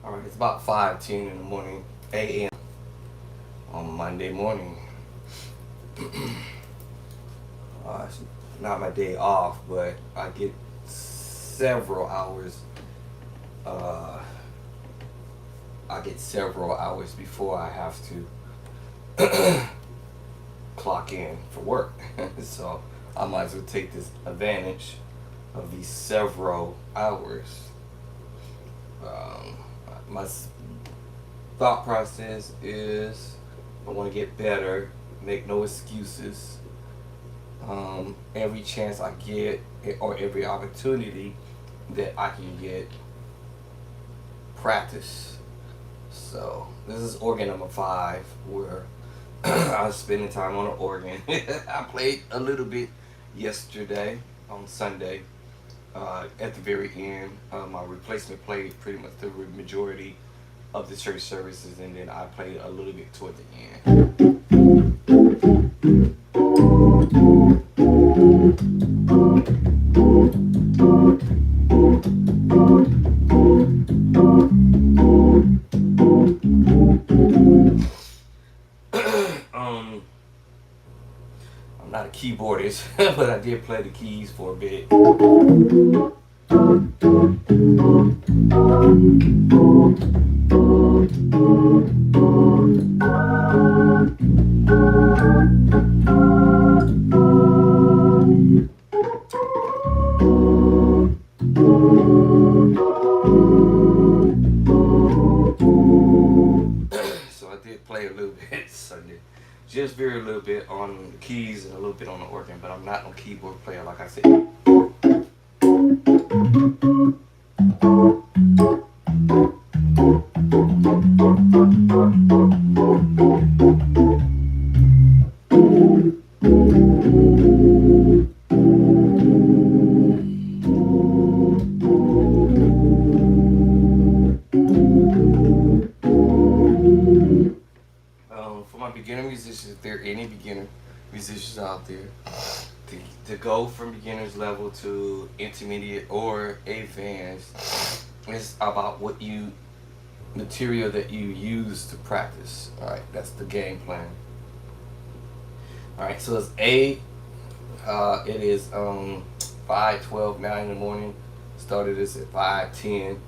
All right, it's about 5:10 in the morning, a.m. on Monday morning. It's not my day off, but I get several hours. Uh, I get several hours before I have to clock in for work. So I might as well take this advantage of these several hours. Um, my thought process is I want to get better, make no excuses. Every chance I get or every opportunity that I can get, practice. So this is organ number 5 where I was spending time on the organ. I played a little bit yesterday on Sunday. At the very end, my replacement played pretty much the majority of the church services, and then I played a little bit toward the end. um, I'm not a keyboardist, but I did play the keys for a bit. So I did play a little bit Sunday, just very little bit on the keys and a little bit on the organ, but I'm not no keyboard player like I said. For my beginner musicians, if there are any beginner musicians out there, to go from beginner's level to intermediate or advanced, it's about what you material that you use to practice. All right, that's the game plan. All right, so it's A. It is 5:12, 9 in the morning. Started this at 5:10.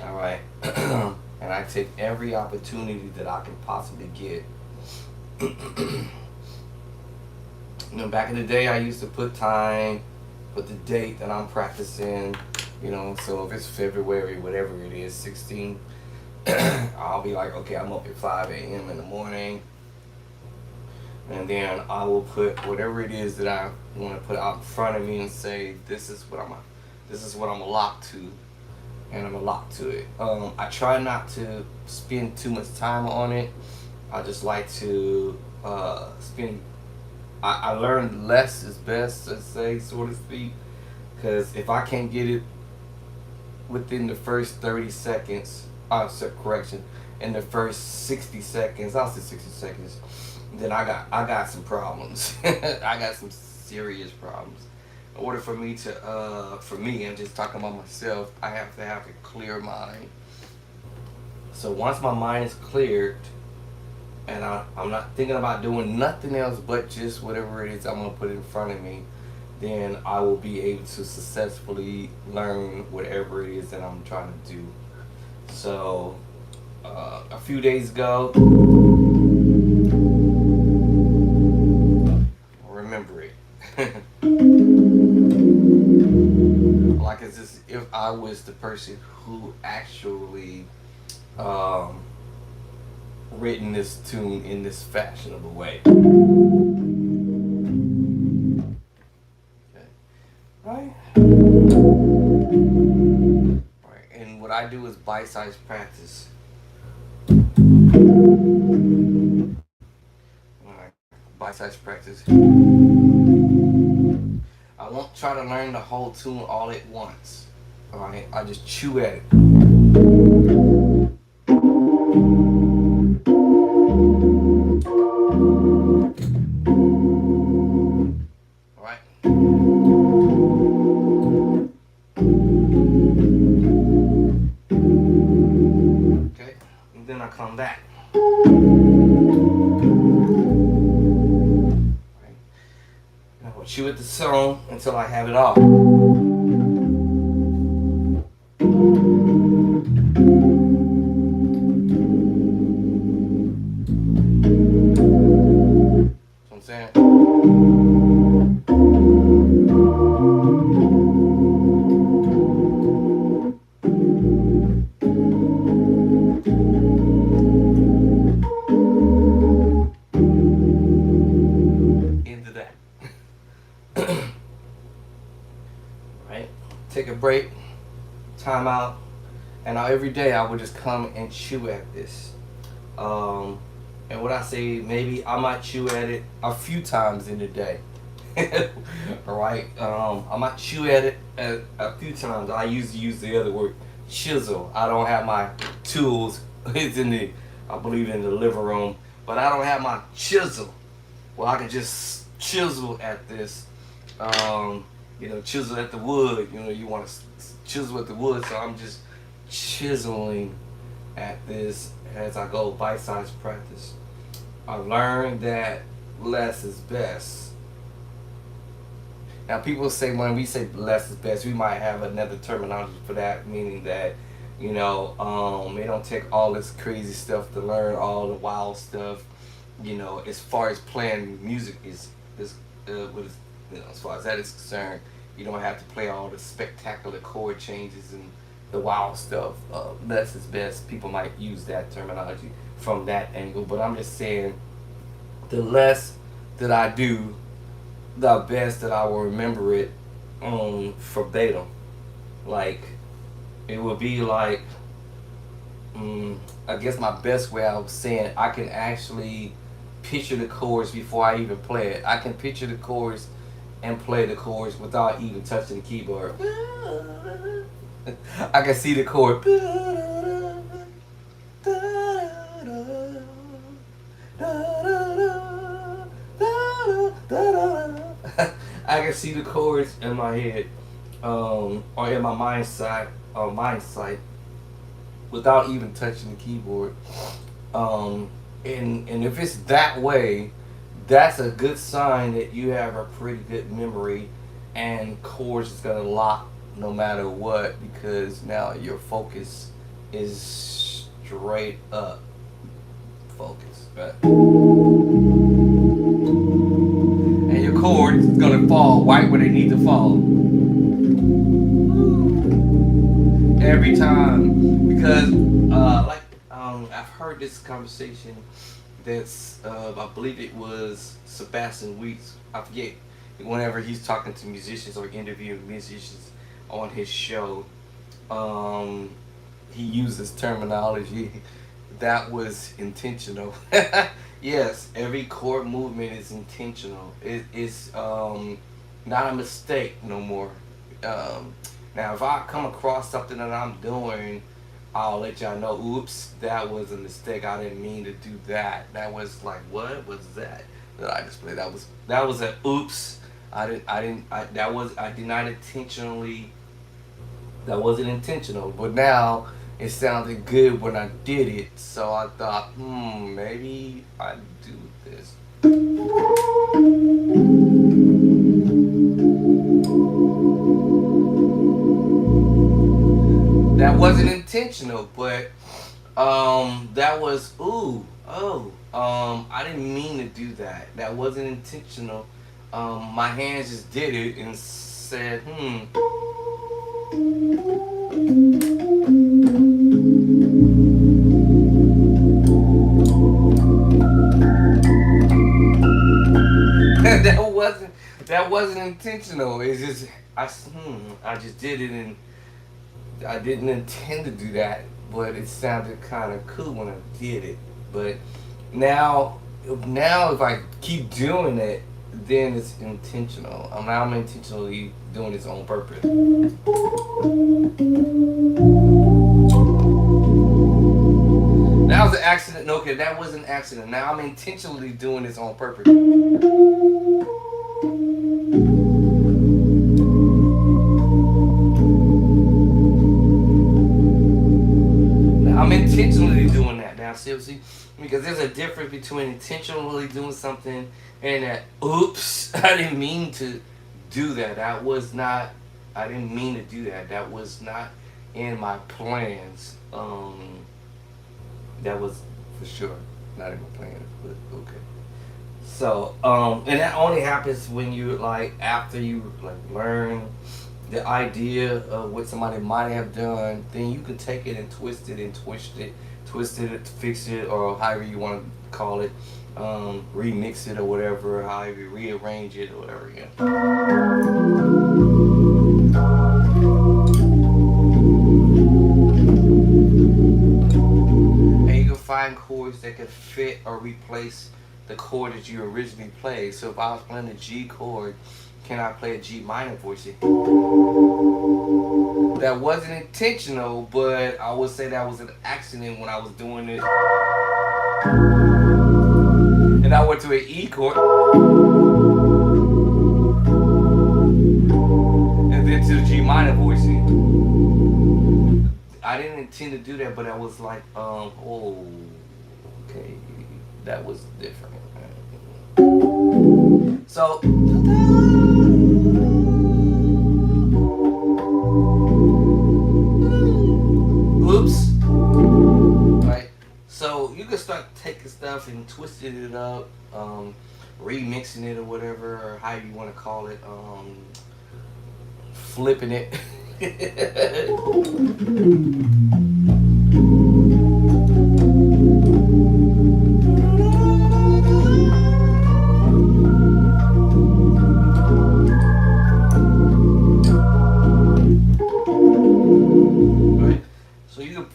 All right. And I take every opportunity that I can possibly get. Back in the day, I used to put time, put the date that I'm practicing. So if it's February, whatever it is, 16, I'll be like, okay, I'm up at 5 a.m. in the morning, and then I will put whatever it is that I want to put out in front of me and say, this is what I'm locked to, and I'm locked to it. I try not to spend too much time on it. I just like to spend. I learned less is best, to say, so to speak, because if I can't get it within the first 30 seconds, correction, in the first 60 seconds, I'll say 60 seconds, then I got some problems. I got some serious problems. In order for me to, I'm just talking about myself, I have to have a clear mind. So once my mind is cleared, and I'm not thinking about doing nothing else but just whatever it is I'm going to put in front of me, then I will be able to successfully learn whatever it is that I'm trying to do. So, a few days ago, remember it. Like as if I was the person who actually written this tune in this fashionable way. Okay. Right? Right. And what I do is bite-sized practice. Alright. Bite-sized practice. I won't try to learn the whole tune all at once. Alright? I just chew at it. I come back. Right? And I will chew at the song until I have it all. You know what I'm saying? Into that. Right? Take a break, time out, and now every day I would just come and chew at this. Um, and what I say, maybe I might chew at it a few times in a day. All right, I might chew at it a few times. I usually use the other word, chisel. I don't have my tools. It's in the, I believe in the living room, but I don't have my chisel. Well, I can just chisel at this. Chisel at the wood. You want to chisel at the wood, so I'm just chiseling at this as I go bite-sized practice. I've learned that less is best. Now, people say when we say less is best, we might have another terminology for that, meaning that, it don't take all this crazy stuff to learn all the wild stuff. As far as playing music as far as that is concerned, you don't have to play all the spectacular chord changes and the wild stuff. Less is best. People might use that terminology from that angle, but I'm just saying, the less that I do, the best that I will remember it verbatim. Like, it would be like, I guess my best way I was saying, I can actually picture the chords before I even play it. I can picture the chords and play the chords without even touching the keyboard. I can see the chord. I can see the chords in my head, or in my mind sight, without even touching the keyboard. And if it's that way, that's a good sign that you have a pretty good memory, and chords is gonna lock no matter what, because now your focus is straight up focus, right? And your chords is gonna fall right where they need to fall every time, because I've heard this conversation that's I believe it was Sebastian Weeks, I forget, whenever he's talking to musicians or interviewing musicians on his show, he uses terminology that was intentional. Yes, every chord movement is intentional. It's not a mistake no more. Now, if I come across something that I'm doing, I'll let y'all know, oops, that was a mistake. I didn't mean to do that. That was like, what was that I just played? That was an oops. I did not intentionally, that wasn't intentional. But now it sounded good when I did it. So I thought, maybe I do this. That wasn't intentional, but that was I didn't mean to do that. That wasn't intentional. My hands just did it and said, that wasn't intentional. It's just I just did it, and I didn't intend to do that, but it sounded kind of cool when I did it. But now if I keep doing it, then it's intentional. I'm intentionally doing this on purpose. That was an accident. No, okay, that was an accident. Now I'm intentionally doing this on purpose. I'm intentionally doing that now. myself. See, because there's a difference between intentionally doing something and that, oops, I didn't mean to do that. That was not, I didn't mean to do that. That was not in my plans. That was for sure not in my plans, but okay. So, and that only happens when you like after you like learn the idea of what somebody might have done, then you can take it and twist it, fix it, or however you want to call it, remix it or whatever, however you rearrange it or whatever. And you can find chords that can fit or replace the chord that you originally played. So if I was playing a G chord, can I play a G minor voicing? That wasn't intentional, but I would say that was an accident when I was doing it. And I went to an E chord. And then to the G minor voicing. I didn't intend to do that, but I was like, oh, okay, that was different. So, oops. Right? So you can start taking stuff and twisting it up, remixing it or whatever, or how you want to call it, flipping it.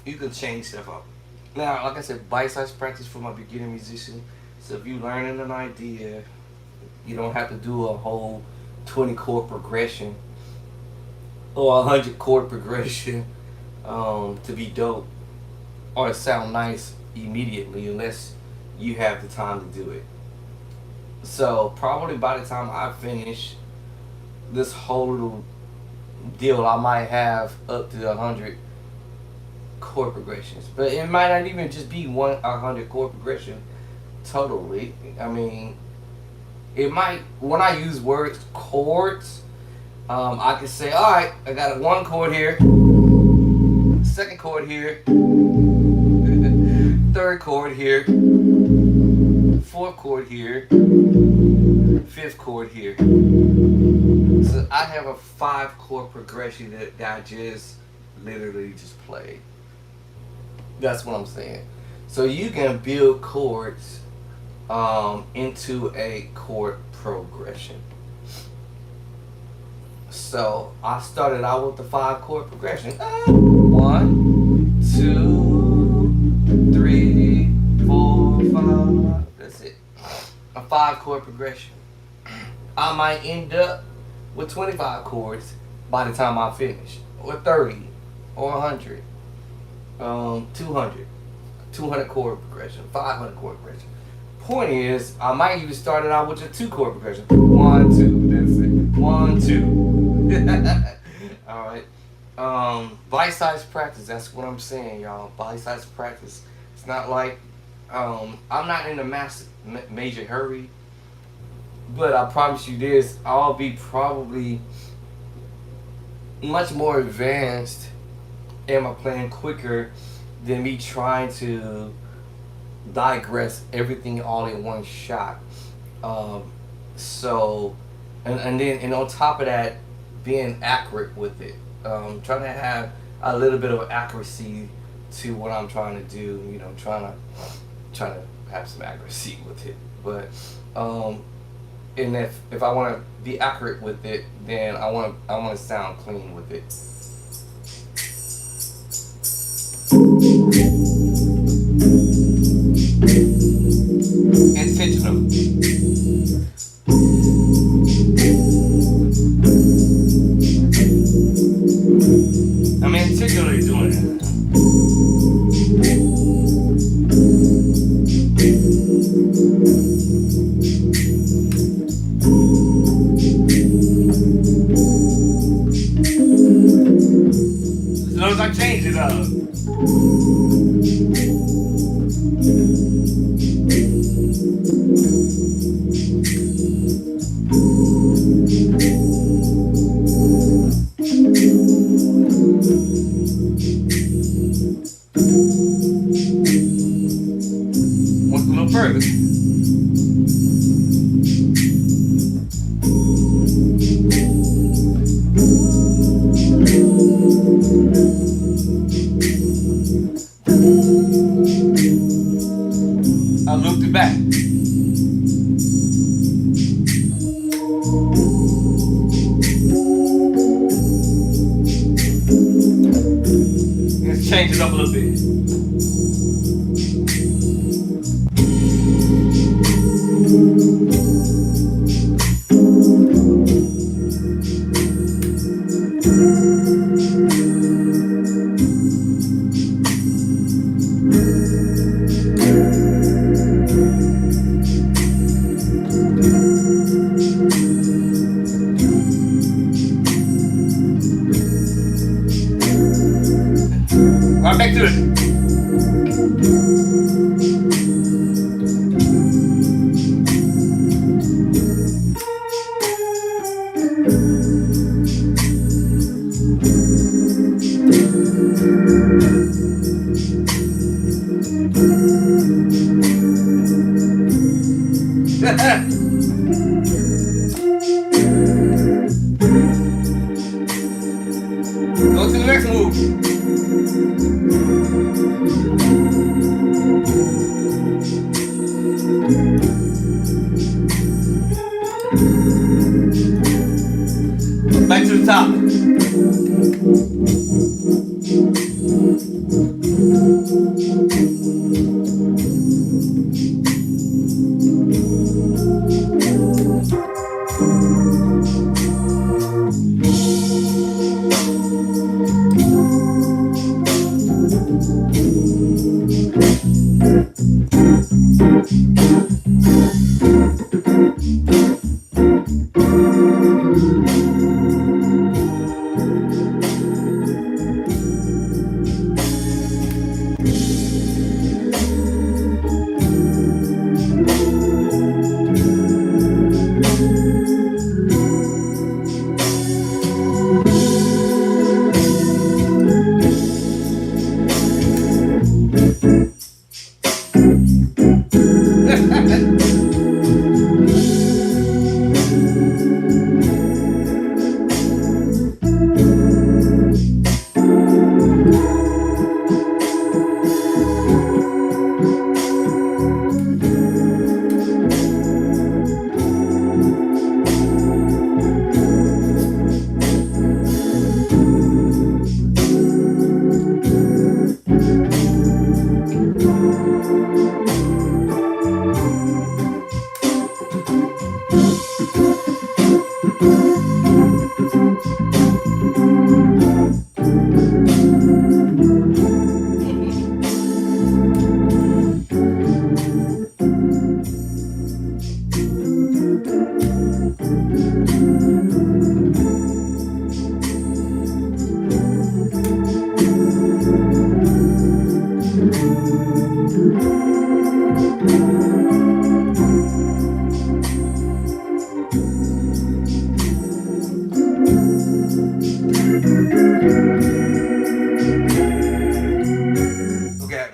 You can change stuff up. Now, like I said, bite-sized practice for my beginner musician. So if you're learning an idea, you don't have to do a whole 20 chord progression or 100 chord progression to be dope or to sound nice immediately unless you have the time to do it. So probably by the time I finish this whole little deal, I might have up to 100 chord progressions, but it might not even just be 100 chord progression totally. I mean, it might, when I use words chords, I can say, all right, I got a one chord here, second chord here, third chord here, fourth chord here, fifth chord here. So I have a 5 chord progression that I just literally just played. That's what I'm saying. So you can build chords into a chord progression. So I started out with the 5 chord progression. 1, 2, 3, 4, 5. That's it. A 5 chord progression. I might end up with 25 chords by the time I finish, or 30, or 100. 200 chord progression, 500 chord progression. Point is, I might even start it out with a 2 chord progression. 1, 2, that's it. 1, 2. Alright. Bite-sized practice, that's what I'm saying, y'all. Bite-sized practice. It's not like, I'm not in a major hurry, but I promise you this, I'll be probably much more advanced and my plan quicker than me trying to digress everything all in one shot. So, and on top of that, being accurate with it, trying to have a little bit of accuracy to what I'm trying to do. You know, trying to have some accuracy with it. But and if I want to be accurate with it, then I want to sound clean with it. Intentional. I'm intentionally doing it. As long as I change it up. Went a little further. I looped it back. Let's change it up a little bit. Right back to it. Go to the next move. Back to the top.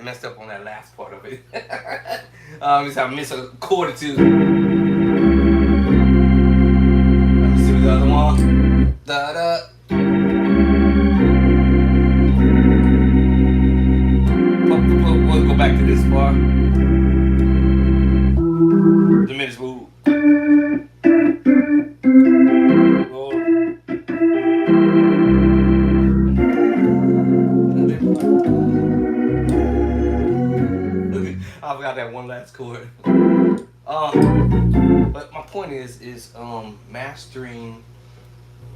Messed up on that last part of it. I missed a chord or two. Let me see what the other one. Da da. We'll go back to this part. Diminished move. I forgot that one last chord. But my point is mastering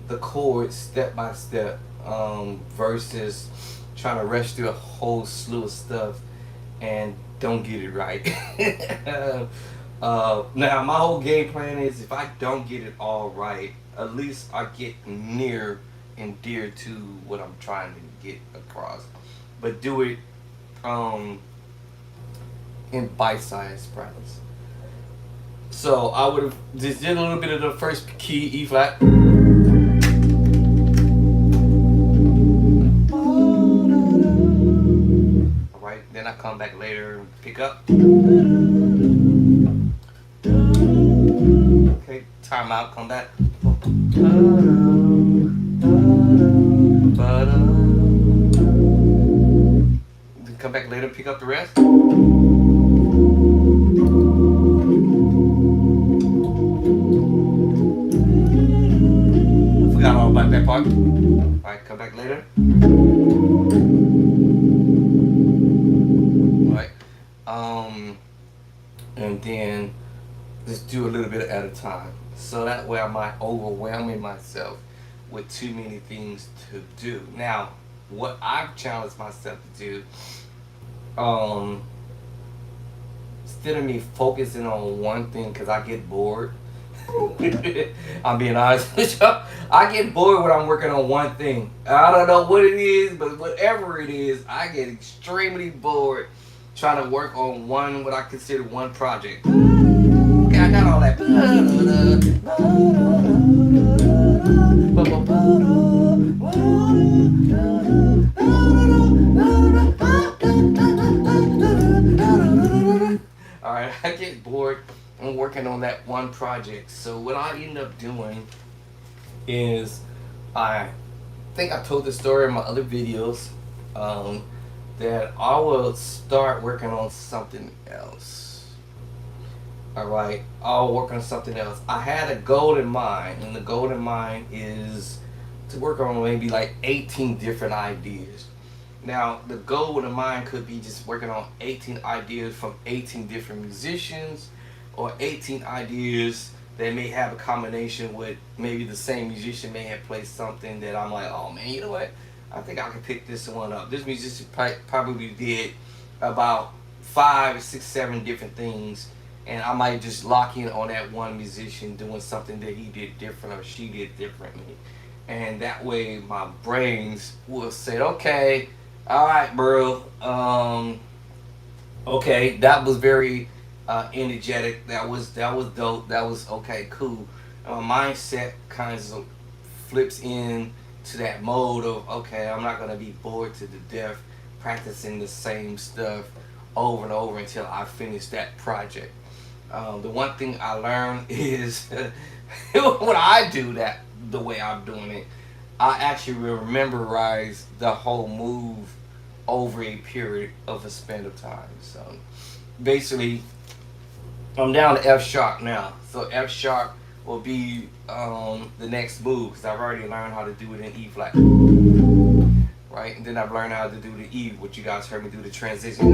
the chords step by step versus trying to rush through a whole slew of stuff and don't get it right. Now my whole game plan is if I don't get it all right, at least I get near and dear to what I'm trying to get across. But do it in bite-sized fragments. So I would have just did a little bit of the first key, E flat. Alright, then I come back later and pick up. Okay, time out, come back. Then come back later, pick up the rest. Forgot all about that part. Alright, come back later. Alright. And then just do a little bit at a time. So that way I'm not overwhelming myself with too many things to do. Now, what I've challenged myself to do, instead of me focusing on one thing, because I get bored. I'm being honest with you. I get bored when I'm working on one thing. I don't know what it is, but whatever it is, I get extremely bored trying to work on what I consider one project. Okay, I got all that. Alright, I get bored and working on that one project. So what I end up doing is, I think I told this story in my other videos, that I will start working on something else. Alright, I'll work on something else. I had a goal in mind, and the goal in mind is to work on maybe like 18 different ideas. Now, the goal in mind could be just working on 18 ideas from 18 different musicians, or 18 ideas that may have a combination with maybe the same musician may have played something that I'm like, oh man, you know what? I think I can pick this one up. This musician probably did about 5, 6, 7 different things, and I might just lock in on that one musician doing something that he did different or she did differently. And that way my brains will say, okay, all right, bro, okay, that was very energetic. That was dope. That was okay, cool. And my mindset kind of flips in to that mode of, okay, I'm not gonna be bored to the death practicing the same stuff over and over until I finish that project. The one thing I learned is when I do that the way I'm doing it, I actually will memorize the whole move over a period of a span of time. So basically, I'm down to F sharp now. So F sharp will be the next move, because I've already learned how to do it in E flat. Right? And then I've learned how to do the E, which you guys heard me do the transition.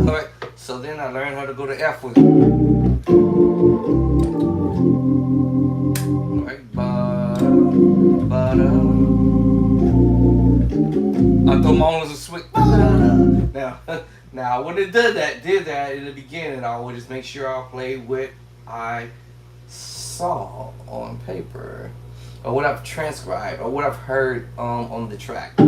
Alright, so then I learned how to go to F with it. I thought mine was a switch. Now, when it did that in the beginning, I would just make sure I played what I saw on paper, or what I've transcribed, or what I've heard on the track. Play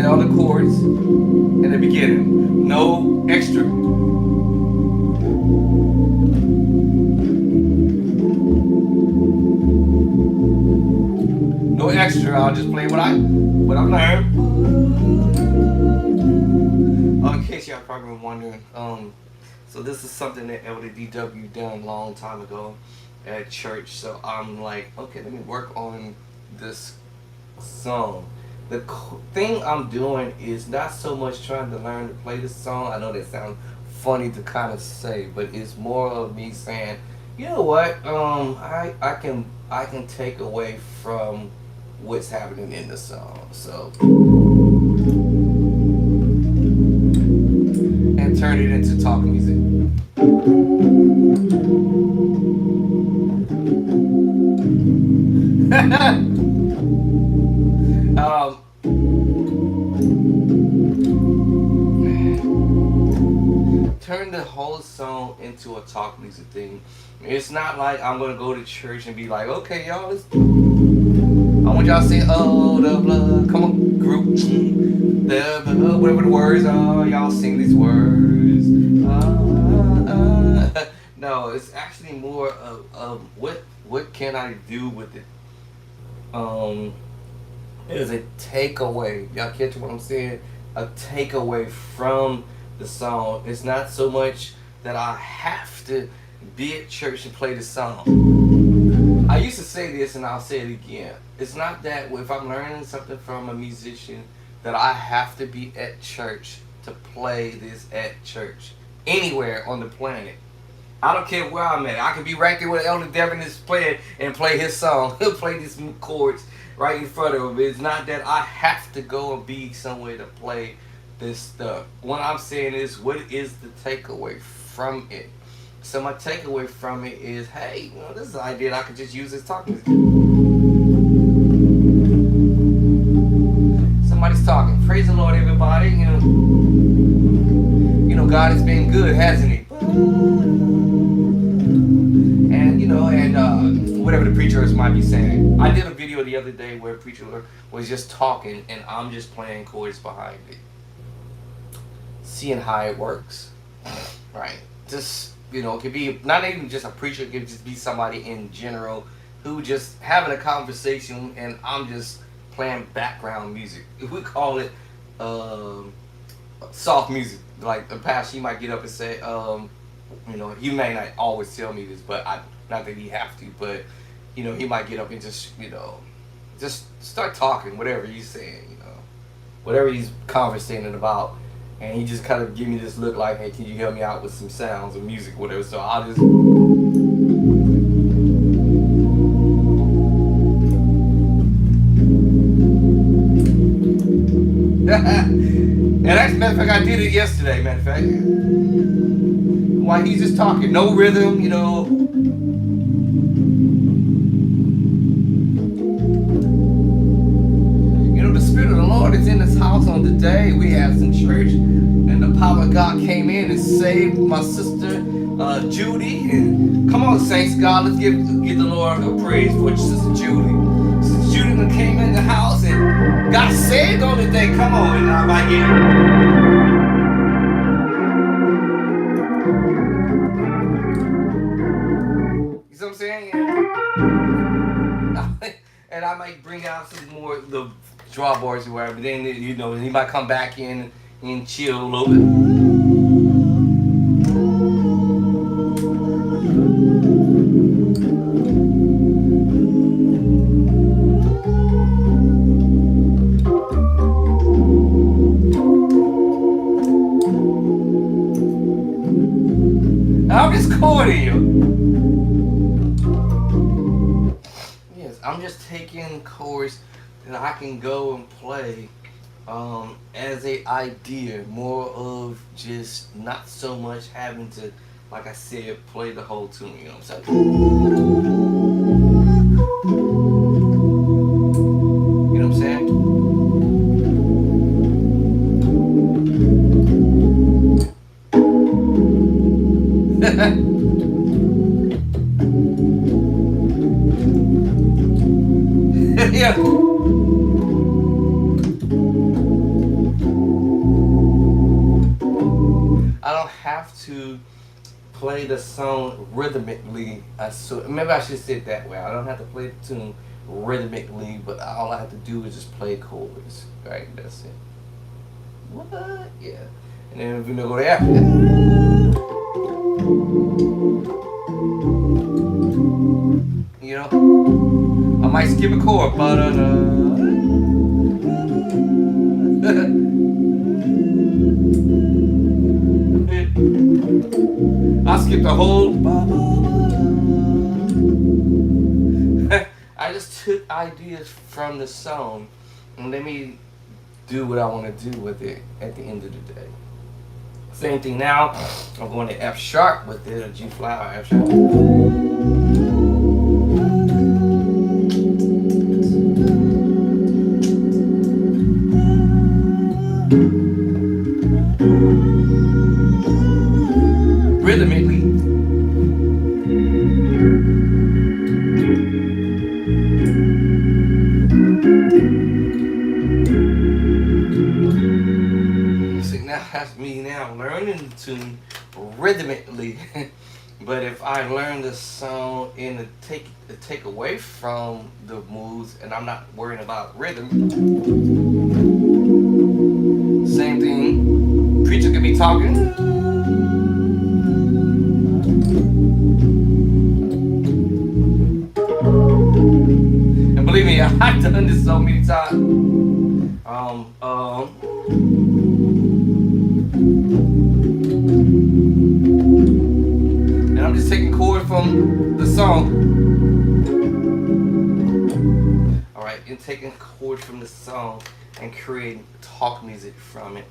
all the chords in the beginning. No extra. No extra. I'll just play what I've learned. In case y'all probably wondering, so this is something that Elder DW done a long time ago at church. So I'm like, okay, let me work on this song. The thing I'm doing is not so much trying to learn to play the song. I know that sounds funny to kind of say, but it's more of me saying, you know what, I can take away from what's happening in the song. So, and turn it into talk music. turn the whole song into a talk music thing. It's not like I'm gonna go to church and be like, okay, y'all, I want y'all to say, oh, the blood, come on, group, the blood, whatever the words are, y'all sing these words. No, it's actually more of what can I do with it? Um, is a takeaway. Y'all catch what I'm saying? A takeaway from the song. It's not so much that I have to be at church and play the song. I used to say this and I'll say it again. It's not that if I'm learning something from a musician that I have to be at church to play this at church. Anywhere on the planet. I don't care where I'm at. I could be right there where Elder Devin is playing and play his song. He'll play these chords right in front of him. It's not that I have to go and be somewhere to play this stuff. What I'm saying is, what is the takeaway from it? So my takeaway from it is, hey, this is an idea that I could just use as talking. Somebody's talking. Praise the Lord, everybody. God has been good, hasn't He? And whatever the preachers might be saying. I did a video the other day where a preacher was just talking, and I'm just playing chords behind it, seeing how it works. Right? Just it could be not even just a preacher. It could just be somebody in general who just having a conversation, and I'm just playing background music. We call it soft music. Like the pastor, he might get up and say, he may not always tell me this, but not that he have to, but he might get up and just start talking, whatever he's saying, whatever he's conversating about, and he just kind of give me this look like, hey, can you help me out with some sounds or music, whatever. So I'll just. And as a matter of fact, I did it yesterday, matter of fact. While he's just talking, no rhythm, the Spirit of the Lord is in this house on the day. We had some church, and the power of God came in and saved my sister, Judy. And come on, saints, God, let's give the Lord a praise for Sister Judy. Sister Judy came in the house and got saved on the day. Come on, and I might get what I'm saying? And I might bring out some more the drawbars or whatever. Then he might come back in and chill a little bit. I'm just quoting you. I'm just taking chords that I can go and play as a idea, more of just not so much having to, like I said, play the whole tune. You know what I'm saying? You know what I'm saying? Yeah. I don't have to play the song rhythmically. Maybe I should say it that way. I don't have to play the tune rhythmically, but all I have to do is just play chords. Right? That's it. What? Yeah. And then if you go there. I might skip a chord. I skipped the whole. I just took ideas from the song and let me do what I want to do with it at the end of the day. Same thing now. I'm going to F sharp with it, or G flat or F sharp. that's me now learning the tune rhythmically. But if I learn the song and take away from the moves, and I'm not worrying about rhythm, same thing. Preacher could be talking, and believe me, I've done this so many times. And I'm just taking chord from the song. All right, and taking chord from the song and creating talk music from it.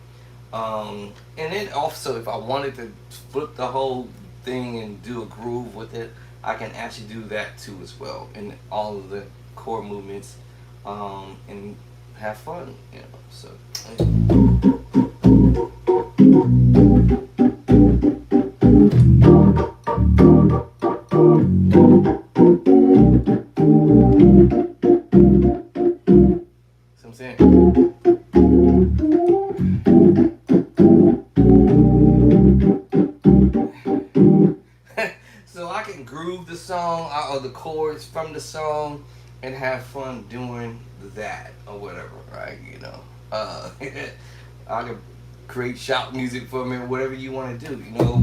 And then also, if I wanted to flip the whole thing and do a groove with it, I can actually do that too as well, in all of the chord movements, and have fun, you know. So. So I'm saying. So I can groove the song or the chords from the song and have fun doing that or whatever, right? You know, I can create shout music for me, whatever you want to do. You know,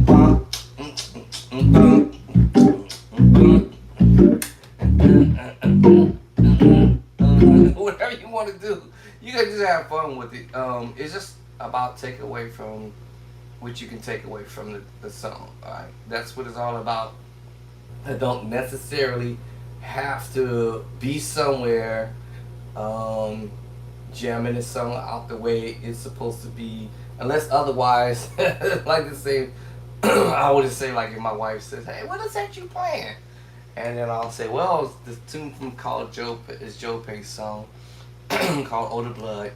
whatever you want to do, you can just have fun with it. It's just about take away from what you can take away from the song. All right, that's what it's all about. I don't necessarily have to be somewhere jamming the song out the way it's supposed to be, unless otherwise, like to say, I would just say, like if my wife says, "Hey, what is that you playing?" And then I'll say, "Well, it's the tune from called Joe, it's Joe Pay's song called Older Blood."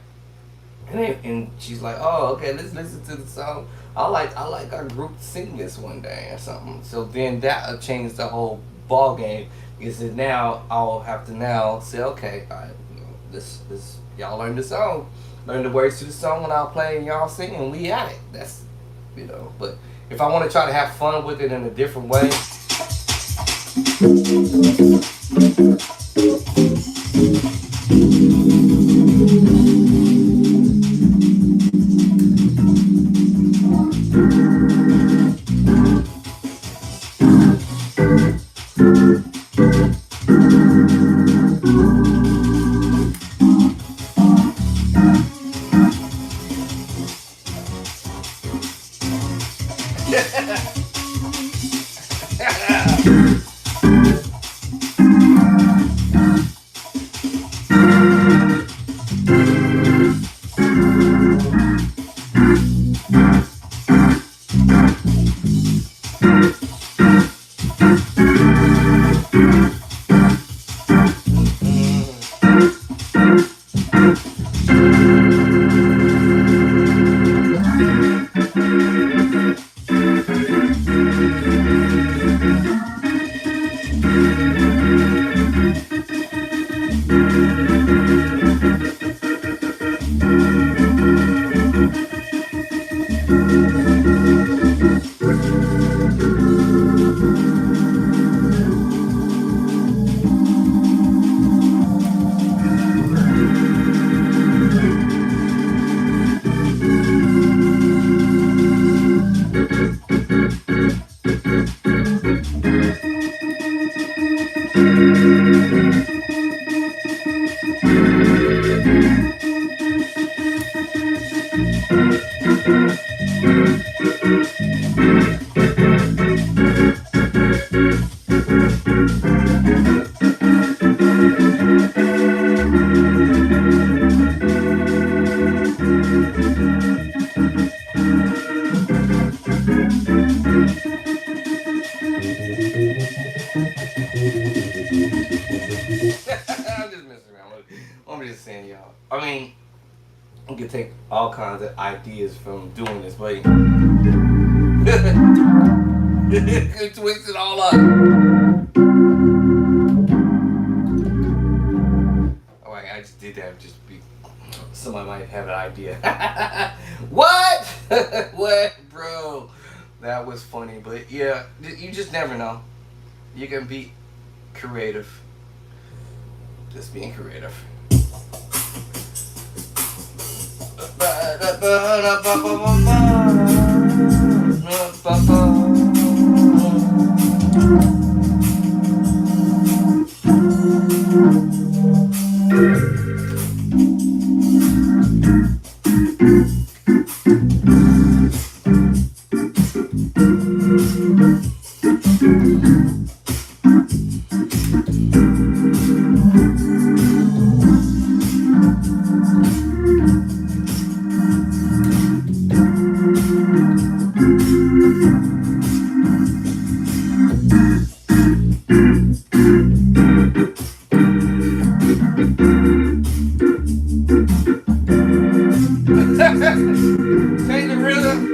And she's like, "Oh, okay, let's listen to the song. I like our group to sing this one day or something." So then that'll change the whole ball game, because then now I'll have to now say, "Okay, all right, you know, this y'all learn the song, learn the words to the song, and I'll play and y'all sing, and we at it." That's, you know. But if I want to try to have fun with it in a different way. I'm just messing around. I'm just saying, y'all. I mean, you can take all kinds of ideas from doing this, but you twist it all up. Alright, I just did that just be somebody might have an idea. What? What, bro? That was funny, but yeah, you just never know. You can be creative. Just being creative. Take the rhythm.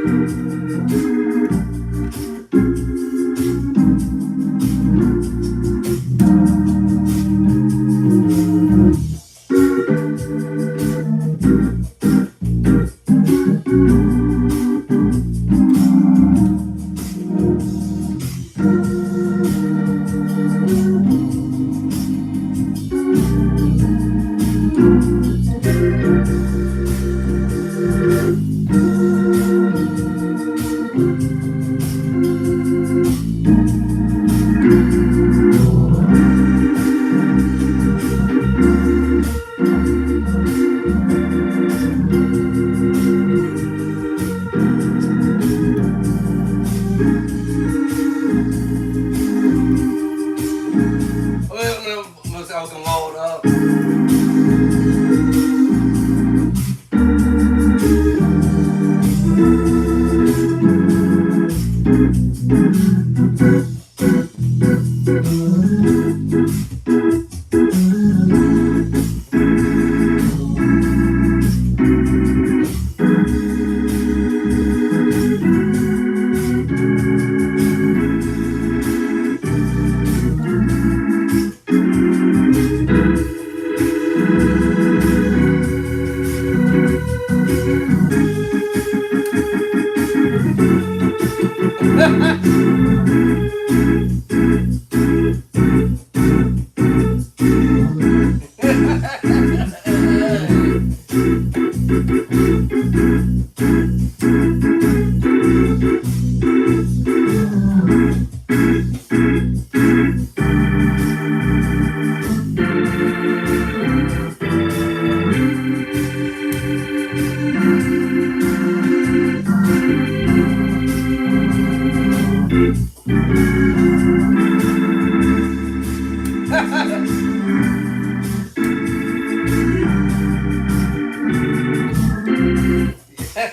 I was gonna load up.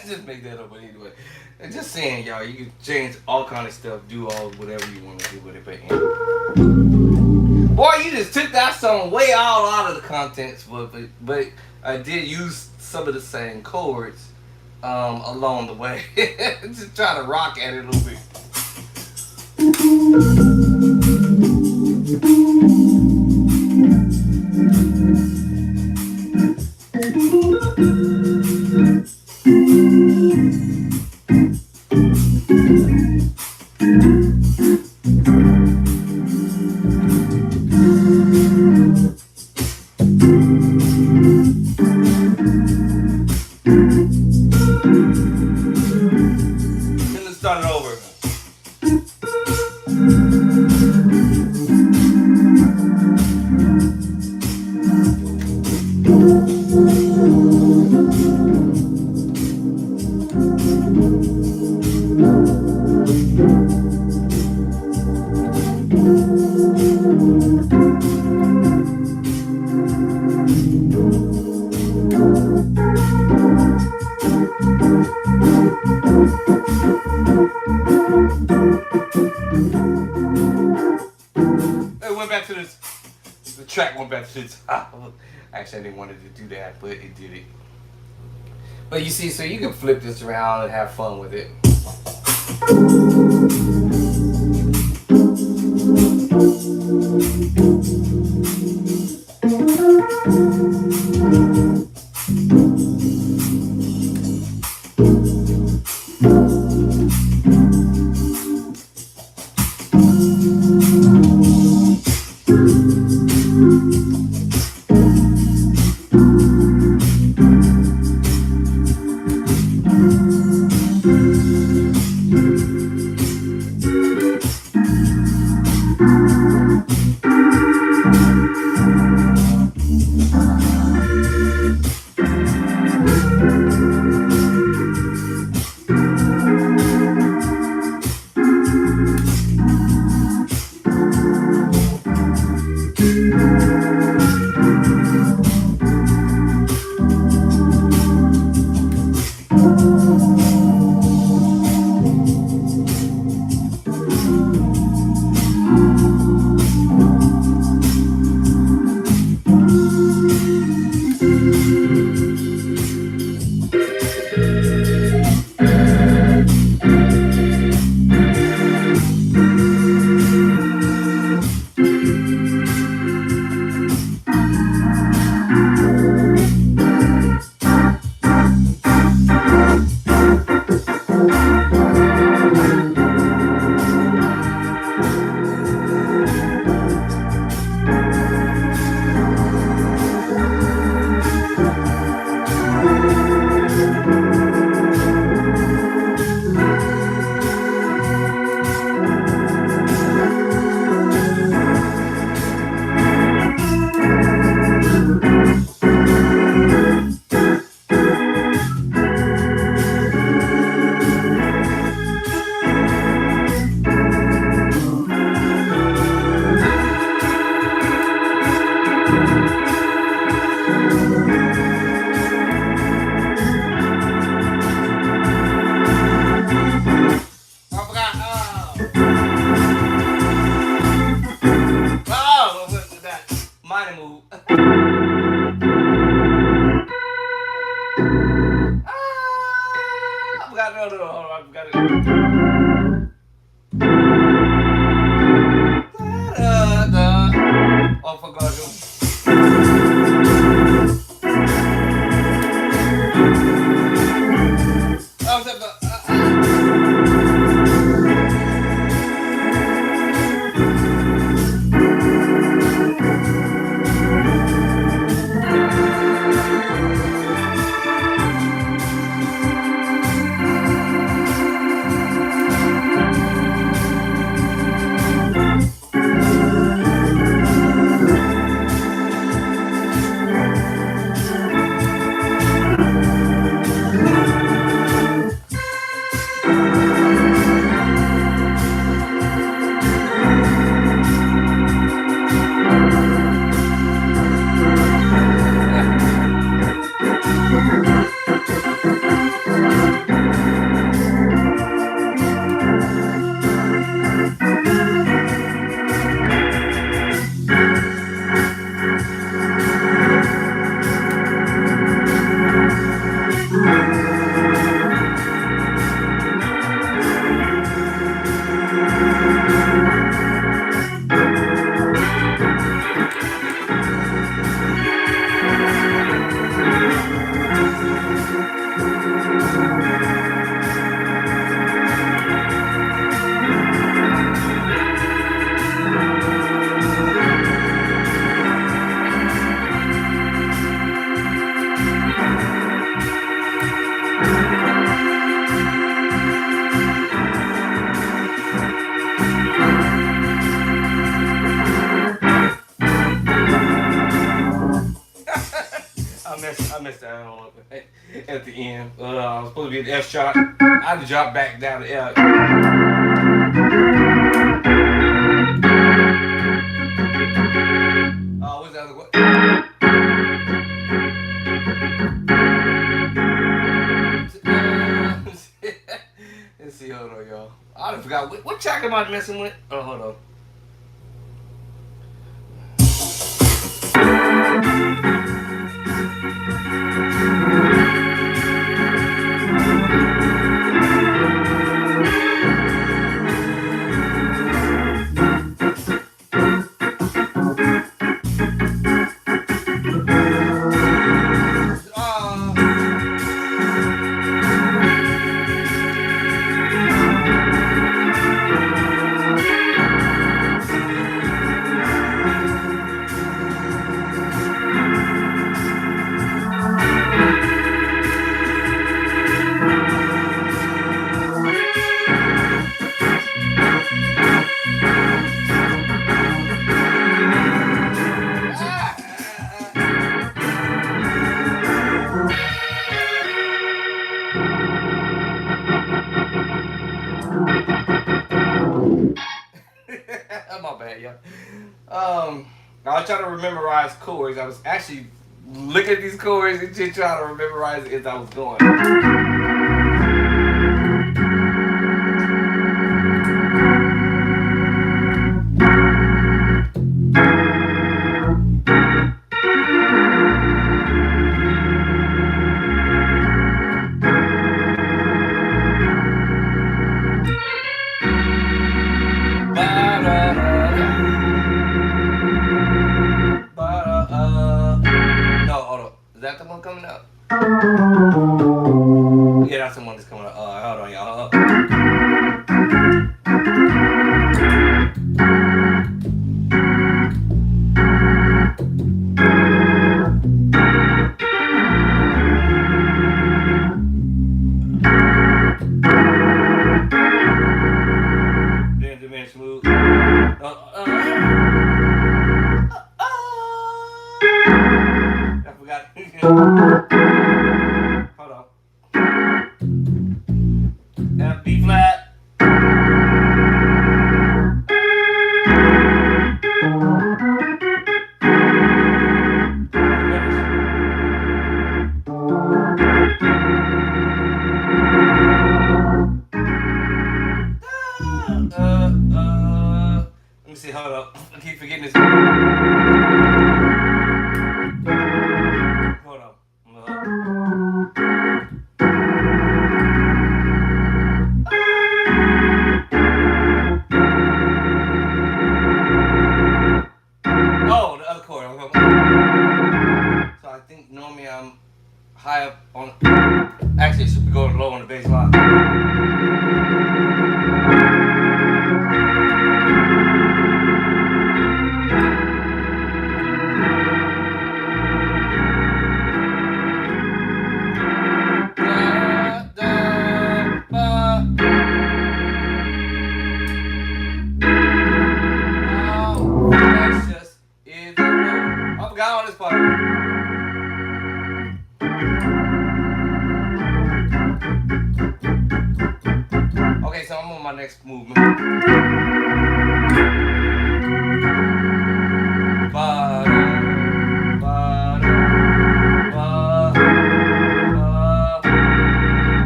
Just make that up, but anyway. And just saying, y'all, you can change all kind of stuff, do all whatever you want to do with it, but boy, you just took that song way all out of the contents, but I did use some of the same chords along the way. Just try to rock at it a little bit. Let's start it over. Back to this. The track went back to the top. Actually, I didn't want it to do that, but it did it. But you see, so you can flip this around and have fun with it. I forgot. Oh, what was that? Minor move. I forgot. No, hold on. I forgot it. Oh, I forgot him. Oh, I missed that one at the end. I was supposed to be at the F sharp. I had to drop back down to F. Oh, what's the other one? Let's see, hold on, y'all. I done forgot what track am I messing with? Oh, hold on. My bad, yeah. I was trying to memorize chords. I was actually looking at these chords and just trying to memorize it as I was going. that the one coming up? Yeah, that's the one that's coming up. Hold on, y'all. Then diminish move. I forgot. Hold on. F B flat. Let me see. Hold up. I keep forgetting this. Hold on. Oh, the other chord. So I think normally I'm high up on. Actually, it should be going low on the bass line. I forgot all this part. Okay, so I'm on my next movement.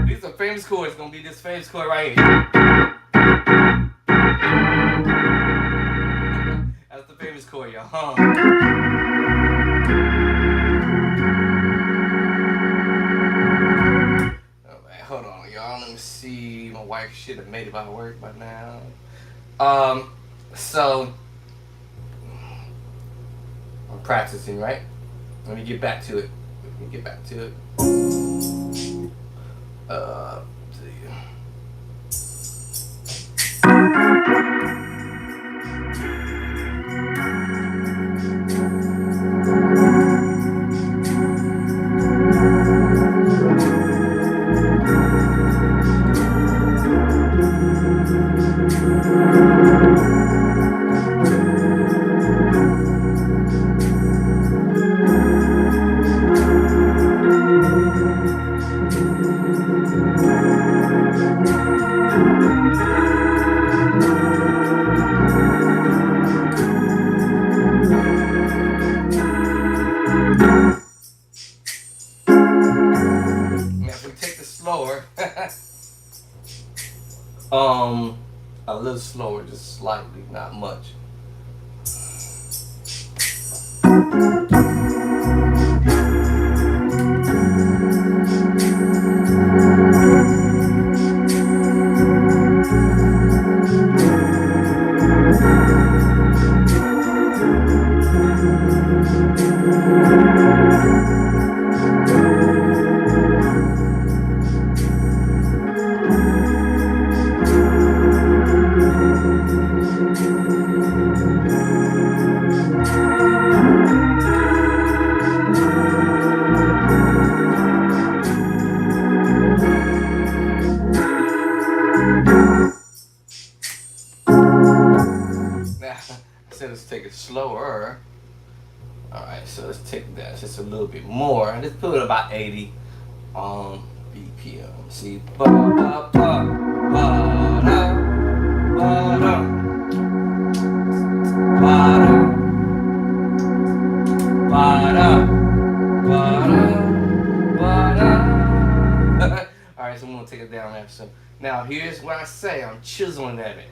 These are famous chords. It's gonna be this famous chord right here. That's the famous chord, y'all. Hold on, y'all. Let me see. My wife should have made it by work by now. So I'm practicing, right? Let me get back to it. Slower. A little slower, just slightly, not much. Let's take it slower. Alright, so let's take that just a little bit more. Let's put it about 80 BPM. See, ba ba ba ba da ba da ba da ba da ba da. Alright, so I'm gonna take it down there. So now here's what I say. I'm chiseling at it.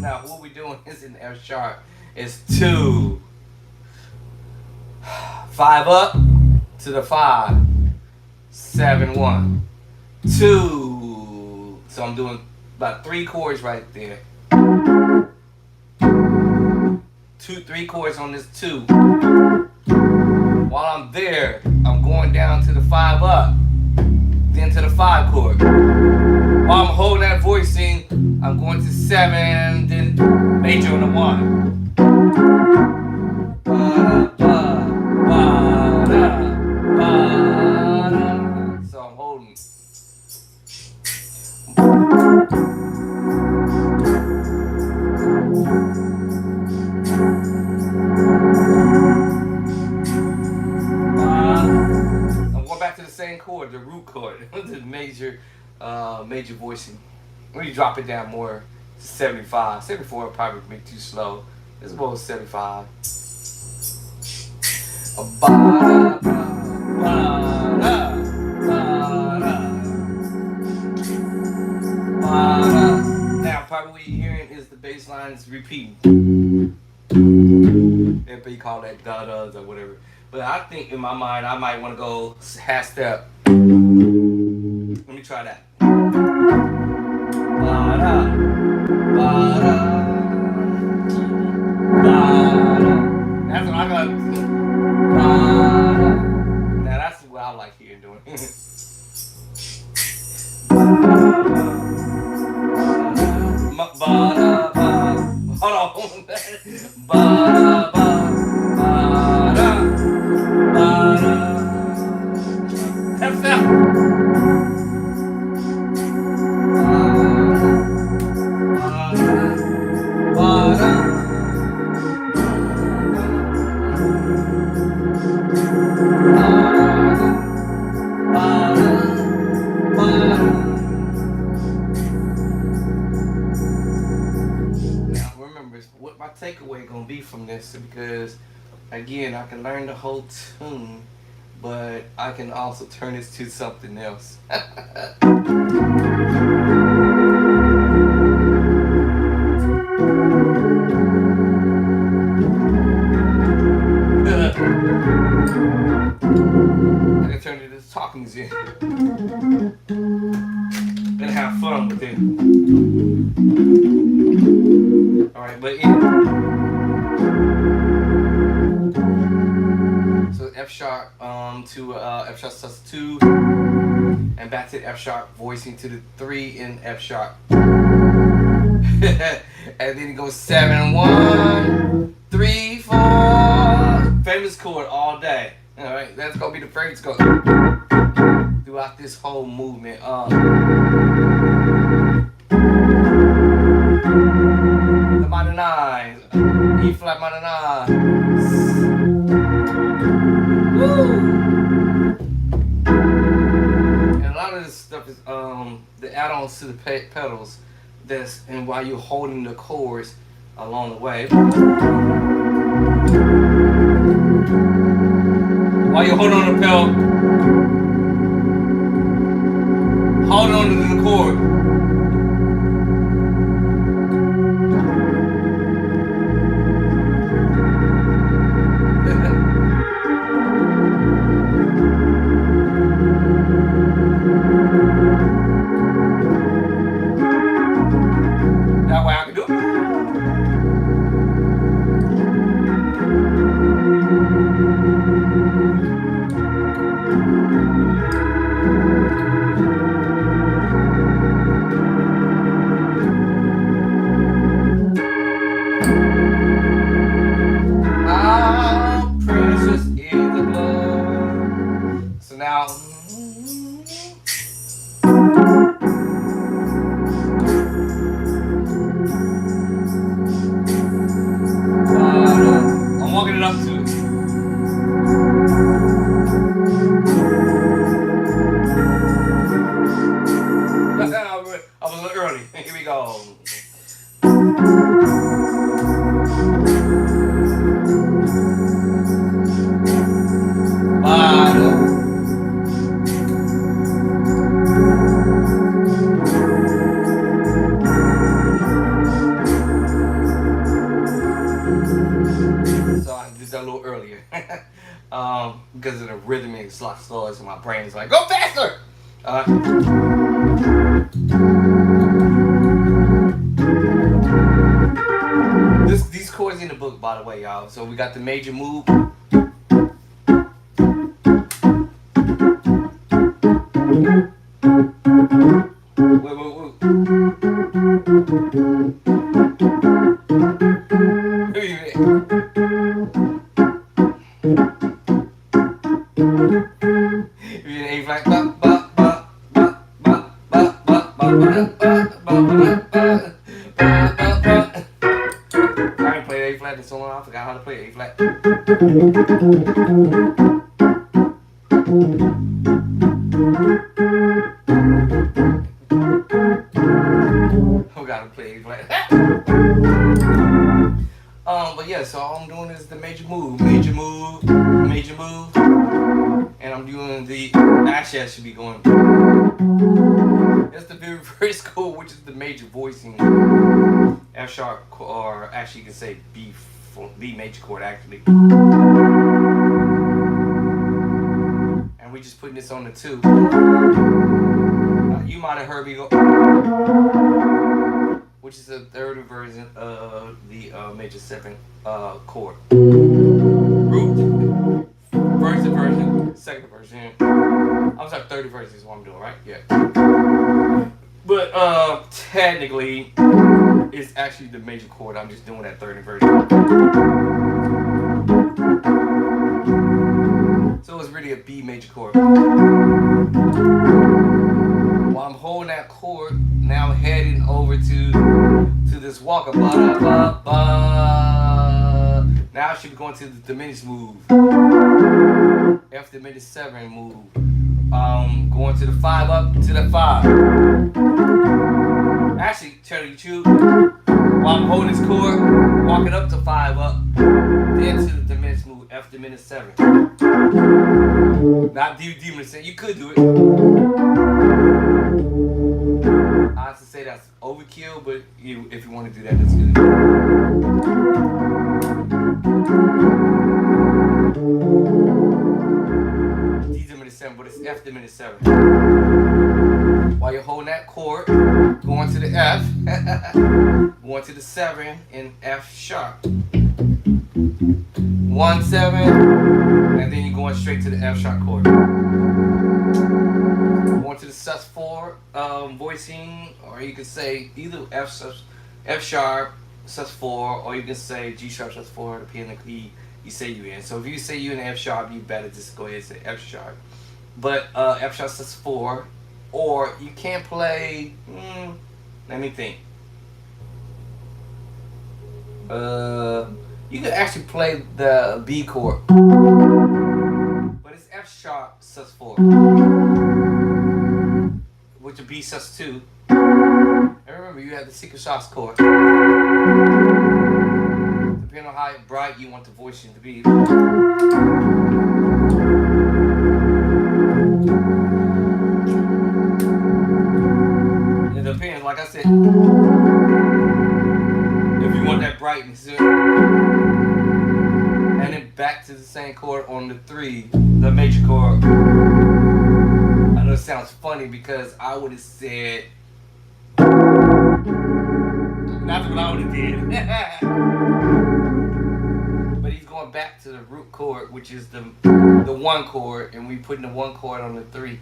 Now what we're doing is in F sharp is 2, 5 up to the 5, 7, 1, 2. So I'm doing about 3 chords right there. 3 chords on this 2. While I'm there, I'm going down to the 5 up, then to the 5 chord. While I'm holding that voicing, I'm going to 7, then major on the 1. So I'm holding. I'm going back to the same chord, the root chord, the major voicing. When you drop it down more to 75, 74 will probably be too slow. It's about 75. Now, probably what you're hearing is the bass lines repeating. Everybody call that da-das or whatever. But I think in my mind, I might want to go half step. Let me try that. Ba-da, ba-da, ba-da. That's what I got. Ba-da. Now that's what I like hearing doing. Ba-da, ba. Hold on. Ba-da, ba, ba-da, ba-da. Half step. What my takeaway gonna be from this, because again, I can learn the whole tune, but I can also turn this to something else. I can turn it into talking music and have fun with it. Alright, but so F sharp to F sharp sus2, and back to F sharp, voicing to the 3 in F sharp. And then it goes 7, 1, 3, 4. Famous chord all day. Alright, that's gonna be the famous chord throughout this whole movement. The minor 9, E flat minor 9. Woo! And a lot of this stuff is the add-ons to the pedals. That's, and while you're holding the chords along the way. While you're holding on the pedal, hold on to the chord. That way I can do it. How precious is the blood. So now, I'm walking it up to it. I was a little early. Here we go. So I did that a little earlier. Because of the rhythm, it's a lot slower, so my brain is like, go faster! These chords chords in the book, by the way, y'all. So we got the major move. A flat, ba ba ba ba ba ba ba ba ba ba. I ain't played A flat in so long. I forgot how to play A flat. I gotta play A flat. But yeah, so all I'm doing is the major move, major move, major move, and I'm doing the. Actually, I should be going. That's the very first chord, which is the major voicing, F sharp, or actually you can say B major chord actually. And we just putting this on the 2. You might have heard me go, which is the third version of the major 7 chord. Root, first version, second version. I'm sorry, third version is what I'm doing, right? Yeah. But technically, it's actually the major chord. I'm just doing that third version. So it's really a B major chord. While I'm holding that chord, now I'm heading over to this walker. Ba, ba, ba. Now I should be going to the diminished move. F diminished 7 move. Going to the 5 up to the 5. Actually, tell you the truth, while I'm holding this chord, walking up to 5 up, then to the diminished move, F diminished 7. Not D diminished 7. You could do it. I have to say that's overkill, but if you want to do that, that's good. D diminished 7, but it's F diminished 7. While you're holding that chord, going to the F, going to the 7 in F sharp. 1, 7, and then you're going straight to the F sharp chord. Going to the sus4 voicing, or you can say either F sharp sus4, or you can say G sharp sus4, depending on the key you say you in. So if you say you in F sharp, you better just go ahead and say F sharp. But F sharp sus4, or you can play. Let me think. You can actually play the B chord, but it's F sharp sus4, which would be sus2. And remember, you have the secret sauce chord. Depending on how bright you want the voicing to be. It depends, like I said. If you want that brightness, and then back to the same chord on the 3, the major chord. I know it sounds funny because I would have said, that's what I would have did. But he's going back to the root chord, which is the 1 chord, and we putting the 1 chord on the 3.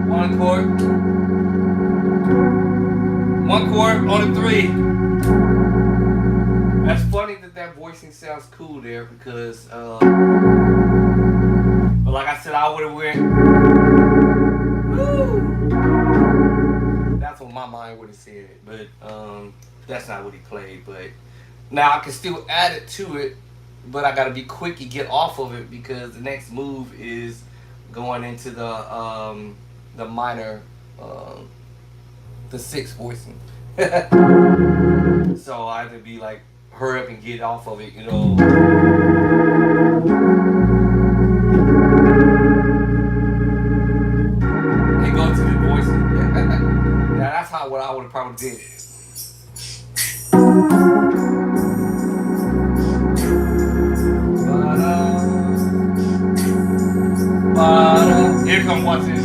One chord. 1 chord on the 3. That's funny that voicing sounds cool there because, but like I said, I would have went. Woo! That's what my mind would have said, but that's not what he played. But now I can still add it to it. But I gotta be quick and get off of it because the next move is going into the minor, the 6 voicing. So I have to be like, hurry up and get off of it, you know. And go to the voicing. Now that's what I would have probably did. Here comes what's this.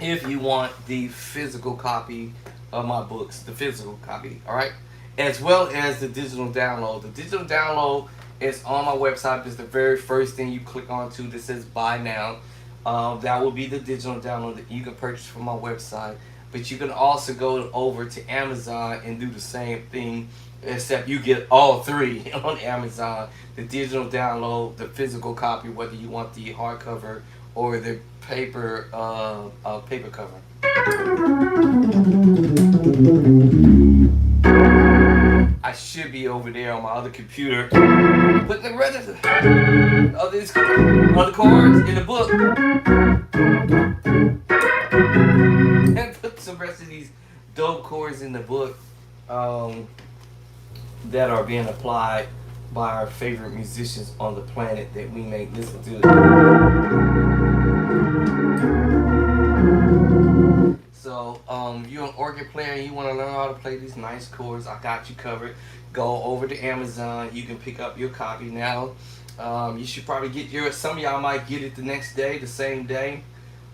if you want the physical copy of my books, the physical copy, all right, as well as the digital download. The digital download is on my website. It's the very first thing you click onto that says buy now. That will be the digital download that you can purchase from my website. But you can also go over to Amazon and do the same thing, except you get all three on Amazon: the digital download, the physical copy, whether you want the hardcover or the paper cover. I should be over there on my other computer. Put the rest of these other cards in the book and put some rest of these dope chords in the book that are being applied by our favorite musicians on the planet that we may listen to. So, you're an organ player and you want to learn how to play these nice chords, I got you covered. Go over to Amazon. You can pick up your copy now. You should probably get yours. Some of y'all might get it the next day, the same day.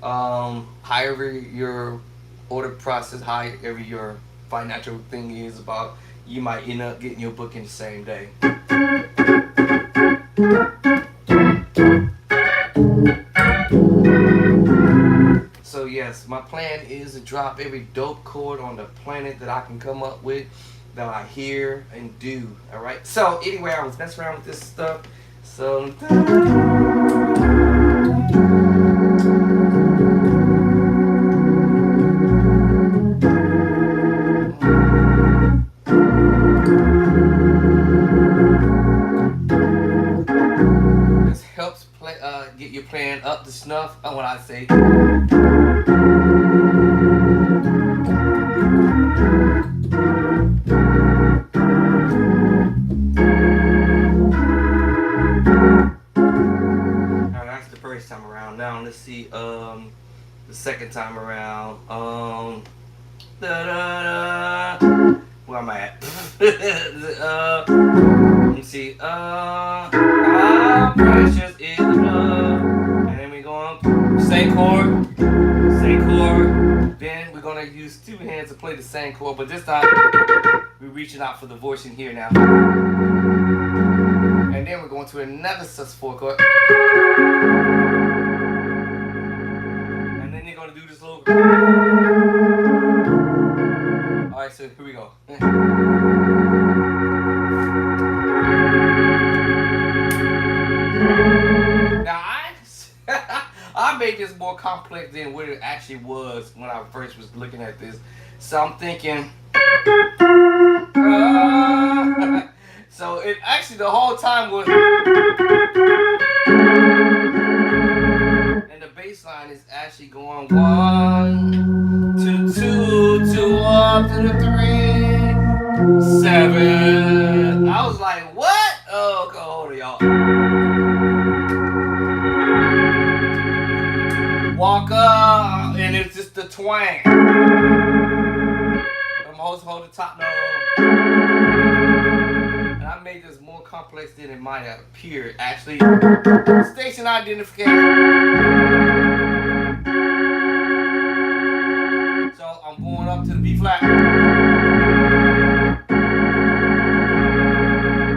However your order process, however your financial thing is about, you might end up getting your book in the same day. So yes, my plan is to drop every dope chord on the planet that I can come up with, that I hear and do. Alright? So anyway, I was messing around with this stuff. So this helps get your plan up to snuff. And when I say time around. Now let's see the second time around. Where am I at? Let me see. How precious is the love. And then we go on. Same chord. Same chord. Then we're gonna use two hands to play the same chord, but this time we're reaching out for the voice in here now. And then we're going to another sus4 chord. And then you're going to do this little. Alright, so here we go. Now, I made this more complex than what it actually was when I first was looking at this. So I'm thinking. So it actually the whole time was, and the bass line is actually going 1 to 2 to up to the 3 7. I was like, what? Oh, okay, hold on, y'all. Walk up, and it's just the twang. I'm hold the top note. I made this more complex than it might have appeared. Actually, station identification. So I'm going up to the B flat. And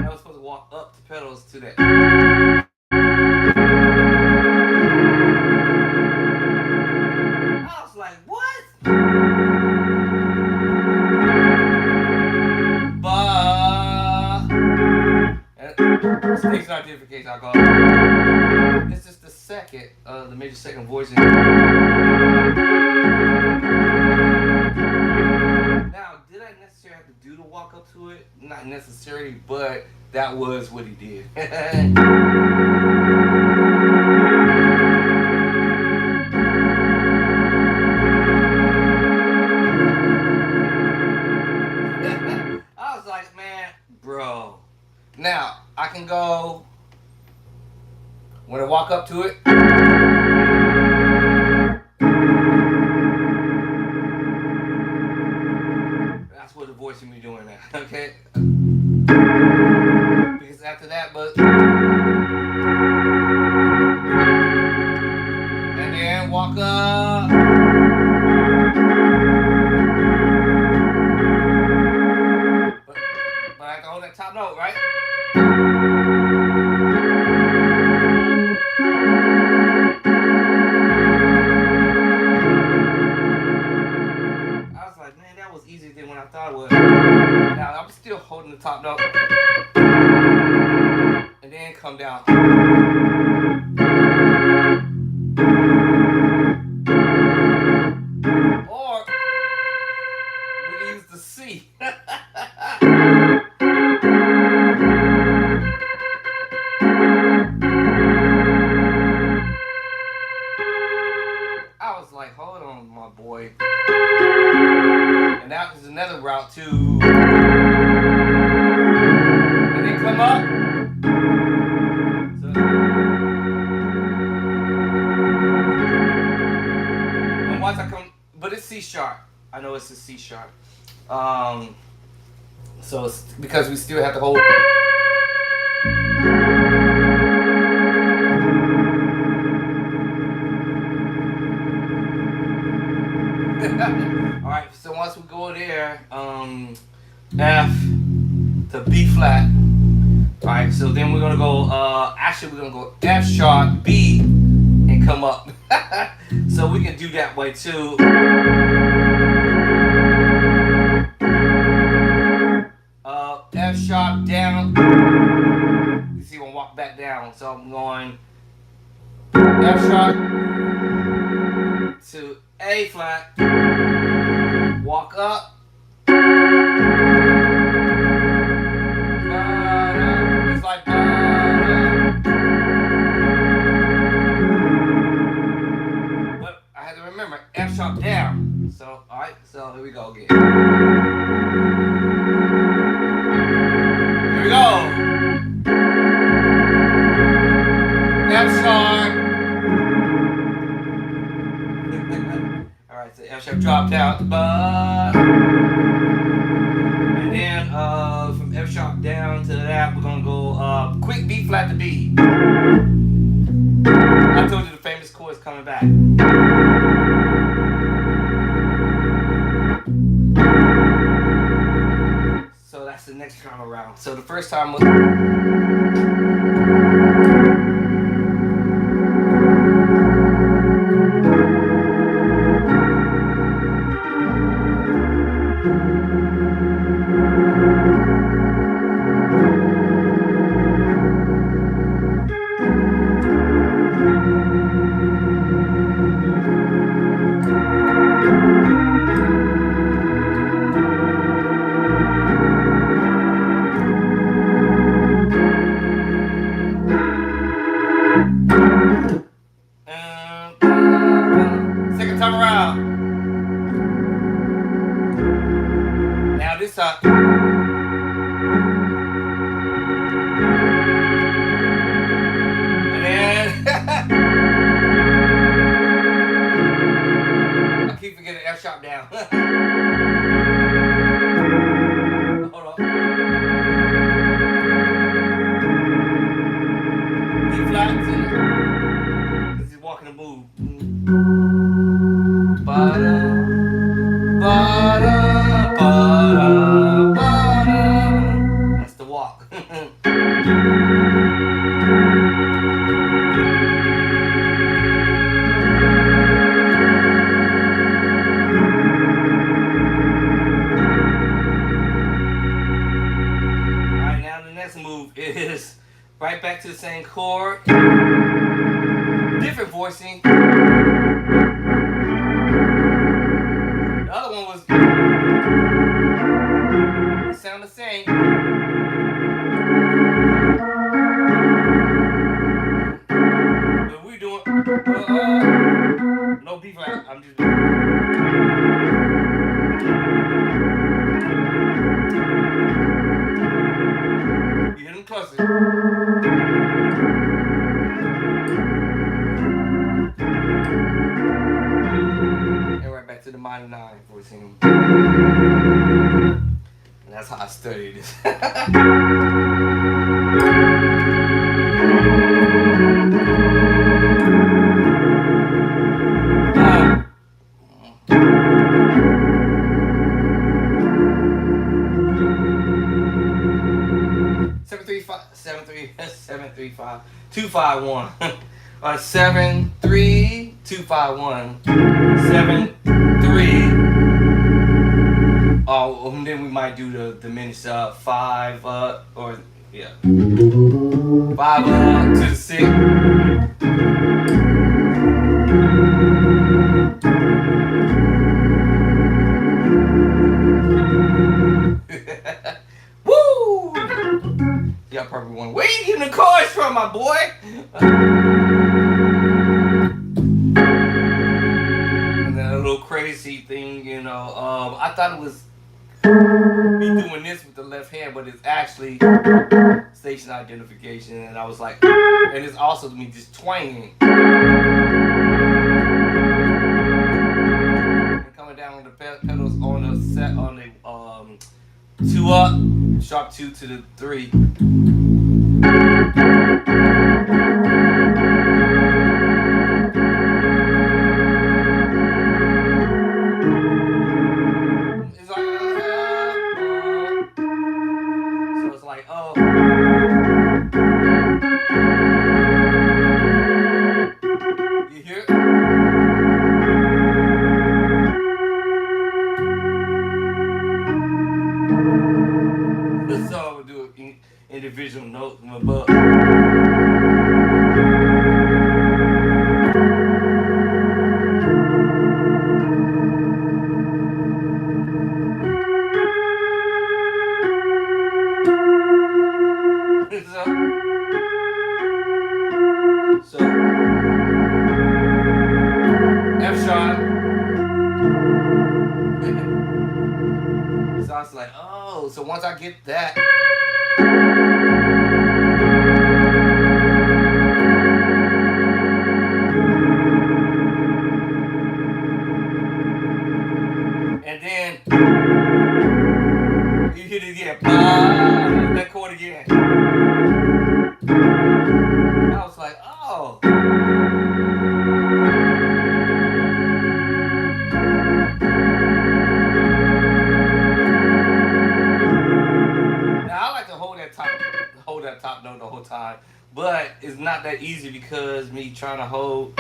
I was supposed to walk up the pedals to that. Station identification, I call it. This is the second, the major second voicing. Now, did I necessarily have to do the walk up to it? Not necessarily, but that was what he did. I was like, man, bro. Now, I can go when I walk up to it. That's what the voice will be doing now, okay? Because after that, but. And then walk up. But I have to hold that top note, right? I was like, man, that was easier than when I thought it was. Now, I'm still holding the top note. And then come down. Or we can use the C. I was like, hold on, my boy. And that was another route too. And then come up. And once I come, but it's C sharp. I know it's a C sharp. So it's because we still have to hold. Alright, so once we go there, F to B flat. Alright, so then we're gonna go, actually we're gonna go F sharp, B, and come up. So we can do that way too. F sharp down. You see, I'm gonna walk back down. So I'm going F sharp to A flat, walk up, it's like but I had to remember F sharp down. So alright, so here we go again. Here we go. F sharp. Alright, so F sharp dropped out, but and then from F sharp down to that, we're gonna go quick B flat to B. I told you the famous chord is coming back. So that's the next time around. So the first time was. Right back to the same chord. Different voicing. The other one was sound the same. But we doing no B flat. I'm just you hear them clusters. And right back to the minor 9 voicing. And that's how I studied this. Seven three five 251 7 3 2 5 1 7 3. Oh, and then we might do the diminished 5 or yeah 5 to the 6. Woo! Y'all probably wondering, where you getting the chords from, my boy? And then a little crazy thing, you know, I thought it was me doing this with the left hand, but it's actually station identification, and I was like, and it's also me just twanging. And coming down on the pedals on the set on the 2 up, sharp 2 to the 3. It's like, so it's like, oh. You hear it? So I would do an individual note from above. So F sharp. So I was like, oh, so once I get that. And then you hit it again. That chord again. I was like, oh. Now I like to hold that top note the whole time, but it's not that easy because me trying to hold.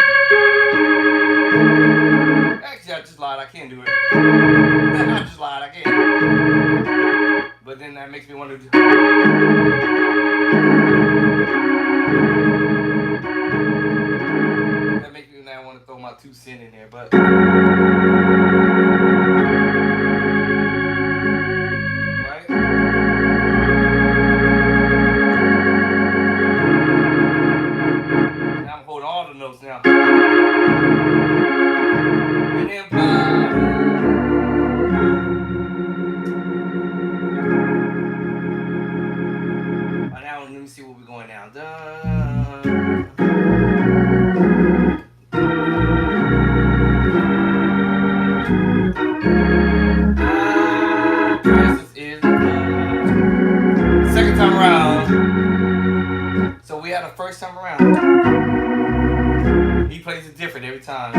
Actually, I just lied. I can't do it. I just lied. I can't. But then that makes me want to do. That makes me now want to throw my 2 cents in there, but. Right? Now I'm holding all the notes now. And then. Now let me see what we're going now. This is the second time around. So we had a first time around. He plays it different every time.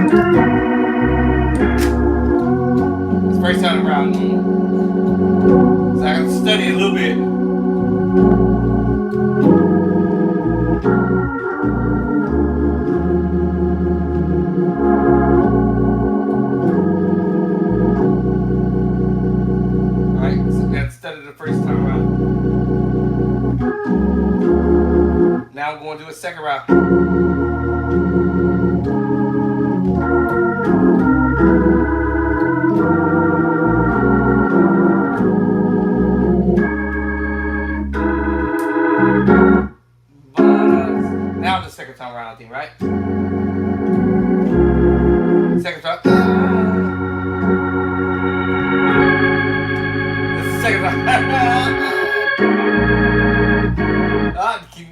It's first time around. So I have to study a little bit. Alright, so that's studied the first time around. Now I'm going to do a second round. Now the second time around thing, right? Second time. This is the second time. Keep...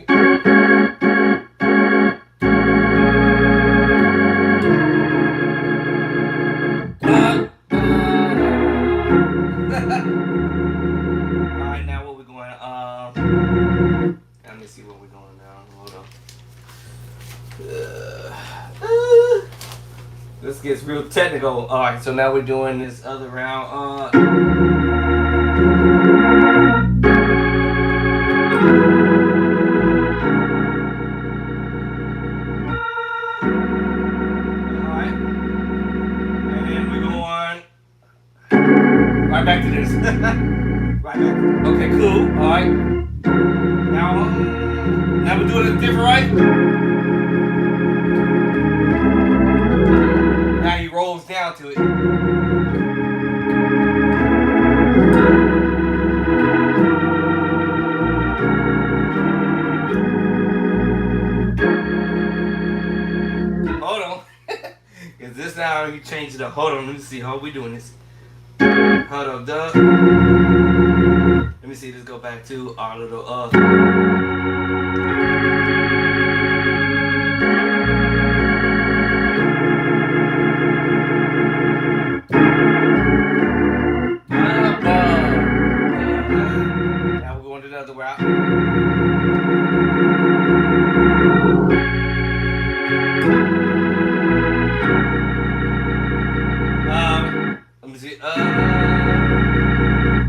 Alright, now what we're going let me see what we're doing now. Hold on. This gets real technical. Alright, so now we're doing this other round. Alright. And then we're going right back to this. Right back. Okay, cool. Alright. Now we're doing it different, right? Now he rolls down to it. Hold on. Is this now you change it up? Hold on, let me see how we doing this. Hold on, duh. Let me see this go back to our little Now we're going to the other route. Let me see.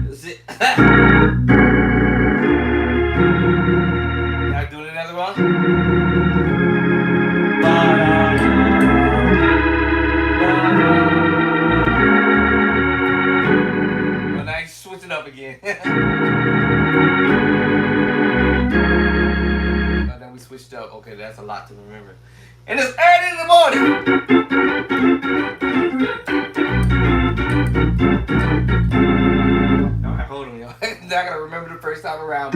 Let's see. Now doing another one. Well, now you switch it up again. Oh, then we switched up. Okay, that's a lot to remember. And it's early in the morning. Alright, hold on, y'all. Now I gotta remember the first time around.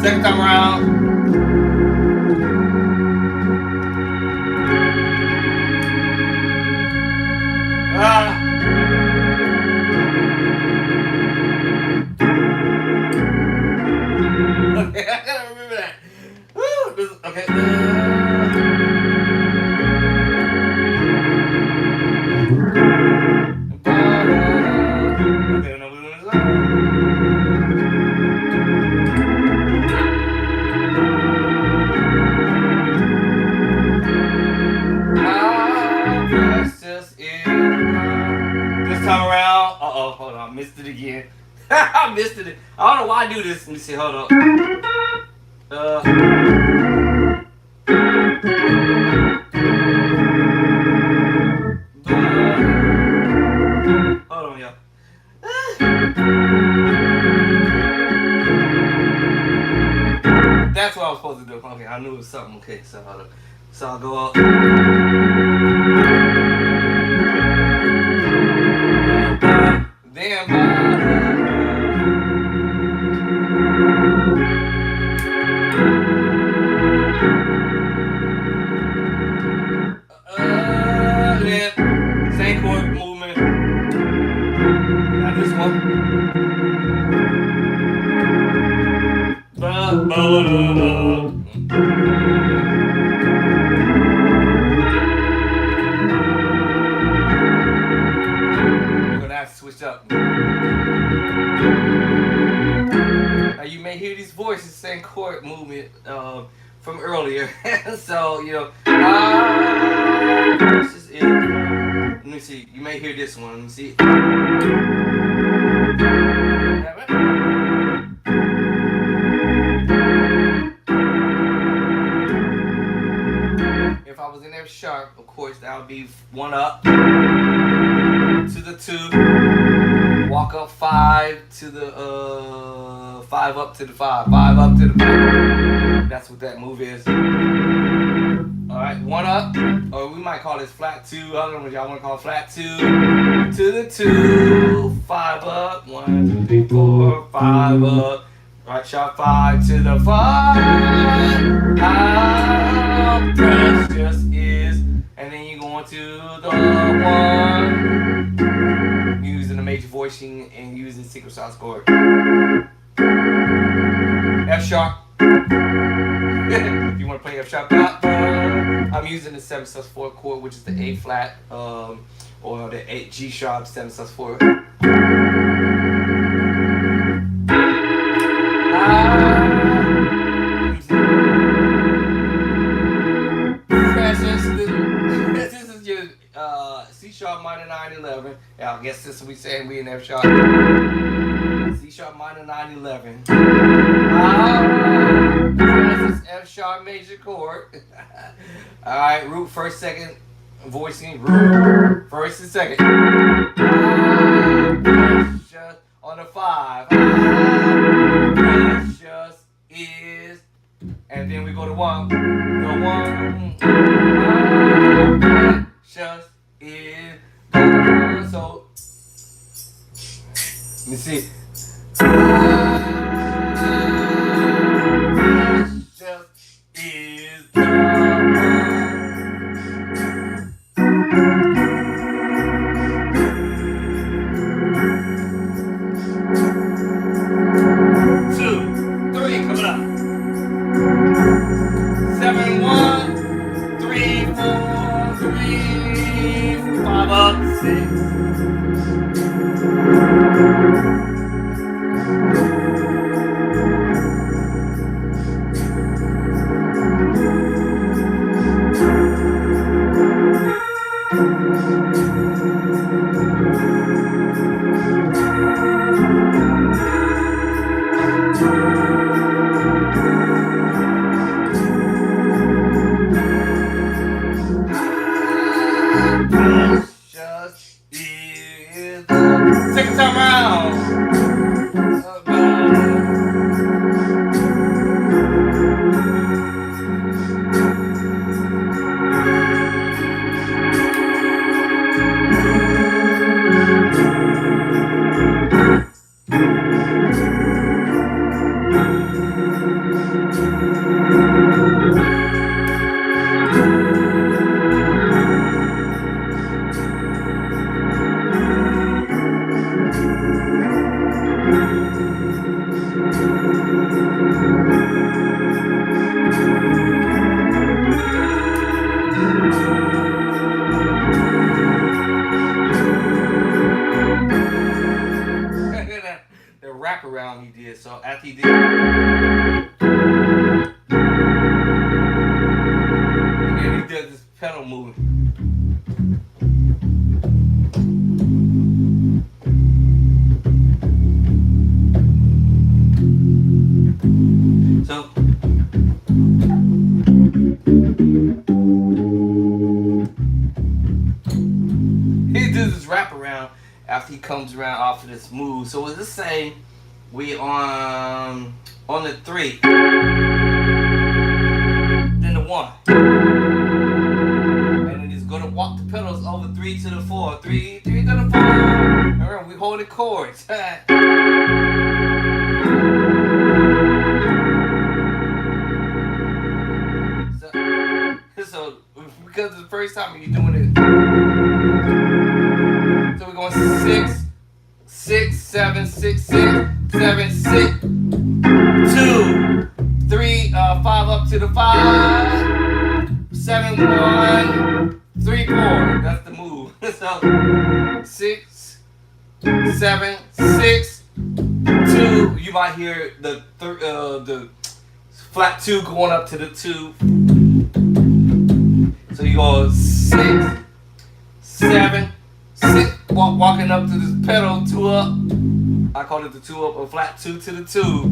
Second time around. Okay, I gotta remember that. Woo, okay. Okay, now we're doing this. This time around, hold on, I missed it again. I missed it. I don't know why I do this. Let me see, hold up. Hold on, y'all. That's what I was supposed to do. Okay, I knew it was something. Okay, so hold up. So I'll go up. Damn. Then same chord movement. Now this one. We're gonna have to switch up. Now you may hear these voices, same chord movement from earlier. So, you know, this is it. Let me see. You may hear this one. Let me see. If I was in F sharp, of course, that would be 1 up to the 2, walk up 5 to the 5 up to the 5, 5 up to the 5. That's what that move is. Alright, 1 up, or we might call this flat 2. I don't know what y'all want to call it, flat 2 to the 2, 5 up, 1, 2, 3, 4, 5 up. Right sharp 5 to the 5. How precious is, and then you go on to the 1, using the major voicing and using secret sauce chord. F sharp. If you want to play F sharp, I'm using the 7/4 chord, which is the A flat, or the G sharp 7/4. This is your C sharp minor 9/11. Yeah, I guess this we saying we in F sharp. C sharp minor 9/11. This is F sharp major chord. All right, root first, second, voicing root first and second. Just on the 5. Just is, and then we go to 1. The 1. Just is. So let me see. Just is. 2, 3, coming up. 7, 1, 3, 4, 3, 5 up, 6. Second time round. The wraparound he did. So after he did, and then he did this pedal movement. So he does this wraparound after he comes around off of this move. So let's say we on the 3, then the 1, and then he's gonna walk the pedals over 3 to the 4, 3 to the 4. Remember, we holding chords. So because it's the first time you're doing it, so we're going 6, 6, 7, 6, 6, 7, 6, 2, 3, 5 up to the 5, 7, 1, 3, 4. That's the move. So 6, 7, 6, 2. You might hear the flat 2 going up to the 2. So you go 6, 7, walking up to this pedal, two up. I call it the two up, a flat two to the two.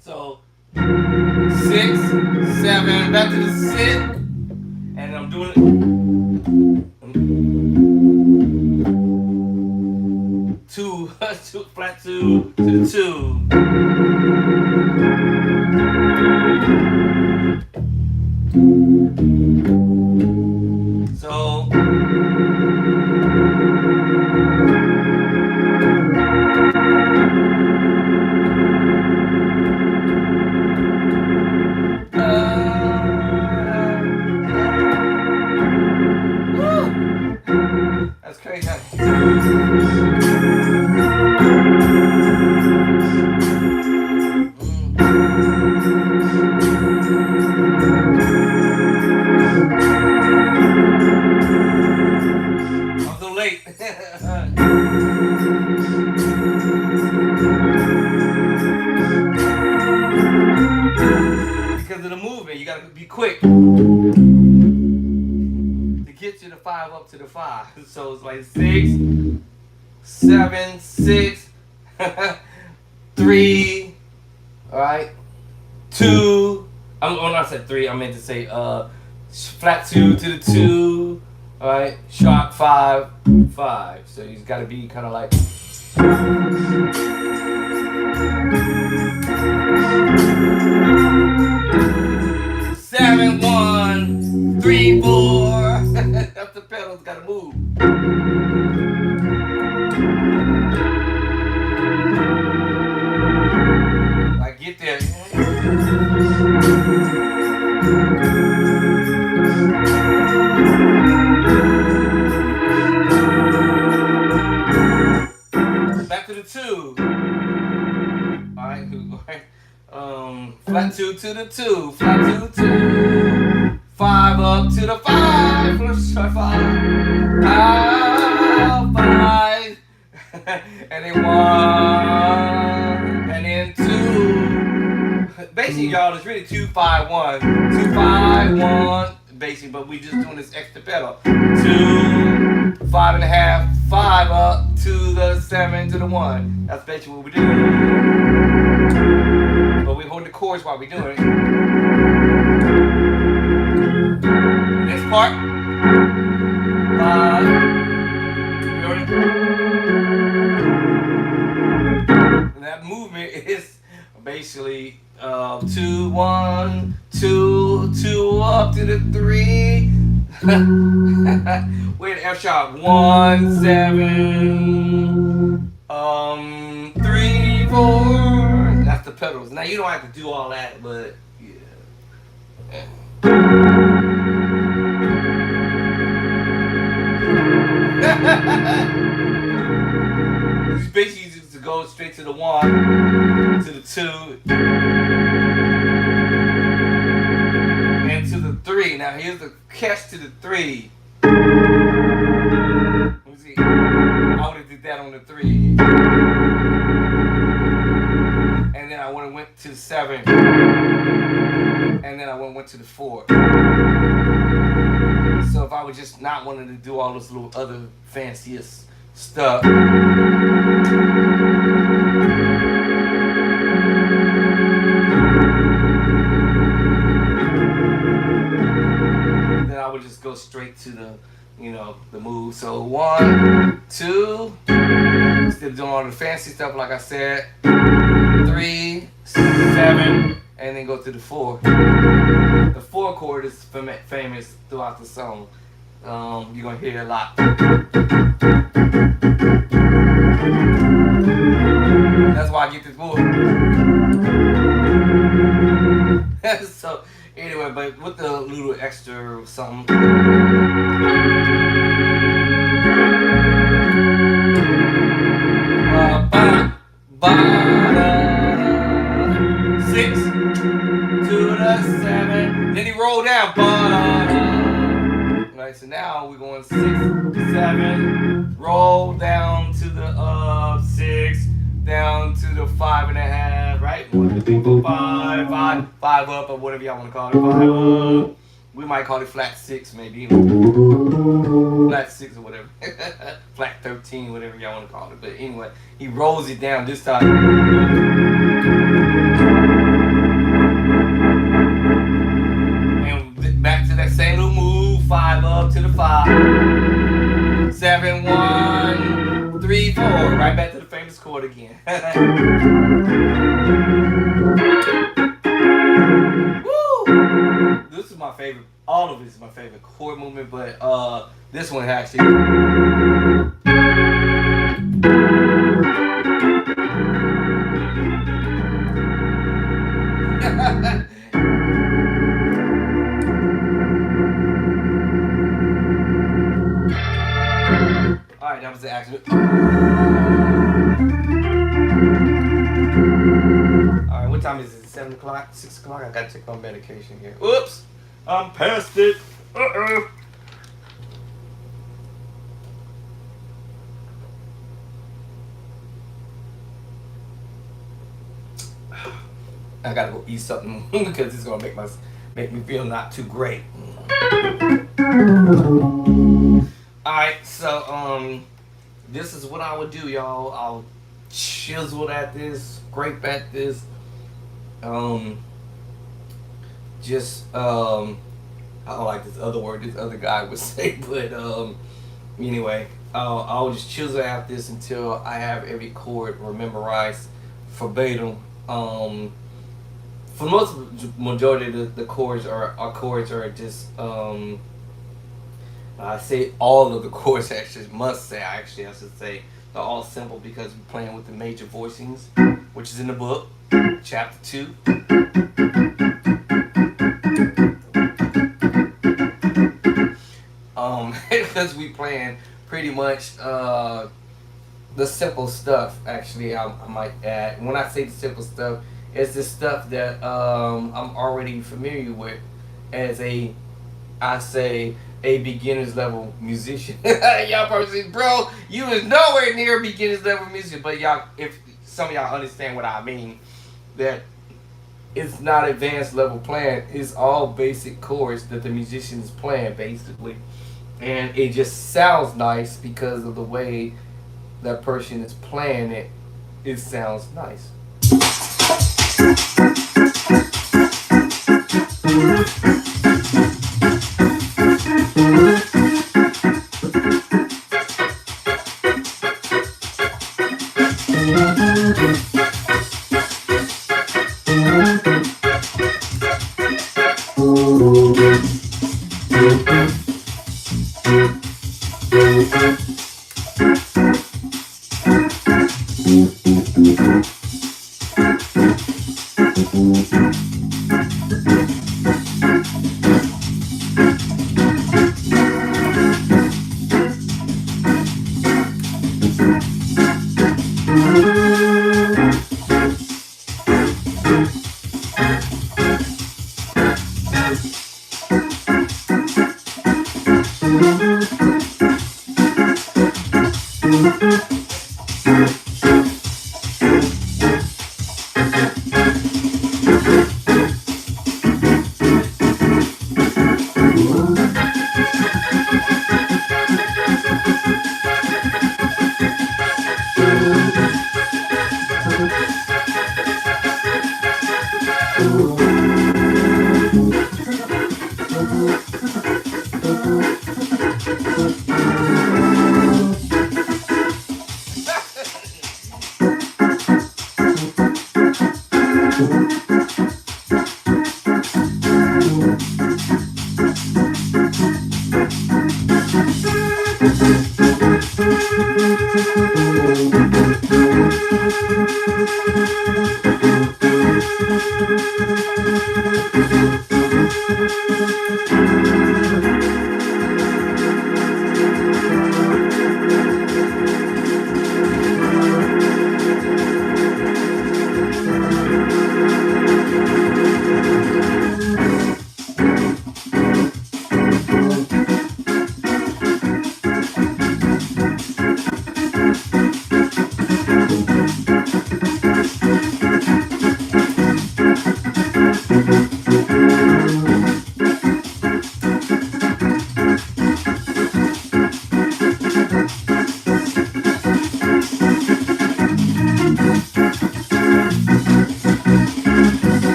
So 6, 7, back to the sit, and I'm doing it. Two, flat two to the two. So that's crazy. I'm so late. Because of the movement, you gotta be quick to get you the 5 up to the 5. So it's like 6, 7, 6, 3, all right, 2. When I said 3, I meant to say flat 2 to the 2, all right, sharp 5, 5. So you got to be kind of like. 7, 1, 3, 4. That's the pedals gotta move. I get there. Back to the 2. Alright, flat 2 to the 2, flat 2, 2, 5 up to the 5, push 5, 5, and then 1, and then 2. Basically, y'all, it's really 2, 5, 1, 2, 5, 1. Basically, but we just doing this extra pedal. 2, 5.5, 5 up to the 7 to the 1. That's basically what we do. But we hold the chords while we doing it. Next part. 5. And that movement is basically 2, 1, 2, 2 up to the 3. Wait, F sharp. 1, 7, 3, 4. That's the pedals. Now you don't have to do all that, but yeah. It's basically just to go straight to the 1, to the 2, and to the 3. Now here's the catch to the 3. Let me see. I would have did that on the 3. And then I would have went to the 7. And then I went to the 4. So if I was just not wanting to do all this little other fanciest stuff, then I would just go straight to the, the move. So 1, 2, instead of doing all the fancy stuff like I said, 3, 7, and then go to the 4. The 4 chord is famous throughout the song. You're gonna hear it a lot. That's why I get this move. So anyway, but with the little extra something. Six to the 7. Then he rolled down. Right, so now we're going 6, 7, roll down to the 6, down to to the 5.5, right? 1, 2, 3, 4, 5, 5, 5 up, or whatever y'all want to call it. 5 up. We might call it flat 6, maybe. Flat 6 or whatever. Flat 13, whatever y'all want to call it. But anyway, he rolls it down this time. And back to that same little move. 5 up to the 5. 7, 1, 3, 4. Right back to the famous chord again. Woo! This is my favorite. All of it is my favorite chord movement, but this one actually. Alright, that was the action. Alright, what time is it? 7 o'clock? 6 o'clock? I gotta take my medication here. Oops! I'm past it. Uh-oh. I gotta go eat something because it's gonna make me feel not too great. Alright, so this is what I would do, y'all. I'll chisel at this, scrape at this. I don't like this other word this other guy would say, but anyway, I'll just chisel at this until I have every chord memorized verbatim. For most majority of the chords are just I say all of the chords I should say they're all simple because we're playing with the major voicings, which is in the book, chapter 2. Because we playing pretty much the simple stuff. Actually, I might add. When I say the simple stuff, it's the stuff that I'm already familiar with as a beginner's level musician. Y'all probably say, bro, you is nowhere near beginner's level musician. But y'all, if some of y'all understand what I mean, that it's not advanced level playing. It's all basic chords that the musician is playing, basically. And it just sounds nice because of the way that person is playing it. It sounds nice.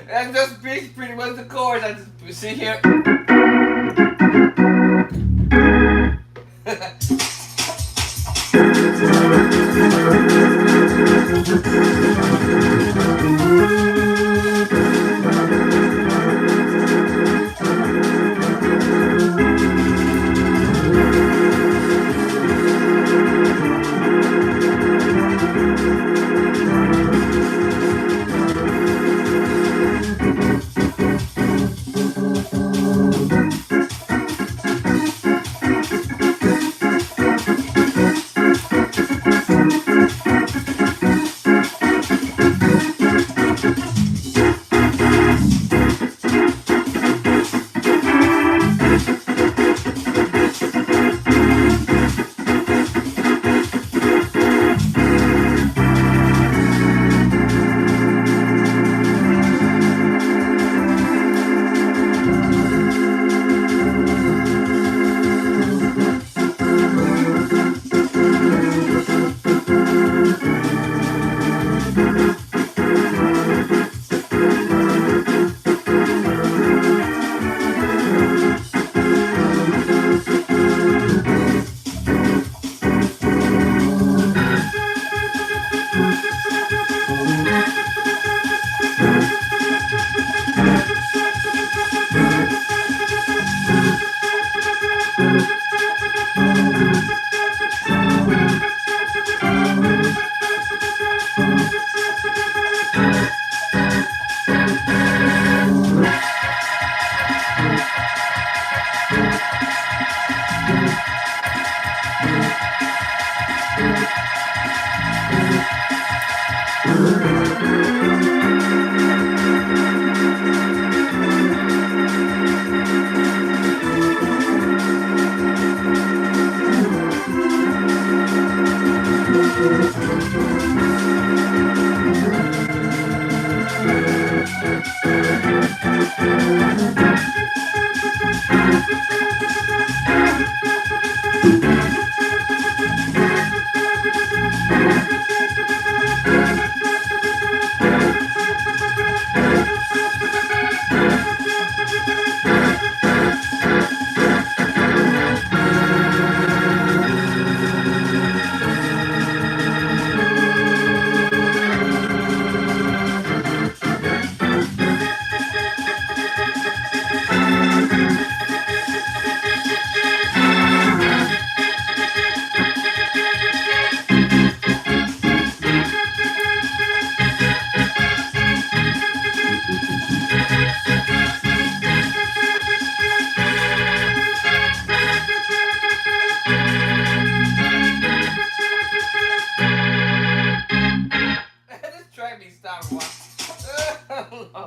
That's just pretty much the chords. I just sit here.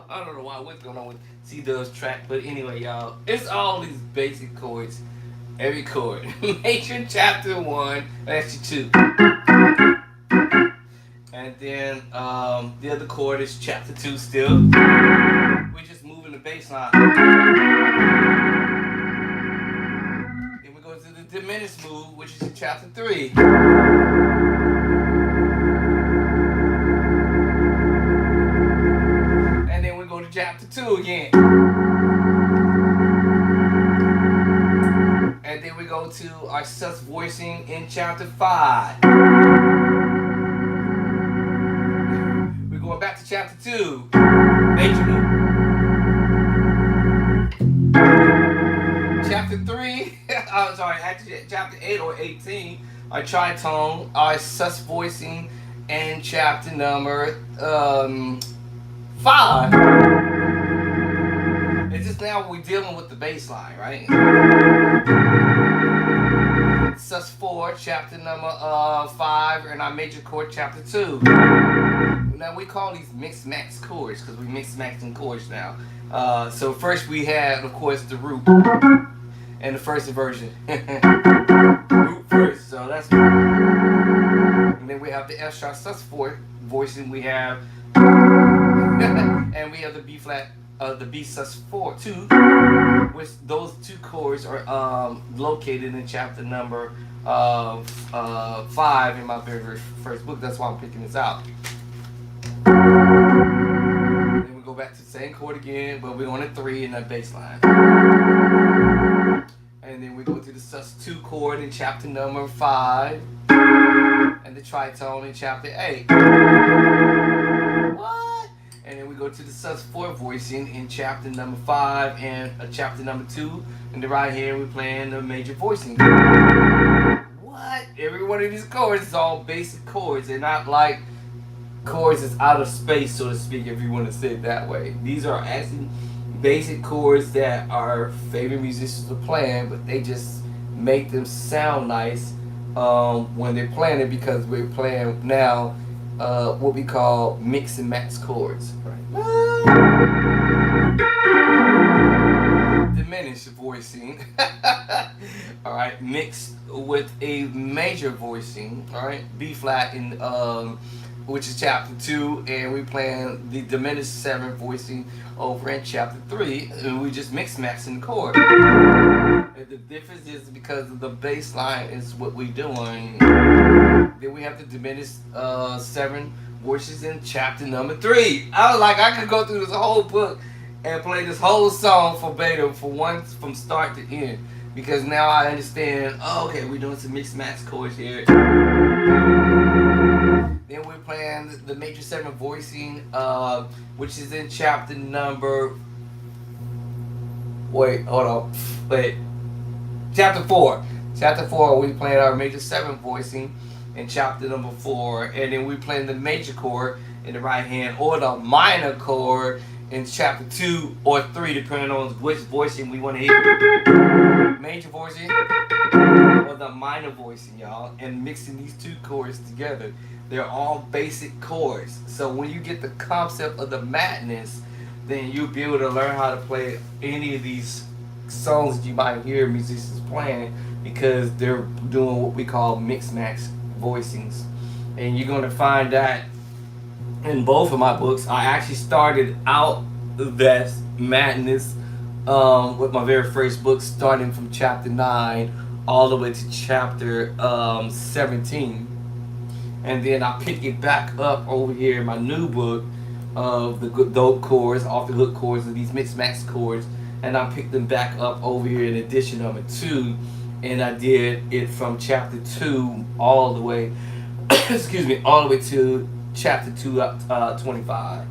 I don't know what's going on with C-Dub's track, but anyway, y'all, it's all these basic chords. Every chord. Major chapter 1, actually 2. And then the other chord is chapter 2 still. We're just moving the bass line. Then we go to the diminished move, which is in chapter 3. And then we go to chapter 2 again. And then we go to our sus voicing in chapter 5. We're going back to chapter 2. Major move. Chapter 3, I'm sorry, actually chapter 8 or 18, our tritone, our sus voicing, and chapter number 5. It's just now we're dealing with the bass line, right? Sus4, chapter number 5, and our major chord, chapter 2. Now we call these mixed max chords because we mix maxing chords now. So first we had, of course, the root and the first inversion. Root first, so that's. And then we have the F sharp sus4 voicing. We have, and we have the B flat, the B sus4 too. Which those two chords are located in chapter number 5 in my very first book. That's why I'm picking this out. Then we go back to the same chord again, but we're on a 3 in that bass line. And then we go to the sus2 chord in chapter number 5, and the tritone in chapter 8. What? And then we go to the sus4 voicing in chapter number 5 and chapter number 2. And the right here we're playing the major voicing. What? Every one of these chords is all basic chords. They're not like chords that's out of space, so to speak, if you want to say it that way. These are actually basic chords that our favorite musicians are playing, but they just make them sound nice when they're playing it, because we're playing now what we call mix and match chords. Right. Diminished voicing. Alright, mixed with a major voicing. Alright, B flat in which is chapter 2, and we playing the diminished 7 voicing over in chapter 3, and we just mix maxing the chord. And the difference is because of the bass line is what we're doing. Then we have the diminished 7 voices in chapter number 3. I was like, I could go through this whole book and play this whole song verbatim from start to end, because now I understand. Oh, okay, we're doing some mixed match chords here. Then we're playing the major 7 voicing, which is in chapter number. Chapter 4. Chapter 4, we playing our major 7 voicing in chapter number 4, and then we playing the major chord in the right hand or the minor chord in chapter 2 or 3, depending on which voicing we want to hit. Major voicing or the minor voicing, y'all, and mixing these two chords together. They're all basic chords. So when you get the concept of the madness, then you'll be able to learn how to play any of these songs that you might hear musicians playing, because they're doing what we call mix max voicings. And you're going to find that in both of my books. I actually started out that madness with my very first book, starting from chapter 9 all the way to chapter 17. And then I pick it back up over here in my new book of the good dope chords, off the hook chords, of these mixed max chords, and I picked them back up over here in edition number 2, and I did it from chapter 2 all the way, all the way to chapter 25.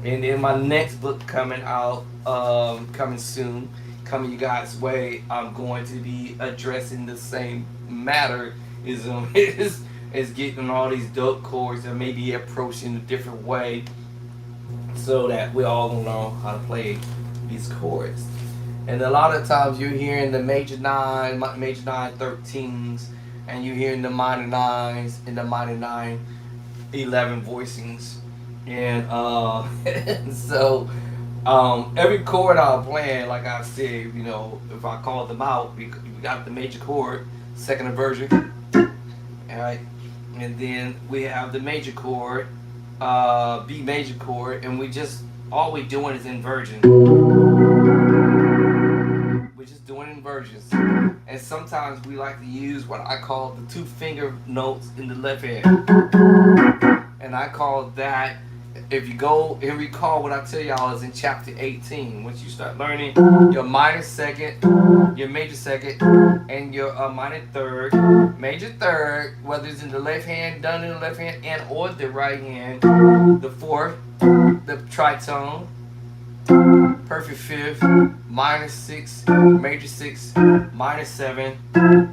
And then my next book coming out, coming soon, coming you guys' way, I'm going to be addressing the same matter, is getting all these dope chords and maybe approaching a different way, so that we all know how to play these chords. And a lot of times you're hearing the major 9 13s, and you're hearing the minor 9s and the minor 9 11 voicings. And so every chord I'm playing, like I said, you know, if I call them out, we got the major chord, second inversion, alright, and then we have the major chord, B major chord, and all we're doing is inversion. We're just doing inversions. And sometimes we like to use what I call the 2 finger notes in the left hand. And I call that, if you go and recall what I tell y'all is in chapter 18, once you start learning your minor second, your major second, and your minor third, major third, whether it's in the left hand, done in the left hand, and or the right hand, the fourth, the tritone, perfect fifth, minor 6, major 6, minor 7,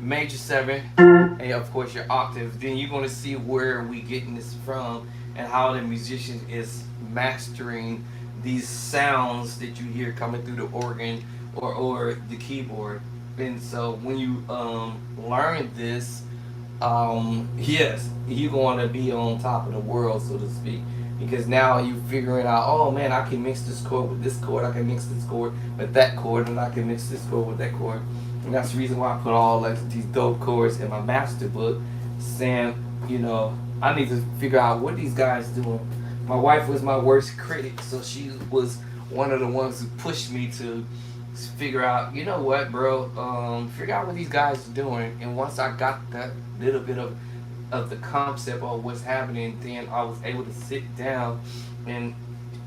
major 7, and of course your octave. Then you're going to see where we getting this from and how the musician is mastering these sounds that you hear coming through the organ or the keyboard. And so when you learn this, yes, you're going to be on top of the world, so to speak. Because now you're figuring out, oh man, I can mix this chord with this chord, I can mix this chord with that chord, and I can mix this chord with that chord. And that's the reason why I put all like these dope chords in my master book, saying, you know, I need to figure out what these guys doing. My wife was my worst critic, so she was one of the ones who pushed me to figure out, you know what, bro, figure out what these guys are doing. And once I got that little bit of the concept of what's happening, then I was able to sit down and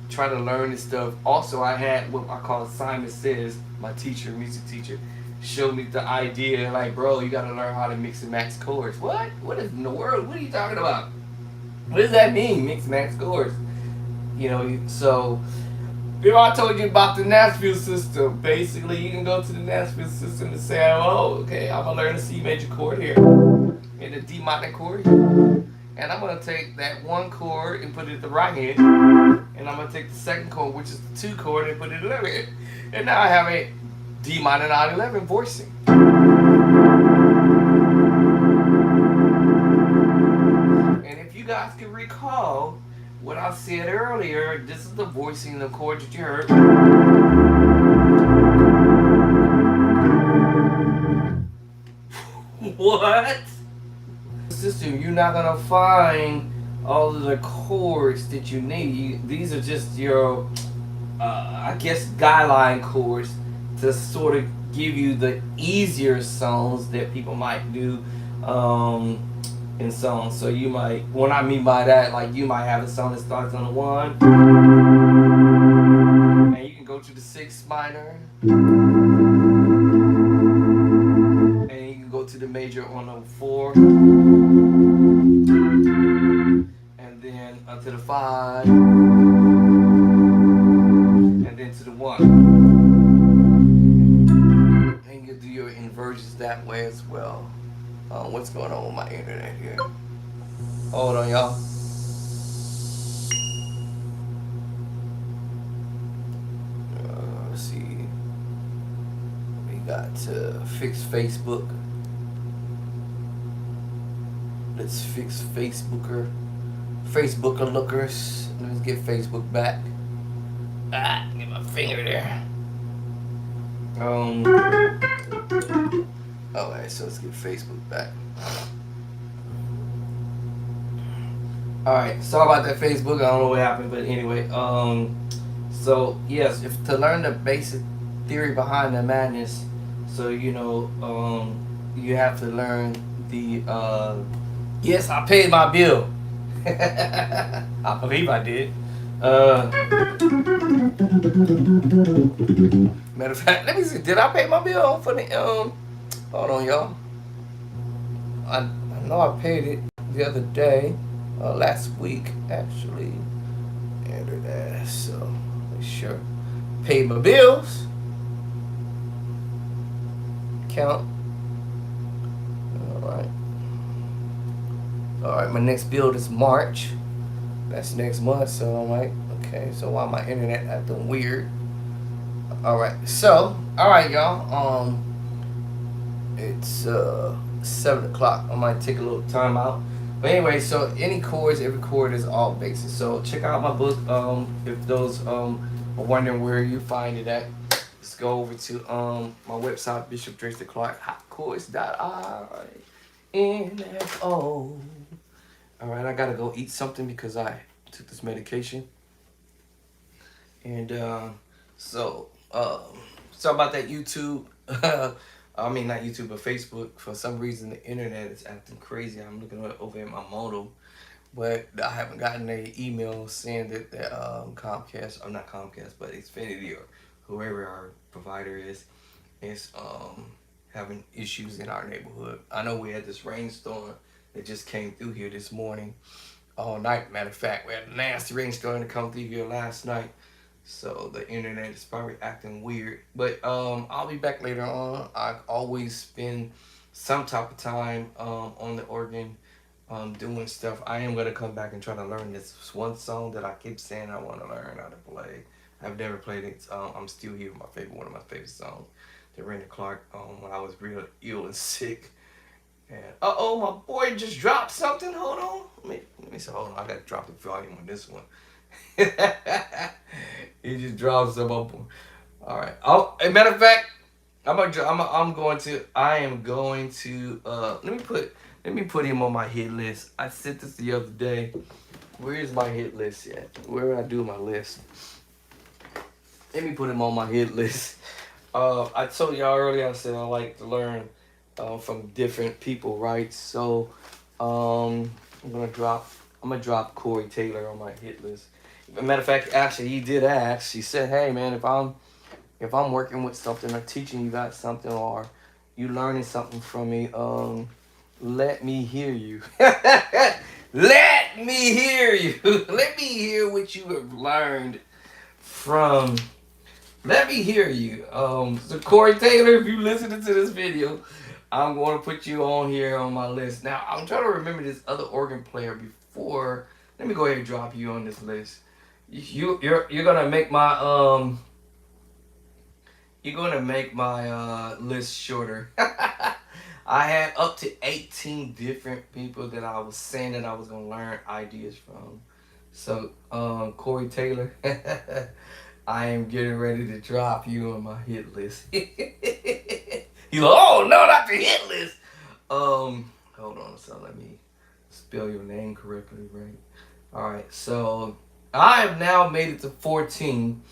try to learn this stuff. Also, I had what I call Simon Says, my teacher, music teacher, showed me the idea, like, bro, you gotta learn how to mix and match chords. What? What in the world? What are you talking about? What does that mean, mix and match chords? You know, so you know, I told you about the Nashville system. Basically, you can go to the Nashville system and say, oh, okay, I'm gonna learn a C major chord here and a D minor chord here. And I'm gonna take that one chord and put it at the right hand, and I'm gonna take the second chord, which is the two chord, and put it at the left hand. And now I have a D minor 9/11 voicing. And if you guys can recall what I said earlier, this is the voicing, the chord that you heard. What? System, you're not gonna find all of the chords that you need. These are just your, I guess, guideline chords to sort of give you the easier songs that people might do in songs. So you might, what I mean by that, like you might have a song that starts on a 1, and you can go to the 6 minor, and you can go to the major on a 4, and then to the 5, and then to the 1. And you can do your inversions that way as well. What's going on with my internet here? Hold on, y'all. Let's see. We got to fix Facebook. Let's fix Facebooker lookers. Let's get Facebook back. Get my finger there. Alright, so let's get Facebook back. Alright, sorry about that Facebook. I don't know what happened, but anyway. So yes, if to learn the basic theory behind the madness, so you know, you have to learn the yes, I paid my bill. I believe I did. Matter of fact, let me see. Did I pay my bill for the hold on, y'all. I know I paid it the other day, last week actually. Enter that, so make sure. Paid my bills. Count. All right, my next bill is March. That's next month, so I'm like, okay, so why my internet acting weird? All right, so, all right, y'all. It's 7 o'clock. I might take a little time out. But anyway, so any chords, every chord is all basic. So check out my book. If those are wondering where you find it at, just go over to my website, Bishop Drexler Clark, hotchords.info. All right, I gotta go eat something because I took this medication. And so about that YouTube. I mean, not YouTube, but Facebook. For some reason, the internet is acting crazy. I'm looking over at my modem, but I haven't gotten an email saying that the Comcast, or not Comcast, but Xfinity or whoever our provider is having issues in our neighborhood. I know we had this rainstorm that just came through here this morning, all night. Matter of fact, we had a nasty rainstorm to come through here last night. So the internet is probably acting weird. But I'll be back later on. I always spend some type of time on the organ doing stuff, I am gonna come back and try to learn this one song that I keep saying I want to learn how to play. I've never played it. I'm Still Here, my favorite, one of my favorite songs. The Randy Clark, when I was real ill and sick. And my boy just dropped something. Hold on, let me say, hold on. I gotta drop the volume on this one. He just dropped some up. All right. Oh, as a matter of fact, I am going to let me put him on my hit list. I sent this the other day. Where is my hit list at? Where would I do my list? Let me put him on my hit list. I told y'all earlier. I said I like to learn from different people, right? So, um, I'm gonna drop. I'm gonna drop Corey Taylor on my hit list. As a matter of fact, actually, he did ask. He said, "Hey, man, if I'm working with something or teaching you guys something or you learning something from me, let me hear you. Let me hear you. Let me hear what you have learned from. Let me hear you. So Corey Taylor, if you listening to this video, I'm going to put you on here on my list. Now I'm trying to remember this other organ player before. Let me go ahead and drop you on this list. You're gonna make my you're gonna make my list shorter. I had up to 18 different people that I was saying that I was gonna learn ideas from. So, Corey Taylor, I am getting ready to drop you on my hit list. You like, oh no, not the hit list. Hold on, so let me spell your name correctly, right? All right, so I have now made it to 14.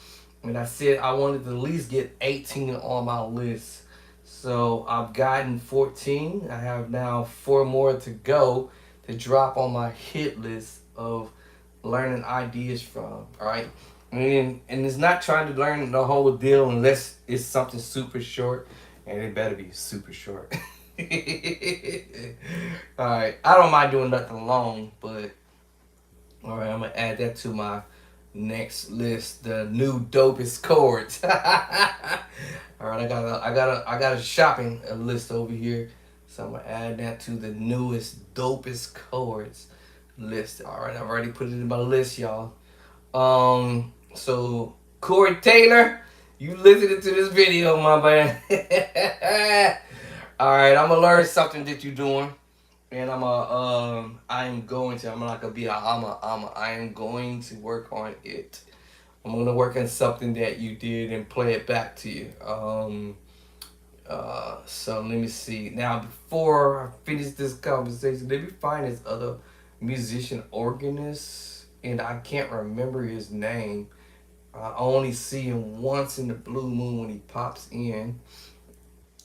And I said I wanted to at least get 18 on my list. So I've gotten 14. I have now 4 more to go to drop on my hit list of learning ideas from. All right. And it's not trying to learn the whole deal unless it's something super short. And it better be super short. All right. I don't mind doing nothing long, but all right, I'm gonna add that to my next list. The new dopest chords. All right, I got a shopping list over here, so I'm gonna add that to the newest dopest chords list. All right, I've already put it in my list, y'all. So Corey Taylor, you listening to this video, my man? All right, I'm gonna learn something that you're doing. And I'm not gonna be I am going to work on it. I'm gonna work on something that you did and play it back to you. So let me see. Now before I finish this conversation, let me find this other musician organist, and I can't remember his name. I only see him once in the blue moon when he pops in.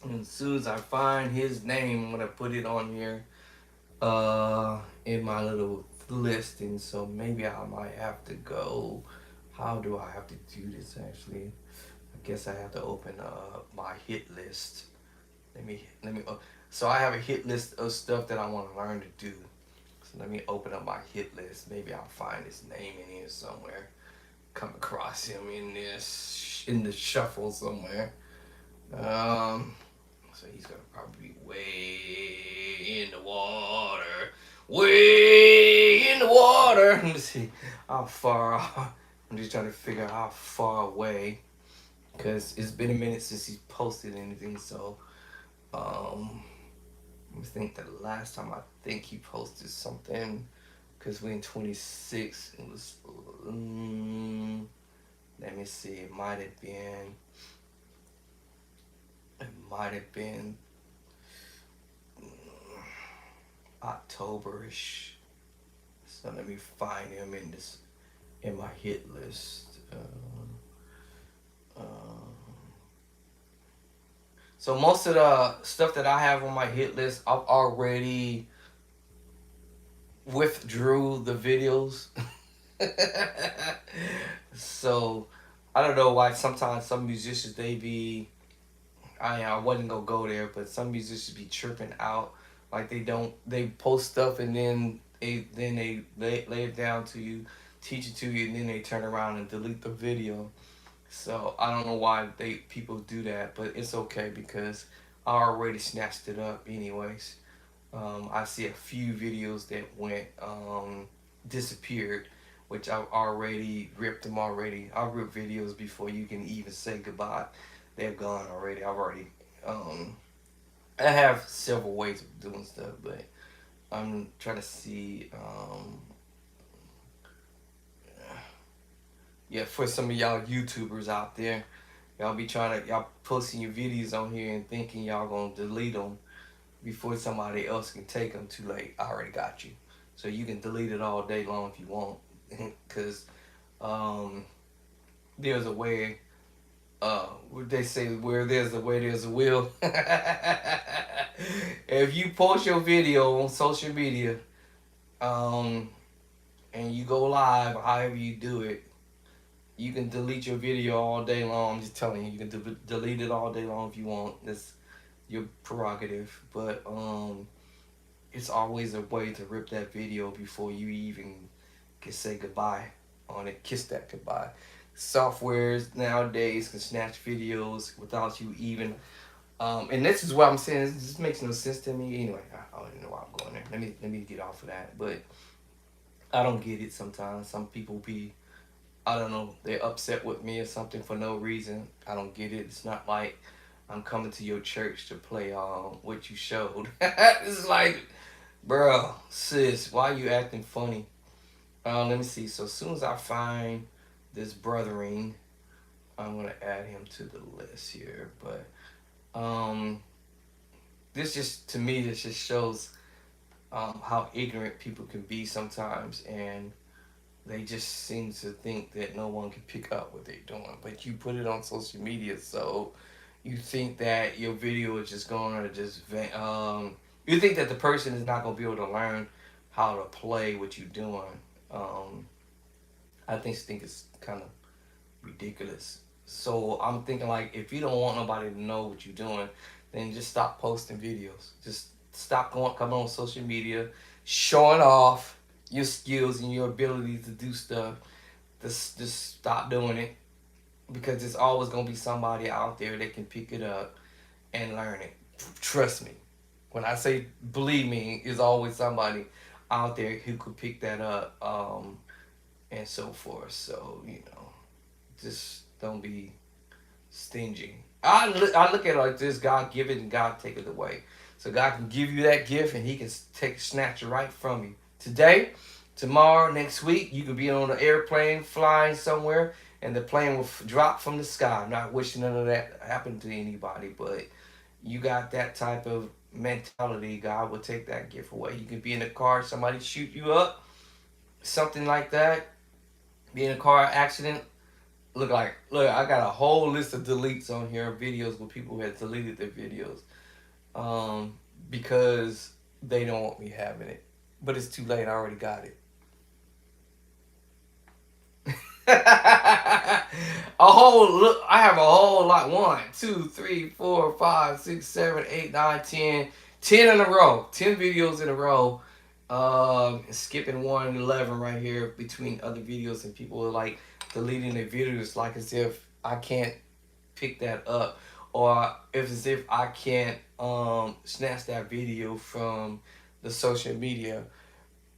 And as soon as I find his name, I'm gonna put it on here in my little listing. So maybe I might have to go. How do I have to do this actually? I guess I have to open my hit list. Let me. So I have a hit list of stuff that I want to learn to do. So let me open up my hit list. Maybe I'll find his name in here somewhere. Come across him in this in the shuffle somewhere. So he's gonna probably be way in the water. Way in the water. Let me see how far. I'm just trying to figure out how far away, because it's been a minute since he's posted anything. So, let me think. The last time I think he posted something, because we're in 26. It was. Let me see. It might have been. It might have been Octoberish. So let me find him in my hit list. So most of the stuff that I have on my hit list, I've already withdrew the videos. So I don't know why sometimes some musicians I wasn't gonna go there, but some musicians be tripping out, like they post stuff and then they lay it down to you, teach it to you, and then they turn around and delete the video. So I don't know why people do that, but it's okay because I already snatched it up anyways. I see a few videos that went disappeared, which I've already ripped them already. I rip videos before you can even say goodbye. They're gone already. I've already I have several ways of doing stuff, but I'm trying to see yeah, for some of y'all YouTubers out there, y'all be trying to y'all posting your videos on here and thinking y'all gonna delete them before somebody else can take them. Too late. I already got you. So you can delete it all day long if you want, because um, there's a way. What they say, where there's a way, there's a will. If you post your video on social media, um, and you go live, however you do it, you can delete your video all day long. I'm just telling you, you can delete it all day long if you want. That's your prerogative. But it's always a way to rip that video before you even can say goodbye on it. Kiss that goodbye. Softwares nowadays can snatch videos without you even. And this is what I'm saying. This makes no sense to me. Anyway, I don't even know why I'm going there. Let me get off of that. But I don't get it sometimes. Some people be, I don't know, they're upset with me or something for no reason. I don't get it. It's not like I'm coming to your church to play what you showed. It's like, bro, sis, why you acting funny? Let me see. So as soon as I find this brothering, I'm gonna add him to the list here. But um, this just to me, this just shows how ignorant people can be sometimes, and they just seem to think that no one can pick up what they're doing. But you put it on social media, so you think that your video is just going to just you think that the person is not going to be able to learn how to play what you're doing. Um, I think it's kind of ridiculous. So I'm thinking like, if you don't want nobody to know what you're doing, then just stop posting videos. Just stop coming on social media, showing off your skills and your ability to do stuff. Just stop doing it, because there's always gonna be somebody out there that can pick it up and learn it. Trust me. When I say believe me, there's always somebody out there who could pick that up, and so forth. So just don't be stingy. I look at it like this: God give it and God take it away. So God can give you that gift and He can snatch it right from you today, tomorrow, next week. You could be on an airplane flying somewhere, and the plane will drop from the sky. I'm not wishing none of that happened to anybody, but you got that type of mentality, God will take that gift away. You could be in a car, somebody shoot you up, something like that. Be in a car accident. Look, I got a whole list of deletes on here, videos where people had deleted their videos, um, because they don't want me having it. But it's too late. I already got it. I have a whole lot. 1, 2, 3, 4, 5, 6, 7, 8, 9, 10. 10 in a row. 10 videos in a row. Skipping 1 and 11 right here between other videos, and people are like deleting their videos like as if I can't pick that up, or if as if I can't snatch that video from the social media.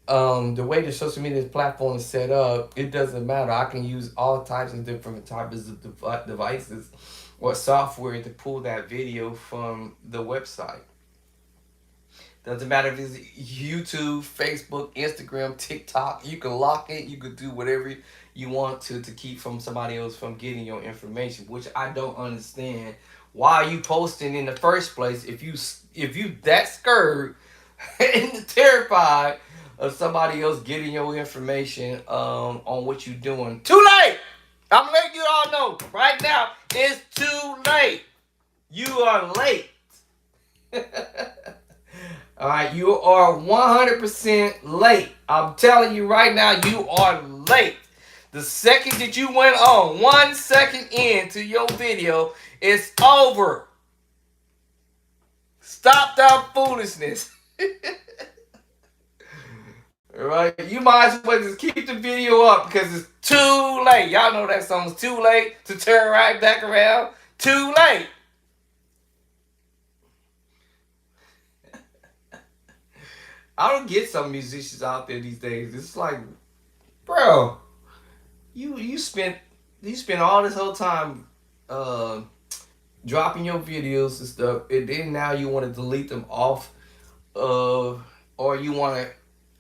The way the social media platform is set up, it doesn't matter. I can use all types of different types of devices or software to pull that video from the website. Doesn't matter if it's YouTube, Facebook, Instagram, TikTok. You can lock it. You can do whatever you want to keep from somebody else from getting your information, which I don't understand. Why are you posting in the first place if you that scared and terrified of somebody else getting your information on what you're doing? Too late. I'm letting you all know right now. It's too late. You are late. All right, you are 100% late. I'm telling you right now, you are late. The second that you went on, 1 second into your video, it's over. Stop that foolishness. All right, you might as well just keep the video up because it's too late. Y'all know that song's too late to turn right back around. Too late. I don't get some musicians out there these days. It's like, bro, you spent all this whole time uh, dropping your videos and stuff, and then now you want to delete them off of, or you want to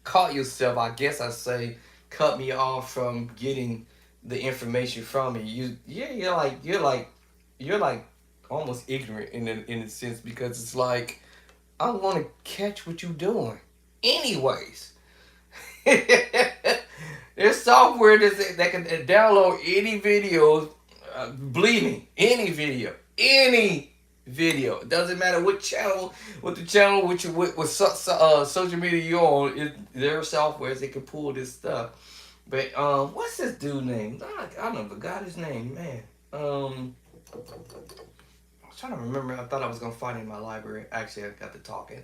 call yourself, I guess I say, cut me off from getting the information from me. You're like almost ignorant in a sense, because it's like I want to catch what you're doing, anyways. There's software that can download any videos. Believe me, any video, any video. It doesn't matter what channel, social media you're on. There are softwares that can pull this stuff. But what's this dude name? I don't forgot his name, man. I was trying to remember. I thought I was gonna find it in my library. Actually, I got to talking.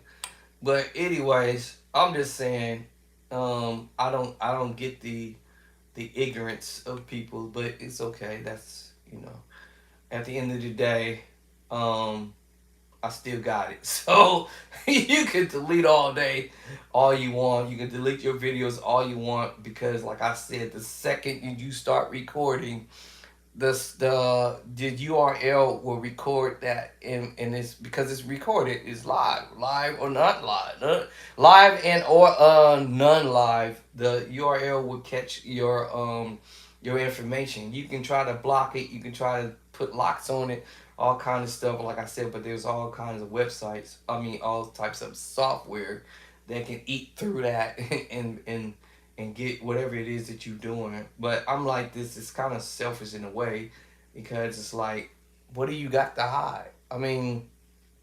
But anyways, I'm just saying, I don't get the ignorance of people, but it's okay. That's, at the end of the day, um, I still got it. So you can delete all day, all you want. You can delete your videos all you want, because, like I said, the second you start recording, the URL will record that, and it's because it's recorded. It's live or not live, live and or non-live. The URL will catch your information. You can try to block it. You can try to put locks on it, all kind of stuff. Like I said, but there's all kinds of websites. I mean, all types of software that can eat through that and get whatever it is that you're doing. But I'm like, this is kind of selfish in a way, because it's like, what do you got to hide? I mean,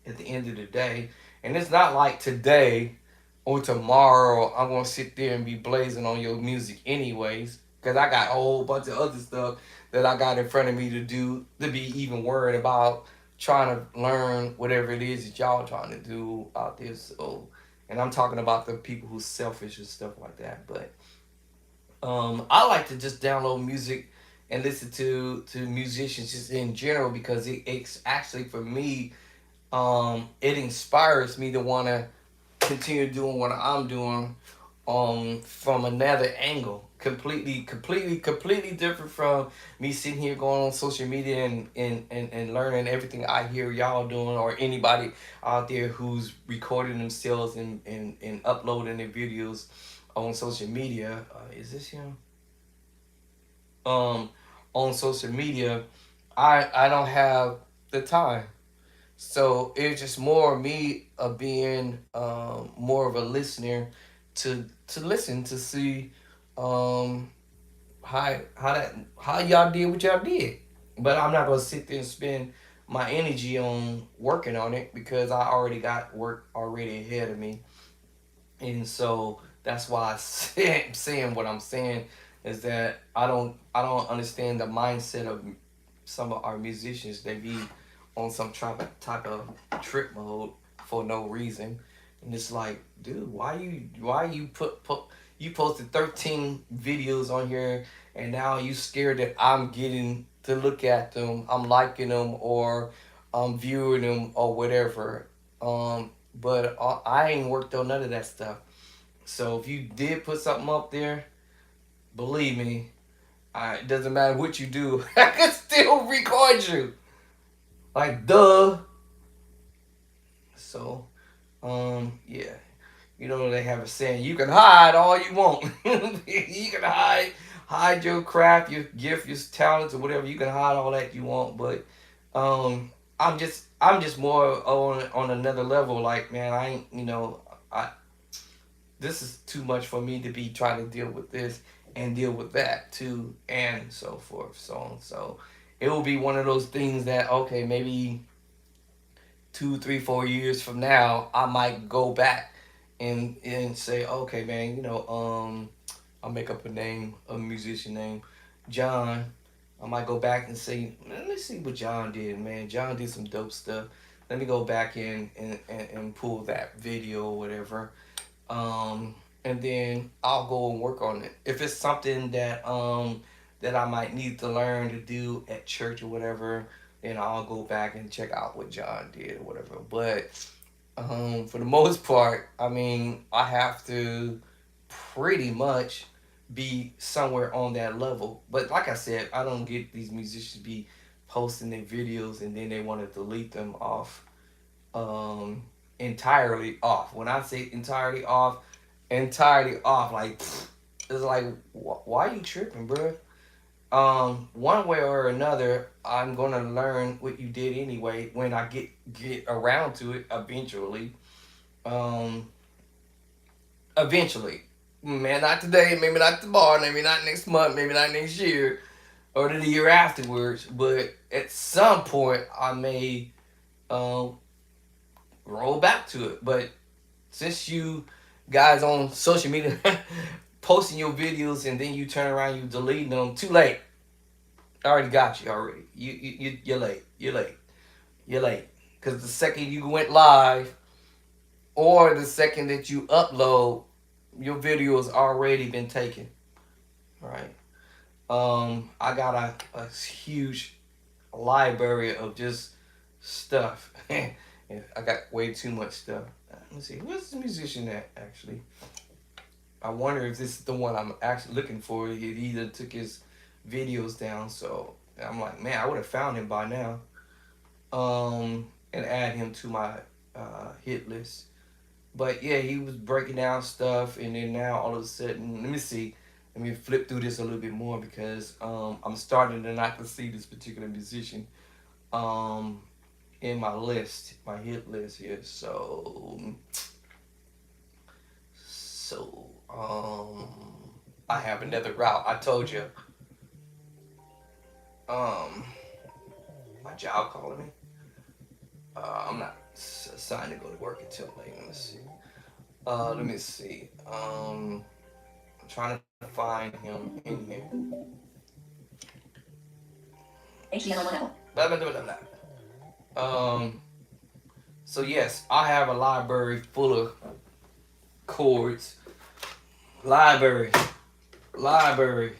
at the end of the day, and it's not like today or tomorrow I'm gonna sit there and be blazing on your music anyways, because I got a whole bunch of other stuff that I got in front of me to do, to be even worried about trying to learn whatever it is that y'all trying to do out there. So, and I'm talking about the people who's selfish and stuff like that. But I like to just download music and listen to musicians just in general, because it's actually, for me, it inspires me to want to continue doing what I'm doing, from another angle, completely different from me sitting here going on social media and learning everything I hear y'all doing, or anybody out there who's recording themselves and uploading their videos on social media. Is this him? Um, on social media, I don't have the time. So it's just more of me being more of a listener, to listen to see um, how y'all did what y'all did. But I'm not gonna sit there and spend my energy on working on it, because I already got work already ahead of me. And so that's why I'm saying what I'm saying, is that I don't understand the mindset of some of our musicians. They be on some type of trip mode for no reason, and it's like, dude, why you you posted 13 videos on here, and now you scared that I'm getting to look at them, I'm liking them, or I'm viewing them, or whatever. But I ain't worked on none of that stuff. So if you did put something up there, believe me, it doesn't matter what you do, I can still record you. Like, duh. So, yeah. They have a saying, you can hide all you want. You can hide your craft, your gift, your talents, or whatever. You can hide all that you want, but I'm just more on another level. Like, man, I ain't, I this is too much for me to be trying to deal with this and deal with that too, and so forth, so on. So it will be one of those things that, okay, maybe 2, 3, 4 years from now, I might go back and say, okay, man, I'll make up a musician name, John. I might go back and say, let me see what John did, man. John did some dope stuff. Let me go back and pull that video or whatever, and then I'll go and work on it. If it's something that I might need to learn to do at church or whatever, then I'll go back and check out what John did or whatever. But For the most part, I mean, I have to pretty much be somewhere on that level. But like I said, I don't get these musicians be posting their videos and then they want to delete them off, um, entirely off. When I say entirely off, like it's like why are you tripping, bro? One way or another, I'm gonna learn what you did anyway when I get around to it eventually. Um, eventually, man, not today, maybe not tomorrow, maybe not next month, maybe not next year or the year afterwards, but at some point, I may um roll back to it. But since you guys on social media posting your videos and then you turn around, you deleting them, too late. I already got you already. You're late. You're late. You're late. Because the second you went live or the second that you upload, your video has already been taken. All right. I got a huge library of just stuff. I got way too much stuff. Let me see. Where's the musician at, actually? I wonder if this is the one I'm actually looking for. He either took his videos down, so I'm like, man, I would have found him by now. And add him to my hit list. But yeah, he was breaking down stuff, and then now all of a sudden, let me see, let me flip through this a little bit more because I'm starting to not to see this particular musician um, in my list, my hit list here. So I have another route. I told you, um, my job calling me. I'm not assigned to go to work until late. Let me see. Let me see. I'm trying to find him in here. Blah, blah, blah, blah, blah. So yes, I have a library full of chords. Library, library.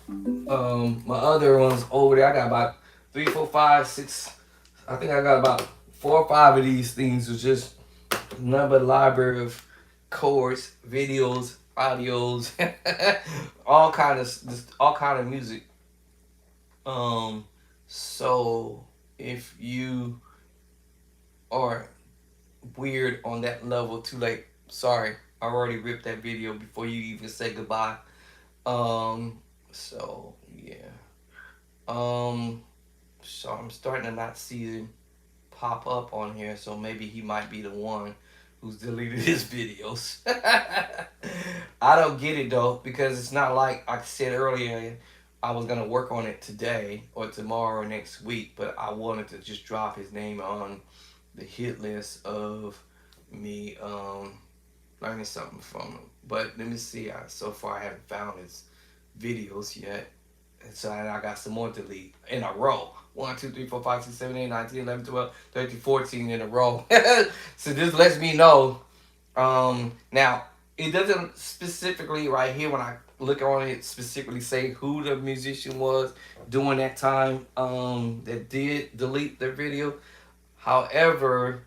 My other ones over there. I got about 3, 4, 5, 6. I think I got about 4 or 5 of these things. It's just another library of chords, videos, audios, all kind of music. Um, so if you are weird on that level, too late. Sorry, I already ripped that video before you even say goodbye. Um, so yeah. Um, so I'm starting to not see him pop up on here. So maybe he might be the one who's deleted his videos. I don't get it though because it's not like I said earlier. I was gonna work on it today or tomorrow or next week, but I wanted to just drop his name on the hit list of me learning something from him. But let me see. So far I haven't found his videos yet. And so I got some more to delete in a row. 1, 2, 3, 4, 5, 6, 7, 8, 9, 10, 11, 12, 13, 14 in a row. So this lets me know. Now, it doesn't specifically right here when I look on it specifically say who the musician was during that time that did delete their video. However,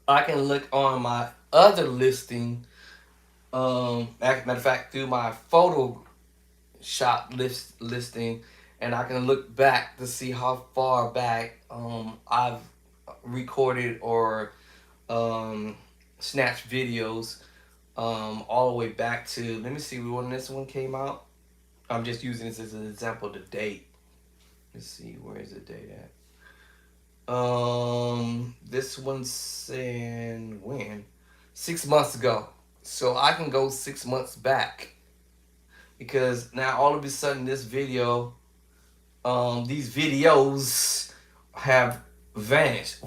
I can look on my other listing. Matter of fact, through my Photoshop listing, and I can look back to see how far back I've recorded or snatched videos all the way back to. Let me see when this one came out. I'm just using this as an example. The date. Let's see, where is the date at? This one's saying when? 6 months ago. So I can go 6 months back because now all of a sudden this video, these videos have vanished,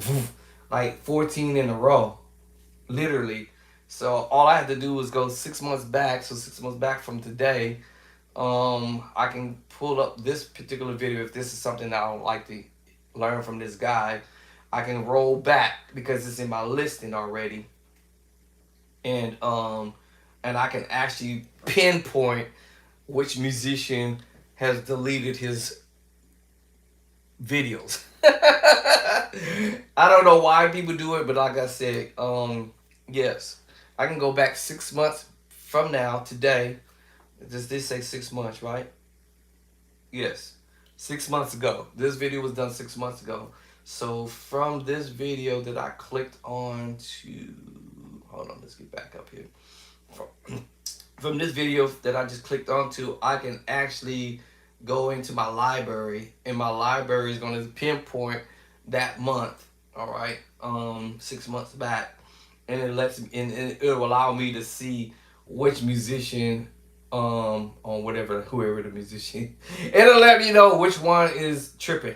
like 14 in a row, literally. So all I had to do was go 6 months back. So 6 months back from today, I can pull up this particular video if this is something that I would like to learn from this guy. I can roll back because it's in my listing already, and I can actually pinpoint which musician has deleted his videos. I don't know why people do it, but like I said, yes, I can go back 6 months from now, today. Does this say 6 months, right? Yes, 6 months ago. This video was done 6 months ago. So from this video that I clicked on to, hold on, let's get back up here. From this video that I just clicked onto, I can actually go into my library, and my library is going to pinpoint that month. All right, 6 months back, and it lets me, and it will allow me to see which musician, on whatever, whoever the musician, it'll let me know which one is tripping.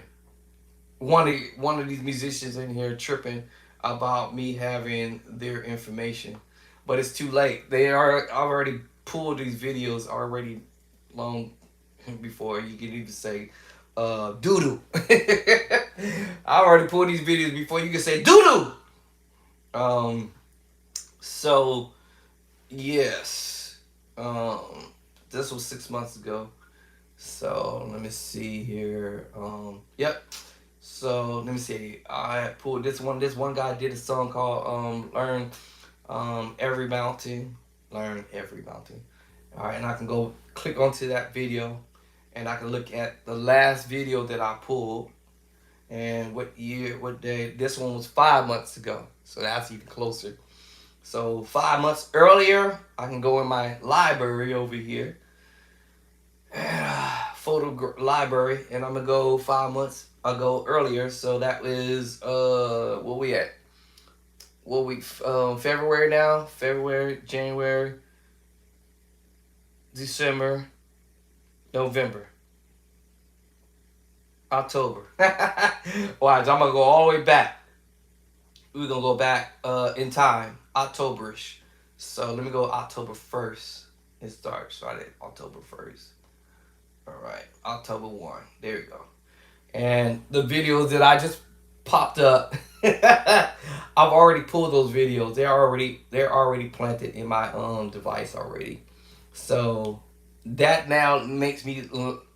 One of these musicians in here tripping about me having their information, but it's too late. They are already pulled these videos already long before you can even say doo doo. I already pulled these videos before you can say doo doo. So yes, this was 6 months ago. So let me see here. Yep. So let me see. I pulled this one. This one guy did a song called "Learn Every Mountain." Learn every mountain. All right, and I can go click onto that video, and I can look at the last video that I pulled, and what year, what day. This one was 5 months ago, so that's even closer. So 5 months earlier, I can go in my library over here, photo library, and I'm gonna go 5 months ago earlier. So that was what we at? What week? February now. February, January, December, November, October. Watch, I'm gonna go all the way back. We're gonna go back in time, Octoberish. So let me go October 1st. It starts right at October 1st. All right, October 1. There you go. And the videos that I just popped up, I've already pulled those videos. They're already planted in my device already. So that now makes me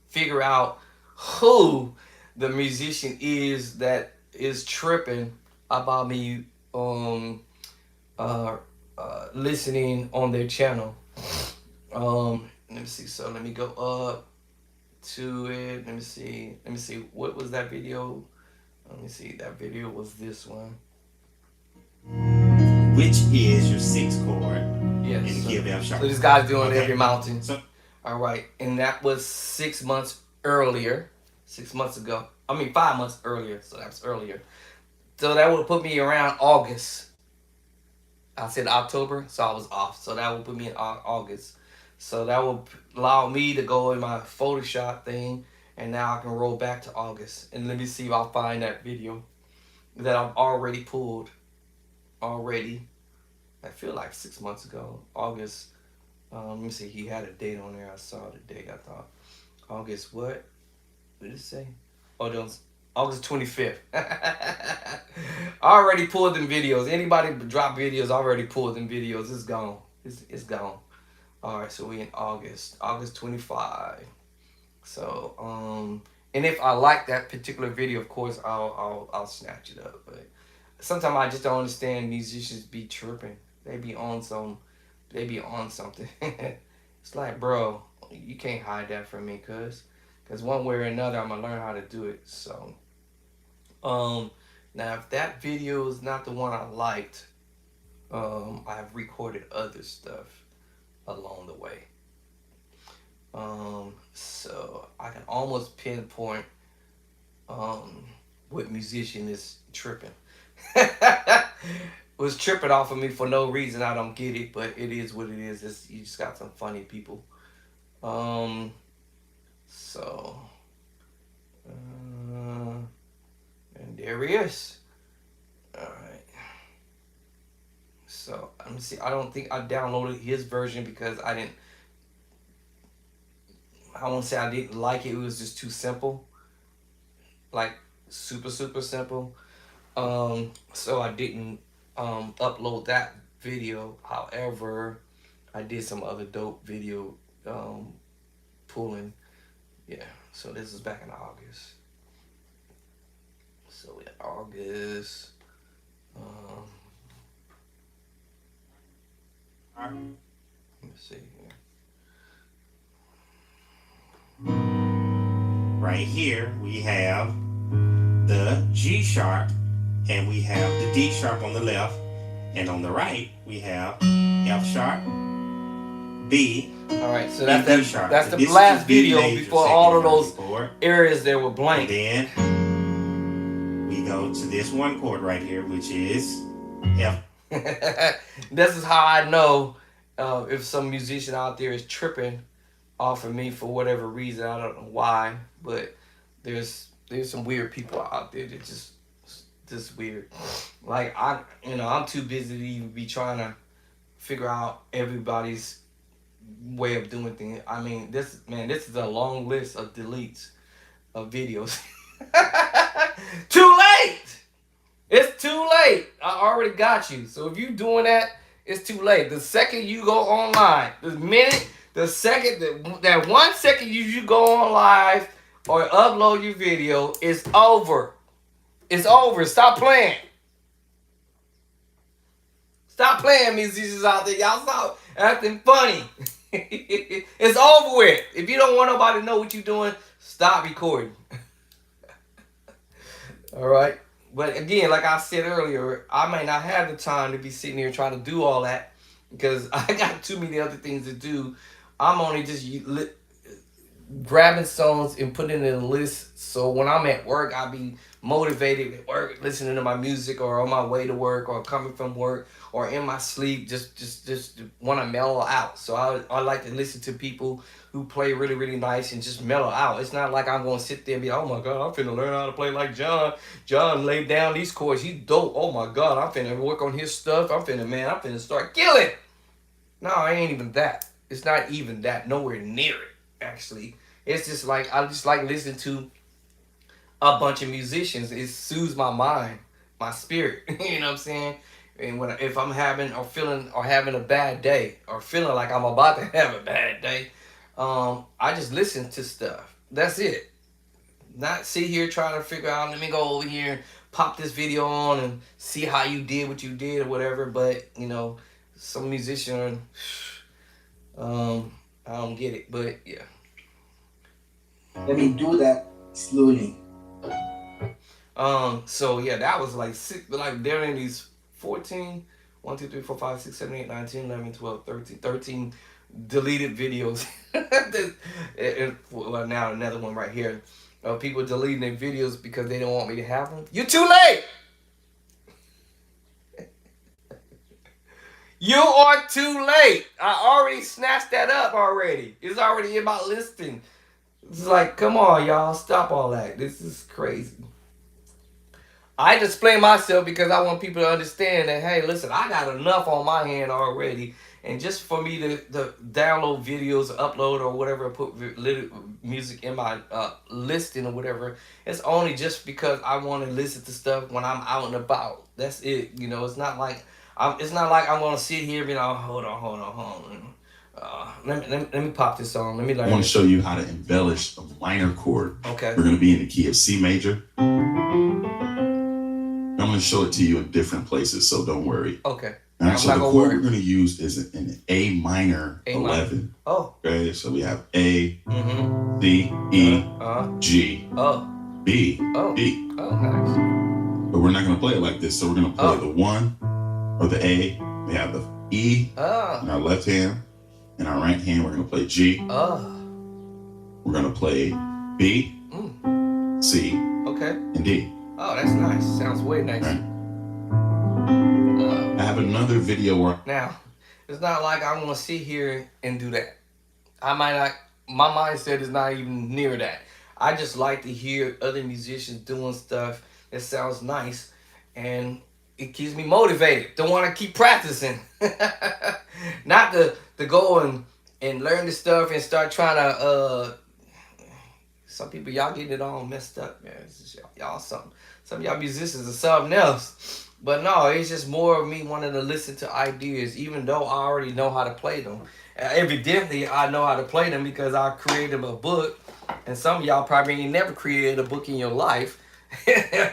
figure out who the musician is that is tripping about me uh, listening on their channel. Let me see. So let me go up to it. Let me see. Let me see. What was that video? Let me see. That video was this one. Which is your sixth chord Yes. in the key of F So sharp. this guy's doing Okay. Every Mountain. So All right, and that was 6 months earlier. 6 months ago. I mean 5 months earlier. So that's earlier. So that would put me around August. I said October, so I was off. So that would put me in August. So that will allow me to go in my Photoshop thing, and now I can roll back to August. And let me see if I'll find that video that I've already pulled. Already, I feel like 6 months ago, August. Let me see. He had a date on there. I saw the date. I thought August what? What did it say? Oh, those August 25th. I already pulled them videos. Anybody drop videos, I already pulled them videos. It's gone. It's gone. All right, so we in August 25. So and if I like that particular video, of course I'll snatch it up. But sometimes I just don't understand musicians be tripping. They be on some, they be on something. It's like, bro, you can't hide that from me, cause one way or another I'm gonna learn how to do it. So now if that video is not the one I liked, I've recorded other stuff along the way. So I can almost pinpoint what musician is tripping. Was tripping off of me for no reason. I don't get it, but it is what it is. You just got some funny people. Um, so and there he is. All right. So let me see. I don't think I downloaded his version because I didn't. I won't say I didn't like it. It was just too simple, like super simple. So I didn't upload that video. However, I did some other dope video pulling. Yeah. So this is back in August. So we had August. Let's see here. Right here we have the G sharp, and we have the D sharp on the left, and on the right we have F sharp, B. All right, so and that's D sharp. that's the This is last B video major before second all of harmony those chord. areas there were And blank. then we go to this one chord right here, which is F. This is how I know if some musician out there is tripping off of me for whatever reason. I don't know why, but there's some weird people out there that just weird. Like I'm too busy to even be trying to figure out everybody's way of doing things. I mean, this is a long list of deletes of videos. Too late. It's too late. I already got you. So if you're doing that, it's too late. The second you go online, that 1 second you go on live or upload your video, it's over. It's over. Stop playing. Stop playing, musicians out there. Y'all stop acting funny. It's over with. If you don't want nobody to know what you're doing, stop recording. All right. But again, like I said earlier, I may not have the time to be sitting here trying to do all that because I got too many other things to do. I'm only just grabbing songs and putting it in a list. So when I'm at work, I'll be motivated at work, listening to my music, or on my way to work, or coming from work, or in my sleep, just want to mellow out. So I like to listen to people who play really, really nice and just mellow out. It's not like I'm going to sit there and be, oh my God, I'm finna learn how to play like John. John laid down these chords. He's dope. Oh my God, I'm finna work on his stuff. I'm finna start killing. No, it ain't even that. It's not even that. Nowhere near it, actually. It's just like, I just like listening to a bunch of musicians. It soothes my mind, my spirit. You know what I'm saying? And if I'm having a bad day, or feeling like I'm about to have a bad day, I just listen to stuff. That's it. Not sit here trying to figure out, let me go over here and pop this video on and see how you did what you did or whatever. But, some musician, I don't get it. But, yeah. Let me do that slowly. So, yeah, that was like during these 14, 1, 2, 3, 4, 5, 6, 7, 8, 9, 10, 11, 12, 13 deleted videos. Well, now another one right here. People deleting their videos because they don't want me to have them. You're too late. You are too late. I already snatched that up already. It's already in my listing. It's like, come on, y'all. Stop all that. This is crazy. I display myself because I want people to understand that, hey, listen, I got enough on my hand already. And just for me to download videos, upload or whatever, put music in my listing or whatever, it's only just because I want to listen to stuff when I'm out and about. That's it. It's not like I'm going to sit here and be like, hold on. Let me pop this on. Let me learn. I want to show you how to embellish a minor chord. Okay. We're going to be in the key of C major. I'm going to show it to you in different places, so don't worry. Okay. And actually, the chord we're going to use is an A minor 11. Oh. Okay, so we have A, Mm-hmm. C, E, G, Oh. B, Oh. D. Oh, nice. But we're not going to play it like this. So we're going to play the 1 or the A. We have the E in our left hand. In our right hand, we're going to play G. We're going to play B, C, and D. Oh, that's nice. Sounds way nice. Right. I have another video where... Now, it's not like I'm going to sit here and do that. I might not... My mindset is not even near that. I just like to hear other musicians doing stuff that sounds nice. And it keeps me motivated to want to keep practicing. Not to go and learn the stuff and start trying to... Some people, y'all getting it all messed up, man. It's just, y'all something. Some of y'all musicians are something else. But no, it's just more of me wanting to listen to ideas, even though I already know how to play them. Evidently, I know how to play them because I created a book. And some of y'all probably ain't never created a book in your life.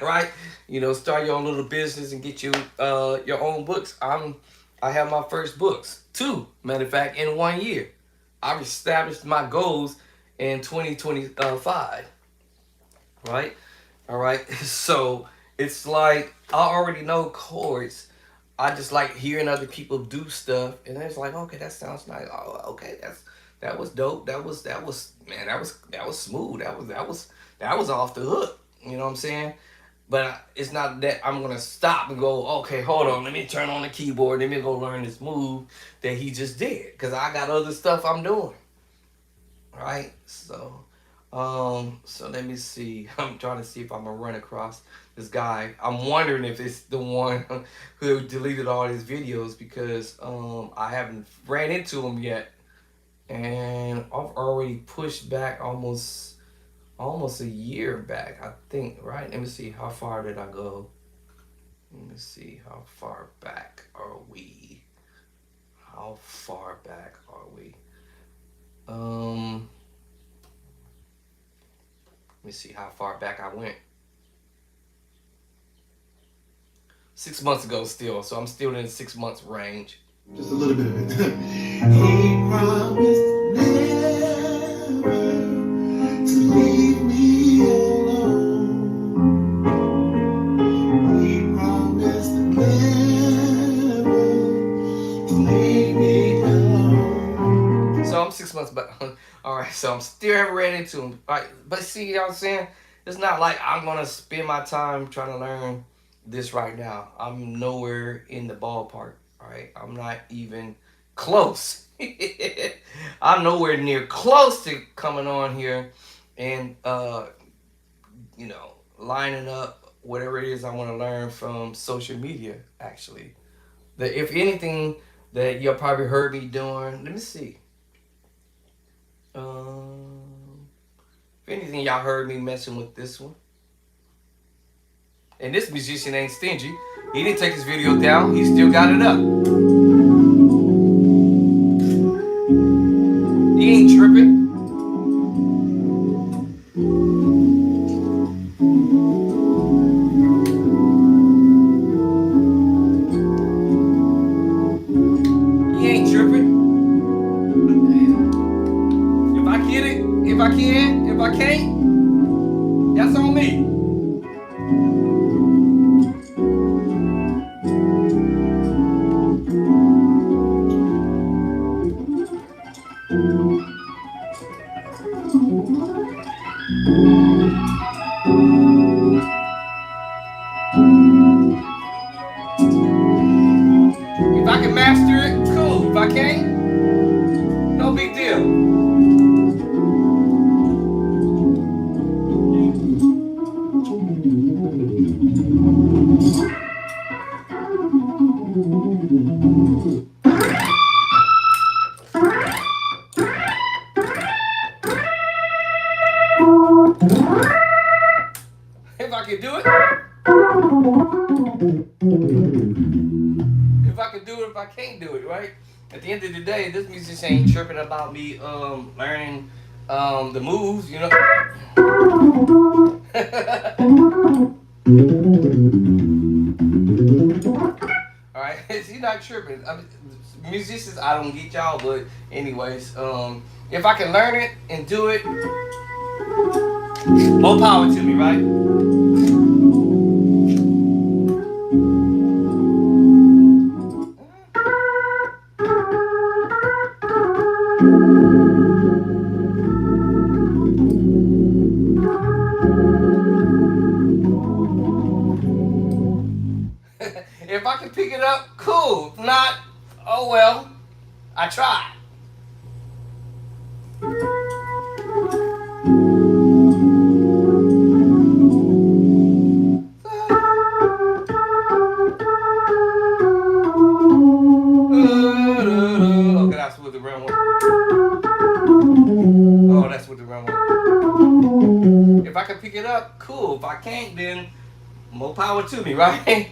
right? You know, start your own little business and get you your own books. I have my first books, 2, matter of fact, in 1 year. I've established my goals in 2025, right? All right. So it's like I already know chords. I just like hearing other people do stuff, and it's like, okay, that sounds nice. Oh, okay, that was dope. That was man, that was smooth. That was off the hook. You know what I'm saying? But it's not that I'm gonna stop and go, okay, hold on, let me turn on the keyboard, let me go learn this move that he just did, cause I got other stuff I'm doing. Right? So let me see. I'm trying to see if I'm gonna run across this guy. I'm wondering if it's the one who deleted all his videos, because I haven't ran into him yet, and I've already pushed back almost a year back, I think. Right? Let me see, how far did I go? Let me see, how far back are we? How far back are we? Let me see how far back I went. 6 months ago still, so I'm still in the 6 months range. Just a little bit of it. He promised never to leave me alone. He promised never to leave me alone. So I'm 6 months back. All right, so I'm still haven't ran into him. All right, but see, you know what I'm saying? It's not like I'm gonna spend my time trying to learn this right now. I'm nowhere in the ballpark. All right, I'm not even close. I'm nowhere near close to coming on here and you know, lining up whatever it is I want to learn from social media. Actually, if anything that y'all probably heard me doing, let me see. If anything, y'all heard me messing with this one. And this musician ain't stingy. He didn't take his video down. He still got it up. He ain't tripping. He ain't tripping. If I get it, if I can, if I can't, that's on me. If I can master it, cool. If I can't, no big deal. If I can do it. If I can do it, if I can't do it, right? At the end of the day, this musician ain't tripping about me learning the moves, you know. Alright, he's not tripping. I mean, musicians, I don't get y'all, but anyways, if I can learn it and do it, more power to me, right? If I can pick it up, cool. If not, oh well. I tried. Okay, that's with the wrong one. Oh, that's with the wrong one. If I can pick it up, cool. If I can't, then more power to me, right? If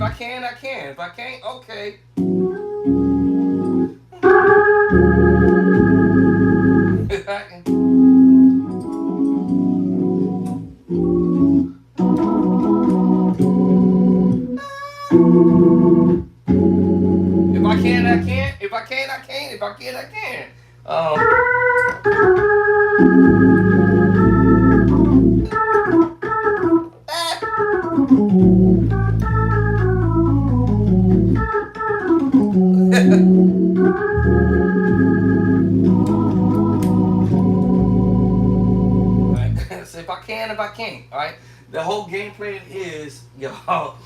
I can, I can. If I can't, okay. If I can, I can. If I can, I can. If I can, I can. Right. So if I can, if I can't. All right. The whole game plan is, y'all,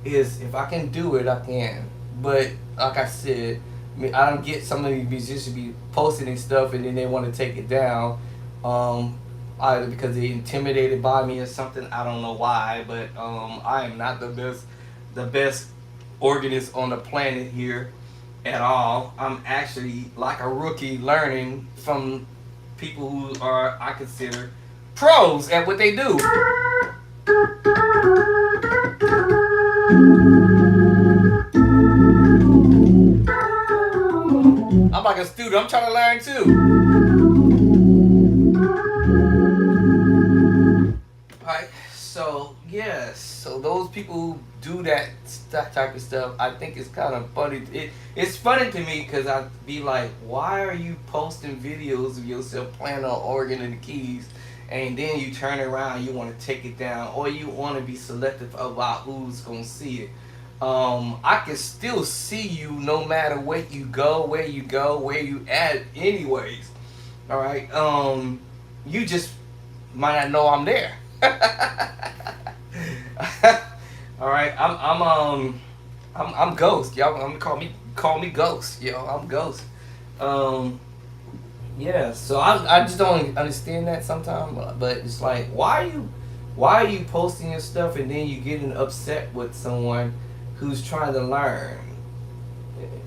is if I can do it, I can. But like I said, I don't get some of these musicians be posting and stuff, and then they want to take it down, either because they're intimidated by me or something. I don't know why, but I am not the best organist on the planet here at all. I'm actually like a rookie learning from people who are, I consider, pros at what they do. I'm like a student. I'm trying to learn too. Alright, so yes, so those people who do that type of stuff, I think it's kind of funny. It's funny to me because I'd be like, why are you posting videos of yourself playing on organ and the keys, and then you turn around, you want to take it down, or you want to be selective about who's gonna see it. I can still see you no matter where you go, where you at anyways. Alright, you just might not know I'm there. Alright, I'm Ghost, y'all. I'm call me Ghost, yo. I'm Ghost. Yeah, so I just don't understand that sometimes, but it's like, why are you posting your stuff and then you getting upset with someone who's trying to learn?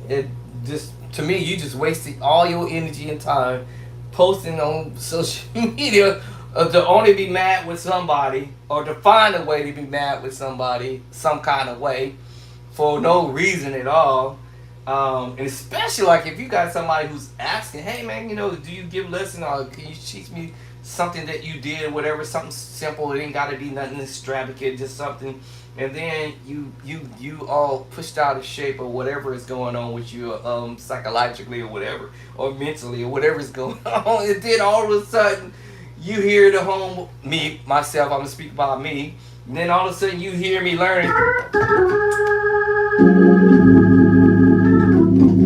It just, to me, you just wasted all your energy and time posting on social media to only be mad with somebody, or to find a way to be mad with somebody some kind of way for no reason at all. And especially like if you got somebody who's asking, hey man, do you give lessons, or can you teach me something that you did, whatever, something simple. It ain't gotta be nothing extravagant, just something. And then you all pushed out of shape, or whatever is going on with you, psychologically or whatever, or mentally or whatever is going on. And then all of a sudden you hear the home, myself, I'm gonna speak about me. And then all of a sudden you hear me learning,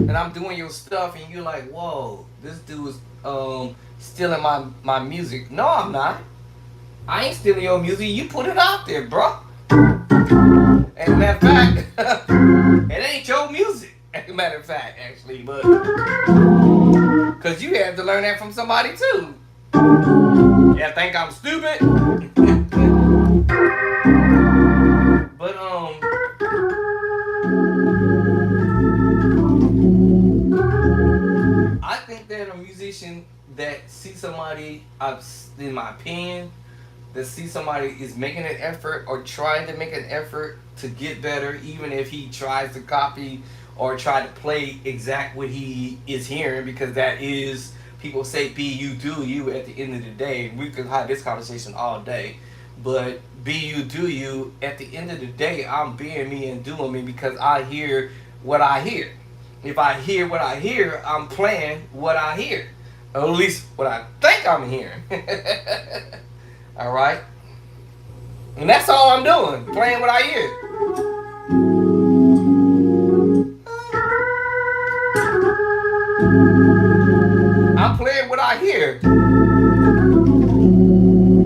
and I'm doing your stuff, and you're like, whoa, this dude is stealing my music. No, I'm not. I ain't stealing your music. You put it out there, bro. And matter of fact, it ain't your music. Matter of fact, actually, but because you had to learn that from somebody too. Yeah, think I'm stupid? But I think that a musician that sees somebody, in my opinion, that sees somebody is making an effort or trying to make an effort to get better, even if he tries to copy or try to play exact what he is hearing, because that is, people say be you, do you at the end of the day. We could have this conversation all day, but be you, do you, at the end of the day, I'm being me and doing me because I hear what I hear. If I hear what I hear, I'm playing what I hear. Or at least what I think I'm hearing. Alright? And that's all I'm doing, playing what I hear. I'm playing what I hear.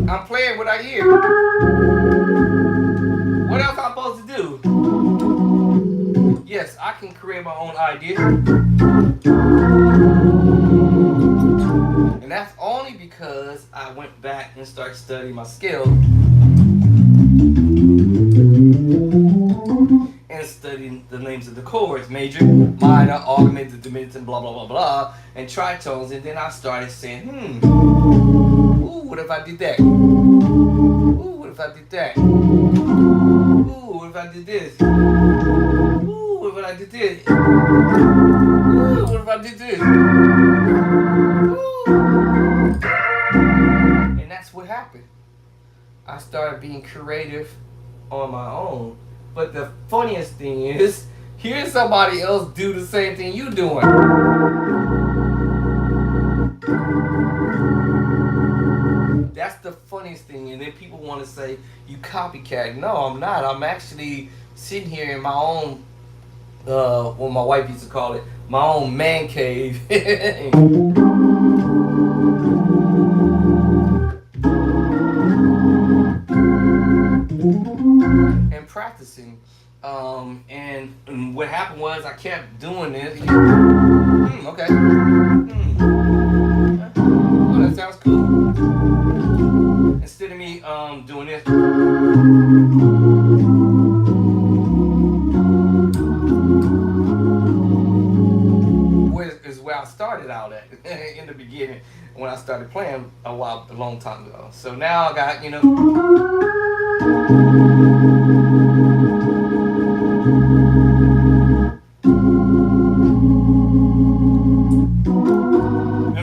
I'm playing what I hear. What else am I supposed to do? Yes, I can create my own idea. And that's only because I went back and started studying my skill and studying the names of the chords, major, minor, augmented, diminutive, blah, blah, blah, blah, and tritones. And then I started saying, ooh, what if I did that? Ooh, what if I did that? Ooh, what if I did this? Ooh, what if I did this? Ooh, what if I did this? Ooh. And that's what happened. I started being creative on my own. But the funniest thing is, hearing somebody else do the same thing you doing. That's the funniest thing. And then people want to say, you copycat. No, I'm not. I'm actually sitting here in my own, what my wife used to call it, my own man cave. And practicing. And what happened was I kept doing this. Okay. Oh, that sounds cool. Instead of me doing this. Where I started out at in the beginning when I started playing a long time ago. So now I got, remember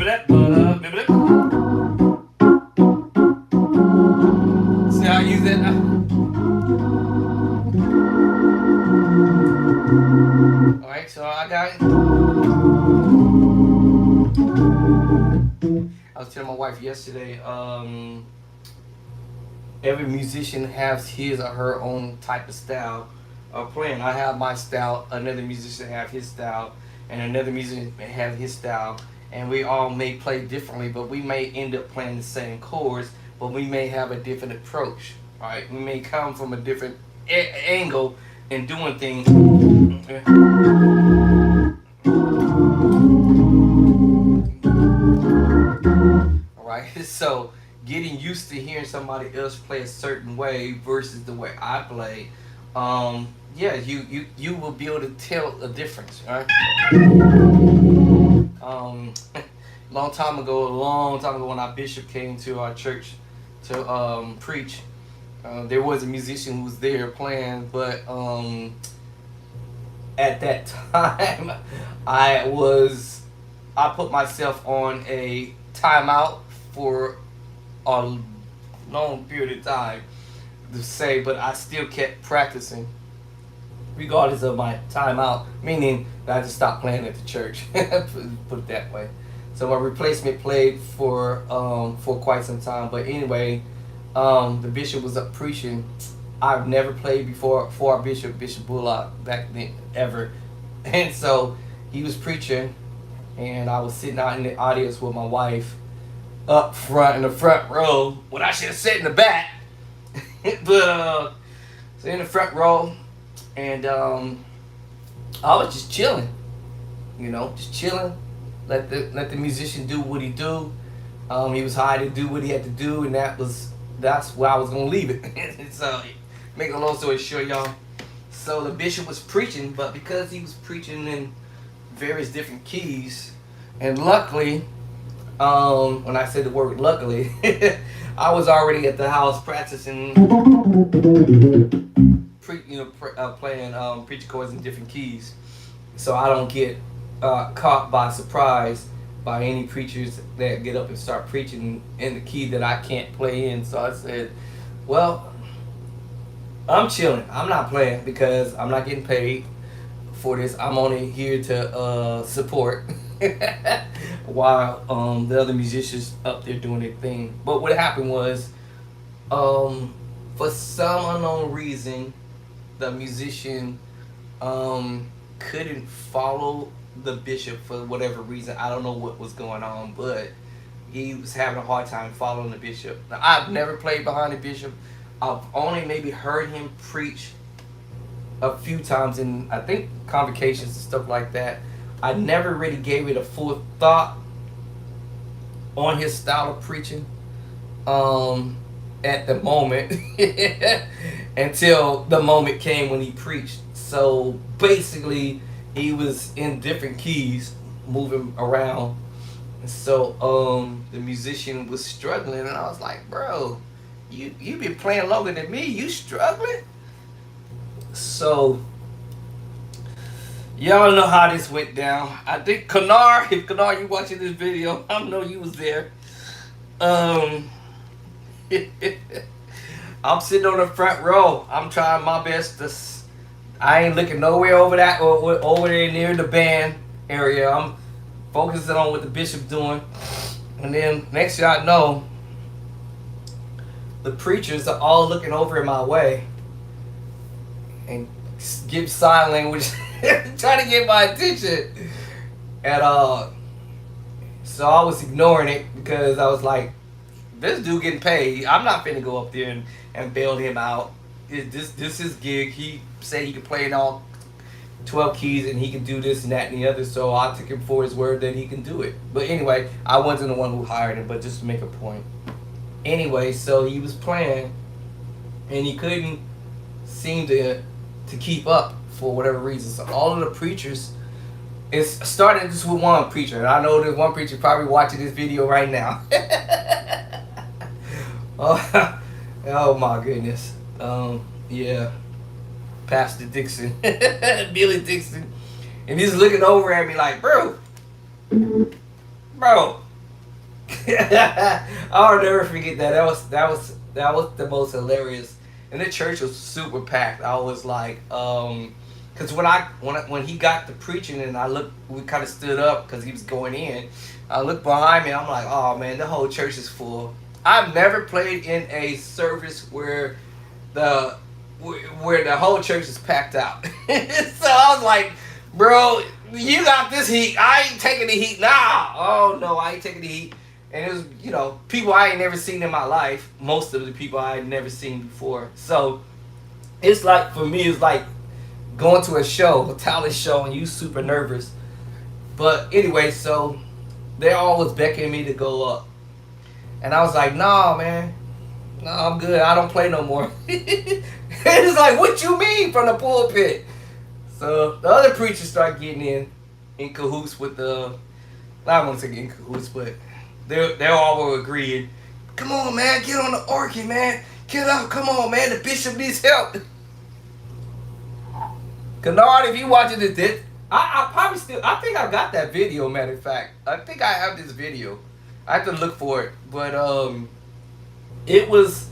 that? Remember that? See how I use that now? Alright, so I got it. I was telling my wife yesterday, every musician has his or her own type of style of playing. I have my style, another musician have his style, and another musician have his style, and we all may play differently, but we may end up playing the same chords, but we may have a different approach, right? We may come from a different angle in doing things. So getting used to hearing somebody else play a certain way versus the way I play, yeah, you will be able to tell a difference, right? Long time ago when our bishop came to our church to preach, there was a musician who was there playing, but at that time I put myself on a timeout for a long period of time to say, but I still kept practicing regardless of my timeout, meaning that I just stopped playing at the church. Put it that way. So my replacement played for quite some time. But anyway, the bishop was up preaching. I've never played before for our bishop, Bishop Bullock, back then ever, and so he was preaching, and I was sitting out in the audience with my wife, up front in the front row. When I should have sat in the back, but so in the front row, and I was just chilling, just chilling. Let the musician do what he do. He was hired to do what he had to do, and that's where I was gonna leave it. So, make a long story short, y'all. So the bishop was preaching, but because he was preaching in various different keys, and luckily, when I say the word luckily, I was already at the house practicing, playing preacher chords in different keys, so I don't get caught by surprise by any preachers that get up and start preaching in the key that I can't play in. So I said, well, I'm chilling. I'm not playing because I'm not getting paid for this. I'm only here to support while the other musicians up there doing their thing. But what happened was, for some unknown reason, the musician couldn't follow the bishop for whatever reason. I don't know what was going on, but he was having a hard time following the bishop. Now, I've never played behind the bishop. I've only maybe heard him preach a few times in, I think, convocations and stuff like that. I never really gave it a full thought on his style of preaching at the moment until the moment came when he preached. So basically, he was in different keys, moving around. So the musician was struggling, and I was like, bro, you been playing longer than me, you struggling? So y'all know how this went down. I think Kanar, if Kanar, you watching this video, I know you was there. I'm sitting on the front row. I'm trying my best to. I ain't looking nowhere over there near the band area. I'm focusing on what the bishop's doing. And then next thing I know, the preachers are all looking over in my way and give sign language, trying to get my attention. And so I was ignoring it because I was like, this dude getting paid. I'm not finna go up there and bail him out. This is gig. He said he could play in all 12 keys and he can do this and that and the other. So I took him for his word that he can do it. But anyway, I wasn't the one who hired him, but just to make a point. Anyway, so he was playing and he couldn't seem to keep up for whatever reason. So all of the preachers, it's starting just with one preacher. And I know there's one preacher probably watching this video right now. Oh my goodness. Yeah. Pastor Dixon. Billy Dixon. And he's looking over at me like, bro. I'll never forget that. That was the most hilarious. And the church was super packed. I was like, because when he got to preaching and we kind of stood up because he was going in. I looked behind me. I'm like, oh man, the whole church is full. I've never played in a service where the whole church is packed out. So I was like, bro, you got this heat. I ain't taking the heat. Nah. Oh no, I ain't taking the heat. And it was, people I ain't never seen in my life. Most of the people I had never seen before. So it's like, for me, it's like going to a talent show, and you super nervous. But anyway, so they all was beckoning me to go up. And I was like, nah, man. No, I'm good. I don't play no more. It's like, what you mean from the pulpit? So the other preachers start getting in cahoots with I don't want to say in cahoots, but they all were agreeing. Come on, man. Get on the organ, man. Get up. Come on, man. The bishop needs help. Kennard, if you watching this, I think I got that video, matter of fact. I think I have this video. I have to look for it. But it was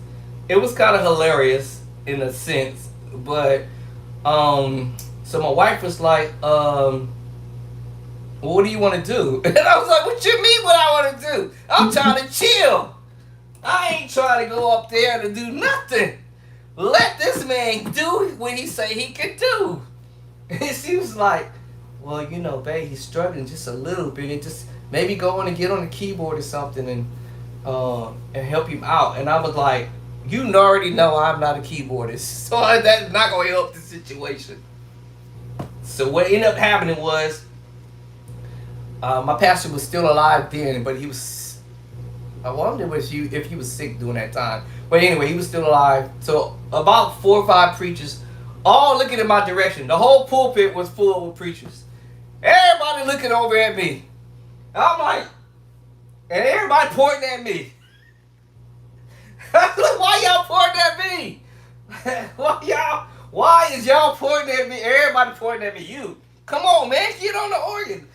kind of hilarious in a sense. But so my wife was like, well, what do you want to do? And I was like, what you mean what I want to do? I'm trying to chill. I ain't trying to go up there to do nothing. Let this man do what he say he can do. And she was like, well, babe, he's struggling just a little bit. And just maybe go on and get on the keyboard or something and help him out. And I was like, you already know I'm not a keyboardist. So that's not going to help the situation. So what ended up happening was, my pastor was still alive then, but he was, I wonder if he was sick during that time. But anyway, he was still alive. So about 4 or 5 preachers, all looking in my direction. The whole pulpit was full of preachers. Everybody looking over at me. I'm like, and everybody pointing at me. Why y'all pointing at me? Why is y'all pointing at me? Everybody pointing at me. You, come on, man, get on the organ.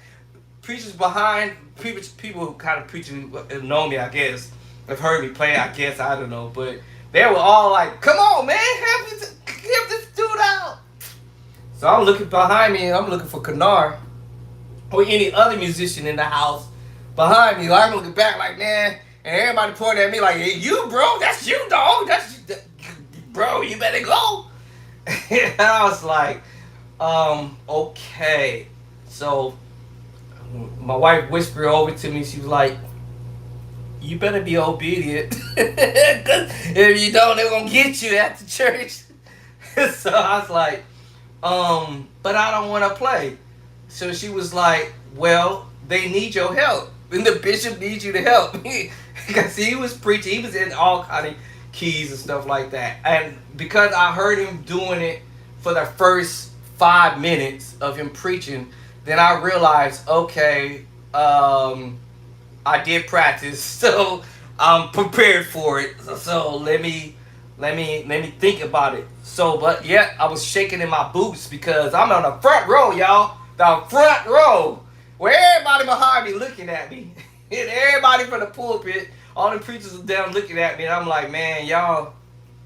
Preachers behind, people who kind of preaching know me, I guess, have heard me play, I guess, I don't know, but they were all like, come on, man, help this dude out. So I'm looking behind me, and I'm looking for Kennard or any other musician in the house behind me. I'm looking back like, man, and everybody pointing at me like, hey, you, bro, that's you, dog, bro, you better go. And I was like, okay. So my wife whispered over to me, she was like, you better be obedient. Cause if you don't, they're gonna get you at the church. So I was like, but I don't want to play. So she was like, well, they need your help. And the bishop needs you to help. Because he was preaching, he was in all kind of keys and stuff like that. And because I heard him doing it for the first 5 minutes of him preaching, then I realized, okay, I did practice, so I'm prepared for it. So let me think about it. So, but yet I was shaking in my boots because I'm on the front row, y'all. The front row, where everybody behind me looking at me, and everybody from the pulpit, all the preachers was down looking at me, and I'm like, man, y'all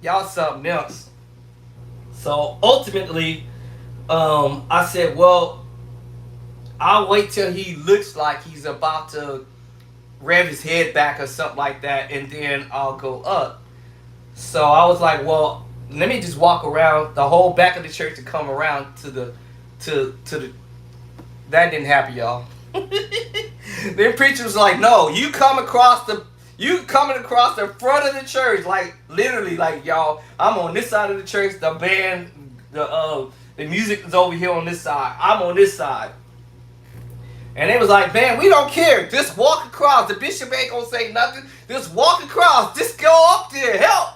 y'all something else. So ultimately, I said, well, I'll wait till he looks like he's about to rev his head back or something like that, and then I'll go up. So I was like, well, let me just walk around the whole back of the church and come around to the that didn't happen, y'all. Then preacher was like, no, you coming across the front of the church, like literally, like y'all, I'm on this side of the church, the band, the music is over here on this side, I'm on this side. And they was like, man, we don't care. Just walk across. The bishop ain't gonna say nothing. Just walk across. Just go up there. Help.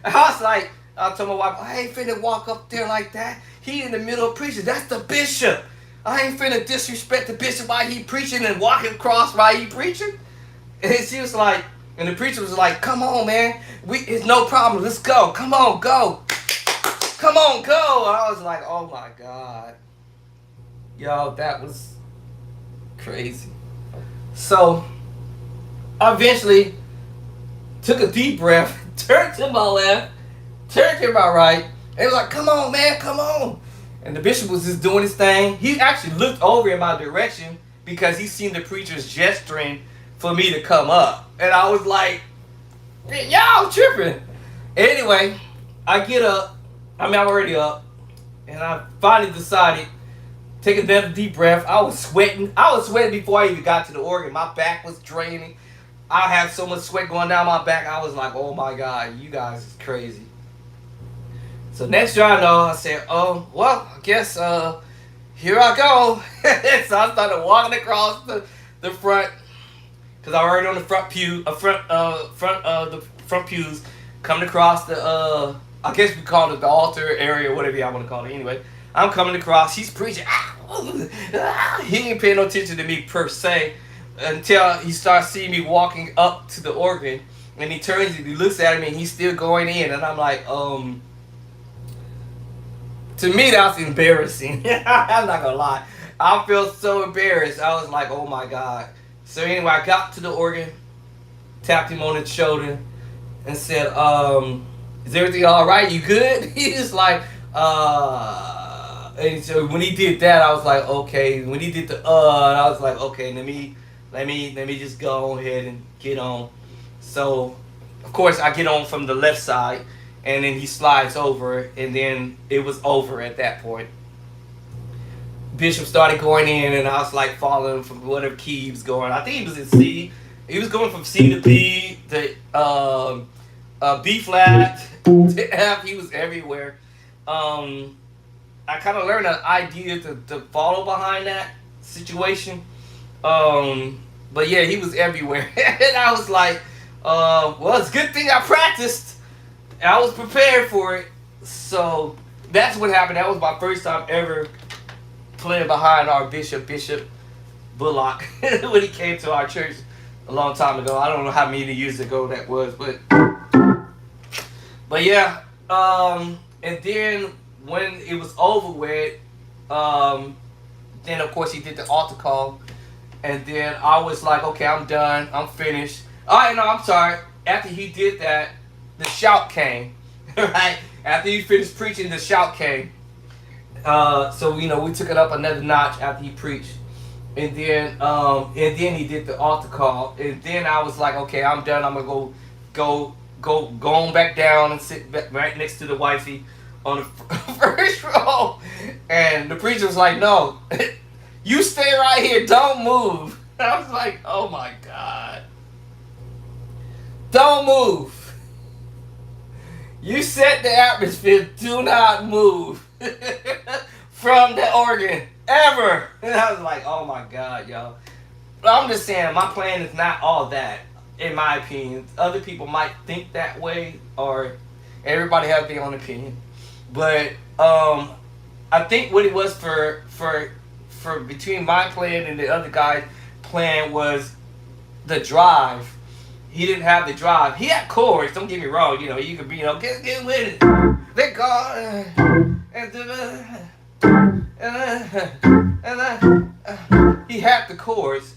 I was like, I told my wife, I ain't finna walk up there like that. He in the middle of preaching. That's the bishop. I ain't finna disrespect the bishop while he preaching and walking across while he preaching. And she was like, and the preacher was like, come on, man. It's no problem. Let's go. Come on, go. Come on, go. And I was like, oh my God. Yo, that was crazy. So, I eventually took a deep breath, turned to my left, turned to my right, and he was like, come on, man, come on. And the bishop was just doing his thing. He actually looked over in my direction because he seen the preachers gesturing for me to come up. And I was like, y'all tripping. Anyway, I get up. I'm already up. And I finally decided, take another deep breath. I was sweating. I was sweating before I even got to the organ. My back was draining. I had so much sweat going down my back. I was like, oh my God, you guys is crazy. So next thing I know, I said, oh, well, I guess here I go. So I started walking across the front, because I already on the front pew, the front pews, coming across the I guess we call it the altar area, whatever y'all want to call it. Anyway, I'm coming across. He's preaching. He ain't paying no attention to me per se until he starts seeing me walking up to the organ, and he turns and he looks at me and he's still going in, and I'm like, to me that was embarrassing. I'm not gonna lie. I felt so embarrassed. I was like, oh my God. So anyway, I got to the organ, tapped him on the shoulder, and said, is everything all right? You good? He's like, and so when he did that, I was like, okay. When he did the and I was like, okay, let me just go ahead and get on. So, of course, I get on from the left side, and then he slides over, and then it was over at that point. Bishop started going in, and I was like following from whatever key he was going. I think he was in C. He was going from C to B to B flat to F. He was everywhere. I kind of learned an idea to follow behind that situation. But yeah, he was everywhere. And I was like, well, it's a good thing I practiced. I was prepared for it. So that's what happened. That was my first time ever playing behind our Bishop Bullock when he came to our church a long time ago. I don't know how many years ago that was, but yeah. And then when it was over with, then of course he did the altar call, and then I was like, okay, I'm done, I'm finished. Oh, no, I'm sorry. After he did that, the shout came, right? After he finished preaching, the shout came. So we took it up another notch after he preached, and then he did the altar call, and then I was like, okay, I'm done. I'm gonna go on back down and sit back right next to the wifey on the first row, and the preacher was like, no, you stay right here, don't move. I was like, oh my God, don't move. You set the atmosphere, do not move from the organ ever. And I was like, oh my God, y'all. But I'm just saying, my plan is not all that, in my opinion. Other people might think that way, or everybody has their own opinion. But I think what it was for between my plan and the other guy's plan was the drive. He didn't have the drive. He had chords, don't get me wrong, you could be, get with it. Let God he had the chords.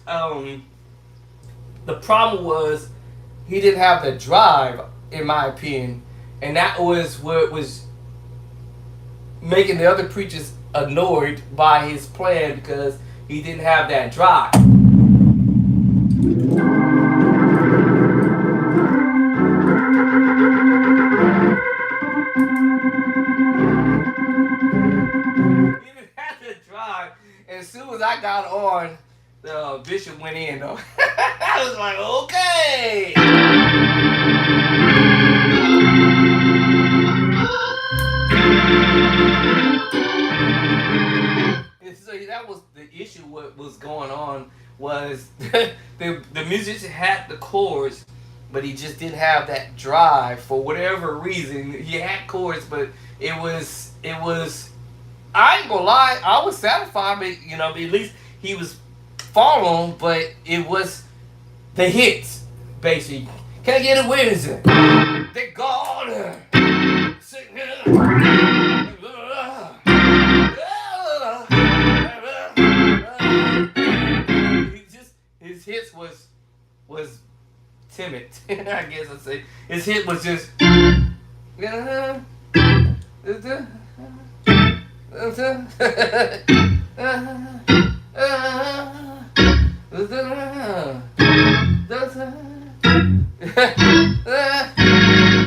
The problem was he didn't have the drive. in my opinion. And that was what was making the other preachers annoyed by his plan, because he didn't have that drive. He didn't have that drive. And as soon as I got on, the bishop went in though. I was like, okay. And so that was the issue. What was going on was the musician had the chords, but he just didn't have that drive for whatever reason. He had chords, but it was. I ain't gonna lie, I was satisfied, but at least he was following. But it was the hits, basically. Can I get a witness? They gone. His hits was timid. I guess I'd say his hit was just.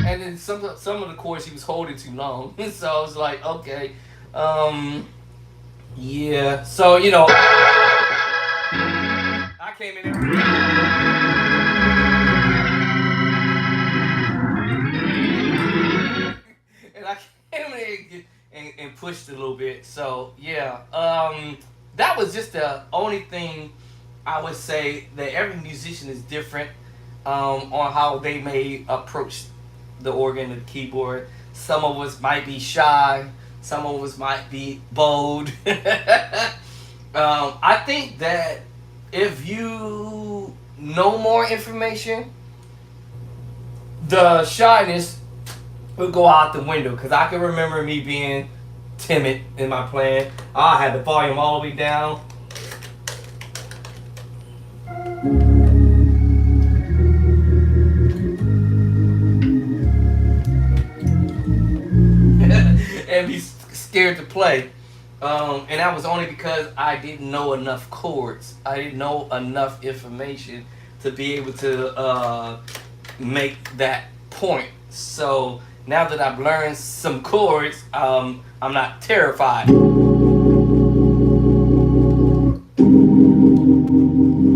And then some of the chords he was holding too long. So I was like, okay, yeah. So I came in there. And I came in there and pushed a little bit. So yeah, that was just the only thing I would say, that every musician is different on how they may approach the organ and the keyboard. Some of us might be shy. Some of us might be bold. I think that if you know more information, the shyness will go out the window. Because I can remember me being timid in my playing. I had the volume all the way down. And be scared to play. And that was only because I didn't know enough chords. I didn't know enough information to be able to make that point. So now that I've learned some chords, I'm not terrified.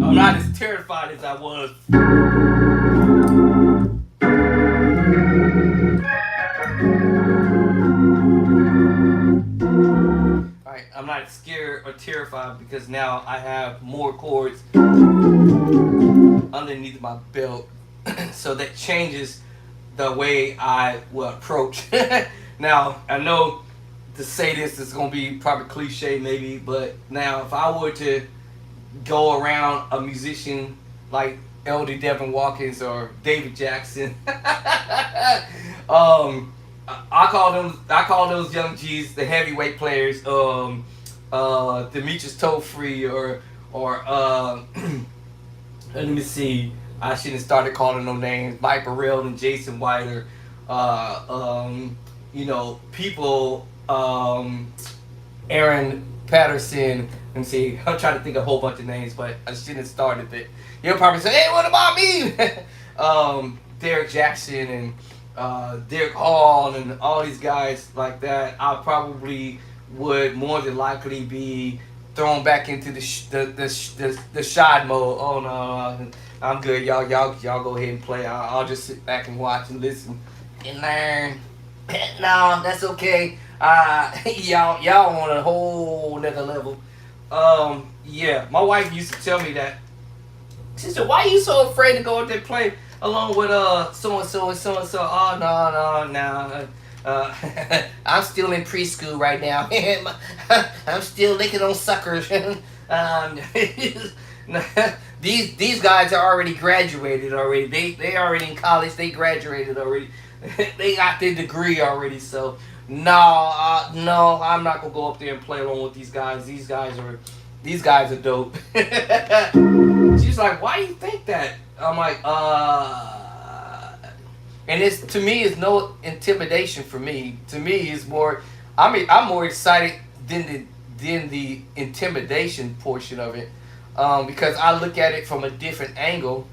I'm not as terrified as I was. I'm not scared or terrified because now I have more chords underneath my belt. So that changes the way I will approach. Now, I know to say this is going to be probably cliche maybe, but now if I were to go around a musician like Elder Devin Watkins or David Jackson, I call those young G's the heavyweight players. Demetrius Tofree or let me see. I shouldn't have started calling no names. Mike Burrell and Jason White, people. Aaron Patterson. Let me see. I'm trying to think of a whole bunch of names, but I shouldn't have started it. You'll probably say, "Hey, what about me?" Derek Jackson and Derek Hall and all these guys like that. I probably would more than likely be thrown back into the shy mode. Oh no, I'm good. Y'all go ahead and play. I'll just sit back and watch and listen and learn. No, that's okay. Y'all on a whole nother level. Yeah, my wife used to tell me that. She said, "Why are you so afraid to go out there and play along with so and so and so and so?" Oh no. I'm still in preschool right now. I'm still licking on suckers. These guys are already graduated already. They already in college. They graduated already. They got their degree already. So no, I'm not gonna go up there and play along with these guys. These guys are dope. She's like, "Why do you think that?" I'm like, and it's to me it's no intimidation for me. To me, it's more. I'm more excited than the intimidation portion of it, because I look at it from a different angle.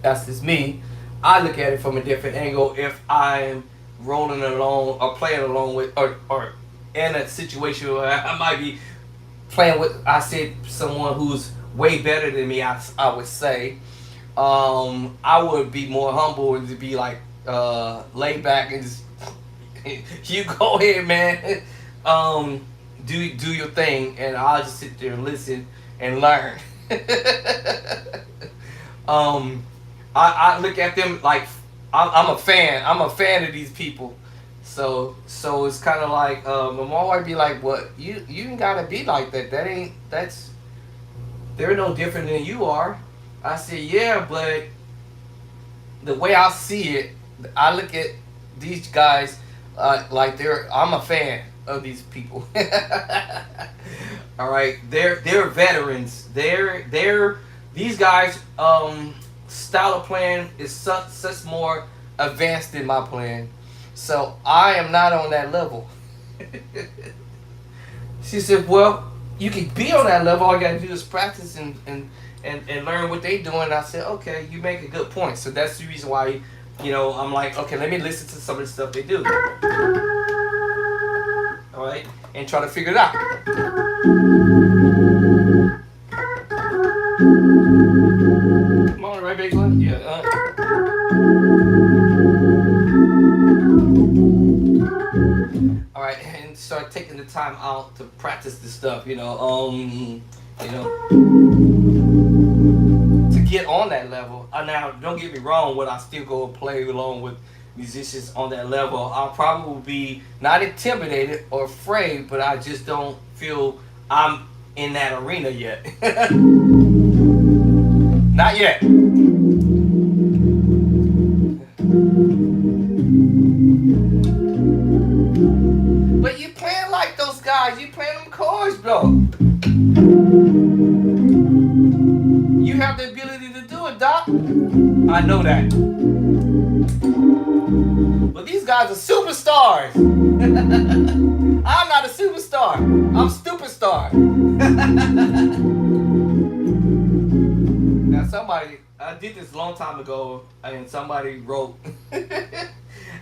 That's just me. I look at it from a different angle if I'm rolling along or playing along with or in a situation where I might be playing with, I said, someone who's way better than me. I would say, I would be more humble and to be like laid back and just you go ahead, man. Do your thing, and I'll just sit there and listen and learn. I look at them like I'm a fan. I'm a fan of these people. So it's kind of like my mom would be like, "What you ain't gotta be like that. They're no different than you are." I said, "Yeah, but the way I see it, I look at these guys like I'm a fan of these people." All right, they're veterans. These guys style of playing is such more advanced than my plan. So I am not on that level. She said, "Well, you can be on that level. All you gotta do is practice and learn what they doing." I said, "Okay, you make a good point." So that's the reason why, I'm like, okay, let me listen to some of the stuff they do. All right, and try to figure it out. Come on, right, big one? Yeah. All right, and start taking the time out to practice this stuff, to get on that level. Now, don't get me wrong, when I still go play along with musicians on that level, I'll probably be not intimidated or afraid, but I just don't feel I'm in that arena yet. Not yet. But you playing like those guys. You playing them chords, bro. You have the ability to do it, Doc. I know that. But these guys are superstars. I'm not a superstar. I'm superstar. Now I did this a long time ago, and somebody wrote, I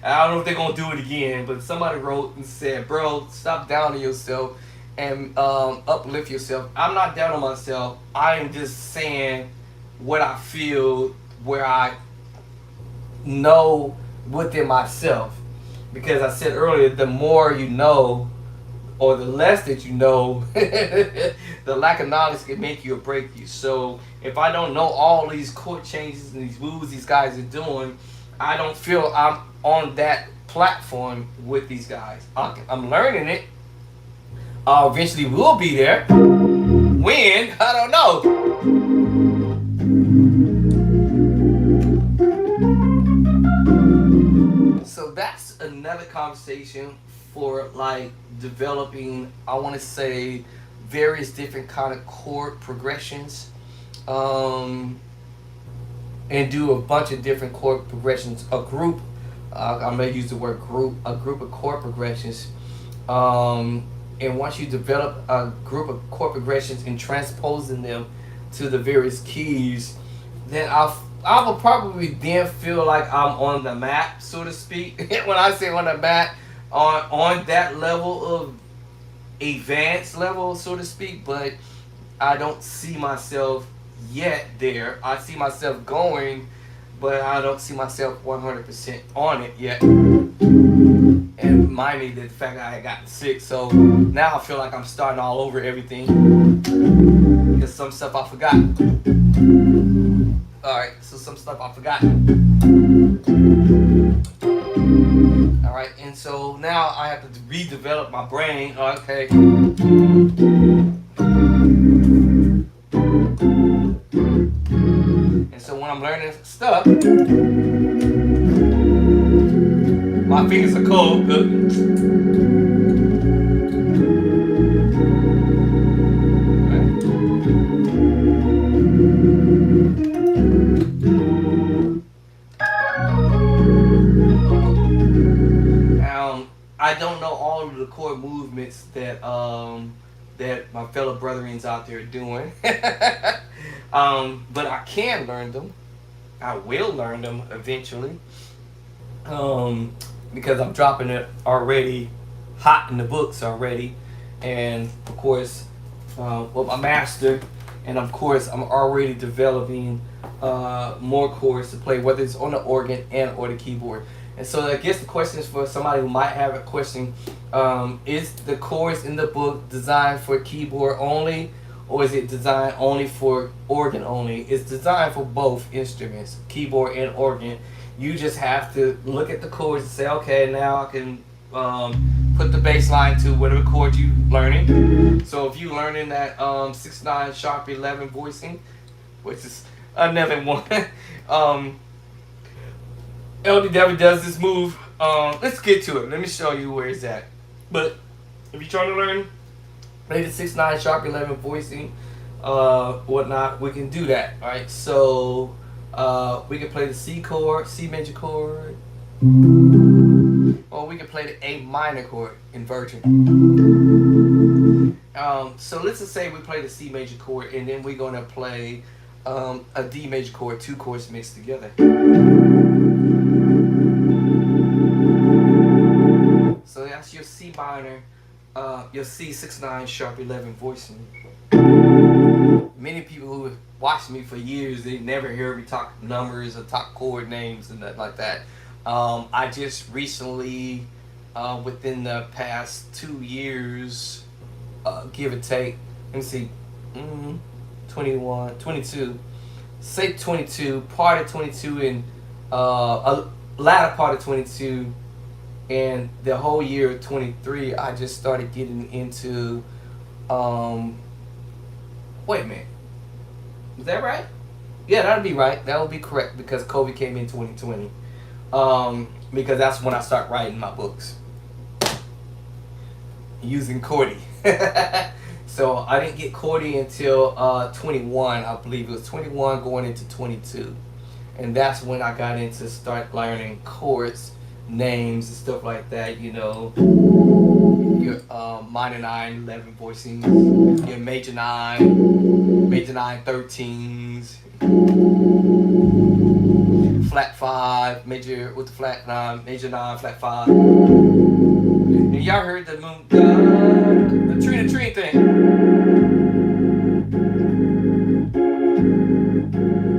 don't know if they're going to do it again, but somebody wrote and said, "Bro, stop down on yourself and uplift yourself." I'm not down on myself. I am just saying what I feel, where I know within myself. Because I said earlier, the more you know, or the less that you know, the lack of knowledge can make you or break you. So if I don't know all these chord changes and these moves these guys are doing, I don't feel I'm on that platform with these guys. I'm learning it. Eventually we'll be there. When? I don't know. So that's another conversation for like developing, I want to say, various different kind of chord progressions, and do a bunch of different chord progressions. A group, I may use the word group, a group of chord progressions. And once you develop a group of chord progressions and transposing them to the various keys, then I will probably then feel like I'm on the map, so to speak. When I say on the map, on that level of advanced level, so to speak, but I don't see myself yet there. I see myself going, but I don't see myself 100% on it yet. And remind me that the fact that I had gotten sick, so now I feel like I'm starting all over everything, because some stuff I forgot. Alright, so some stuff I forgot. Alright, and so now I have to redevelop my brain. Okay. And so when I'm learning stuff, my fingers are cold. don't know all of the chord movements that that my fellow brethrens out there are doing. But I can learn them. I will learn them eventually. Because I'm dropping it already hot in the books already. And of course, with my master, and of course I'm already developing more chords to play, whether it's on the organ and or the keyboard. And so I guess the question is for somebody who might have a question, is the chords in the book designed for keyboard only, or is it designed only for organ only? It's designed for both instruments, keyboard and organ. You just have to look at the chords and say, okay, now I can put the bass line to whatever chord you're learning. So if you're learning that 6/9 sharp 11 voicing, which is another one, LDW does this move. Let's get to it. Let me show you where it's at. But if you're trying to learn, play the 6/9 sharp 11 voicing, whatnot, we can do that. All right. So we can play the C chord, C major chord, or we can play the A minor chord inversion. So let's just say we play the C major chord, and then we're gonna play a D major chord, two chords mixed together. So that's your C minor, your C 6/9 sharp 11 voicing. Many people who have watched me for years, they never hear me talk numbers or talk chord names and that like that. I just recently, within the past 2 years, give or take, let me see, 21, 22, say 22, part of 22 and a latter part of 22, and the whole year of 23, I just started getting into, wait a minute, is that right? Yeah, that'll be right. That will be correct because COVID came in 2020. Because that's when I start writing my books. Using Chordy. So I didn't get Chordy until 21, I believe it was 21 going into 22. And that's when I got into start learning chords, names and stuff like that, you know. Your minor 9, 11 voicings, your major 9, 13s, flat 5, major with the flat 9, major 9, flat 5. And y'all heard the moon, the tree thing.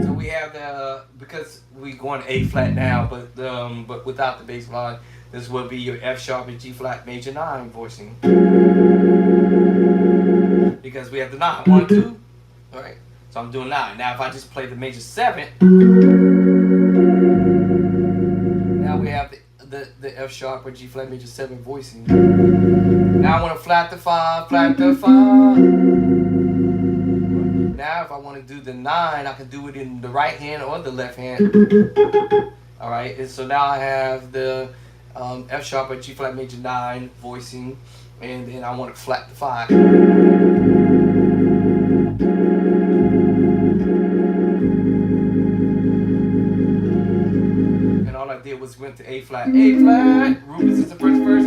So we have the, because we going to A flat now, but without the bass line, this will be your F sharp and G flat major 9 voicing. Because we have the 9, 1, 2, all right. So I'm doing 9. Now if I just play the major 7, now we have the F sharp or G flat major 7 voicing. Now I want to flat the 5, flat the 5. Now if I want to do the 9, I can do it in the right hand or the left hand. All right, and so now I have the F sharp or G flat major 9 voicing, and then I want to flat the 5. And all I did was went to A flat, Rufus is the first verse.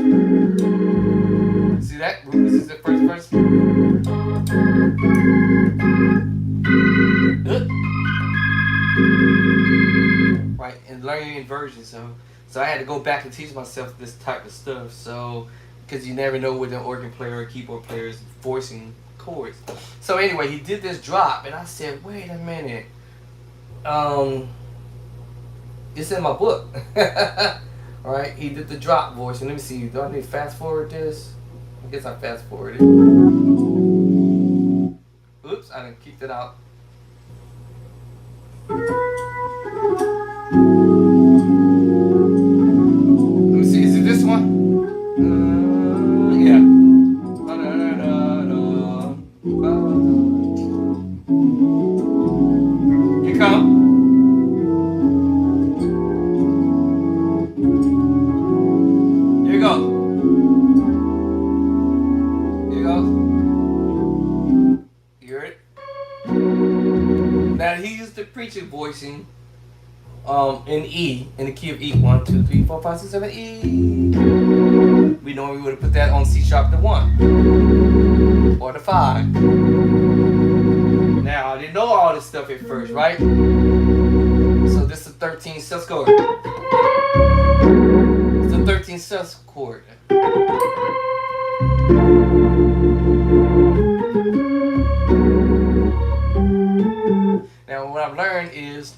See that? Rufus is the first verse. Right, and learning inversion. So I had to go back and teach myself this type of stuff. So, because you never know what an organ player or keyboard player is voicing chords. So anyway, he did this drop, and I said, wait a minute. It's in my book. Alright, he did the drop voice. And let me see, do I need to fast forward this? I guess I fast forwarded. Oops, I done kicked it out. Let me see, is it this one? Yeah. Here come. Here you go. Here you go. You heard it? Now he used the preacher voicing in E, in the key of E. 1, 2, 3, 4, 5, 6, 7, E. we normally would have put that on C sharp the 1 or the 5. Now I didn't know all this stuff at first, right? So this is a 13 sus chord. It's a 13 sus chord. Now what I've learned is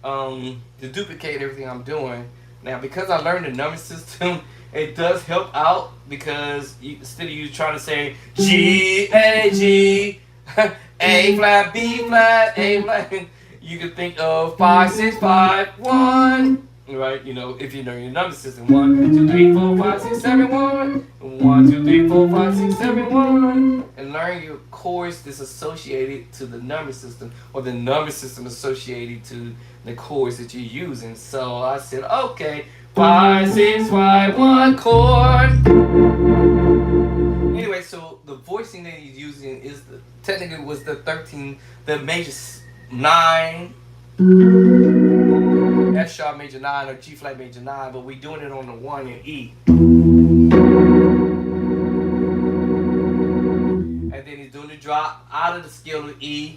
to duplicate everything I'm doing. Now because I learned the number system, it does help out because instead of you trying to say G, A, G, A flat, B flat, A flat, you can think of 5, 6, 5, 1. Right, you know, if you know your number system, 1, 2, 3, 4, 5, 6, 7, 1, 1, 2, 3, 4, 5, 6, 7, 1, and learn your chords that's associated to the number system, or the number system associated to the chords that you're using. So I said, okay, 5, 6, 5, 1 chord. Anyway, so the voicing that he's using is technically was the 13, the major 9. F sharp major 9 or G flat major 9, but we're doing it on the 1 and E. And then he's doing the drop out of the scale of E.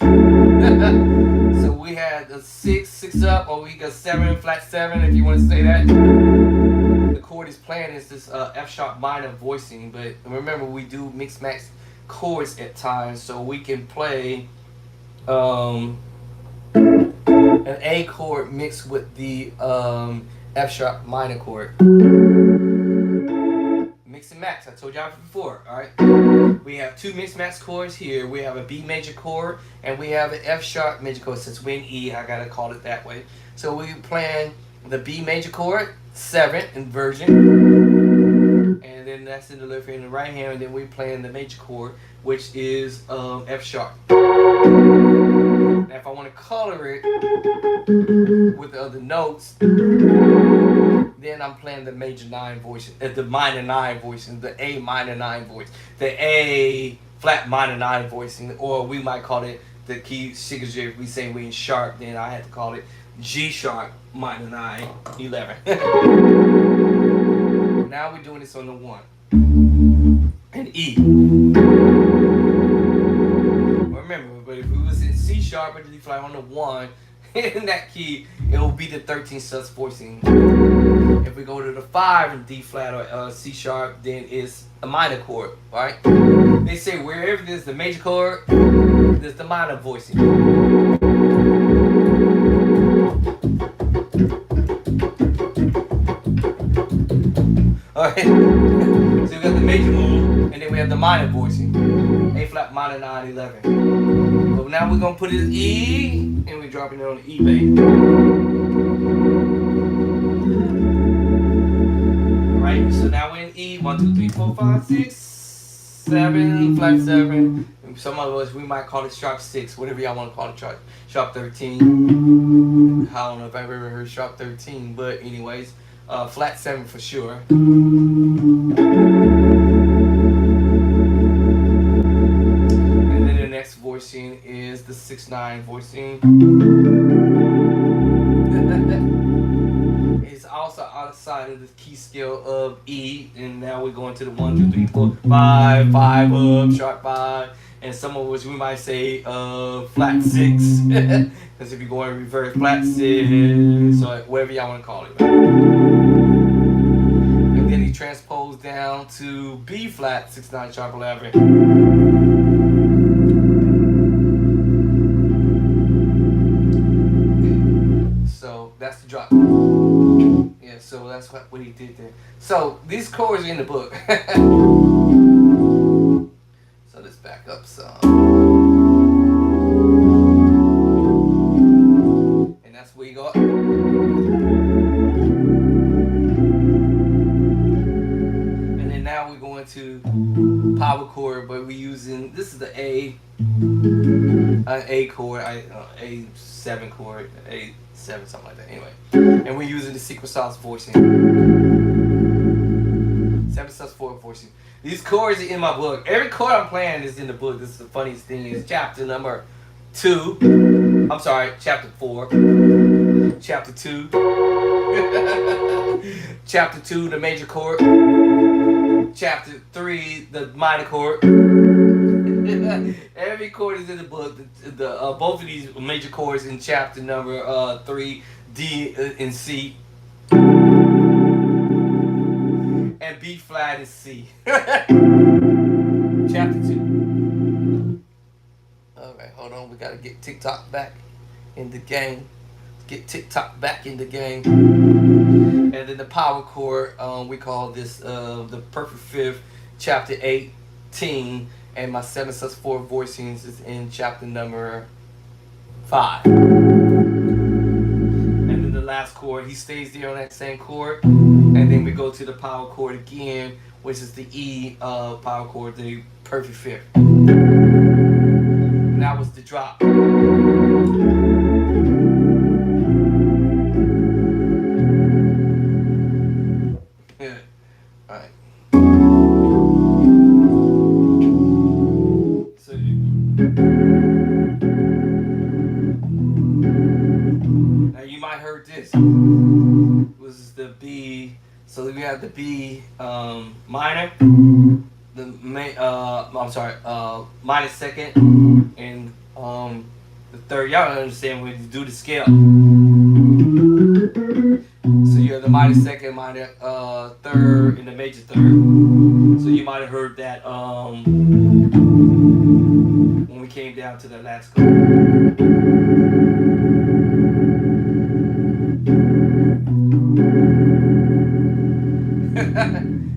So we had a 6 up, or we got 7, flat 7, if you want to say that. The chord he's playing is this F sharp minor voicing, but remember we do mix match chords at times, so we can play an A chord mixed with the F sharp minor chord. Mix and match. I told y'all before, alright? We have 2 mix match chords here. We have a B major chord and we have an F sharp major chord. Since we're in E, I gotta call it that way. So we're playing the B major chord, 7th inversion. And then that's in the left hand and the right hand, and then we're playing the major chord, which is F sharp. Now if I want to color it with the other notes, then I'm playing the major 9 voice, the minor 9 voicing, the A minor 9 voice, the A flat minor 9 voicing, or we might call it the key signature. If we say we in sharp, then I had to call it G sharp minor 9, 11. Now we're doing this on the 1 and E. Remember, but if we was in C sharp or D flat on the 1 in that key, it will be the 13 sus voicing. If we go to the 5 in D flat or C sharp, then it's a minor chord, right? They say wherever there's the major chord, there's the minor voicing. Alright, so we got the major move, and then we have the minor voicing. A flat minor 9, 11. So now we're gonna put it in E, and we're dropping it on the E bass. Alright, so now we're in E, 1, 2, 3, 4, 5, 6, 7, flat 7. And some of us, we might call it sharp 6, whatever y'all want to call it, sharp 13. I don't know if I've ever heard sharp 13, but anyways, flat 7 for sure. Voicing is the 6/9 voicing. It's also outside of the key scale of E, and now we're going to the 1, 2, 3, 4, 5, 5 up, sharp 5, and some of which we might say flat 6, because if you go in reverse, flat 6, or whatever y'all want to call it. And then he transposed down to B flat 6/9 sharp 11. That's the drop. Yeah, so that's what he did there. So these chords are in the book. So let's back up some. And that's where you go up. And then now we're going to power chord, but we're using, this is the A chord, A7 chord, A7, something like that. Anyway, and we're using the secret sauce voicing. 7 sus 4 voicing. These chords are in my book. Every chord I'm playing is in the book. This is the funniest thing. Is chapter number 2. I'm sorry, chapter 4. Chapter 2. Chapter 2, the major chord. chapter 3, the minor chord. Every chord is in the book. The both of these major chords in chapter number 3, D and C, and B flat and C. Chapter 2. Alright, hold on. We gotta get TikTok back in the game. Get TikTok back in the game. And then the power chord, we call this the perfect fifth, chapter 18. And my 7/4 voicings is in chapter number 5. And then the last chord, he stays there on that same chord. And then we go to the power chord again, which is the E power chord, the perfect fifth. And that was the drop. Yeah. Alright. So now you might heard this. Was the B. So we have the B minor, the minor second, and the third. Y'all don't understand when you do the scale. So you have the minor second, minor third, and the major third. So you might have heard that when we came down to the last chord.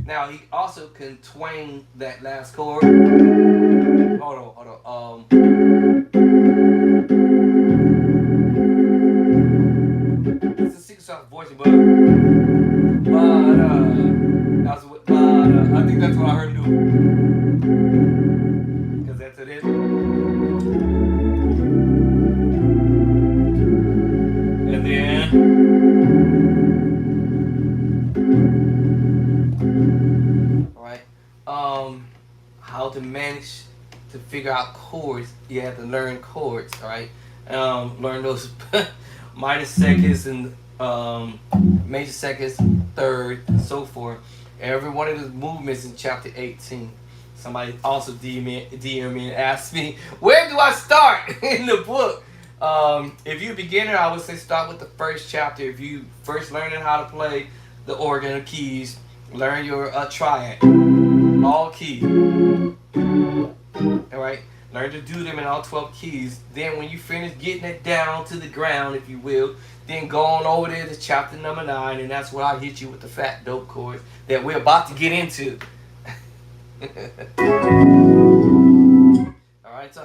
Now he also can twang that last chord. Hold on. It's a secret sauce voicing, but that's what. I think that's what I heard him do. Cause that's it. And then. How to manage to figure out chords. You have to learn chords, alright? Learn those minor seconds and major seconds, third, and so forth. Every one of those movements in chapter 18. Somebody also DM me and asked me, where do I start in the book? If you're a beginner, I would say start with the first chapter. If you first learning how to play the organ or keys, learn your triad. All keys. Alright? Learn to do them in all 12 keys. Then when you finish getting it down to the ground, if you will, then go on over there to chapter number 9, and that's where I hit you with the fat dope chords that we're about to get into. Alright, so.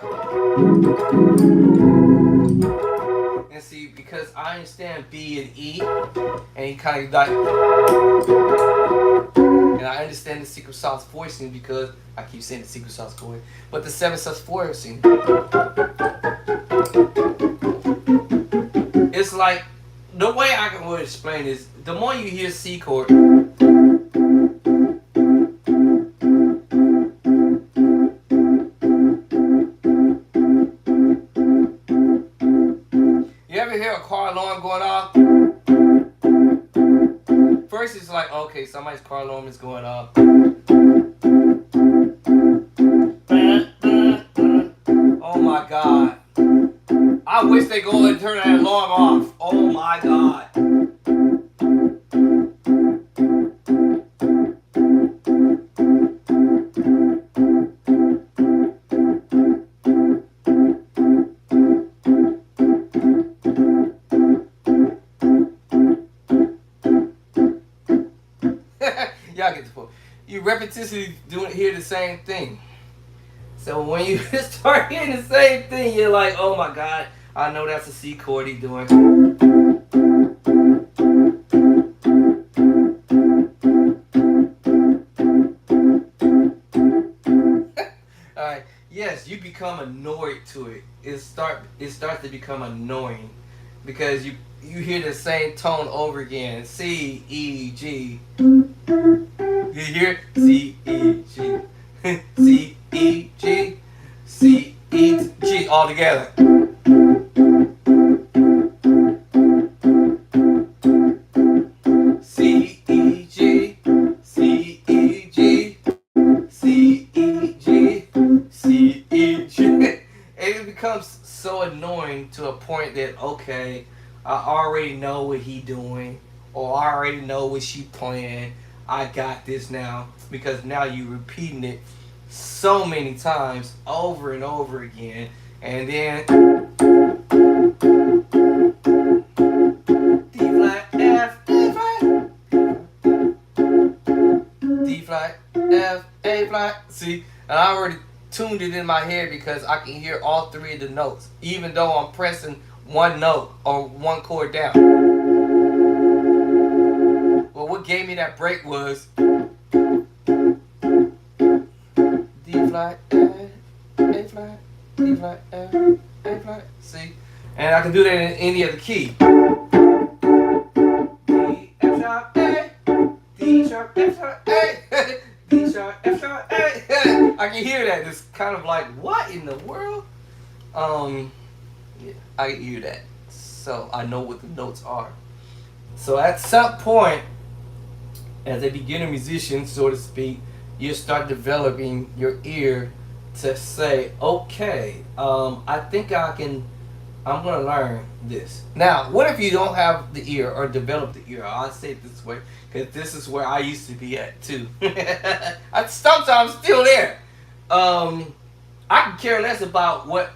And see, because I understand B and E, and he kind of got. And I understand the secret sauce voicing because I keep saying the secret sauce chord, but the 7/4 voicing, it's like the way I can really explain is the more you hear C chord, you ever hear a car alarm going off? First it's like, okay, somebody's car alarm is going off. Oh my God. I wish they go and turn that alarm off. Oh my God. Y'all get the point. You repetitively hear the same thing. So when you start hearing the same thing, you're like, oh my God, I know that's a C chord he's doing. Alright, yes, you become annoyed to it. It starts to become annoying because you hear the same tone over again. C, E, G. You hear C, E, G. C, E, G. C, E, G all together. C, E, G. C, E, G. annoying to a point that, okay, I already know what he doing, or I already know what she playing. I got this now, because now you repeating it so many times over and over again, and then D flat F, D flat, D flat F, A flat. See, and I already tuned it in my head because I can hear all three of the notes, even though I'm pressing one note or one chord down. Well, what gave me that break was D flat, A flat, D flat, A flat. See, and I can do that in any other key. D, F sharp, A, D sharp, F sharp, A, D sharp, F sharp, A. I can hear that. It's kind of like, what in the world? Yeah, I can hear that. So I know what the notes are. So at some point, as a beginner musician, so to speak, you start developing your ear to say, okay, I think I'm gonna learn this. Now, what if you don't have the ear or develop the ear? I'll say it this way, because this is where I used to be at too. I'm sometimes still there. I can care less about what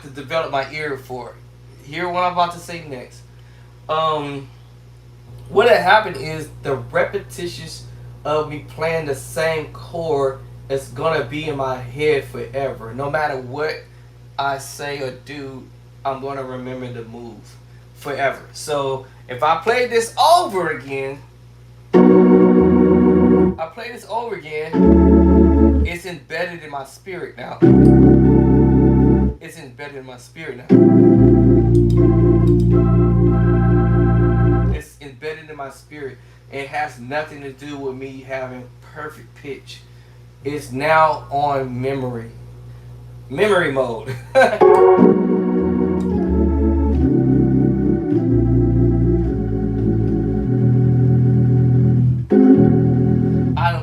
to develop my ear for. Hear what I'm about to say next. What had happened is the repetitions of me playing the same chord is gonna be in my head forever. No matter what I say or do, I'm gonna remember the move forever. So if I play this over again, it's embedded in my spirit now. It's embedded in my spirit now. It's embedded in my spirit. It has nothing to do with me having perfect pitch. It's now on memory. Memory mode.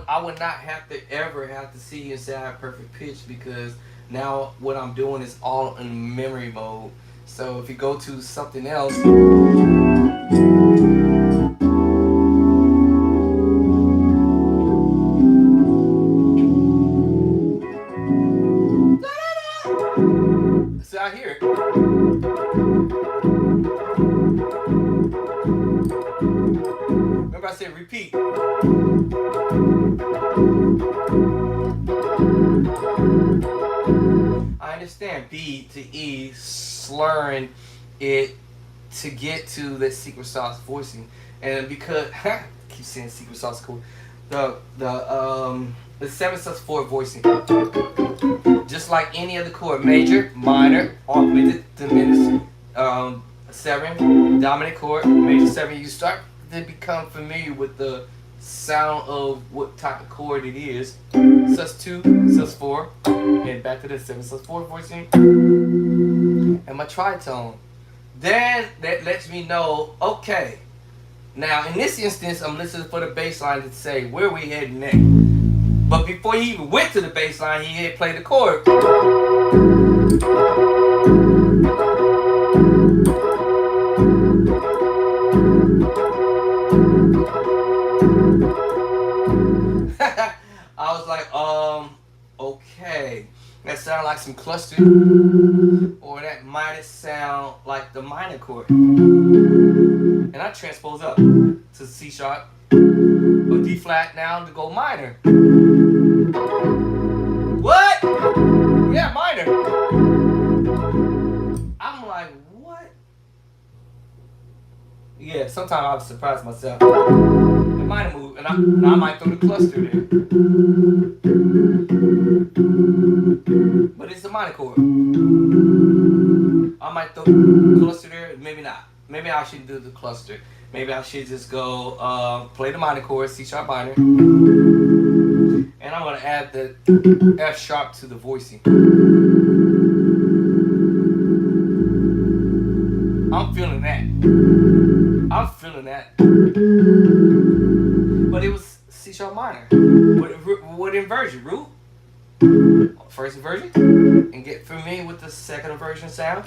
I would not have to ever have to see and say I have perfect pitch, because now what I'm doing is all in memory mode. So if you go to something else, see, I hear it. Remember I said repeat. I understand B to E, slurring it to get to the secret sauce voicing, and because I keep saying secret sauce chord, the 7/4 voicing, just like any other chord, major, minor, augmented, diminished, 7, dominant chord, major 7. You start to become familiar with the sound of what type of chord it is. sus2, sus4, and back to the 7/4 voicing, and my tritone. Then that lets me know, okay, now in this instance I'm listening for the bass line to say where we heading next. But before he even went to the bass line, he had played the chord. I was like, okay, that sounded like some cluster, or that might sound like the minor chord. And I transpose up to C sharp or D flat now to go minor. What? Yeah, minor. I'm like, what? Yeah, sometimes I was surprised myself. The minor move, and I might throw the cluster there. But it's a minor chord. I might throw the cluster there, maybe not. Maybe I shouldn't do the cluster. Maybe I should just go play the minor chord, C sharp minor. And I'm going to add the F sharp to the voicing. I'm feeling that. I'm feeling that. But it was C sharp minor. What inversion? Root? first inversion and get familiar with the second inversion sound.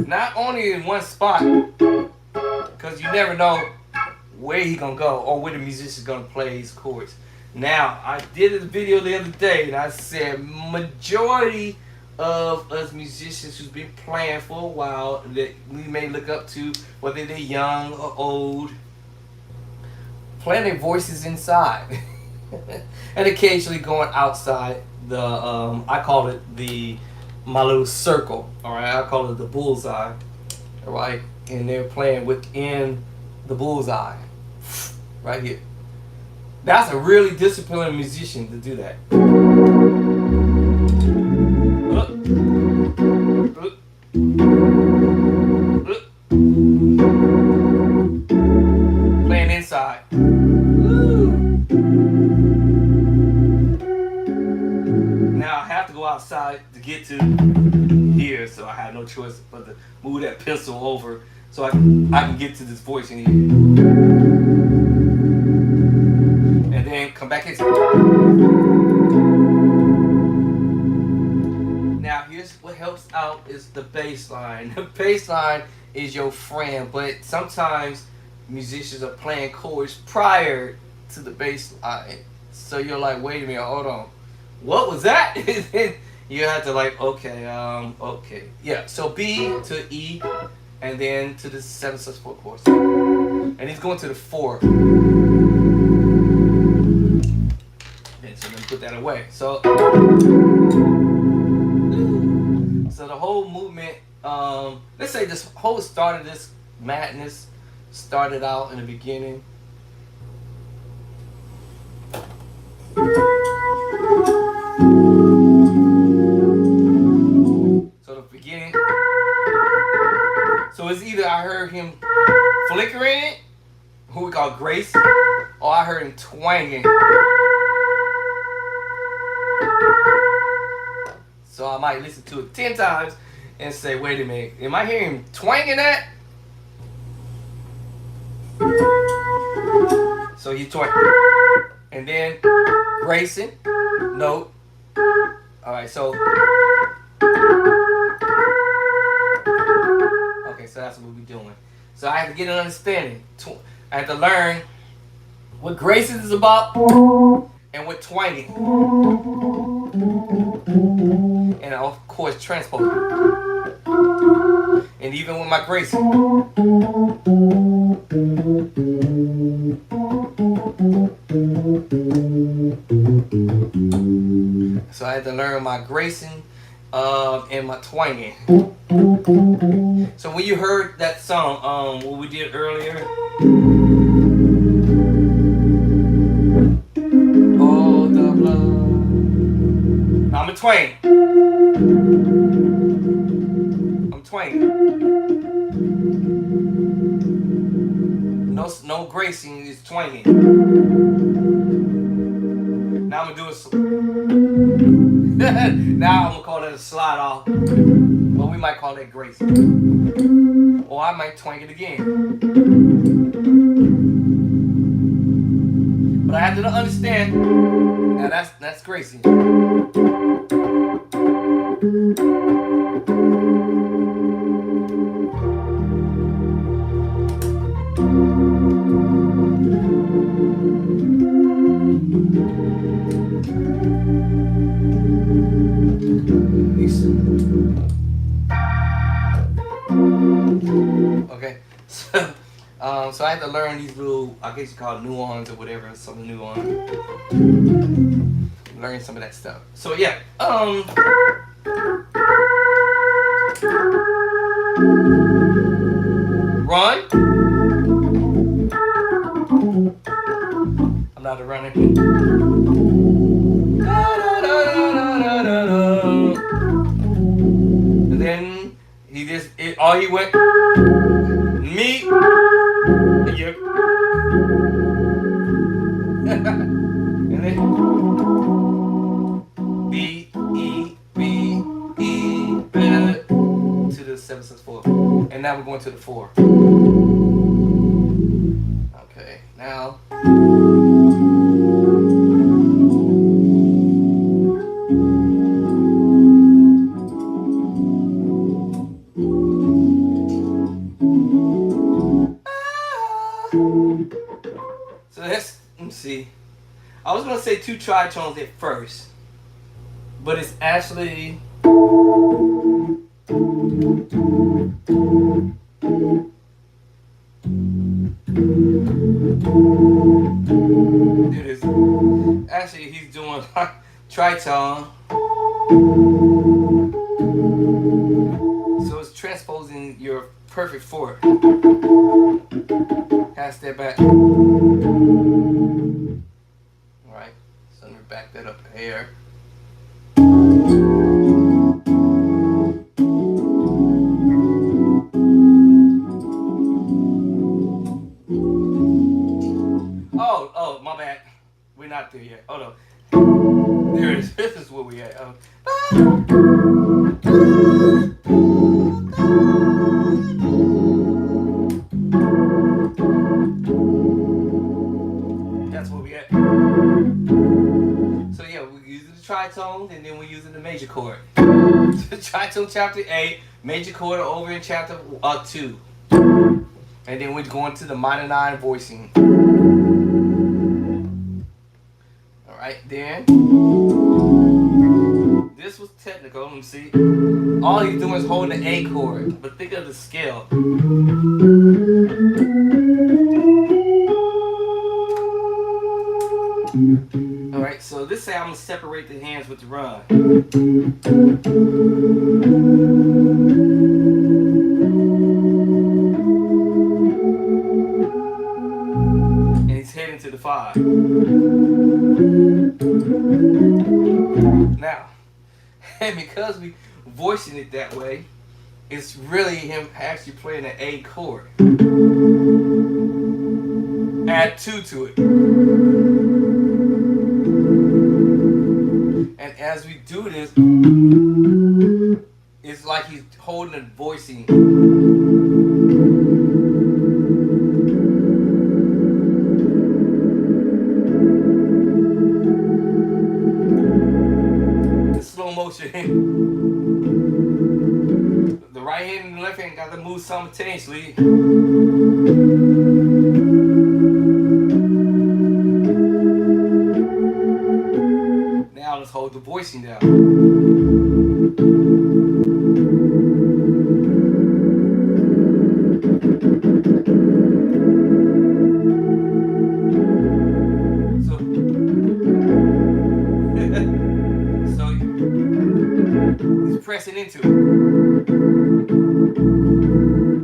Not only in one spot, because you never know where he's gonna go or where the musician's gonna play his chords. Now, I did a video the other day and I said majority of us musicians who's been playing for a while that we may look up to, whether they're young or old, playing their voices inside and occasionally going outside the I call it my little circle, all right? I call it the bullseye, all right? And they're playing within the bullseye right here. That's a really disciplined musician to do that. Playing inside. Now I have to go outside to get to here, so I have no choice but to move that pencil over so I can get to this voice in here. And then come back in. Now here's what helps out is the bass line. The bass line is your friend, but sometimes musicians are playing chords prior to the bass line. So you're like, wait a minute, hold on. What was that? You have to like, okay. Yeah, so B to E and then to the 7/4 chords. And he's going to the 4. So let me put that away. So the whole movement, let's say this whole start of this madness started out in the beginning. So the beginning. So it's either I heard him flickering it, who we call Grace, or I heard him twanging. So I might listen to it 10 times and say, wait a minute, am I hearing him twanging that? So you twang. And then Grayson, note. Alright, so. Okay, so that's what we're doing. So I have to get an understanding. I have to learn what Grayson is about and what twanging. And of course transposing. And even with my Grayson. So I had to learn my Grayson and my twanging. So when you heard that song, what we did earlier, oh the blood, I'm a twang. I'm twanging. No Grayson is twanging. Now I'm gonna do now I'm gonna call that a slide off. Well, we might call that Grace. Or I might twang it again. But I have to understand. Now that's Gracie. Okay, so I had to learn these little, I guess you call it nuance or whatever, some nuance. Learn some of that stuff. So yeah, run. I'm not a runner. And then he went me and you. And then B E B E to the 7/4. And now we're going to the 4. Okay, now actually, I was gonna say 2 tritones at first, but it's actually it is actually he's doing tritone, so it's transposing your perfect 4. Half step back. Alright, so let me back that up here. Oh, my bad. We're not there yet. Hold on. There it is. This is where we at. That's where we at. So yeah, we're using the tritones and then we're using the major chord. Tritone chapter 8, major chord over in chapter 2. And then we're going to the minor 9 voicing. Alright, then this was technical. Let me see. All he's doing is holding the A chord, but think of the scale. Alright, so this say I'm gonna separate the hands with the run. And he's heading to the 5. Now, and because we voicing it that way, it's really him actually playing an A chord. Add 2 to it. And as we do this, it's like he's holding and voicing. The slow motion. The right hand and the left hand got to move simultaneously. Now let's hold the voicing down. So he's pressing into it.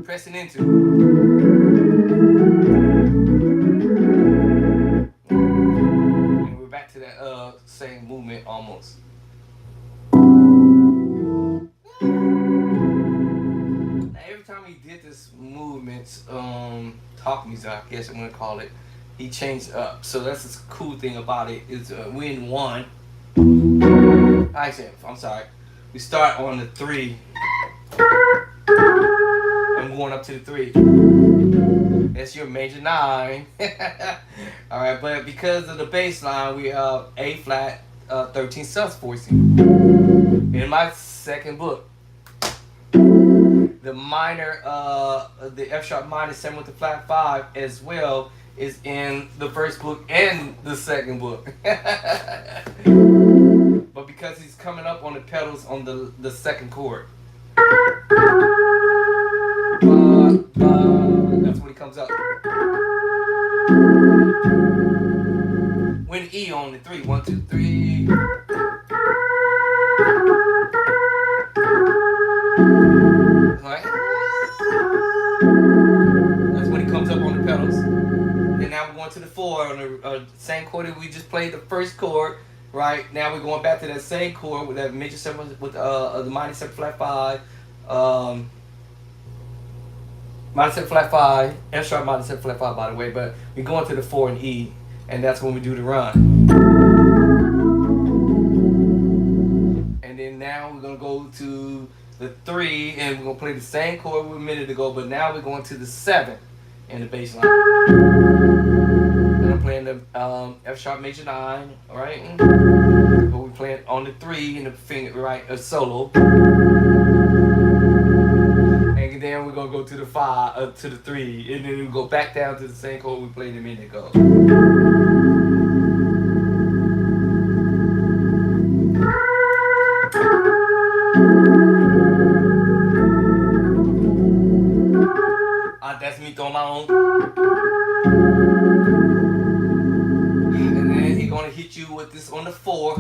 Pressing into it. And we're back to that same movement almost. Now, every time he did this movement, talk music, I guess I'm gonna call it, he changed up. So that's the cool thing about it is we're in 1. I'm sorry. We start on the 3. I'm going up to the 3. That's your major 9. Alright, but because of the bass line, we have A flat 13 sus voicing. In my second book, the minor, the F sharp minor 7 with the flat 5 as well is in the first book and the second book. But because he's coming up on the pedals on the second chord. That's when he comes up. When E on the 3, 1, 2, 3. Right? That's when he comes up on the pedals. And now we're going to the 4 on the same chord that we just played the first chord. Right? Now we're going back to that same chord with that major 7 with the minor 7 flat 5. Minor 7 flat 5, F sharp minor 7 flat 5 by the way, but we're going to the 4 and E, and that's when we do the run. And then now we're going to go to the 3, and we're going to play the same chord we were a minute ago, but now we're going to the 7 in the bass line. And I'm playing the F sharp major 9, alright? But we're playing on the 3 in the finger, right, a solo. And then we're gonna go to the 5, to the 3, and then we go back down to the same chord we played a minute ago. put this on the 4.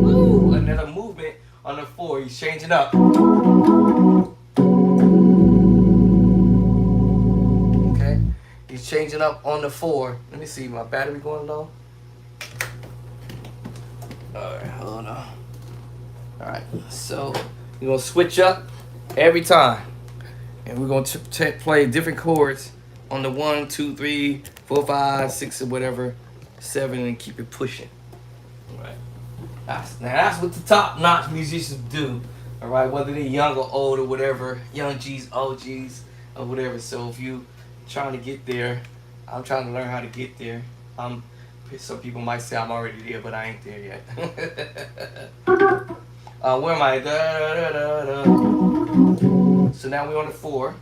Woo! Another movement on the 4. He's changing up. Okay, he's changing up on the 4. Let me see, my battery going low. All right, hold on. All right, so we're gonna switch up every time, and we're gonna play different chords on the 1, 2, 3, 4, 5, 6, or whatever, 7, and keep it pushing. All right. Now that's what the top-notch musicians do. All right, whether they're young or old or whatever, young G's, old G's, or whatever. So if you trying to get there, I'm trying to learn how to get there. Some people might say I'm already there, but I ain't there yet. Where am I? Da, da, da, da. So now we're on the 4.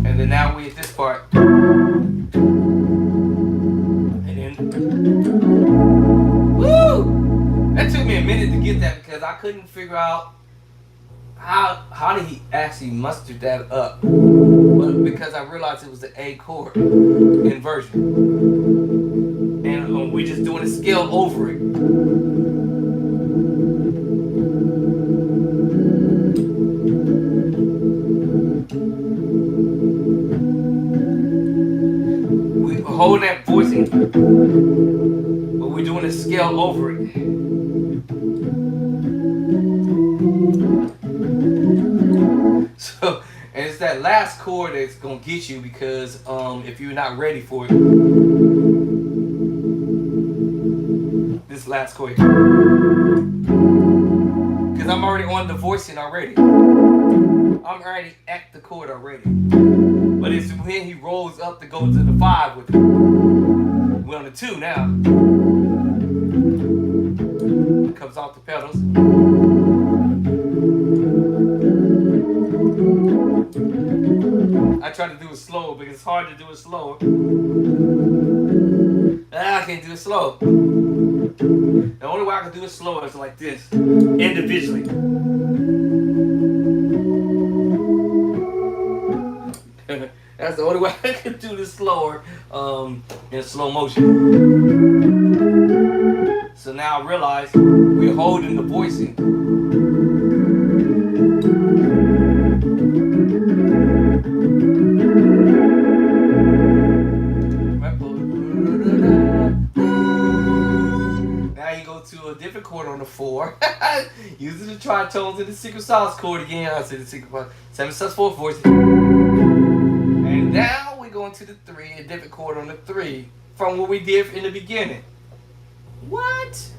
And then now we're at this part. And then, woo! That took me a minute to get that because I couldn't figure out how did he actually muster that up. But because I realized it was the A chord inversion. And we're just doing a scale over it. We hold that voicing, but we're doing a scale over it. So, and it's that last chord that's gonna get you because if you're not ready for it, this last chord, because I'm already on the voicing already. I'm already at the chord already. But it's when he rolls up to go to the 5 with it. We're on the 2 now. It comes off the pedals. I try to do it slow because it's hard to do it slower. I can't do it slow. The only way I can do it slower is like this, individually. That's the only way I can do this slower in slow motion. So now I realize we're holding the voicing. Now you go to a different chord on the 4. Using the tritones and the secret sauce chord again. I said the secret chord. 7 sus 4 voicing. And now we're going to the 3, a different chord on the 3 from what we did in the beginning. What?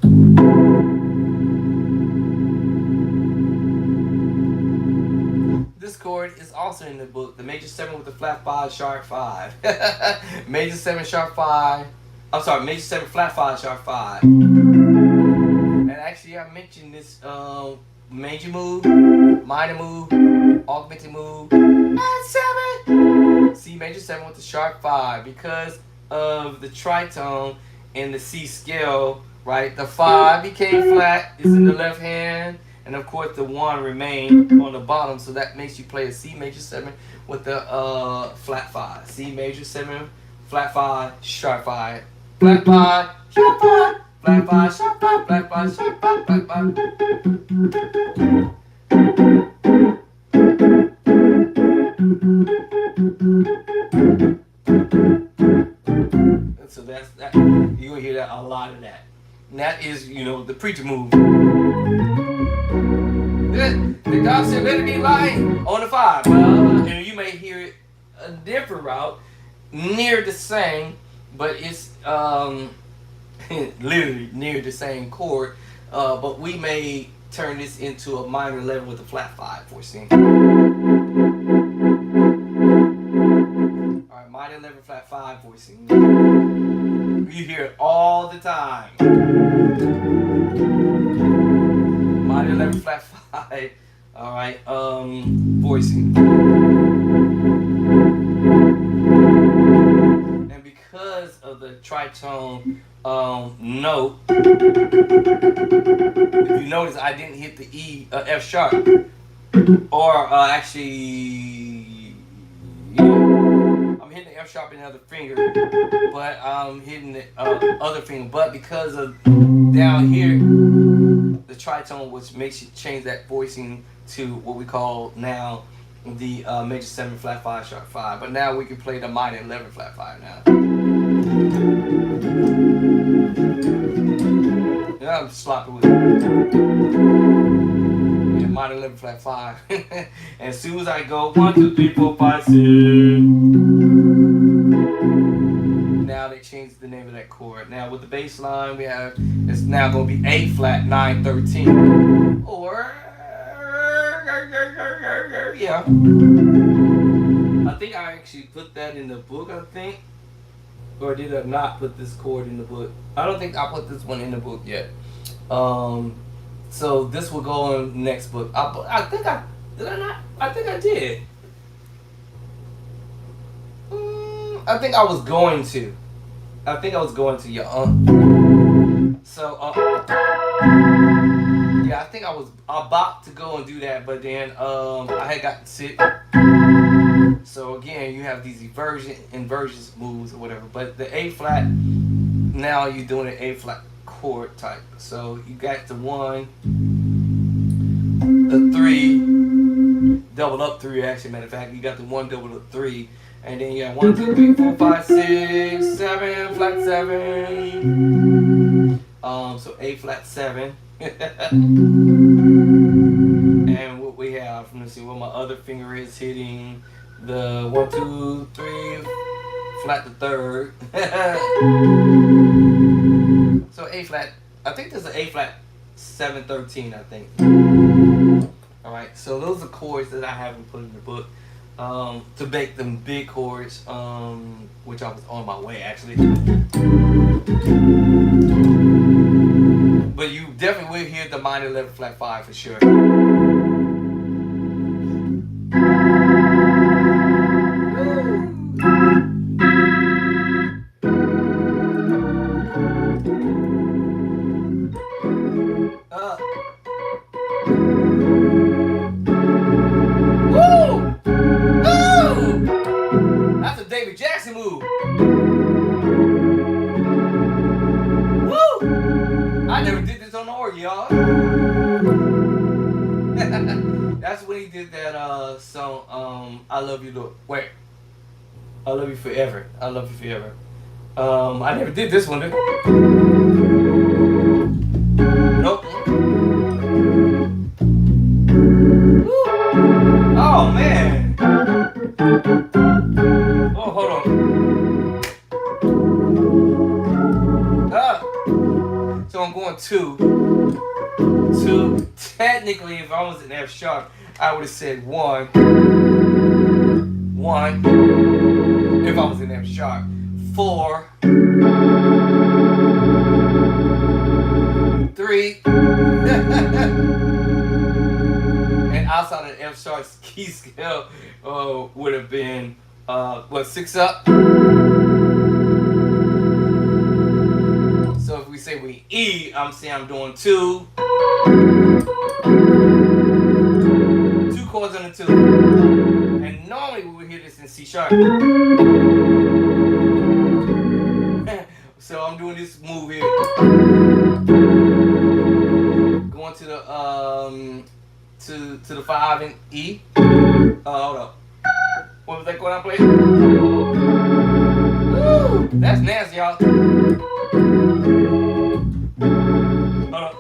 This chord is also in the book, the major 7 with the flat 5, sharp 5. Major 7, sharp 5. I'm sorry, major 7, flat 5, sharp 5. And actually, I mentioned this major move, minor move, augmented move, and 7. C major 7 with the sharp 5 because of the tritone in the C scale, right? The 5 became flat, is in the left hand, and of course the 1 remained on the bottom, so that makes you play a C major 7 with the flat 5. C major 7, flat 5, sharp 5, flat 5, sharp 5, flat 5, sharp 5, flat 5, sharp 5, flat 5. So that's that. You're gonna hear that a lot of that. And that is, the preacher move. The God said, "Let it be light" on the 5. And you may hear it a different route, near the same, but it's literally near the same chord. But we may turn this into a minor 11 with a flat 5 voicing. Alright, minor 11 flat 5 voicing. You hear it all the time. Minor 11 flat 5. Alright, voicing. And because of the tritone note, if you notice, I didn't hit the E, F sharp, or actually, yeah, I'm hitting the F sharp in the other finger, but I'm hitting the other finger. But because of down here, the tritone, which makes you change that voicing to what we call now the major 7 flat 5 sharp 5. But now we can play the minor 11 flat 5 now. Yeah, I'm sloppy with it. Yeah, minor 11 flat 5. And as soon as I go 1, 2, 3, 4, 5, 6. Now they changed the name of that chord. Now with the bass line, we have, it's now going to be A flat 9, 13. Or, yeah. I think I actually put that in the book, I think. Or did I not put this chord in the book? I don't think I put this one in the book yet. So this will go on the next book. I think I did. I not? I think I did. I think I was going to. Yeah. So yeah, I think I was about to go and do that, but then I had gotten sick. So again, you have these inversions moves or whatever. But the A flat, now you're doing an A flat chord type. So you got the 1, the 3, doubled up 3 actually, matter of fact. You got the 1 doubled up 3. And then you got 1, 2, 3, 4, 5, 6, 7, flat 7. So A flat 7. And what we have, let's see what my other finger is hitting. The 1, 2, 3, flat the 3rd. So A flat, I think there's an A flat 7, 13, I think. Alright, so those are chords that I haven't put in the book. To make them big chords, which I was on my way actually. But you definitely will hear the minor 11 flat 5 for sure. David Jackson move. Woo! I never did this on the organ, y'all. That's when he did that song, I Love You, Lord. Wait. I Love You Forever. I Love You Forever. I never did this one, did I? Nope. Woo! Oh, man. Oh, hold on. So I'm going 2. Technically, if I was in F sharp, I would have said 1. 1. If I was in F sharp. 4. 3. And outside of the F sharp key scale, would have been 6 up. So if we say we E, I'm saying I'm doing 2. 2 chords on the 2. And normally we would hear this in C sharp. So I'm doing this move here. Going to the to the 5 and E. Hold up. What was that chord I played? Woo! That's nasty, y'all. Hold up.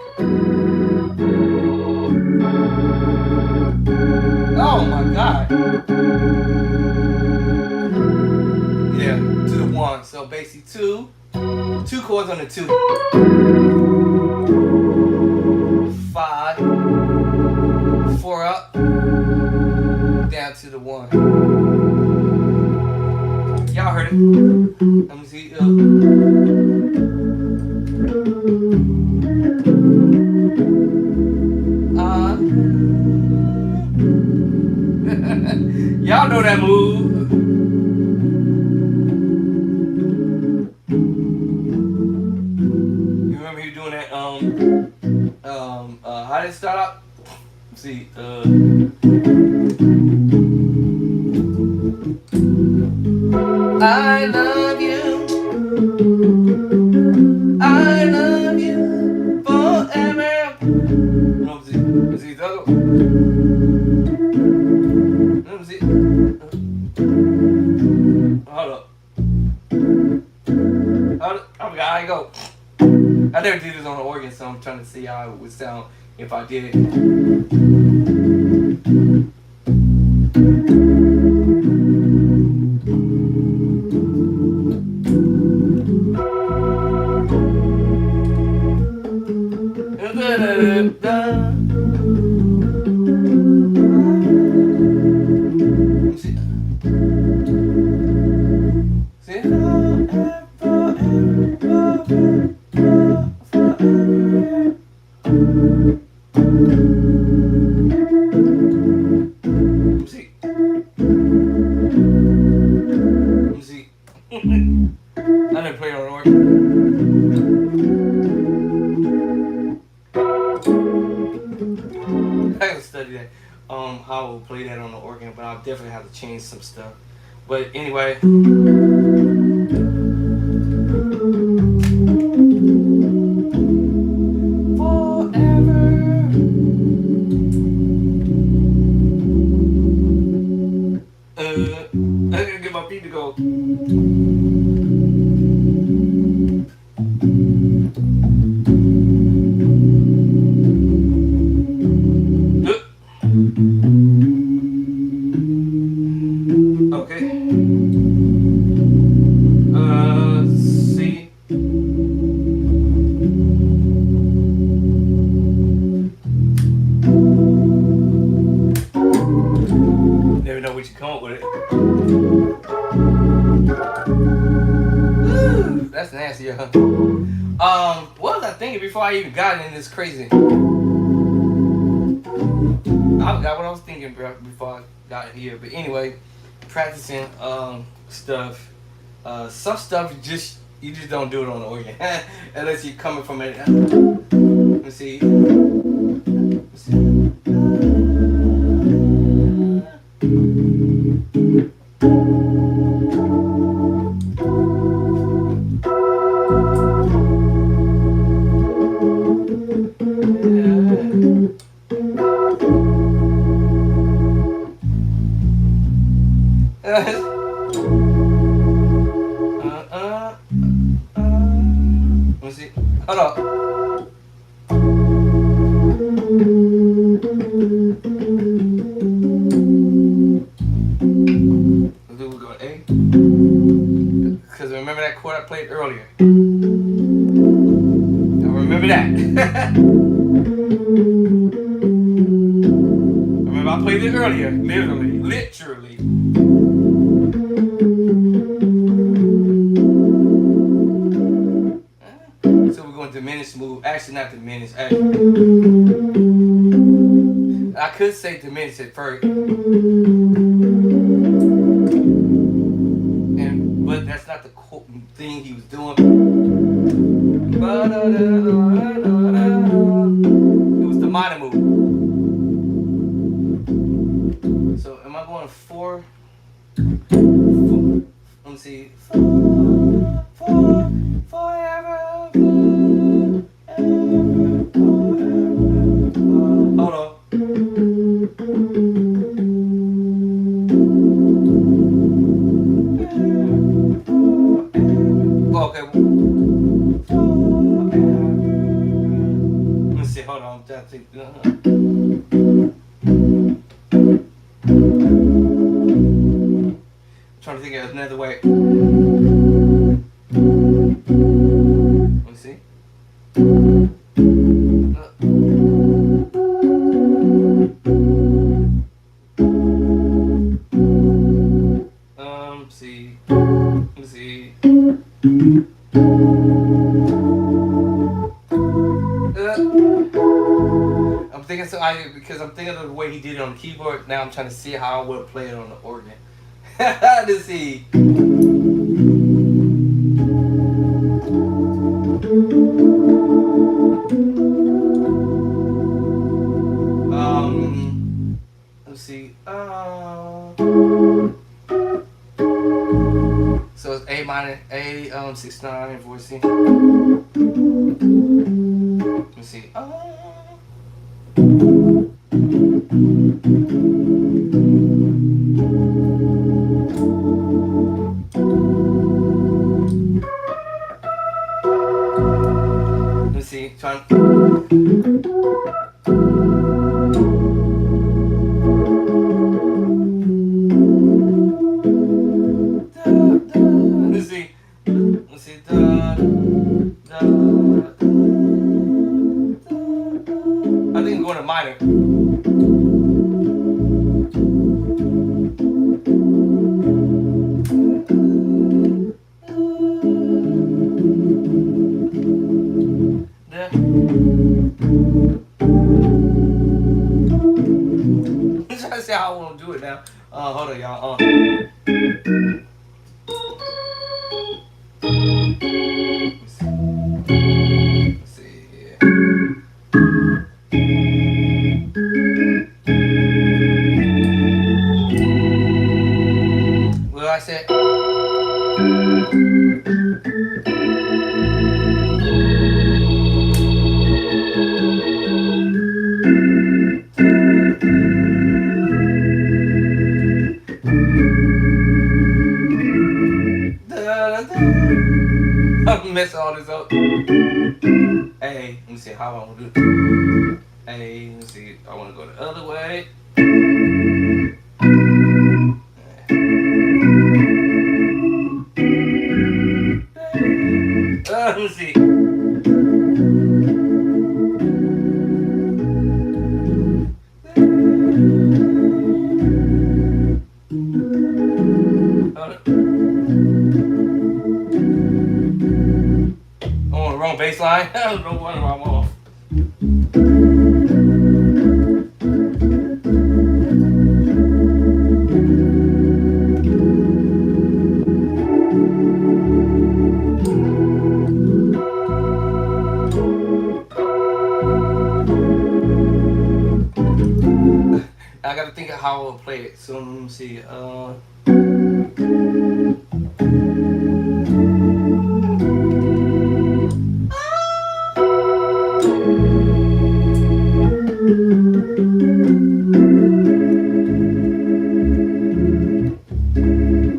Oh my God. Yeah, to the 1. So basically 2 chords on the 2. 5. 4 up. Down to the 1. Y'all heard it. Let me see. Y'all know that move. You remember you doing that? How did it start out? Let's see. I love you. I love you forever. Let me see. Let me see. Hold up. I forgot how I go. I never did this on the organ, so I'm trying to see how it would sound if I did it. I didn't play it on the organ. I gotta study that. How I will play that on the organ, but I'll definitely have to change some stuff. But anyway. I gotta get my feet to go. Okay. C. Never know what you come up with it. Woo, that's nasty, huh? What was I thinking before I even got in this crazy? I forgot what I was thinking before I got in here. But anyway, practicing stuff. Some stuff you just don't do it on the organ unless you're coming from it. Let me see. Let's see. Let's see. Hold up. We'll go to A. Because remember that chord I played earlier. Now remember that. Remember I played it earlier. Literally. So we're going to diminish move. Actually, not diminish. I could say diminish at first. But that's not the thing he was doing. It was the minor move. So am I going 4? Let me see. 4, forever. Hold on. Okay. Let's see. Hold on. I'm trying to think of another way. Let's see. See. Let's see. I'm thinking because I'm thinking of the way he did it on the keyboard. Now I'm trying to see how I would play it on the organ. Let's see. Let's see. So it's A minor, A 6/9 voicing. Let me see. Let me see. Trying. Let's see. Let's see. Da, da, da. I think I'm going to minor. Da. I'm trying to see how I want to do it now. Hold on, y'all. Let's see. Well, I said. I'm messing all this up. Hey, let me see how I want to do it. Hey, let me see. I want to go the other way. Let me see. I'm on the wrong bass line. I don't know what I'm off. I gotta think of how I'll play it. So let me see.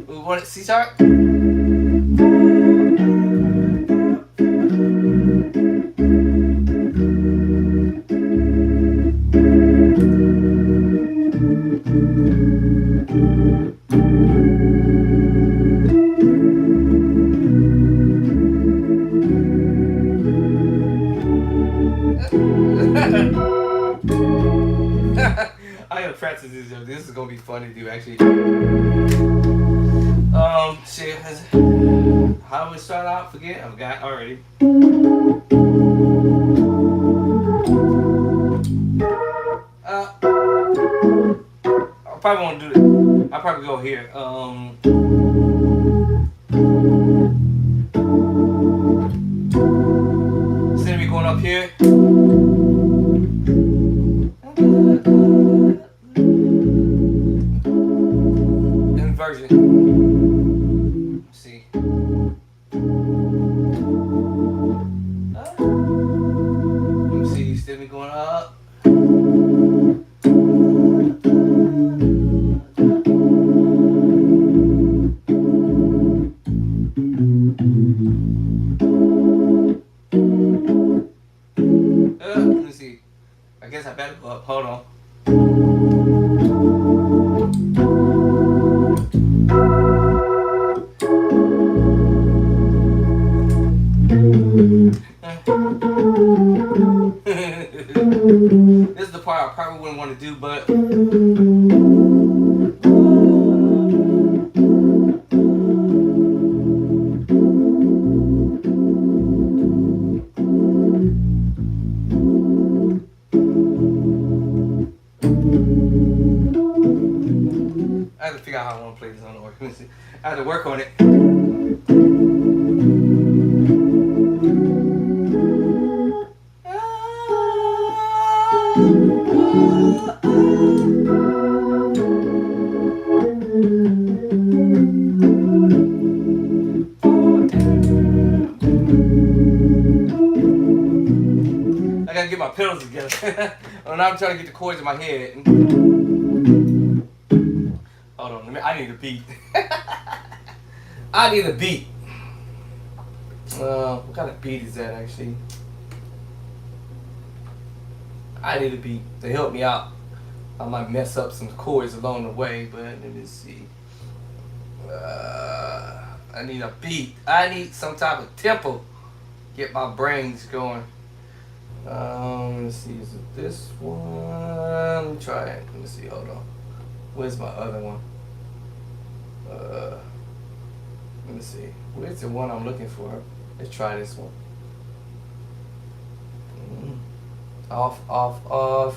We want it C sharp. I gotta practice this. This is gonna be fun to do, actually. Shit. How do we start out? Forget. I forgot already. I probably won't do it. I'll probably go here. Instead of me going up here. Inversion. Let's see. Let me see. Instead of me going up. Let me see. I guess I better go up. Hold on. This is the part I probably wouldn't want to do, but I have to figure out how I want to play this on the organ. I have to work on it. my pedals together. And I'm trying to get the chords in my head. Hold on, I need a beat. I need a beat. What kind of beat is that actually? I need a beat to help me out. I might mess up some chords along the way, but let me see. I need a beat. I need some type of tempo. Get my brains going. Let me see. Is it this one? Let me try it. Let me see. Hold on. Where's my other one? Let me see. Where's the one I'm looking for? Let's try this one. Off, off, off.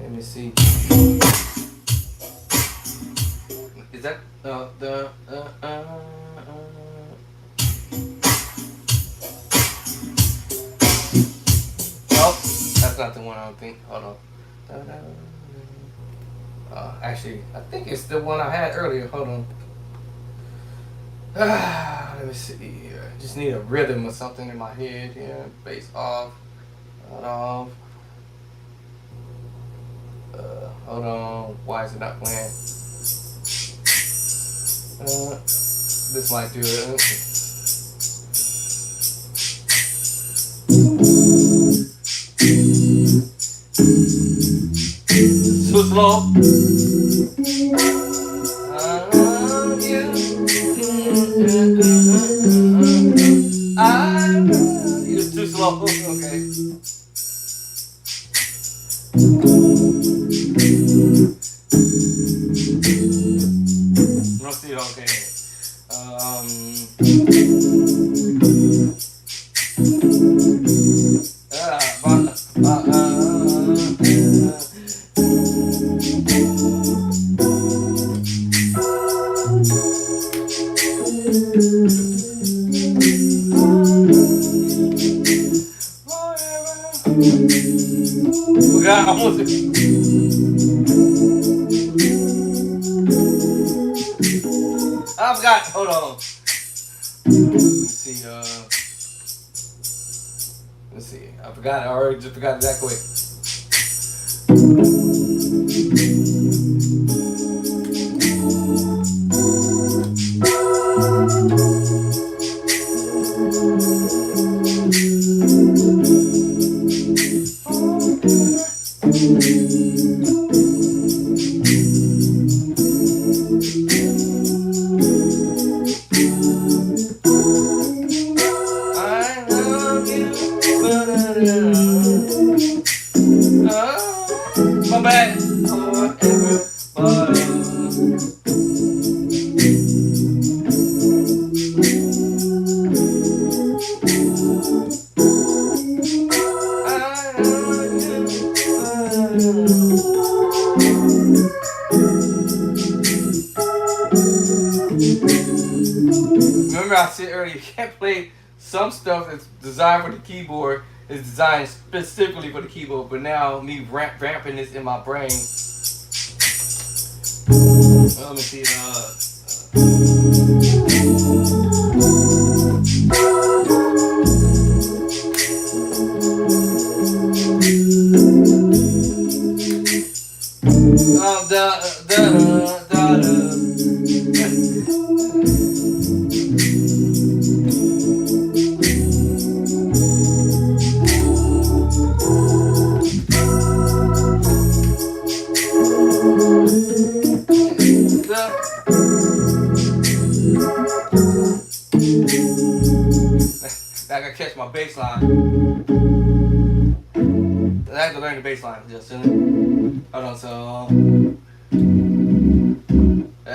Let me see. Is that Nope, that's not the one I don't think. Hold on. Actually, I think it's the one I had earlier. Hold on. Let me see here. Just need a rhythm or something in my head here. Bass off. Hold on. Hold on. Why is it not playing? This might do it. Too slow. I love you. I love you. It's too slow. Okay. Let's see. Okay. I forgot. Hold on. Let's see. Let's see. I forgot. I already just forgot it that quick. My bad. Forever, Remember I said earlier, you can't play some stuff that's designed for the keyboard is designed specifically for the keyboard, but now me ramping this in my brain. Well, let me see. I gotta catch my bass line. I have to learn the bass line, just hold on, so I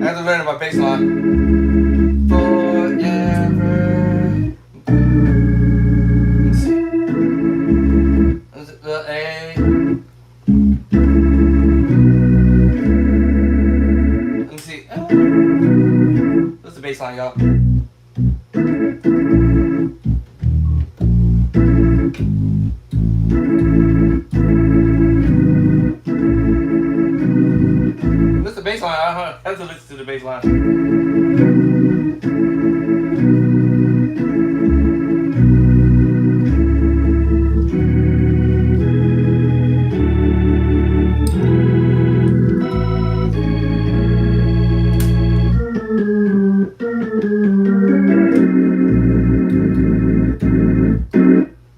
have to learn my bass line. What's the bass line, y'all? the bass line.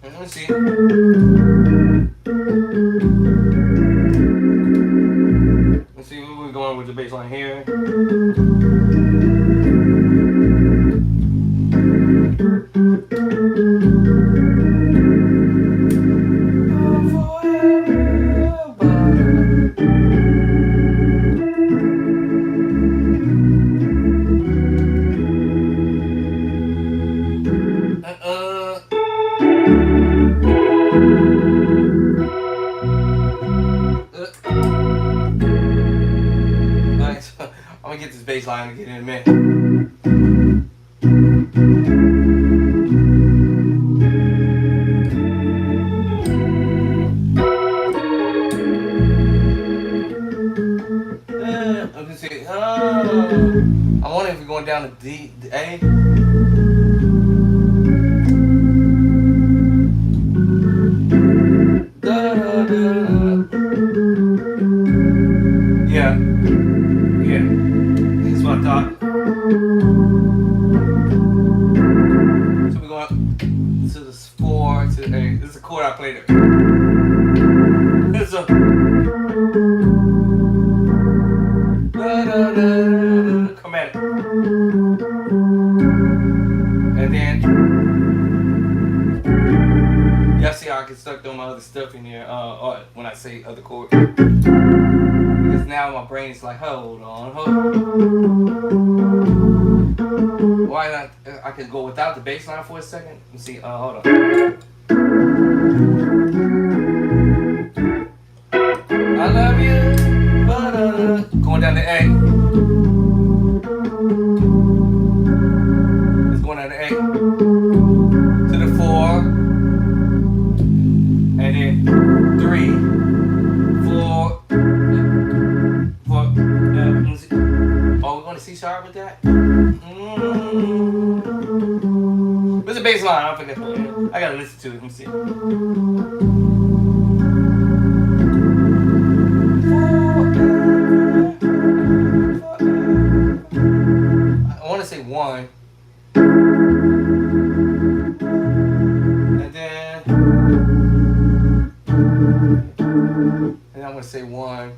Let me see. Let's see where we're going with the bass line here. Alright, so I'm gonna get this bass line again in a minute. Let me see. I wonder if we're going down to D, A. Yeah. Yeah. That's what I thought. So we're going to the 4 to the A. This is a chord I played it. It's a come at it. And then y'all see how I get stuck doing my other stuff in here, or when I say other chords. Because now my brain is like, hold on. Why not? I can go without the bass line for a second. Let's see, hold on. I love you, but going down to A. It's going down to A. To the 4. And then 3, 4. Oh, we're going to C sharp with that? Where's the bass line? I forget. I gotta listen to it. Let me see. I want to say 1. And then I'm going to say 1.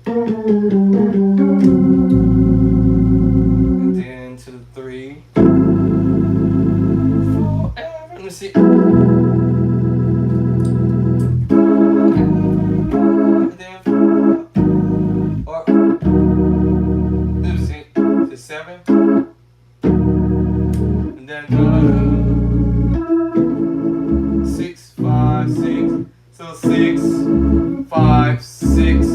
And then to the 3. 4. Let me see. And then 4. Or, let me see. To 7. And then 6, 5, 6. So 6, 5, 6,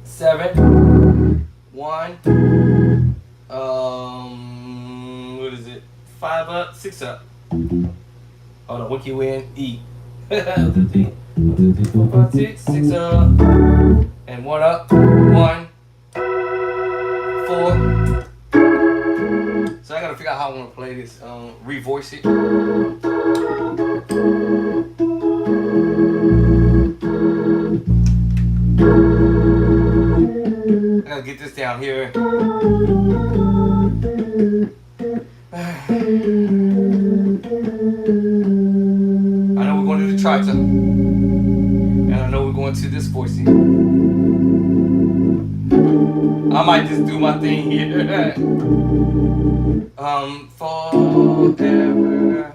7, 1, what is it? 5 up, 6 up. Hold on, what you in? E. 1, 2, 3, 4, 5, 6, 6 up. And 1 up, 1, 4. So I gotta figure out how I wanna play this. Revoice it. I gotta get this down here. I know we're going to the tricep. And I know we're going to this voicing. I might just do my thing here. Forever.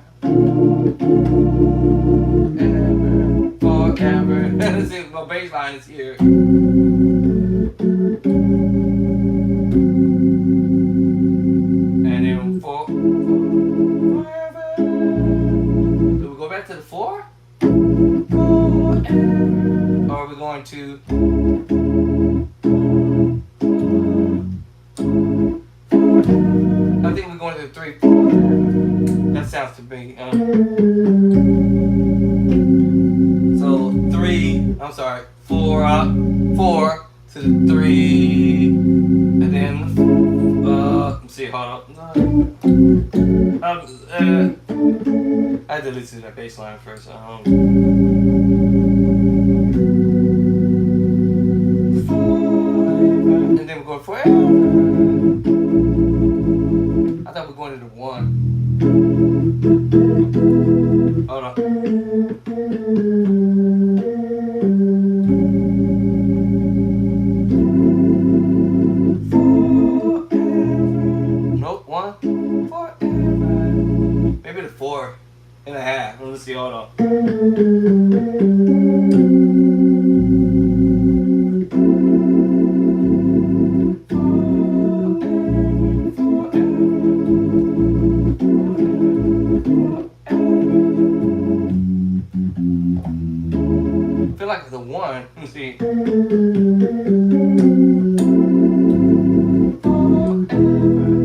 Forever. Let's see, my bass line is here. And then 4. Forever. Do we go back to the 4? Forever. Or are we going to? I think we're going to the 3. That sounds to me. So 3. I'm sorry. 4 up. to the 3, and then let me see, hold up. I had to listen to that bass line first. And then we're going forever. I thought we were going to the 1. Hold on. Nope, 1. Forever. Maybe the 4.5. Let's see, hold on. I feel like the 1. Let me see.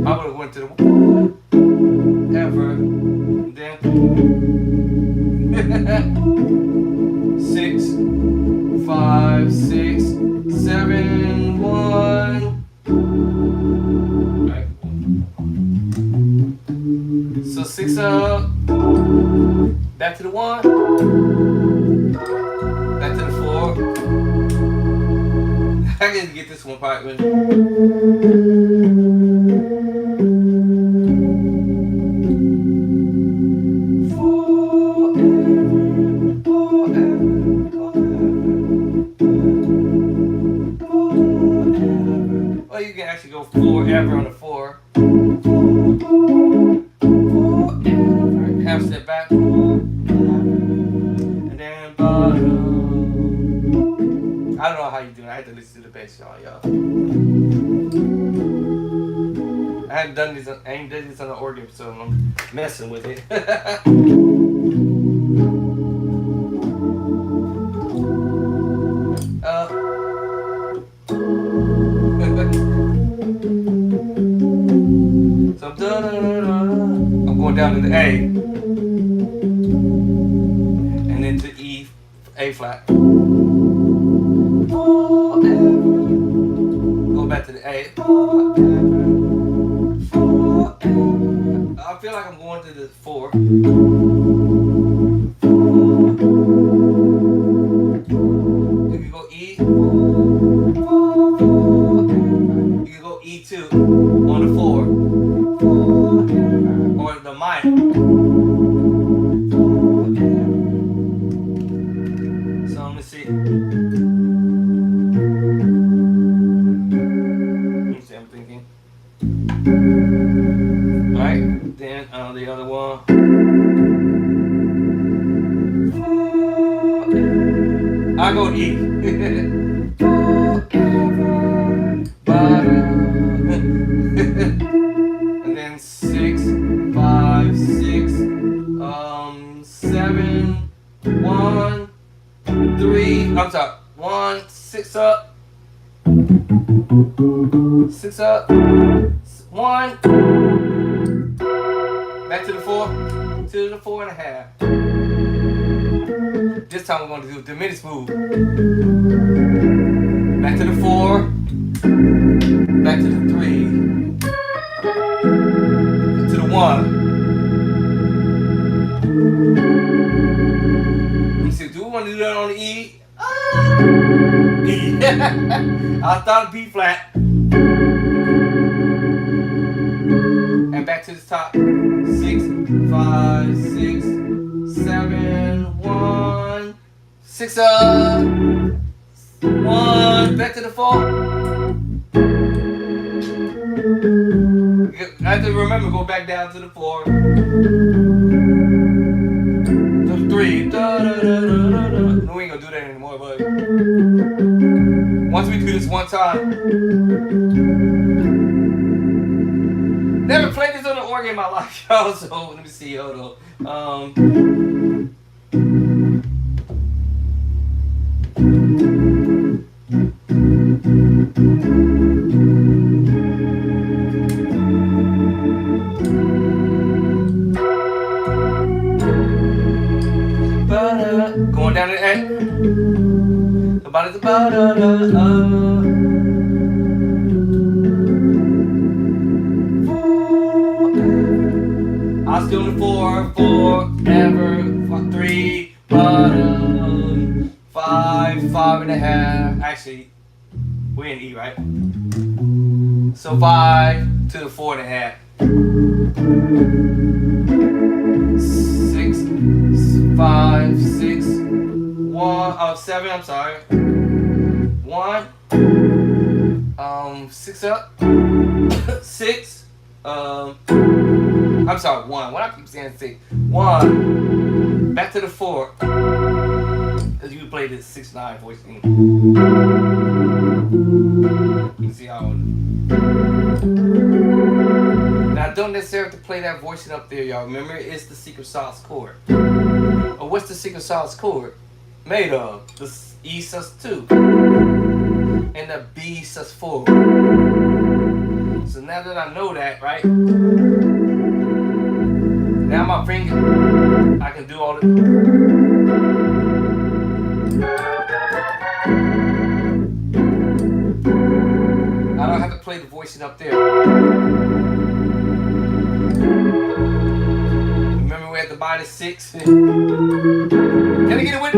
I would have went to the 1 ever. And then 6, 5, 6, 7, 1. Right. So 6 up. Back to the 1. Back to the 4. I gotta get this one part with. Or you can actually go forever on the 4. Forever. Half step back. And then bottom. I don't know how you do it. I had to listen to the bass, y'all. I ain't done this on the organ, so I'm messing with it. So I'm going down to the A, and then to E, A flat. Go back to the A. I feel like I'm going to the 4. You can go E. You can go E2 on the 4. Or the minor. So let me see. I'm thinking. Alright, then the other one. I go E. And then 6, 5, 6, 7, 1, 3. I'm sorry. 1, 6 up. 6 up. 1. Back to the 4. To the 4.5. This time we're going to do the midi smooth. Back to the 4. Back to the 3. To the 1. Let me see. Do we want to do that on the E? E. I thought B flat. And back to the top. 6, 5, 6, 7, 1. 6 up. 1. Back to the 4. I have to remember, go back down to the 4. To the 3. No, we ain't gonna do that anymore, but once we do this one time. Never played this on the organ in my life, y'all, so let me see, hold on. Going down to the A. About it, still in 4, forever, 3, bottom, 5, 5.5. Actually, we're in E, right? So 5 to the 4.5. 6, 5, 6, 1, 7, I'm sorry. 1, 6 up, 6, I'm sorry, 1. What I keep saying 6. 1, back to the 4, because you played this 6/9 voicing. You can see how. Now, don't necessarily have to play that voicing up there, y'all. Remember, it's the secret sauce chord. Or what's the secret sauce chord made of? The E sus2 and the B sus4. So now that I know that, right? Now my finger, I can do all the. I don't have to play the voicing up there. Remember we had the -6. Can I get it with?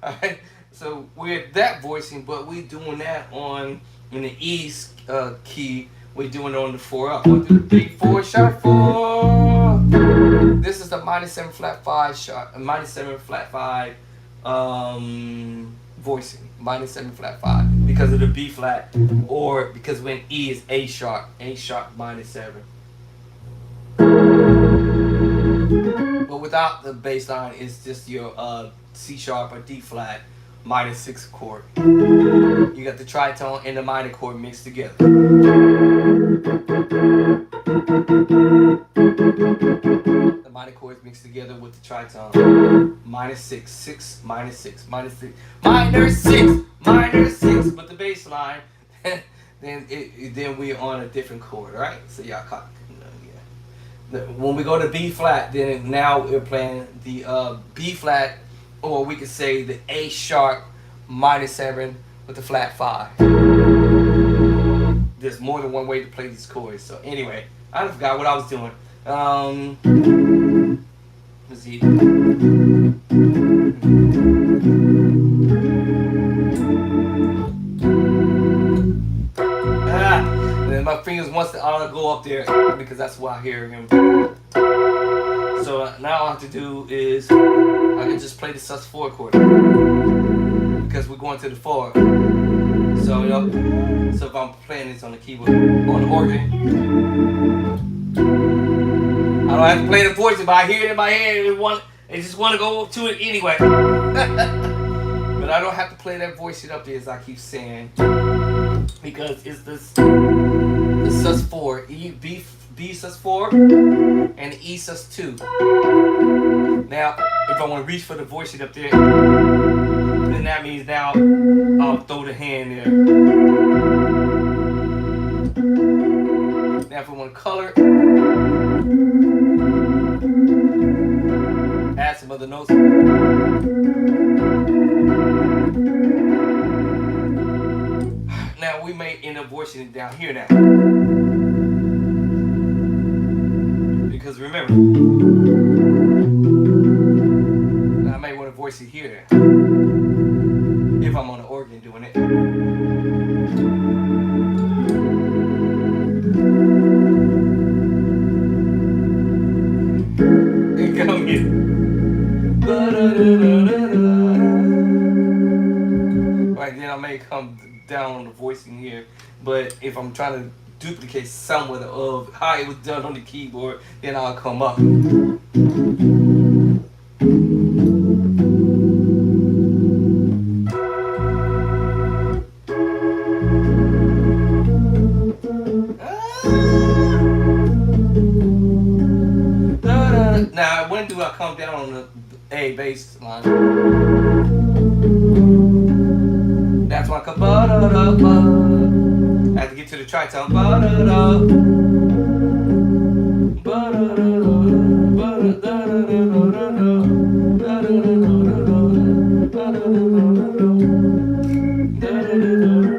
Alright, so we're at that voicing, but we're doing that on in the E key. We're doing it on the 4 up. 1, 2, 3, 4, sharp 4. This is the -7 flat 5 sharp, -7 flat 5 voicing. -7 flat 5 because of the B flat, or because when E is A sharp -7. But without the bass line, it's just your C sharp or D flat -6 chord. You got the tritone and the minor chord mixed together. The minor chords mixed together with the tritone. -6, 6, -6, -6, -6. But the bass line, then we're on a different chord, right? So y'all caught. When we go to B flat, then now we're playing the B flat, or we could say the A sharp -7 with the flat 5. There's more than one way to play these chords. So anyway, I forgot what I was doing. Let's see. And my fingers wants to go up there because that's why I hear him. So now all I have to do is I can just play the sus4 chord because we're going to the 4. So so if I'm playing this on the keyboard, on the organ, I don't have to play the voice, but I hear it in my head and I just want to go to it anyway. But I don't have to play that voice up there, as I keep saying, because it's this the sus4, B sus4, and the E sus2. Now, if I want to reach for the voice up there, then that means now I'll throw the hand there. Now, if I want to color, add some other notes. Now, we may end up voicing it down here now. Because remember, I may want to voice it here if I'm on the organ doing it. Come here. Right, then I may come down on the voicing here, but if I'm trying to duplicate somewhat of how it was done on the keyboard, then I'll come up. Now, when do I come down on the A bass line? That's when I come ba-da-da-ba. I have to get to the tritone. Ba-da-da.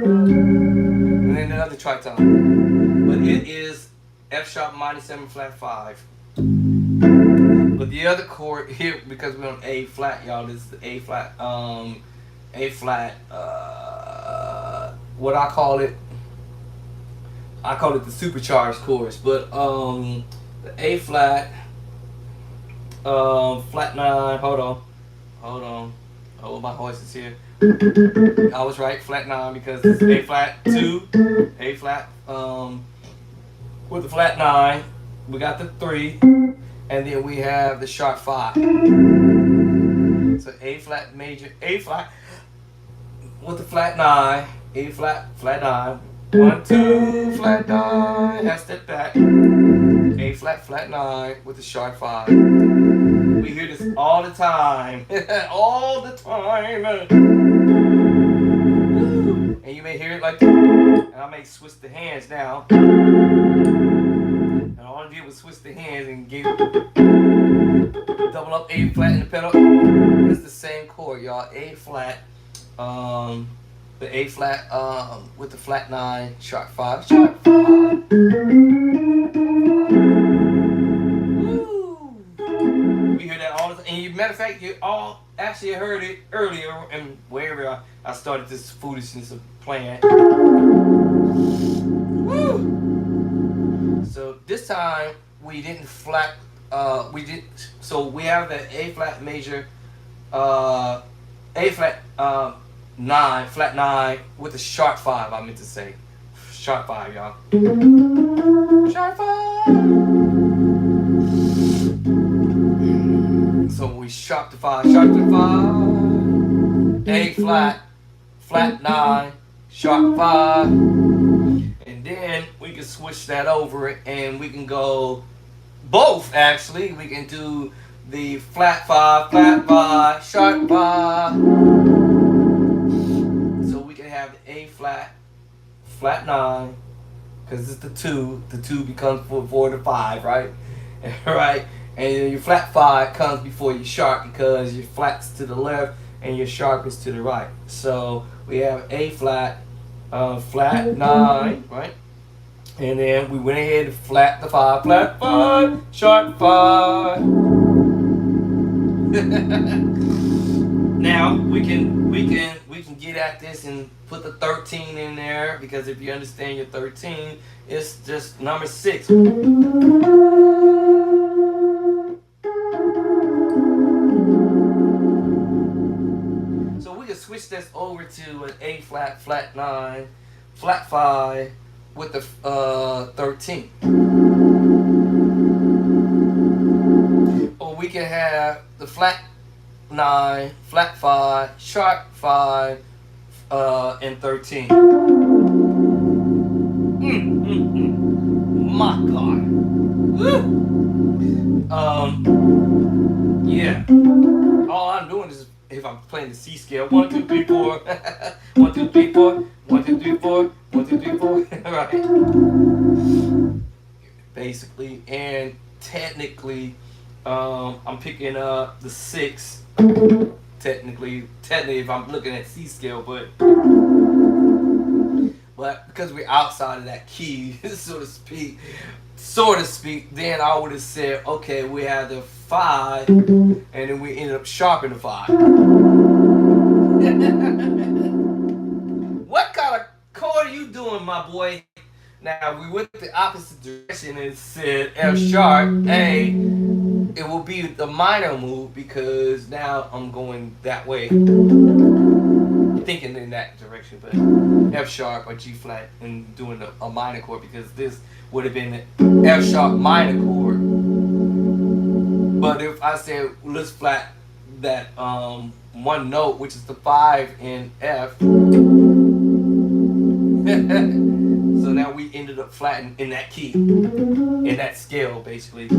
And then another tritone. But it is F sharp minor 7 flat 5. But the other chord here, because we're on A flat, y'all, this is the A flat, what I call it the supercharged chorus. But the A flat, flat 9, hold on, my voice is here. I was right, flat 9, because it's A flat 2, A flat, with the flat 9, we got the 3, and then we have the sharp 5. So A flat major, A flat with the flat 9, A flat, flat 9, 1, 2, flat 9, half step back, A flat, flat 9 with the sharp 5. We hear this all the time, all the time. And you may hear it like, and I may switch the hands now. And all I did was switch the hands and give double up A flat in the pedal. It's the same chord, y'all. A flat, the A flat with the flat 9, sharp 5, sharp 5. Woo. We hear that all the time. And matter of fact, you all actually heard it earlier, and wherever I started this foolishness of playing. Woo. So this time we didn't flat. So we have the A flat major, A flat 9, flat 9 with the sharp 5. I meant to say sharp 5, y'all. Sharp 5. So we sharp to 5, sharp to 5. A flat, flat 9, sharp 5. And then we can switch that over and we can go both, actually. We can do the flat 5, sharp 5. So we can have the A flat, flat 9, because it's the 2. The 2 becomes 4 to 5, right? Right? And your flat 5 comes before your sharp because your flat's to the left and your sharp is to the right. So we have A flat, flat 9, right? And then we went ahead and flat the 5, flat 5, sharp 5. Now we can get at this and put the 13 in there, because if you understand your 13, it's just number 6. So we can switch this over to an A flat, flat 9, flat 5 with the 13. Or we can have the flat 9, flat 5, sharp 5, and 13. My God. Woo. Yeah. All I'm doing is, if I'm playing the C scale, 1, 2, 3, 4, 1, 2, 3, 4, 1, 2, 3, 4, 1, 2, 3, 4, right? Basically, and technically, I'm picking up the 6. Technically, if I'm looking at C scale, but because we're outside of that key, so to speak, then I would have said, okay, we have the 5, and then we ended up sharpening the 5. What kind of chord are you doing, my boy? Now we went the opposite direction and said F sharp, A. It will be the minor move because now I'm going that way, thinking in that direction, but F sharp or G flat and doing a minor chord, because this would have been the F sharp minor chord. But if I said let's flat that one note, which is the 5 in F, so now we ended up flattening in that key, in that scale, basically.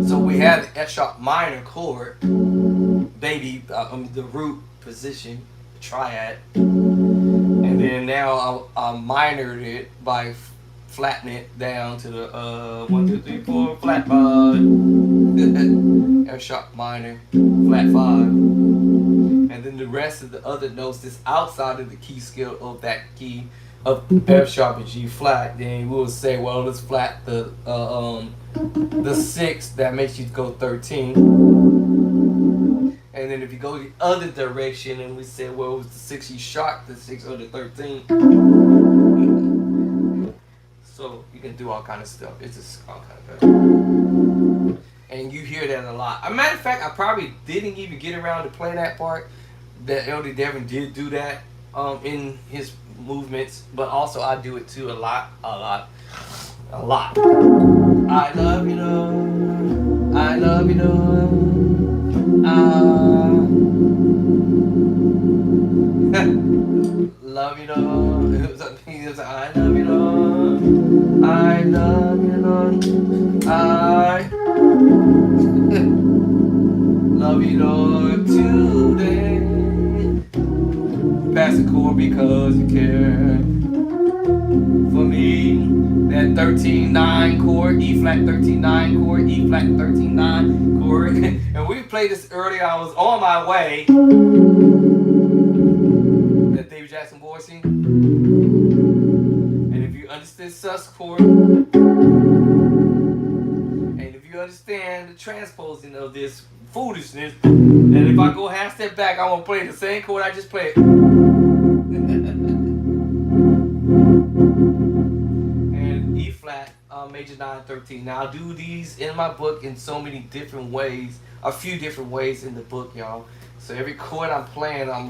So we have the F sharp minor chord, baby, the root position, triad, and then now I minored it by flattening it down to the 1, 2, 3, 4 flat 5, F sharp minor, flat 5, and then the rest of the other notes that's outside of the key scale of that key of F sharp and G flat, then we will say, well, let's flat the 6 that makes you go 13. And then if you go the other direction and we say, well, it was the 6 you sharp, the 6 or the 13. So you can do all kind of stuff. It's just all kind of stuff. And you hear that a lot. As a matter of fact, I probably didn't even get around to play that part. That Elder Devin did do that in his movements, but also I do it too a lot. I love you, Lord. I love you, Lord. Love you, Lord. It was I love you, Lord. I love you, Lord. I love you, Lord, today. Pass the chord because you care for me. That 13-9 chord, E flat 13-9 chord, E flat 13-9 chord. And we played this earlier. I was on my way. That David Jackson voicing. And if you understand sus chord, and if you understand the transposing of this foolishness, and if I go half step back, I'm gonna play the same chord I just played. And E flat, major 9, 13. Now I do these in my book in so many different ways, a few different ways in the book, y'all. So every chord I'm playing, I'm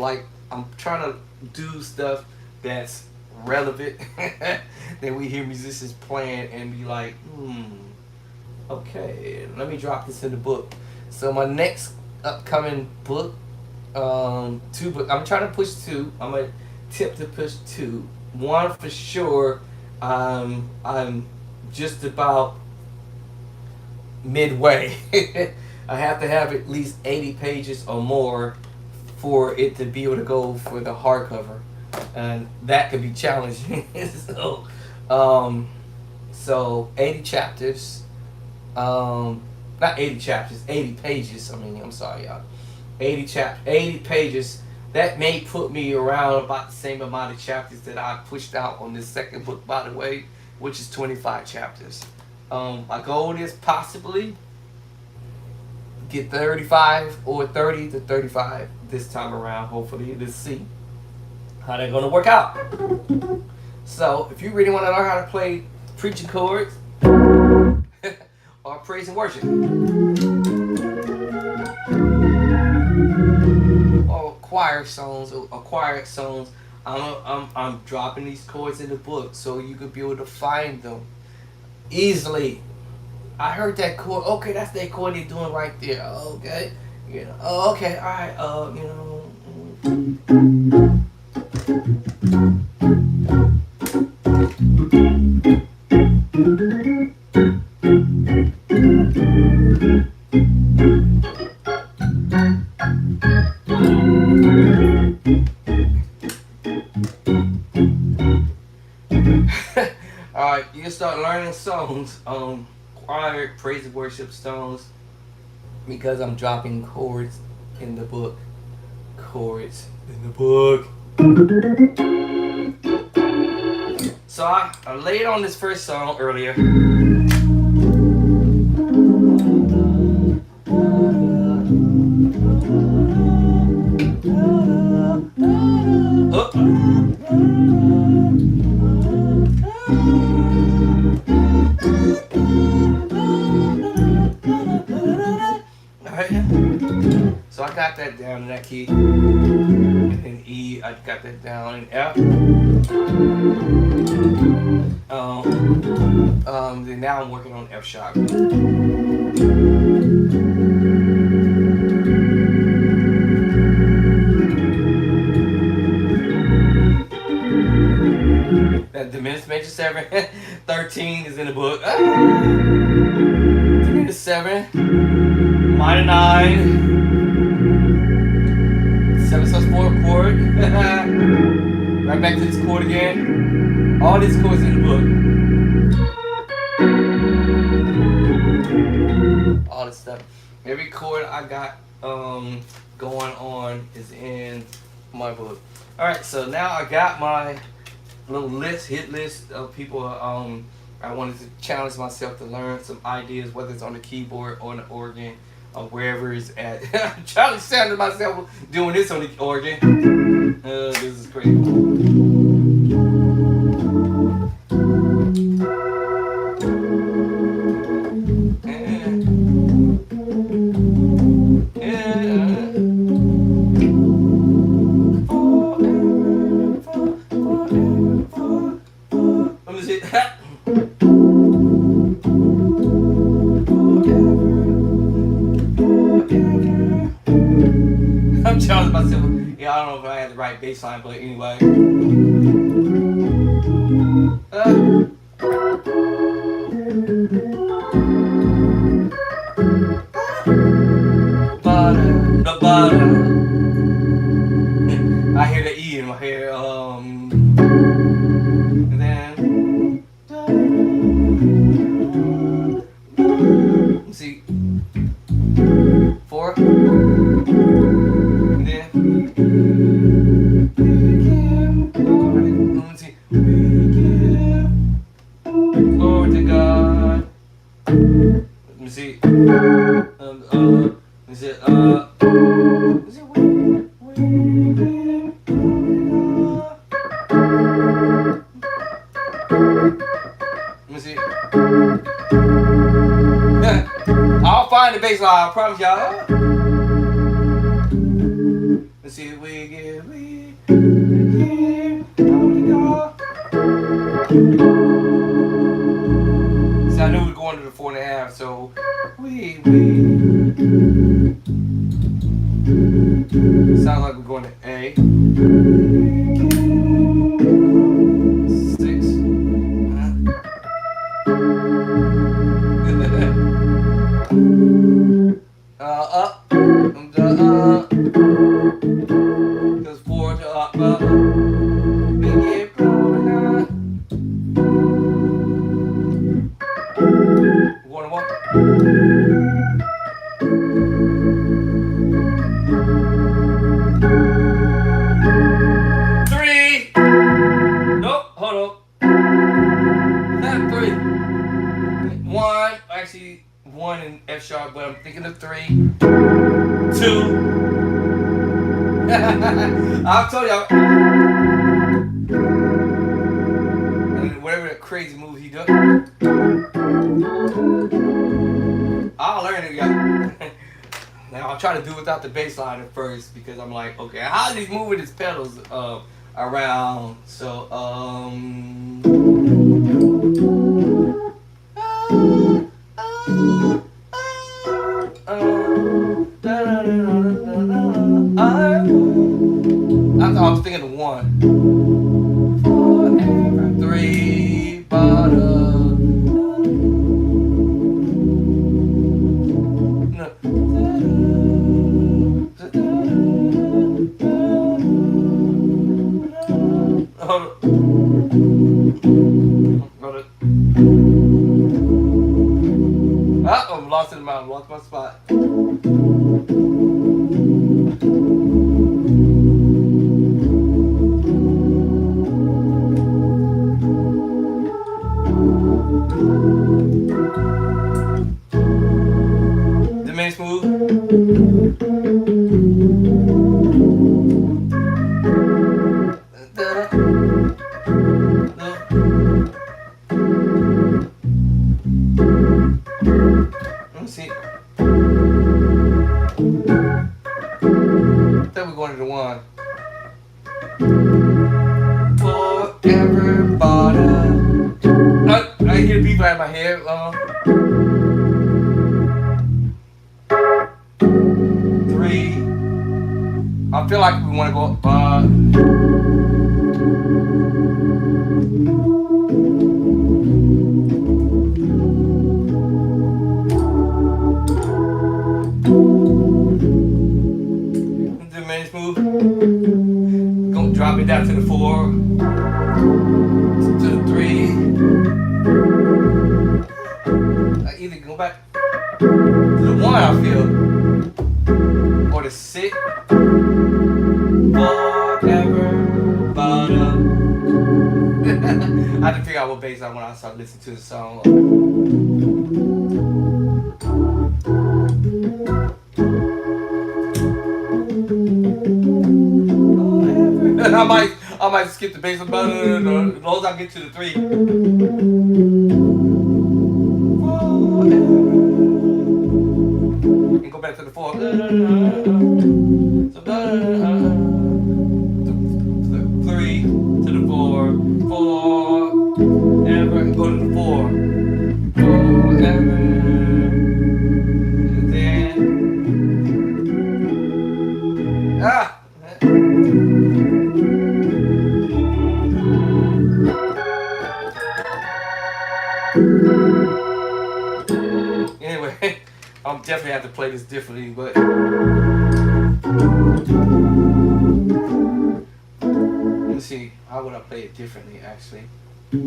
trying to do stuff that's relevant that we hear musicians playing and be like, okay, let me drop this in the book. So my next upcoming book, 2 books. I'm trying to push 2. I'm gonna tip to push 2. One for sure. I'm just about midway. I have to have at least 80 pages or more for it to be able to go for the hardcover, and that could be challenging. So 80 chapters. Not 80 chapters, 80 pages. I'm sorry, y'all. 80 pages. That may put me around about the same amount of chapters that I pushed out on this second book, by the way, which is 25 chapters. My goal is possibly get 35 or 30 to 35 this time around. Hopefully, let's see how they're gonna work out. So, if you really want to learn how to play preaching chords or praise and worship, or choir songs, I'm dropping these chords in the book so you could be able to find them easily. I heard that chord. Okay, that's that chord they're doing right there. Okay, Oh, okay. All right. All right, you can start learning songs, choir, praise and worship songs, because I'm dropping chords in the book. Chords in the book. So I laid on this first song earlier. So I got that down in that key, and then E, I got that down in F. Then now I'm working on F sharp. That diminished major 7, 13 is in the book. Diminished 7, minor 9. 7 sus 4 chord. Right back to this chord again. All these chords in the book. All this stuff. Every chord I got going on is in my book. Alright, so now I got my little hit list of people. I wanted to challenge myself to learn some ideas, whether it's on the keyboard or on the organ or wherever it's at. I'm trying to challenge myself doing this on the organ. This is crazy. I'm challenging myself. Yeah, I don't know if I had the right bass line, but anyway. The butter. I hear the E in my head. And then. Let's see. 4. And then. Let's see. Glory to God. Let me see. Is it let me see. I'll find the bass line, I promise y'all. Let's see, we give. See, I knew we were going to the 4.5, so we. Sounds like we're going to A. 6. Up. Goes 4 to up. We get going. One and one. Actually, 1 in F sharp, but I'm thinking of 3, 2. I'll tell y'all. And whatever that crazy move he does, I'll learn it, y'all. Now I'll try to do it without the bass line at first because I'm like, okay, how is he moving his pedals around? So I was thinking of 1. 3, I'm lost in the mountain, lost my spot. Diminished move. Let me see. I thought we were going to the 1. Forever bottom. I hear the beat right in my head. 3. I feel like we want to go up. Diminished move. Gonna drop it down to the 4, to the 3. I either go back to the 1, I feel, or the 6. Forever bottom. had to figure out what bass I when I started listening to the song. I might skip the bass, but as long as I get to the 3. And go back to the 4. So, 3 to the 4, 4, ever, and go to the 4, 4, ever, and then, anyway, I'm definitely have to play this differently, but let me see. How would I play it differently, actually? Let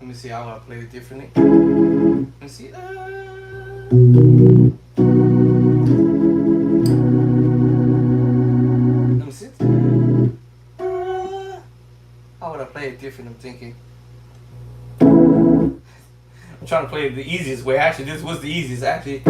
me see how would I play it differently. Let me see. Let me see. How would I play it different? I'm thinking. I'm trying to play it the easiest way. Actually, this was the easiest. Actually.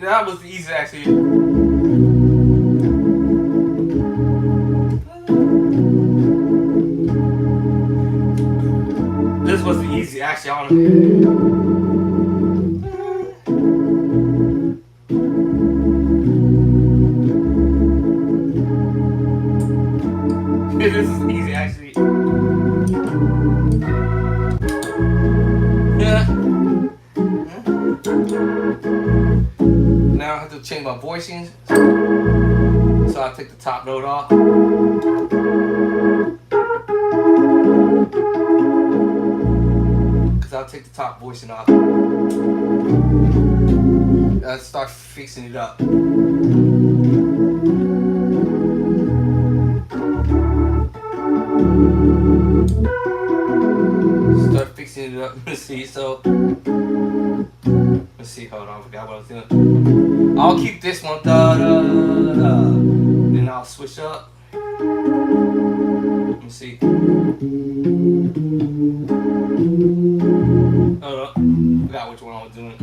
That was the easiest, actually. This was the easy, actually. I don't This is easy, actually. Yeah. Now I have to change my voicing. So I take the top note off. Because I'll take the top voicing off. I start fixing it up. Start fixing it up. Let's see, so. Let's see, hold on, I forgot what I was doing. I'll keep this one, da da da. Then I'll switch up. Let me see. Hold up, forgot which one I was doing.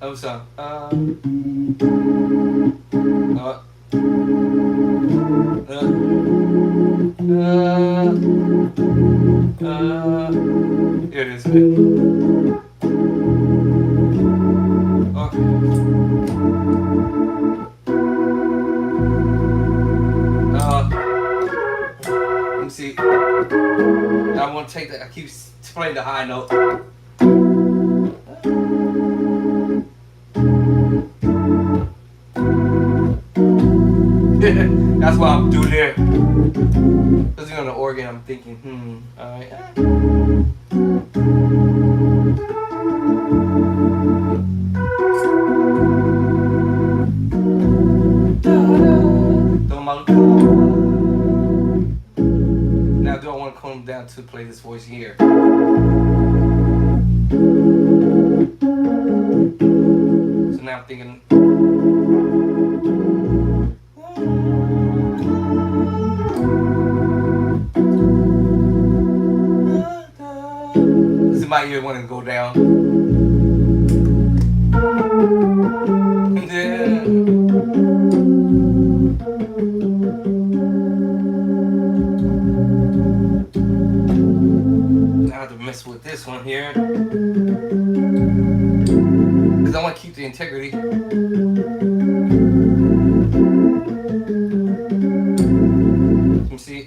Oh, so, here it is. Let me see. I want to take that. I keep playing the high note. That's what I'm doing there. Because on the organ, I'm thinking, alright. Now, do I want to come down to play this voice here? So now I'm thinking. My ear want to go down. And then I have to mess with this one here because I want to keep the integrity. Let me see.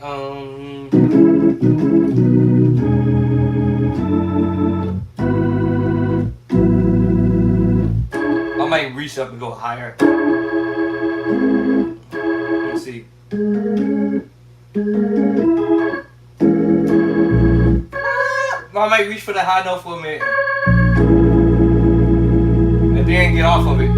I might reach up and go higher. Let's see. I might reach for the high note for a minute. And then get off of it.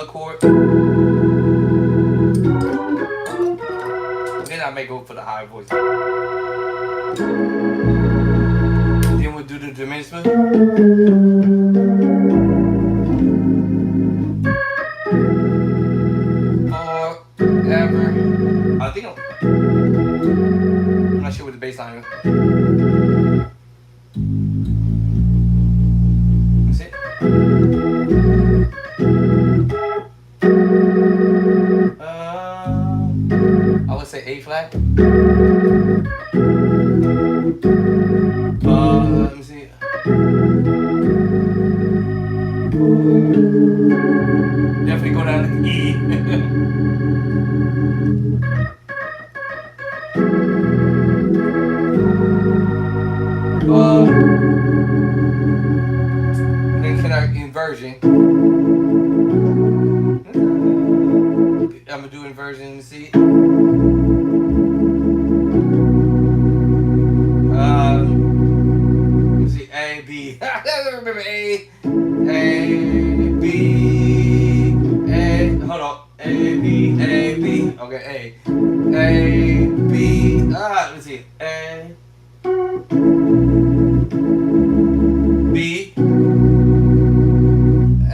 chord. Then I may go for the high voice. Then we'll do the diminished move. Forever. I think I'm not sure what the bass line is. That's it. I would say A flat. Let me see. Definitely go down to E. Then can I inversion? I'm gonna do inversion. Let me see. Let's see. A B. I remember A B A. Hold on. A B Okay. A B. Let's see. A B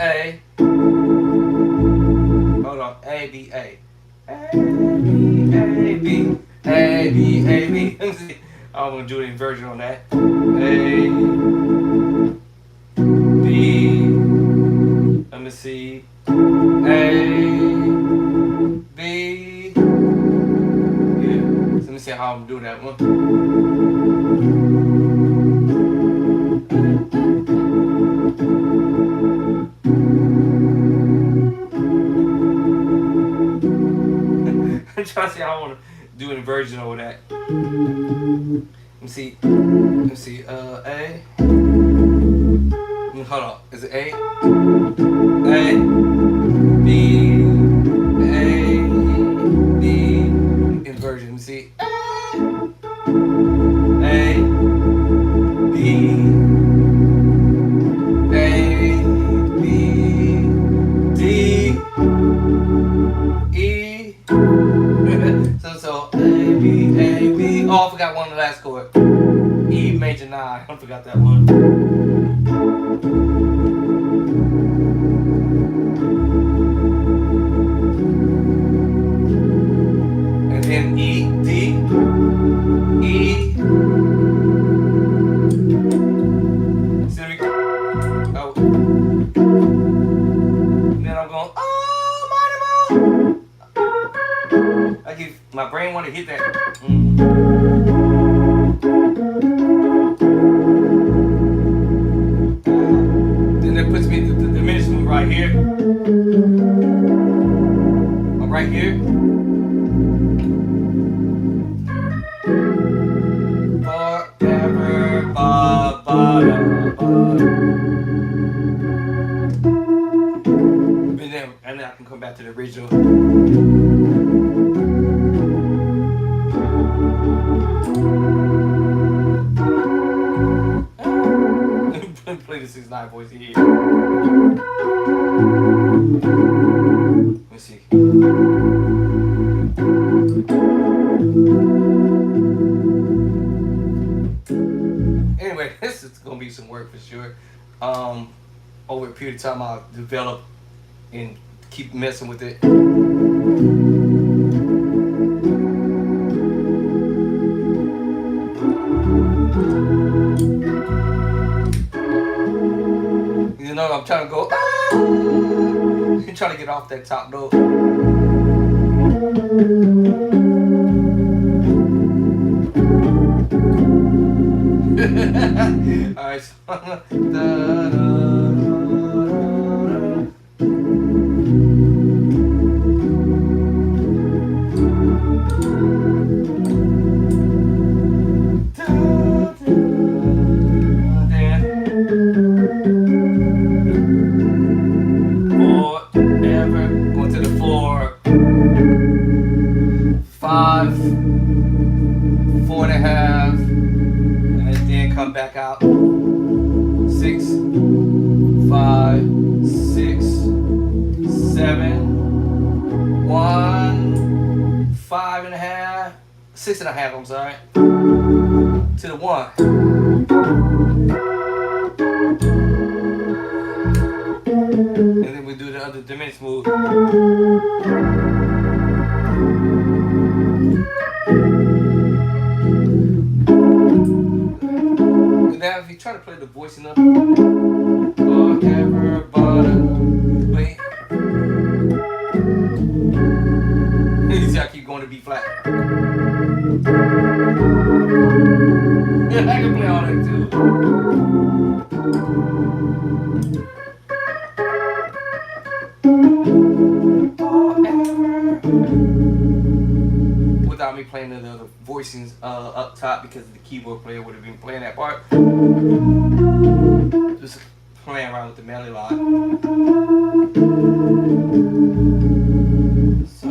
A. Hold on. A B A. A B. Let me see. I'm gonna do an inversion on that. A B. Let me see. A B. Yeah. So let me see how I'm doing that one. I'm trying to see how I want to do an inversion over that. Let me see. A. Hold on. Is it A? A. B. A. B. Inversion. Let me see. A. B. A. B. D. E. So A, B. Oh, I forgot one of the last chord. E major 9. I forgot that one. And then E, D, E. See me? Oh. And then I'm going, oh, Mighty Mo. My brain want to hit that. Then that puts me to the diminished move right here. I'm right here. Forever, ba, ba, da, ba. And then I can come back to the original. Play the 6/9 voice here. Let's see. Anyway, this is gonna be some work for sure. Over a period of time, I'll develop and keep messing with it. You know, I'm trying to go. I'm trying to get off that top note. All right. So, going to the 4, 5, 4.5, and then come back out. 6, 1, 5.5, 6.5, I'm sorry. To the 1. And then we do the other diminished move. Now if you try to play the voice enough, forever but wait. You see I keep going to B flat. Yeah, I can play all that too. Without me playing the other voicings up top because the keyboard player would have been playing that part. Just playing around with the melody line. So.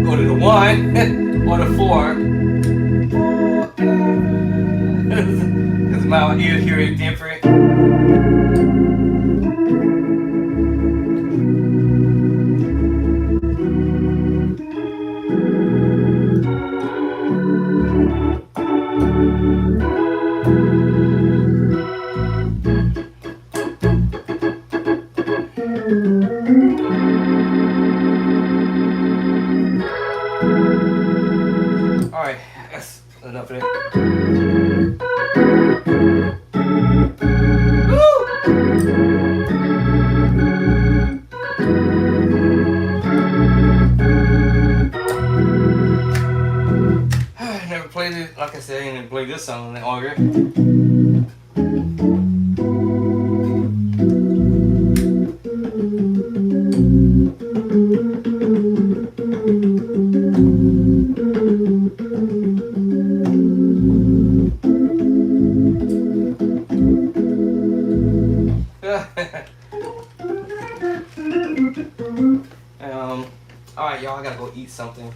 Go to the 1 or the 4. Because my ear hear it different. Alright, that's enough of that. I never played it, like I said, I didn't play this song in the order. Alright, y'all, I gotta go eat something.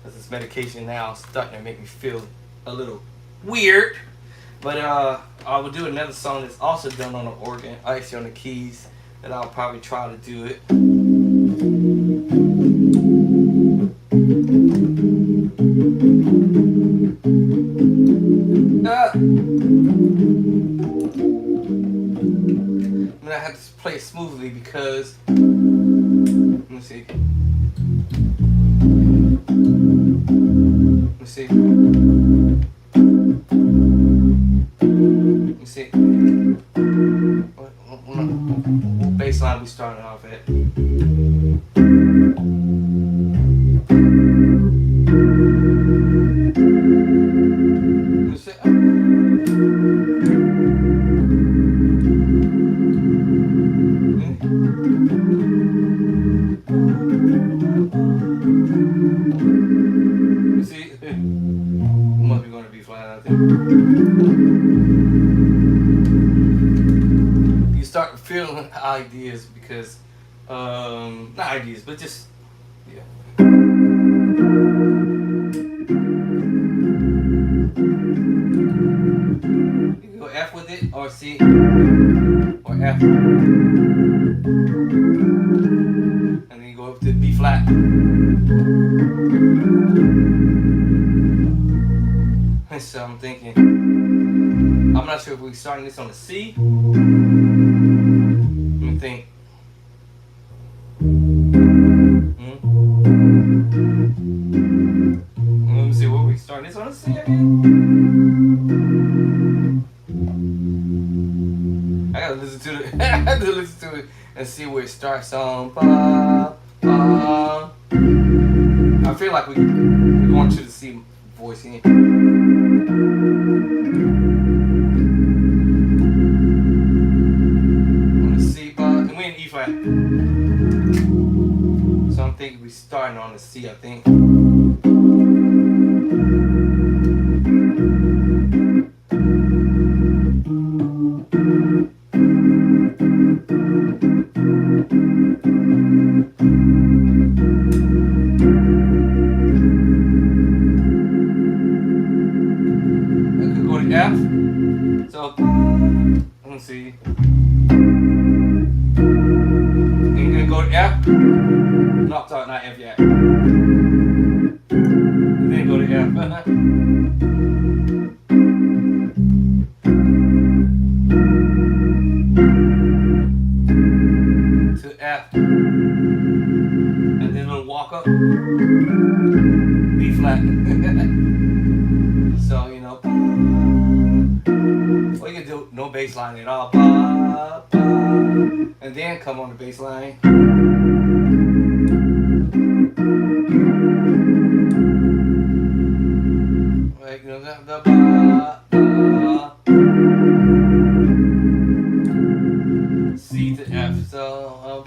Because this medication now is starting to make me feel a little weird. But I will do another song that's also done on the organ, actually on the keys, that I'll probably try to do it. I'm gonna have to play it smoothly because, let me see. Let me see. Let me see. What bass line we starting off at? Let me see. See, must be going to be flying out there. You start feeling ideas because, not ideas, but just, yeah. You can go F with it, or C, or F. And then you go up to B flat. So I'm thinking, I'm not sure if we're starting this on the C. Let me think. Let me see, what we starting this on the C again? I gotta listen to it. I have to listen to it and see where it starts on. I feel like we're going to the C voice here. On the C bar, and we're in E flat. So I'm thinking we're starting on the C, I think. Let's see. You're gonna go to F. No, sorry, not F yet. And then go to F. To F. And then a little walk up. B flat. So, you know. Or you can do no bass line at all. Ba, ba, and then come on the bass line. Like, you know, the ba, ba. C to F. So,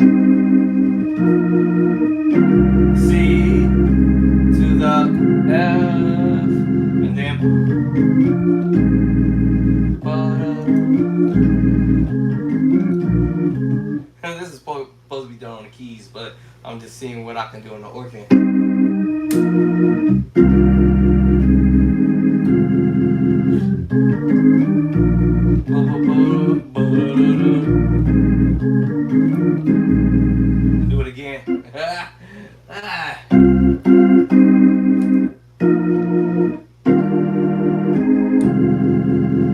C to the F. And then. This is supposed to be done on the keys, but I'm just seeing what I can do on the organ. Do it again.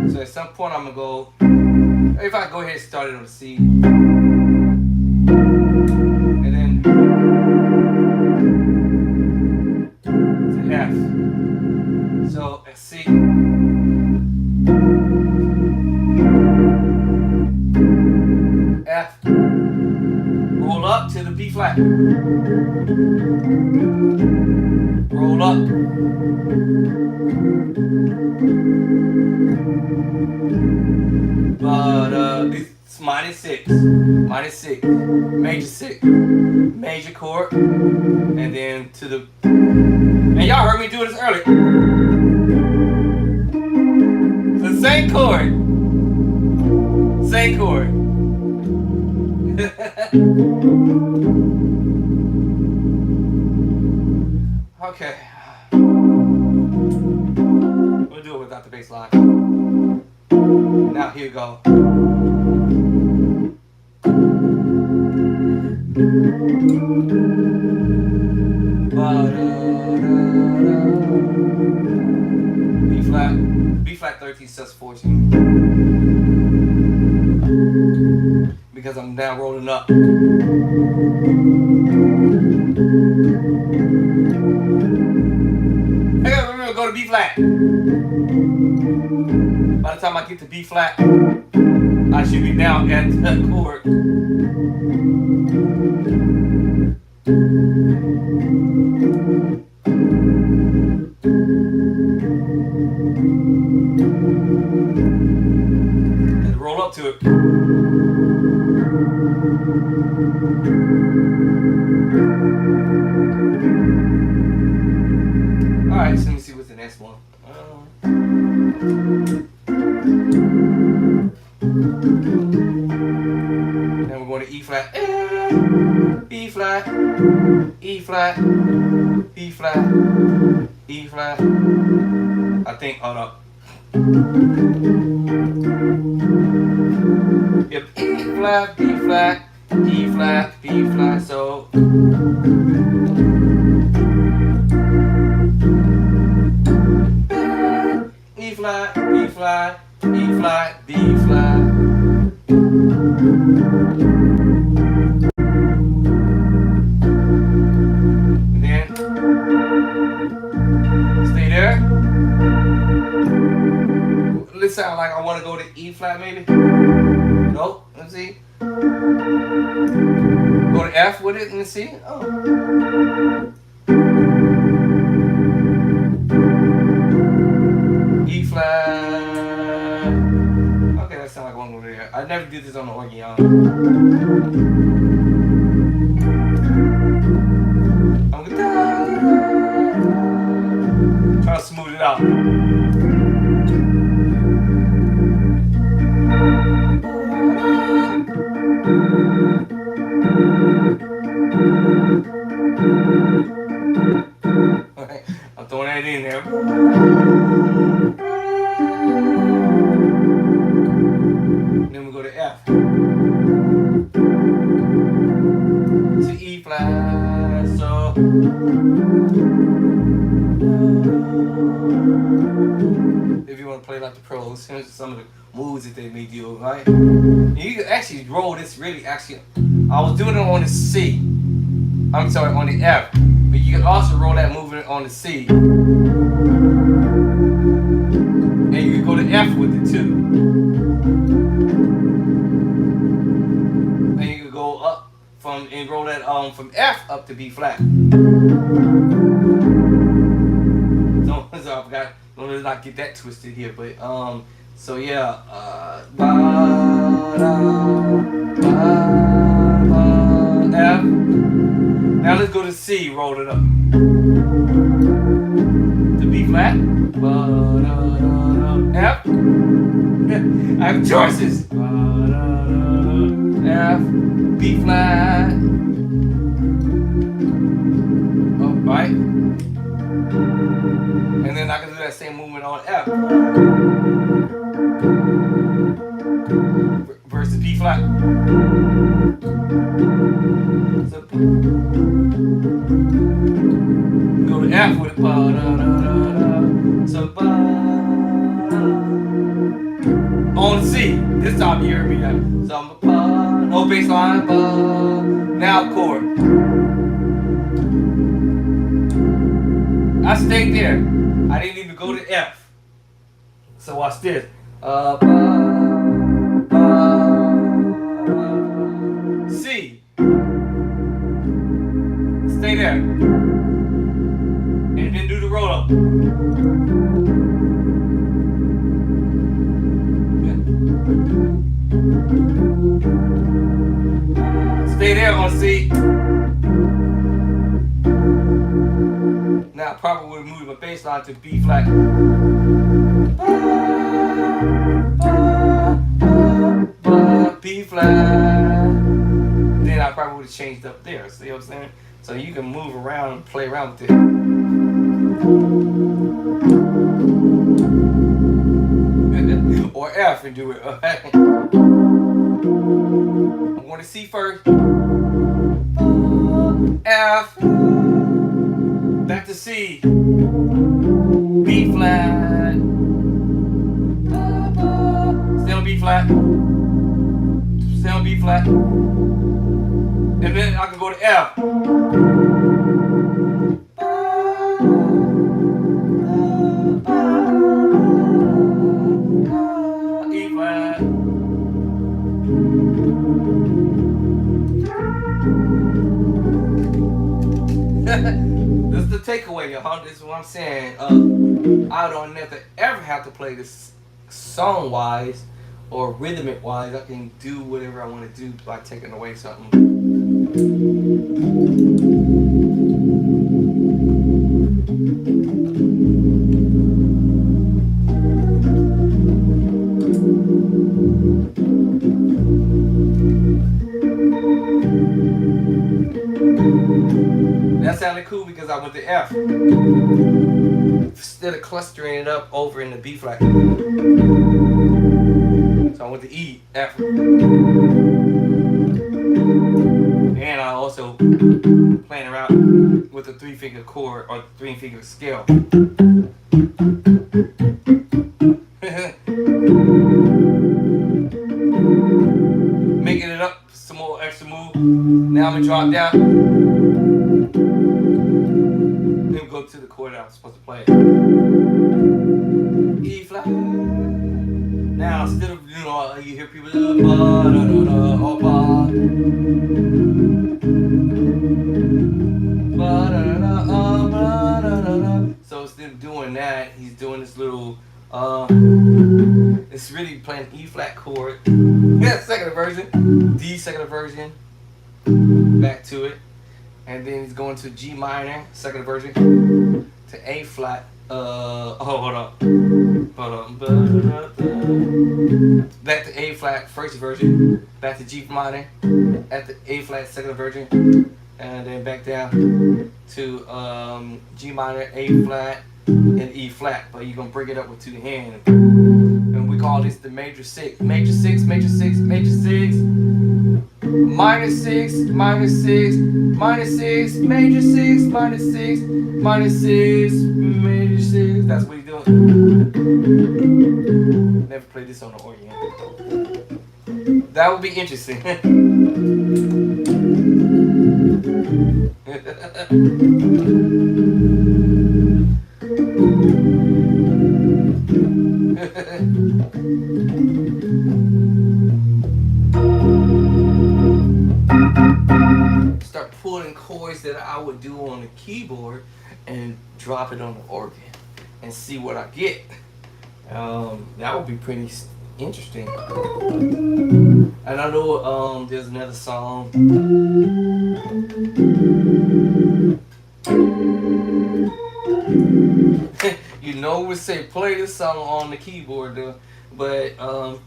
So at some point I'm gonna go. If I go ahead and start it on the C, and then to F. So at C, F, roll up to the B flat, roll up. But it's -6, major 6, major chord, and then to the. And y'all heard me do this earlier. The same chord, same chord. Okay. We'll do it without the bass line. Now here we go. B flat 13 sus 14. Because I'm now rolling up. I gotta remember to go to B flat. By the time I get to B flat, I should be down at the chord. And roll up to it. Alright, so let me see what's the next one. Then we're going to E flat, B flat, E flat, B flat, E flat. I think, hold up. Yep, E flat, B flat, E flat, B flat. So. E flat, B flat, E flat, B flat. And then stay there. Let's sound like I want to go to E flat maybe. Nope. Let's see. Go to F with it and see. Oh. E flat. Okay, that sounds like one over there. I never did this on the organ, y'all. I'm gonna try to smooth it out. Okay, I'm throwing that in there. Then we go If you want to play like the pros, here's some of the moves that they may do, right? And you can actually roll this really actually. I was doing it on the C. I'm sorry, on the F. But you can also roll that movement on the C. And you can go to F with it too. And you can go up and roll that from F up to B flat. So I forgot. Let's not get that twisted here, but so yeah, F. Now let's go to C. Roll it up to B flat. F. I have choices. F, B flat. Oh, right. And then I can do that same movement on F. Versus B flat. So, go to F with it. So, on C. This time you hear me. So, no bass line. Now chord. I stayed there. I didn't even go to F. So watch this. C. Stay there. And then do the roll up. Stay there on C. Now I probably would move my bass line to B flat. B flat. Then I probably would have changed up there. See what I'm saying? So you can move around and play around with it. Or F and do it. I'm going to C first. F. Back to C. B flat. Stay on B flat. Stay on B flat. And then I can go to F. E flat. This is the takeaway, y'all. This is what I'm saying. I don't ever have to play this song wise or rhythmic wise. I can do whatever I want to do by taking away something. That sounded cool because I went to F instead of clustering it up over in the B flat. So I went to E, F. And I also playing around with the 3-finger chord or 3-finger scale. Making it up, some more extra move. Now I'm gonna drop down. Then go to the chord that I was supposed to play. E flat. Now instead of you hear people do ba da da da oh ba ba da da da oh ba da da da. So instead of doing that, he's doing this little it's really playing E flat chord. Yeah, second version, D second version, back to it, and then he's going to G minor second version to A flat. Hold up. Back to A flat first version, back to G minor at the A flat second version, and then back down to G minor, A flat, and E flat. But you're gonna bring it up with 2 hands, and we call this the major 6, major 6, major 6, major 6, minor 6, minor 6, minor 6, major 6, minor 6, minor 6, major 6. That's what he's doing. Never played this on the organ. That would be interesting. Start pulling chords that I would do on the keyboard and drop it on the organ and see what I get. That would be pretty interesting. And I know there's another song. You know, we say play this song on the keyboard, though, but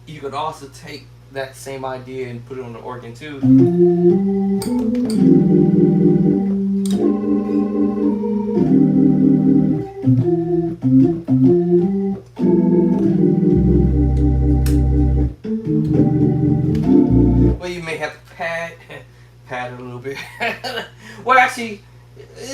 you could also take that same idea and put it on the organ too. Well, you may have to pad it a little bit. Well, actually,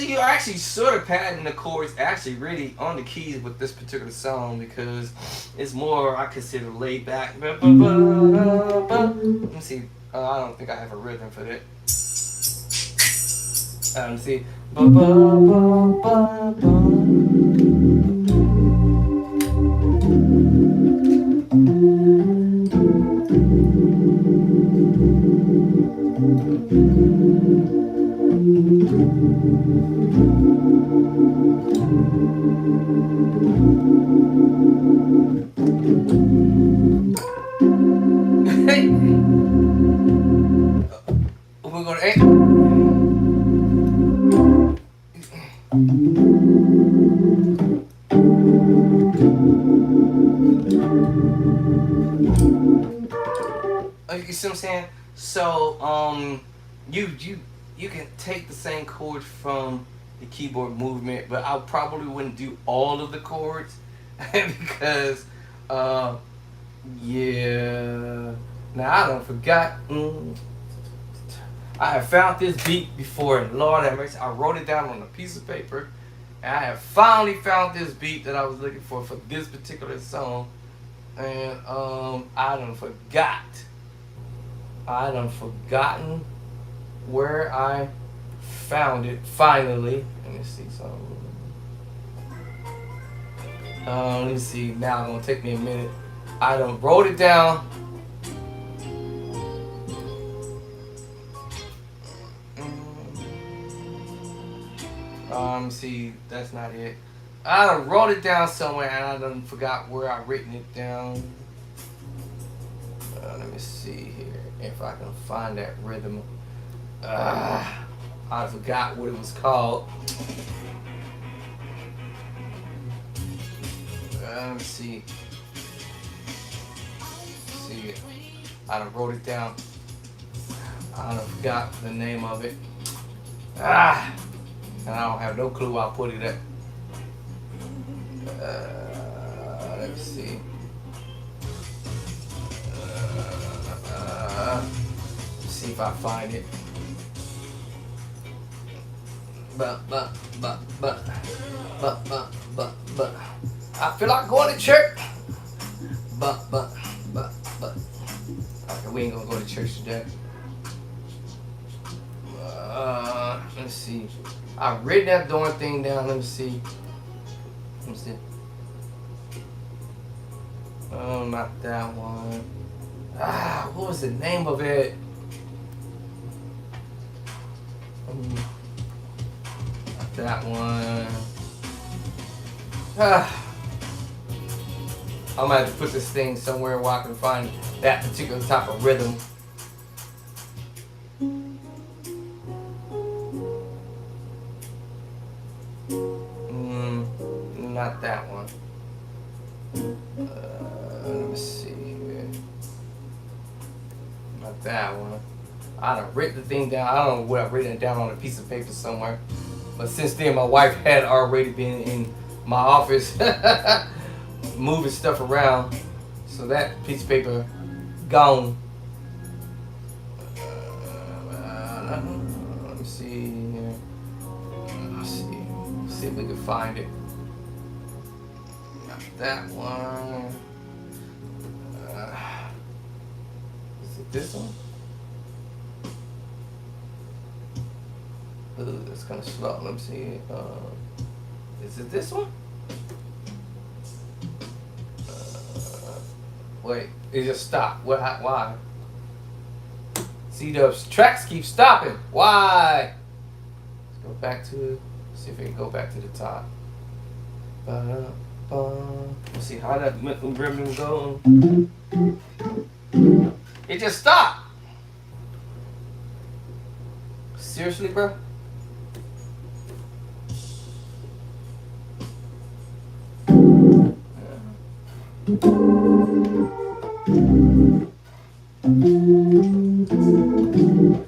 you're actually sort of padding the chords actually really on the keys with this particular song because it's more, I consider, laid back. Let me see. I don't think I have a rhythm for that. Let me see. We're gonna you see what I'm saying? So you can take the same chords from the keyboard movement, but I probably wouldn't do all of the chords because yeah. Now I done forgot. I have found this beat before, and Lord have mercy, I wrote it down on a piece of paper, and I have finally found this beat that I was looking for this particular song, and I done forgot. I done forgotten where I found it finally. Let me see something. Let me see. Now it's gonna take me a minute. I done wrote it down. See, that's not it. I done wrote it down somewhere and I done forgot where I written it down. Let me see here if I can find that rhythm. I forgot what it was called. Let me see. See, I done wrote it down. I done forgot the name of it. And I don't have no clue where I put it at. Let me see. See if I find it. But. I feel like going to church. But. Okay, we ain't gonna go to church today. Let's see. I've written that darn thing down. Let me see. Oh, not that one. What was the name of it? Not that one. I might have to put this thing somewhere where I can find that particular type of rhythm. Not that one. Let me see here. Not that one. I'd have written the thing down. I don't know where I've written it down on a piece of paper somewhere. But since then, my wife had already been in my office moving stuff around. So that piece of paper gone. Let me see here. Let's see if we can find it. Not that one. Is it this one? Ooh, that's kind of slow. Let me see. Is it this one? Wait, it just stopped. What? Why? C-Dub's tracks keep stopping. Why? Let's go back to. See if we can go back to the top. Let's see how that rhythm go. It just stopped. Seriously, bro?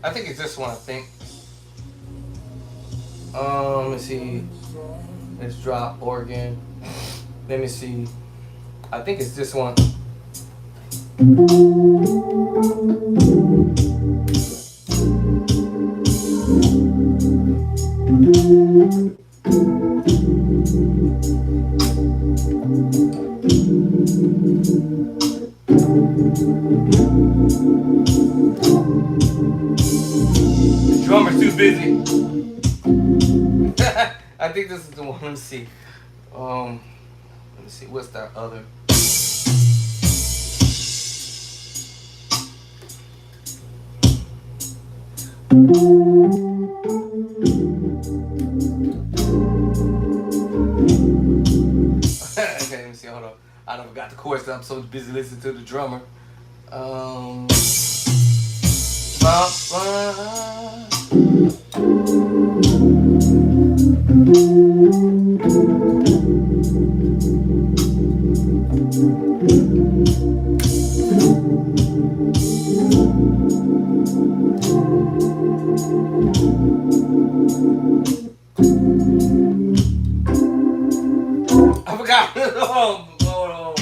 I think it's this one, I think. Let me see. Let's drop organ. Let me see. I think it's this one. The drummer's too busy. I think this is the one. Let me see. Let me see. What's that other? Okay, let me see. Hold on. I don't forgot the chorus. I'm so busy listening to the drummer. I forgot. Hold on.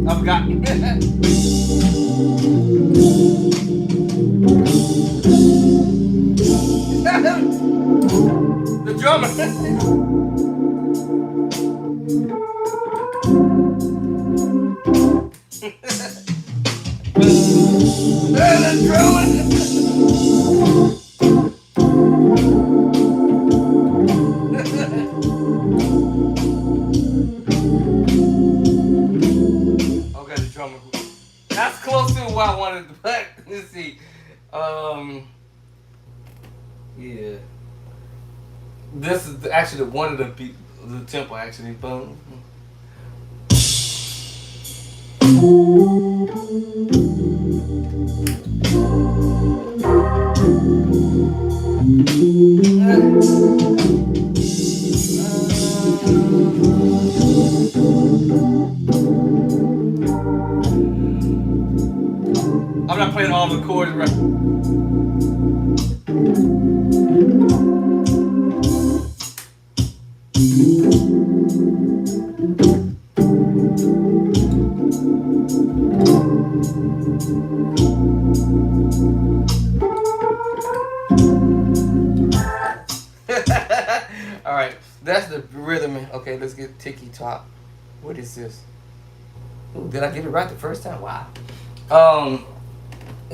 I forgot. The drummer. The drummer. Okay, the drummer. That's close to what I wanted to play. Let's see. Yeah. This is actually one of the tempo actually. Boom. I'm not playing all the chords right. All right, that's the rhythm. Okay, let's get Tiki Top. What is this? Ooh, did I get it right the first time? Wow.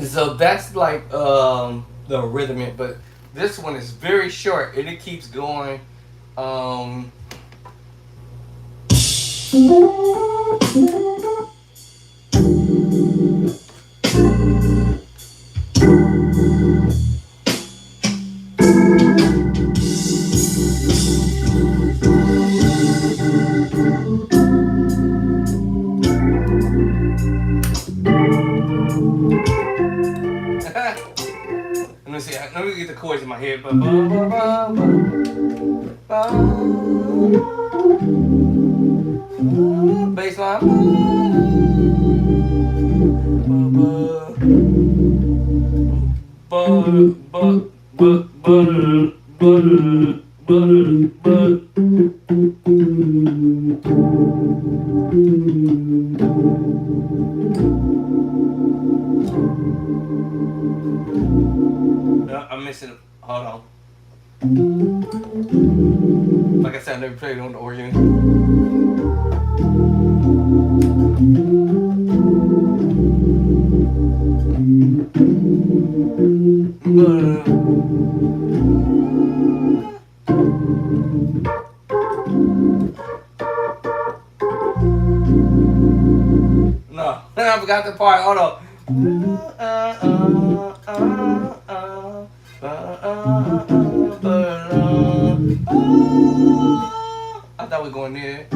So that's like the rhythm, but this one is very short and it keeps going. Let me get the chords in my head. Bassline. No, I'm missing it. Hold on. Like I said, I never played on the organ. No, I forgot the part. Hold on. I thought we were going there.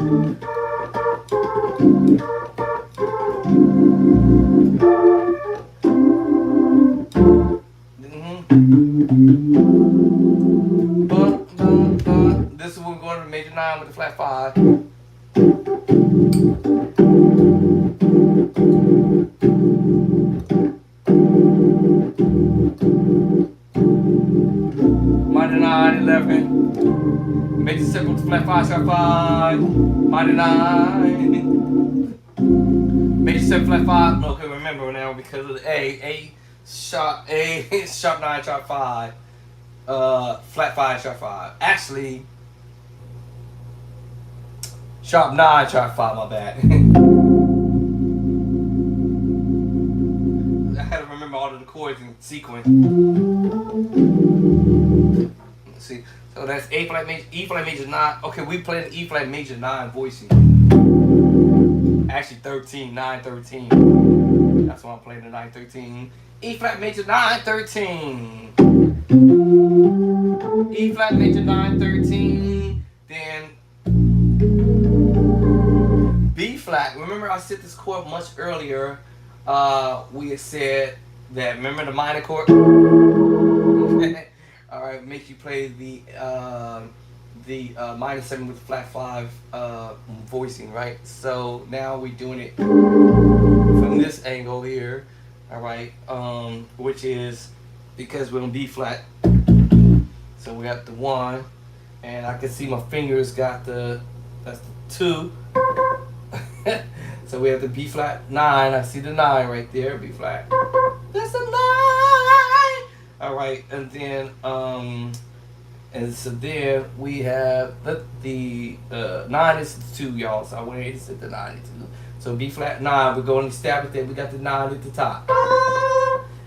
This is when we're going to major 9 with the flat 5. Minor 9, 11. Major 7 with the flat 5, sharp 5. Minor 9. Major 7 flat 5. Okay, remember now because of the A sharp 9, sharp 5. Flat 5, sharp 5. Actually, sharp 9, sharp 5, my bad. I had to remember all of the chords in sequence. Let's see. So that's A flat major, E flat major 9. Okay, we played the E flat major 9 voicing. Actually 13, 9, 13. That's why I'm playing the 9, 13. E flat major 9, 13. E flat major 9, 13. Then B flat. Remember I said this chord much earlier. We had said that, remember the minor chord? Okay. Alright, make you play the minor 7 with flat 5 voicing, right? So now we're doing it from this angle here, alright, which is because we're on B flat. So we got the 1, and I can see my fingers got that's the 2. So we have the B flat 9. I see the 9 right there, B flat. That's the 9. All right, and then and so then we have the 9 is the 2, y'all. So I went ahead and set the 9 into 2. So B flat 9. We're going to establish that we got the 9 at the top.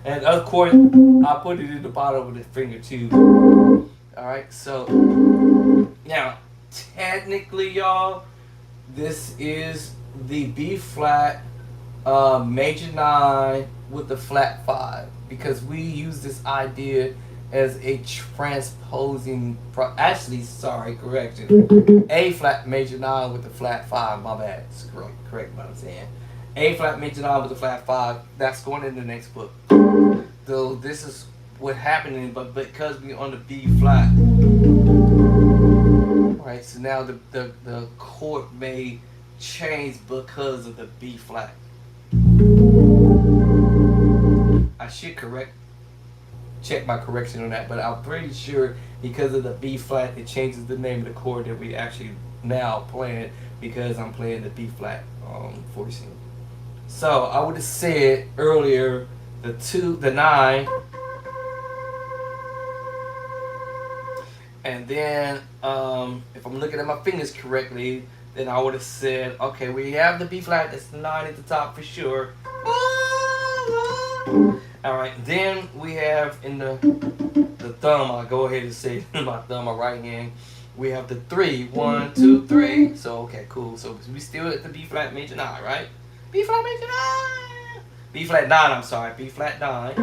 And of course, I put it in the bottom of the finger too. All right, so now technically, y'all, this is the B flat major 9 with the flat 5, because we use this idea as a transposing correction. A flat major 9 with the flat 5. My bad. It's correct what I'm saying. A flat major 9 with the flat 5. That's going in the next book. So this is what happening, but because we're on the B flat. Alright, so now the chord may change because of the B flat. I should check my correction on that, but I'm pretty sure because of the B flat, it changes the name of the chord that we actually now playing, because I'm playing the B flat voicing. So I would have said earlier the 9, and then if I'm looking at my fingers correctly, then I would have said, okay, we have the B flat, that's the 9 at the top for sure. Alright, then we have in the thumb, I'll go ahead and say my thumb, my right hand, we have the 3. 1, 2, 3. So, okay, cool. So, we still at the B flat major 9, right? B flat major 9. B flat 9, I'm sorry. B flat 9.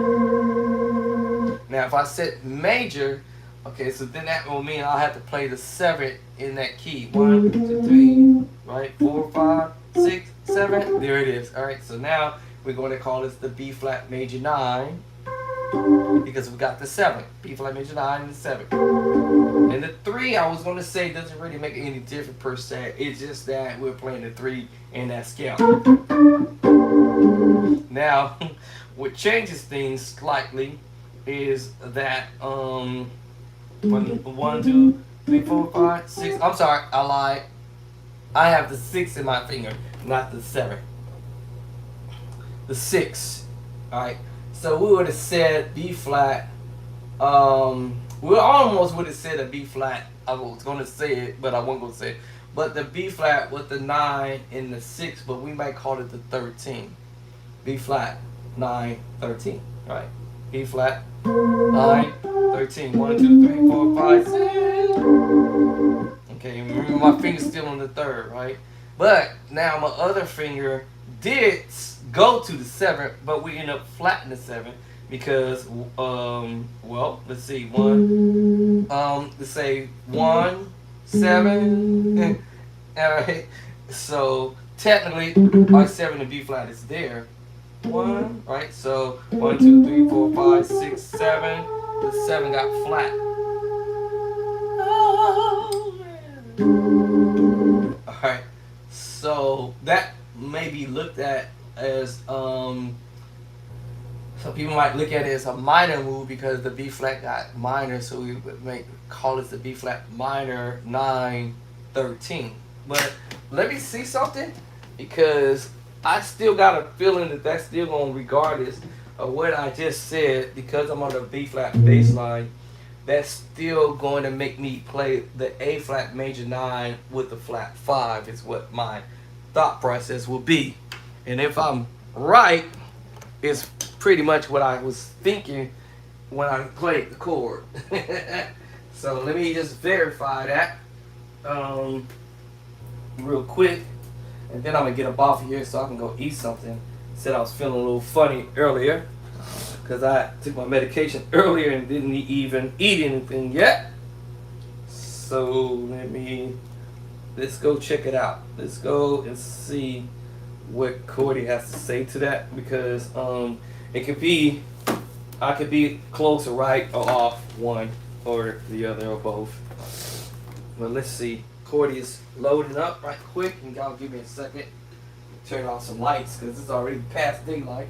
Now, if I set major, okay, so then that will mean I'll have to play the 7 in that key. 1, 2, 3, right? 4, 5, 6, 7. There it is. Alright, so now we're going to call this the B flat major 9, because we got the 7. B flat major 9 and the 7. And the 3, I was going to say, doesn't really make any difference per se. It's just that we're playing the 3 in that scale. Now, what changes things slightly is that 1, 2, 3, 4, 5, 6. I'm sorry, I lied. I have the 6 in my finger, not the 7. The 6. Alright. So we would have said B flat. We almost would have said a B flat. I was gonna say it, but I wasn't gonna say it. But the B flat with the 9 and the 6, but we might call it the 13. B flat, 9, 13. Right? B flat, 9, 13. 1, 2, 3, 4, 5, 6. Okay, remember my finger's still on the 3rd, right? But now my other finger did go to the 7th, but we end up flattening the 7th because, well, let's see, let's say 1, 7. Alright, so technically, our 7 and B flat is there. 1, right? So 1, 2, 3, 4, 5, 6, 7. The 7 got flat. Alright, so that may be looked at as some people might look at it as a minor move because the B flat got minor, so we would call it the B flat minor 9, 13. But let me see something, because I still got a feeling that that's still going, regardless of what I just said, because I'm on the B flat bass line, that's still going to make me play the A flat major 9 with the flat 5 is what my thought process will be. And if I'm right, it's pretty much what I was thinking when I played the chord. So let me just verify that real quick, and then I'm gonna get up off of here so I can go eat something. Said I was feeling a little funny earlier because I took my medication earlier and didn't even eat anything yet. So let's go check it out. Let's go and see what Cordy has to say to that, because it could be, I could be close or right or off one or the other or both. But let's see. Cordy is loading up right quick, and y'all give me a second. Turn off some lights because it's already past daylight.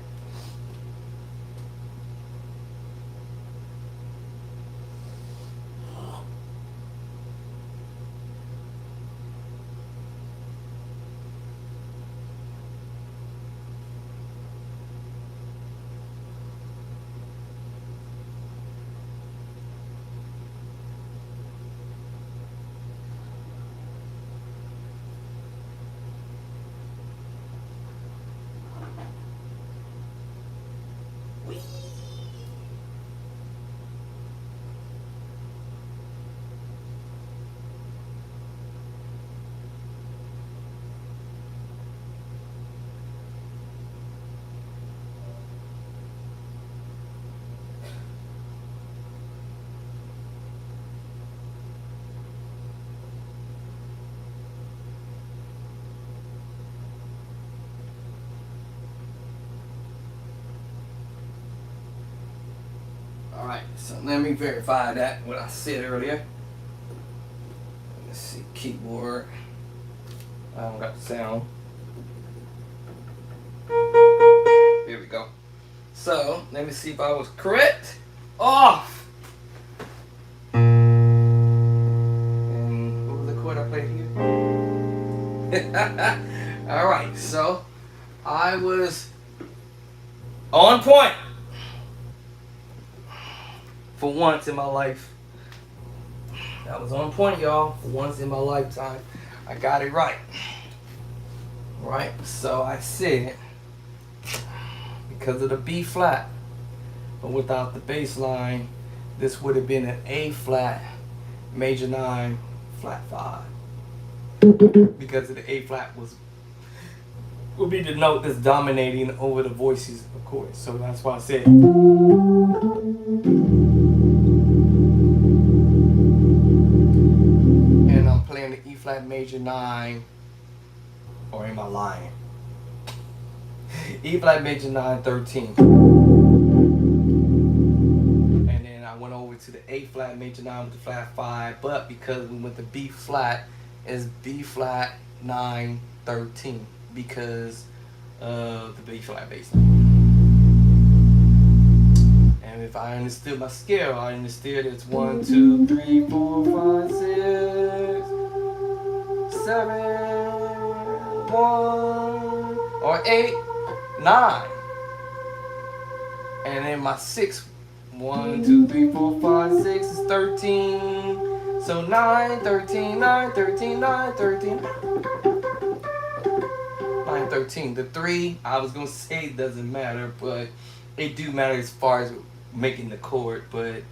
Alright, so let me verify that, what I said earlier. Let's see, keyboard. I don't got the sound. Here we go. So, let me see if I was correct. Off! And what was the chord I played here? Alright, so I was on point. For once in my life. That was on point, y'all. For once in my lifetime. I got it right. Right? So I said, because of the B flat, but without the bass line, this would have been an A flat, major 9, flat 5. Because of the A flat would be the note that's dominating over the voices, of course. So that's why I said. The E flat major 9, or am I lying? E flat major 9, 13. And then I went over to the A flat major 9 with the flat 5, but because we went to B flat, it's B flat 9, 13 because of the B flat bass line. And if I understood my scale, I understood it's 1, 2, 3, 4, 5, 6. 8, 9. And then my 6, 1, 2, 3, 4, 5, 6 is 13. So 9, 13, 9, 13, 9, 13. 9, 13. The 3, I was going to say it doesn't matter, but it do matter as far as making the chord, but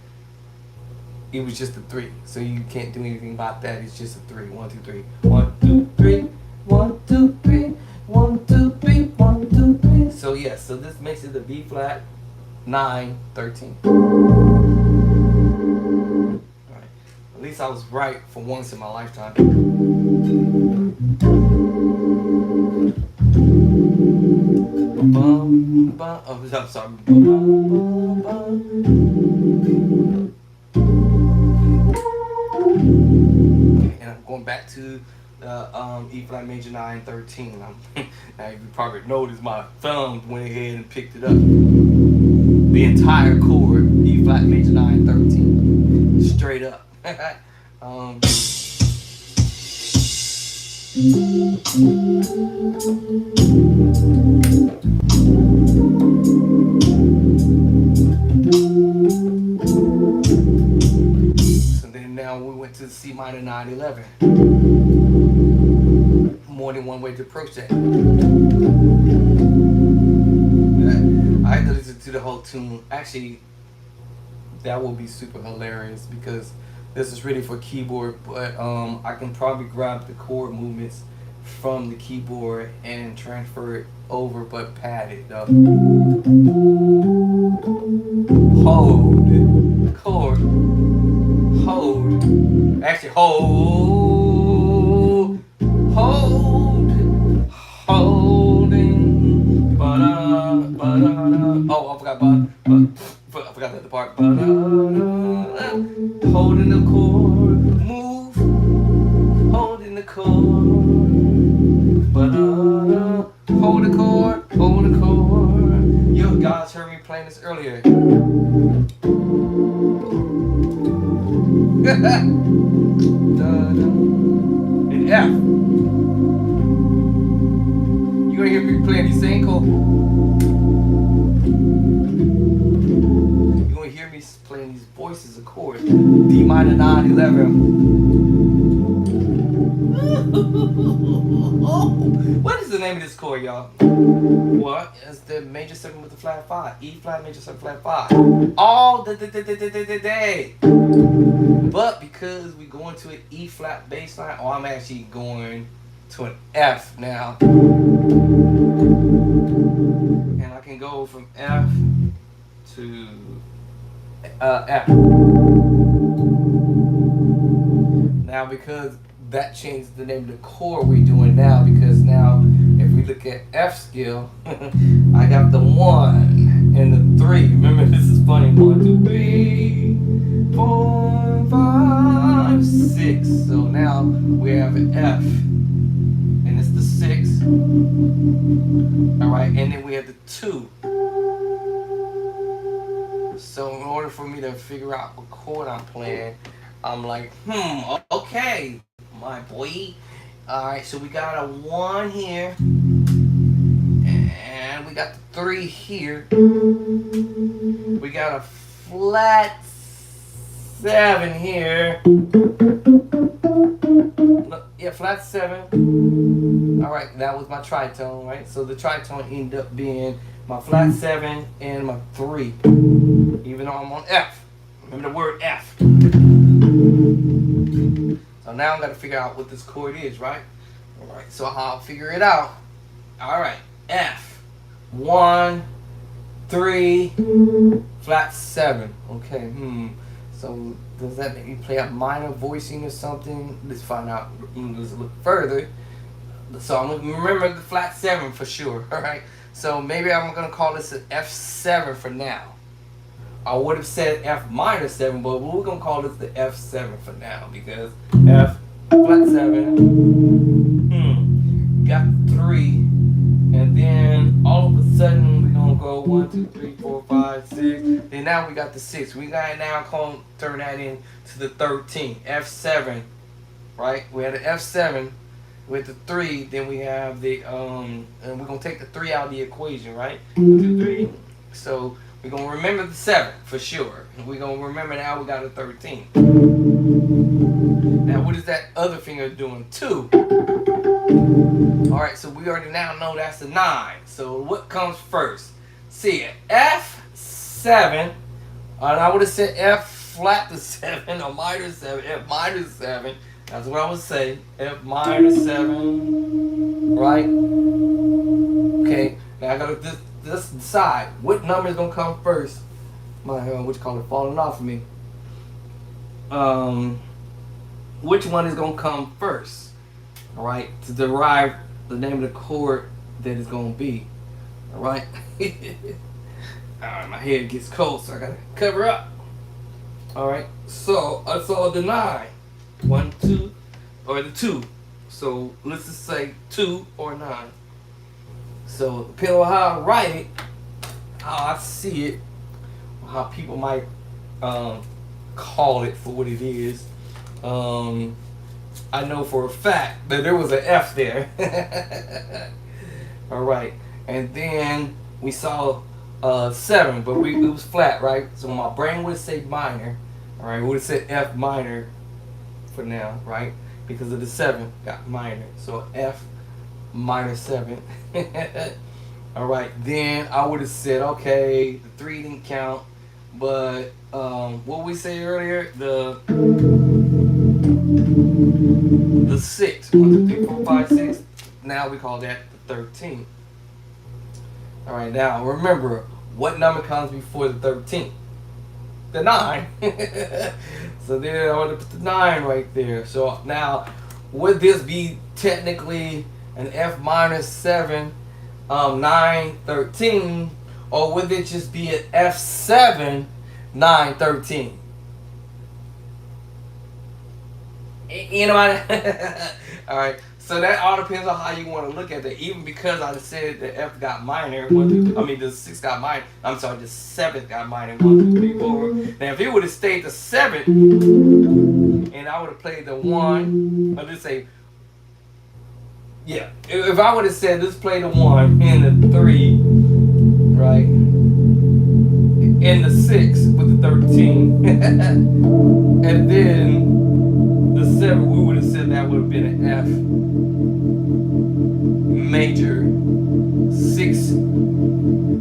it was just a 3. So you can't do anything about that. It's just a 3. 1, 2, 3. 1, 2, 3. 1, 2, 3. 1, 2, 3. 1, 2, 3. So yeah, so this makes it a B flat 9, 13. Alright. At least I was right for once in my lifetime. Oh, I'm sorry. And I'm going back to E flat major 9, 13. Now you probably noticed my thumb went ahead and picked it up. The entire chord, E flat major 9, 13, straight up. So then now we went to C minor 9, 11. More than one way to approach that. I had to listen to the whole tune. Actually, that will be super hilarious because this is really for keyboard, but I can probably grab the chord movements from the keyboard and transfer it over, but pad it up. Hold, chord, hold, actually hold, holding, oh, I forgot the other part. Holding the chord, move, holding the chord, hold the chord, hold the chord. You guys heard me playing this earlier. And F. You're gonna hear me playing these same chords. You're gonna hear me playing these voices of chords. D minor 9, 11. What is the name of this chord, y'all? What is the major 7 with the flat 5? E flat major 7 flat 5. All the day. But because we go into an E flat bass line, oh, I'm actually going to an F now. And I can go from F to F. Now because that changed the name of the chord we're doing now, because now if we look at F scale, I got the 1 and the 3. Remember, this is funny. 1, 2, 3, 4, 5, 6. So now we have an F, and it's the 6. All right, and then we have the 2. So in order for me to figure out what chord I'm playing, I'm like, okay, my boy. All right, so we got a 1 here, and we got the 3 here. We got a flat 7 here. Yeah, flat 7. All right, that was my tritone, right? So the tritone ended up being my flat 7 and my 3, even though I'm on F. Remember the word F. So now I'm gonna figure out what this chord is, right? All right, so I'll figure it out. All right, F, 1, 3, flat 7. Okay, So does that make me play a minor voicing or something? Let's find out. Let's look further. So I'm gonna remember the flat 7 for sure. All right. So maybe I'm gonna call this an F7 for now. I would have said F minor 7, but we're gonna call this the F7 for now because F flat 7. Got 3, and then all of a sudden we're gonna go 1, 2, 3, 4, 5, 6. And now we got the 6. We got now turn that into the 13. F7, right? We had an F7. with the 3, then we have the and we're gonna take the 3 out of the equation, right? 1, 2, 3. So we're gonna remember the 7 for sure. We're gonna remember now we got a 13. Now what is that other finger doing? 2. Alright, so we already now know that's a 9. So what comes first? See it. F7. And I would have said F flat to 7 or minor 7. F minor 7. That's what I would say. F minor 7. Right? Okay. Now I gotta just decide what number is gonna come first. My what you call it falling off of me. Which one is gonna come first? Alright, to derive the name of the chord that is gonna be. Alright? Alright, my head gets cold, so I gotta cover up. Alright, so I saw the 9. 1, 2, or the 2. So let's just say 2 or 9. So depending on how I write it, how I see it, or how people might call it for what it is, I know for a fact that there was an F there. Alright, and then we saw 7, but it was flat, right? So my brain would say minor. Alright, we would have said F minor for now, right? Because of the 7 got minor. So F minor 7. Alright, then I would have said, okay, the 3 didn't count, but what we say earlier, the 6. 1, 2, 3, 4, 5, 6. Now we call that the 13. Alright, now remember, what number comes before the 13? The 9. So then I want to put the 9 right there. So now, would this be technically an F minor 7, 9, 13, or would it just be an F7, 9, 13? You know what? Alright, so that all depends on how you want to look at it. Even because I said the F got minor, the 6 got minor, I'm sorry, the 7 got minor, 1, 2, 3, 4. Now if it would have stayed the 7, and I would have played the 1, or let's say, yeah, if I would have said let's play the 1 and the 3, right, and the 6 with the 13, and then the 7, we would have said that would have been an F major 6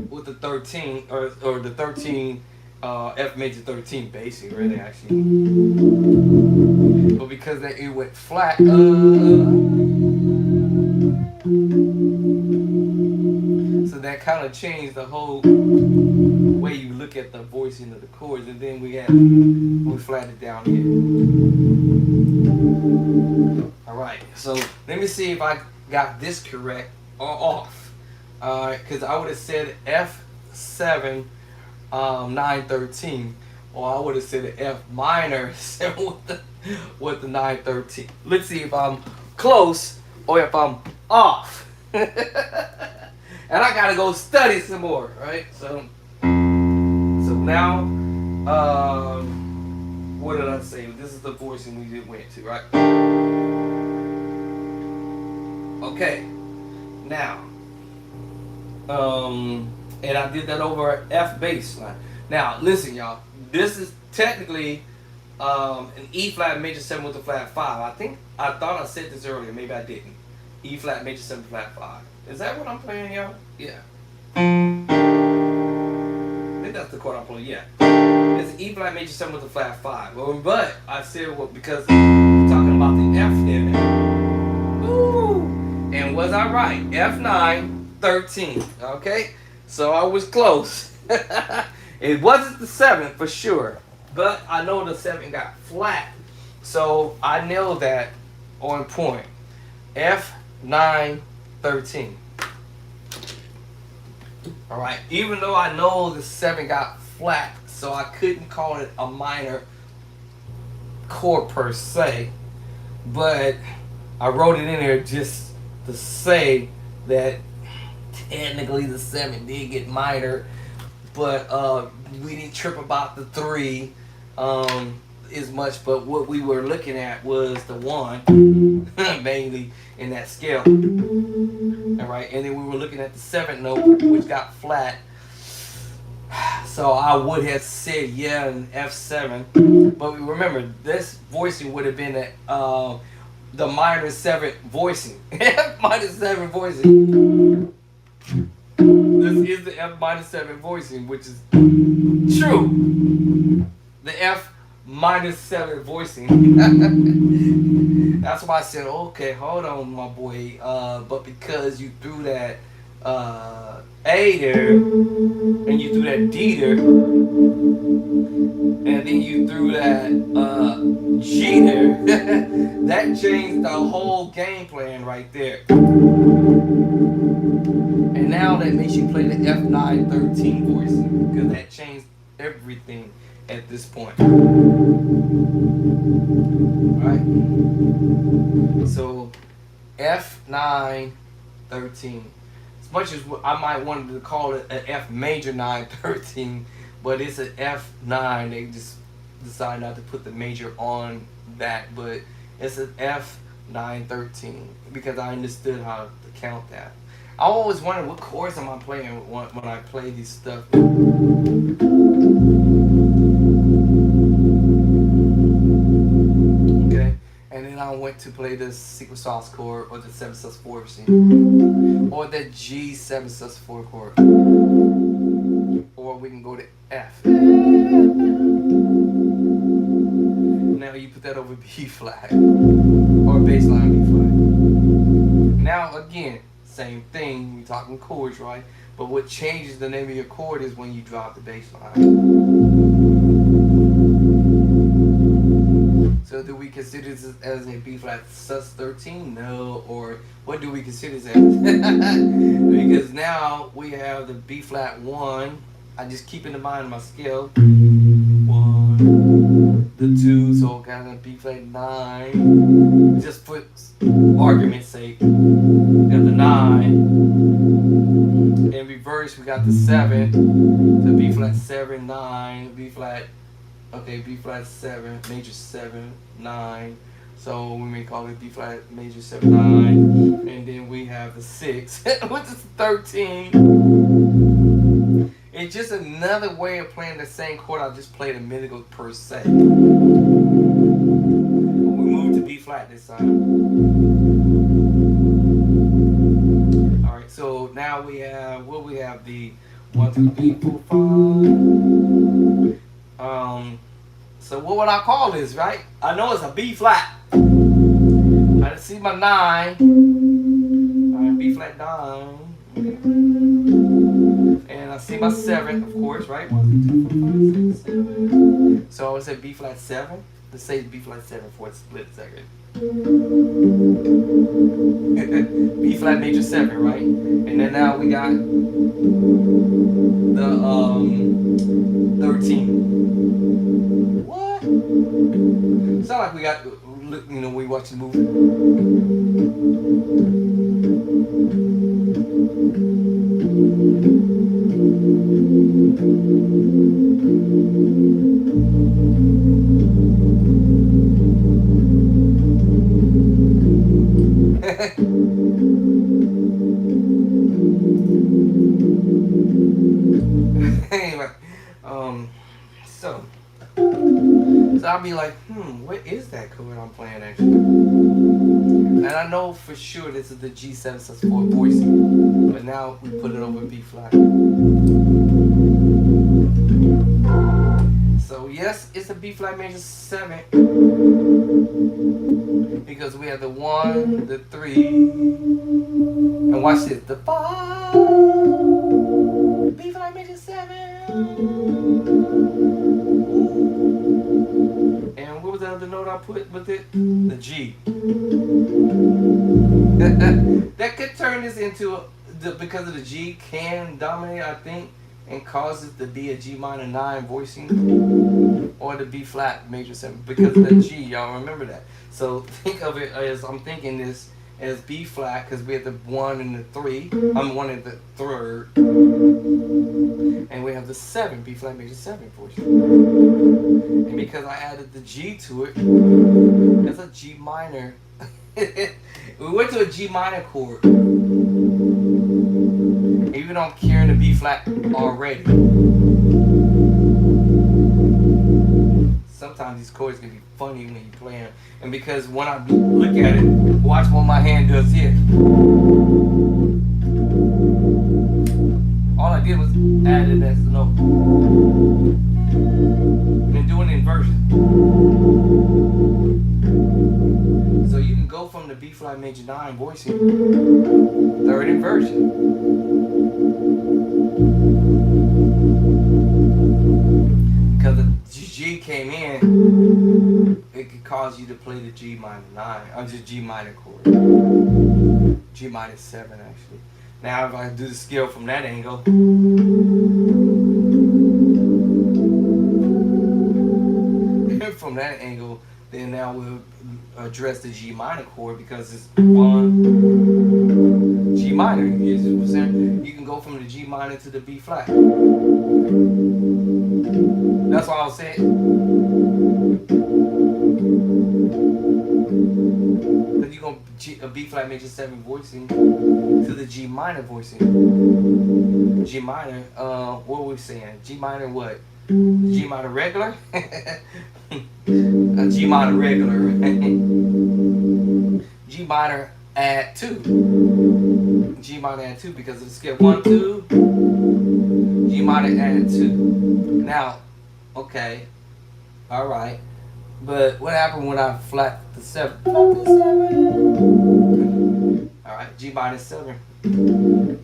with the 13, or the 13, F major 13 basic, really, actually. But because it went flat, so that kind of changed the whole way you look at the voicing of the chords, and then we flattened it down here. Alright, so let me see if I got this correct or off. Because I would have said F7, 9, 13, or I would have said F minor 7 with the 9, 13. Let's see if I'm close or if I'm off. And I gotta go study some more, right? So now, what did I say? This is the voicing we just went to, right? Okay, now, and I did that over F bass line. Now, listen, y'all. This is technically an E flat major 7 with a flat 5. I thought I said this earlier. Maybe I didn't. E flat major 7 flat 5. Is that what I'm playing, y'all? Yeah. I think that's the chord I'm playing. Yeah. It's an E flat major 7 with a flat 5. But I said, well, because we're talking about the F here. Ooh. And was I right? F9, 13. Okay? So I was close. It wasn't the 7 for sure. But I know the 7 got flat. So I nailed that on point. F9, 13. Alright, even though I know the 7 got flat, so I couldn't call it a minor chord per se, but I wrote it in there just to say that technically the 7 did get minor, but we didn't trip about the 3. as much, but what we were looking at was the 1 mainly in that scale. All right, and then we were looking at the 7th note, which got flat. So I would have said yeah an F7, but remember this voicing would have been the minor 7th voicing. F minor 7 voicing. This is the F minor 7 voicing, which is true. The F minus 7 voicing. That's why I said, okay, hold on, my boy. But because you threw that A there, and you threw that D there, and then you threw that G there, that changed the whole game plan right there. And now that makes you play the F913 voicing, because that changed everything at this point. Alright? So F913. As much as I might want to call it an F major 913, but it's an F9. They just decided not to put the major on that, but it's an F913 because I understood how to count that. I always wondered what chords am I playing when I play these stuff. Okay, and then I went to play the secret sauce chord or the 7sus4 scene, or the G7sus4 chord, or we can go to F. Now you put that over B flat or bass line B flat. Now again, same thing, we're talking chords, right? But what changes the name of your chord is when you drop the bass line. So do we consider this as a B flat sus13? No. Or what do we consider this as? Because now we have the B flat 1. I just keep in mind my scale. 1, the 2, so kind of B flat 9. Just for argument's sake. Got the 9. In reverse, we got the 7. So B flat 7, 9, B flat, okay, B flat 7, major 7, 9. So we may call it B flat major 7, 9. And then we have the 6, which is 13. It's just another way of playing the same chord I just played a minute ago per se. We moved to B flat this time. Alright, so now we have, what we have, the 1, 2, 3, 4, 5. So what would I call this, right? I know it's a B flat. I see my 9. Alright, B flat 9. Okay. And I see my 7, of course, right? 1, 2, 3, 4, 5, 6, 7. So I would say B flat 7. Let's say B flat 7 for a split second. B flat major 7, right? And then now we got the 13. What? It's not like we got, you know, we watch the movie. Anyway, so I'll be like, what is that chord I'm playing actually? And I know for sure this is the G7sus4 voicing, but now we put it over B flat. So yes, it's a B flat major 7 because we have the 1, the 3, and watch this, the 5, B flat major 7. And what was the other note I put with it? The G. That could turn this into because of the G can dominate, I think, and cause it to be a G minor 9 voicing, or the B flat major 7 because of the G. Y'all remember that. So think of it as, I'm thinking this as B flat because we have the 1 and the 3. I'm 1 and the 3rd, and we have the 7, B flat major 7 voicing. And because I added the G to it, it's a G minor. We went to a G minor chord. Even though I'm carrying the B flat already. Sometimes these chords can be funny when you play them. And because when I look at it, watch what my hand does here. All I did was add it as a note. And then do an inversion. So you can go from the B flat major 9 voicing, third inversion. Because the G came in, it could cause you to play the G minor 9, or just G minor chord. G minor 7 actually. Now if I do the scale from that angle, from that angle, then now we'll address the G minor chord because it's 1 G minor. You see what I'm saying? You can go from the G minor to the B flat. That's what I was saying. Because you're going to B flat major 7 voicing to the G minor voicing. G minor, what were we saying? G minor what? G minor regular? A G minor regular. G minor add 2. G minor add 2 because of the scale 1, 2. G minor add 2. Now, okay, all right, but what happened when I flat the 7? Flat the 7. All right, G minor 7.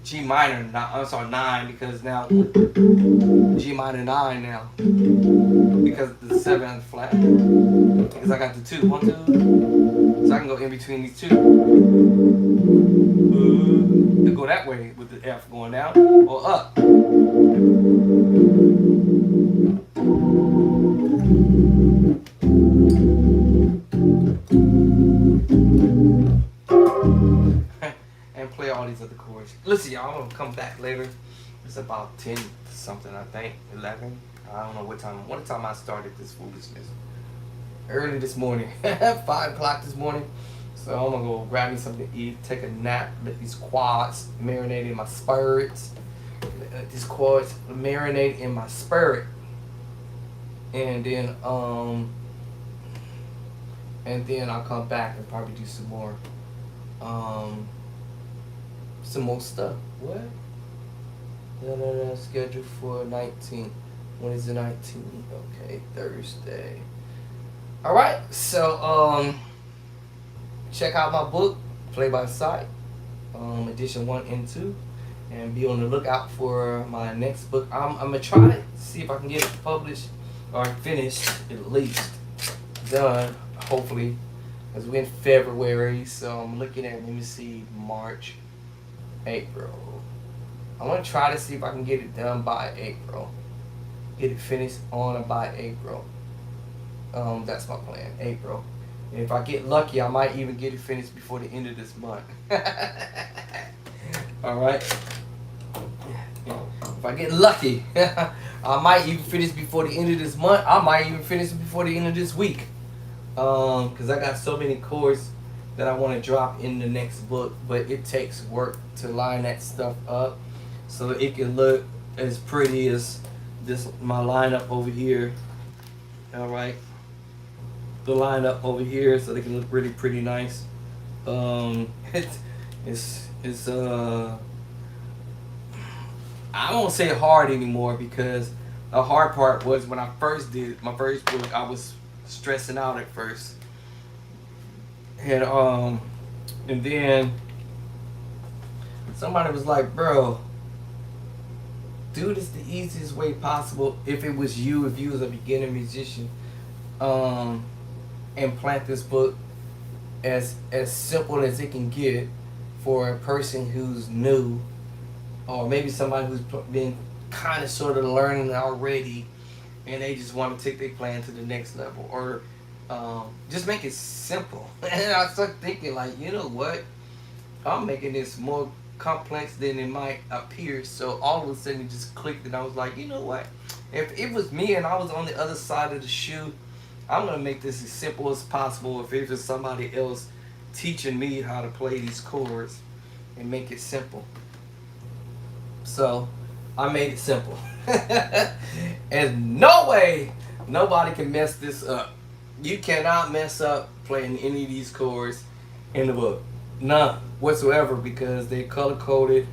G minor, I'm sorry, 9 because now G minor 9 now because the 7 is flat because I got the 2, 1, 2, so I can go in between these two to go that way with the F going down or up. And play all these other chords. Listen, y'all, I'm gonna come back later. It's about 10 something, I think, 11. I don't know what time I started this foolishness. Early this morning, 5 o'clock this morning. So I'm gonna go grab me something to eat, take a nap, let these quads marinate in my spirits. Let these quads marinate in my spirit. And then I'll come back and probably do some more stuff. What? Scheduled for 19. When is the 19th? Okay, Thursday. Alright, so check out my book, Play by Sight, edition 1 and 2. And be on the lookout for my next book. I'm gonna try to see if I can get it published or finished at least. Done, hopefully. Because we're in February, so I'm looking at, let me see, March, April. I want to try to see if I can get it done by April. Get it finished on or by April. That's my plan, April. And if I get lucky, I might even get it finished before the end of this month. Alright? If I get lucky, I might even finish before the end of this month. I might even finish before the end of this week. Because I got so many chords that I want to drop in the next book, but it takes work to line that stuff up so it can look as pretty as this, my lineup over here. All right, the lineup over here, so they can look really pretty nice. It's I won't say hard anymore because the hard part was when I first did my first book. I was stressing out at first, and then somebody was like, "Bro, do this the easiest way possible. If it was you, if you was a beginner musician, and plant this book as simple as it can get for a person who's new, or maybe somebody who's been kind of sort of learning already, and they just want to take their plan to the next level, or just make it simple." And I started thinking, like, you know what? I'm making this more complex than it might appear. So all of a sudden it just clicked, and I was like, you know what? If it was me and I was on the other side of the shoe, I'm gonna make this as simple as possible. If it was somebody else teaching me how to play these chords, and make it simple. So I made it simple. And no way nobody can mess this up. You cannot mess up playing any of these chords in the book. None whatsoever, because they color coded.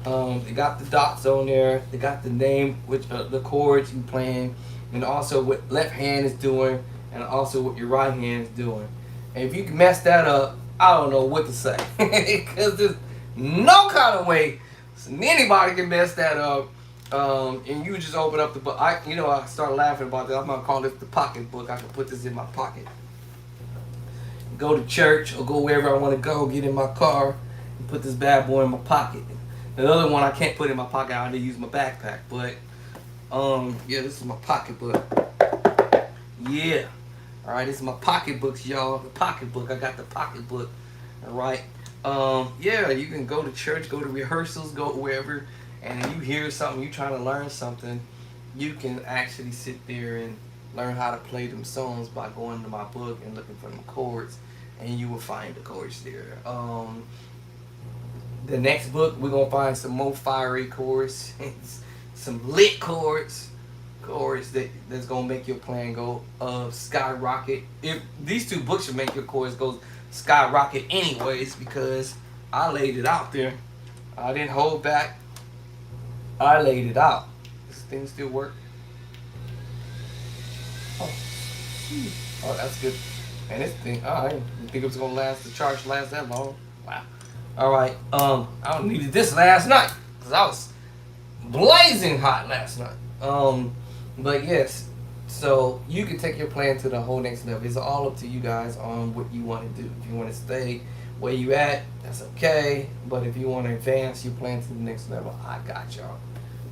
They got the dots on there. They got the name, which the chords you playing, and also what left hand is doing, and also what your right hand is doing. And if you can mess that up, I don't know what to say, because there's no kind of way anybody can mess that up. And you just open up the book. I started laughing about that. I'm gonna call this the pocket book. I can put this in my pocket. Go to church or go wherever I want to go. Get in my car and put this bad boy in my pocket. The other one I can't put in my pocket. I had to use my backpack. But yeah, this is my pocketbook. Yeah. All right, this is my pocketbooks, y'all. The pocketbook. I got the pocketbook. All right. Yeah, you can go to church, go to rehearsals, go wherever, and you hear something, you trying to learn something, you can actually sit there and learn how to play them songs by going to my book and looking for them chords, and you will find the chords there. The next book, we're gonna find some more fiery chords, some lit chords that's gonna make your playing go skyrocket. If these two books should make your chords go skyrocket anyways, because I laid it out there. I didn't hold back. I laid it out. This thing still work? Oh, that's good. And this thing, I didn't think it was gonna last. The charge last that long. Wow. All right. I needed this last night because I was blazing hot last night. But yes. So you can take your plan to the whole next level. It's all up to you guys on what you want to do. If you want to stay where you at, that's okay. But if you want to advance your plan to the next level, I got y'all.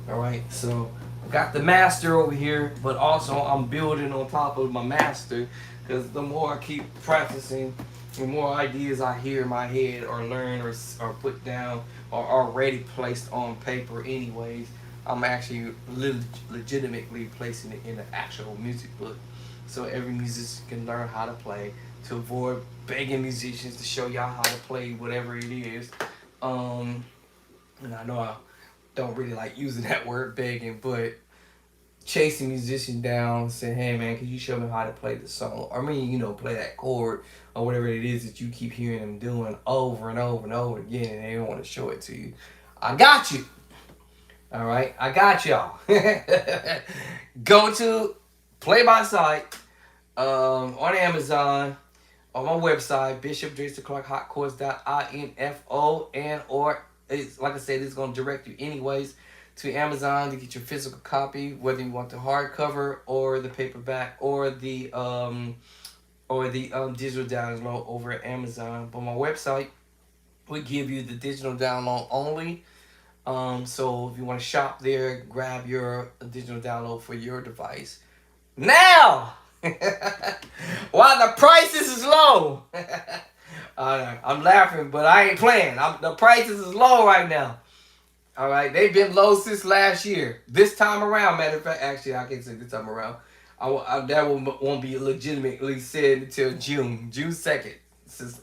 All right. So I got the master over here, but also I'm building on top of my master, because the more I keep practicing, the more ideas I hear in my head or learn or put down or already placed on paper anyways, I'm actually legitimately placing it in an actual music book, so every musician can learn how to play, to avoid begging musicians to show y'all how to play whatever it is. And I know I don't really like using that word, begging, but chasing musicians down, saying, hey man, can you show me how to play the song? Or play that chord or whatever it is that you keep hearing them doing over and over and over again, and they don't want to show it to you. I got you. All right, I got y'all. Go to Play by Sight on Amazon, on my website, bishopdraysterclarkhotchords.info, or it's like I said, it's gonna direct you anyways to Amazon to get your physical copy, whether you want the hardcover or the paperback or the digital download over at Amazon. But my website, we give you the digital download only. So if you want to shop there, grab your digital download for your device now. While the prices is low. I'm laughing, but I ain't playing. The prices is low right now. All right, they've been low since last year. This time around, matter of fact, actually, I can't say this time around. That won't be legitimately said until June 2nd. Since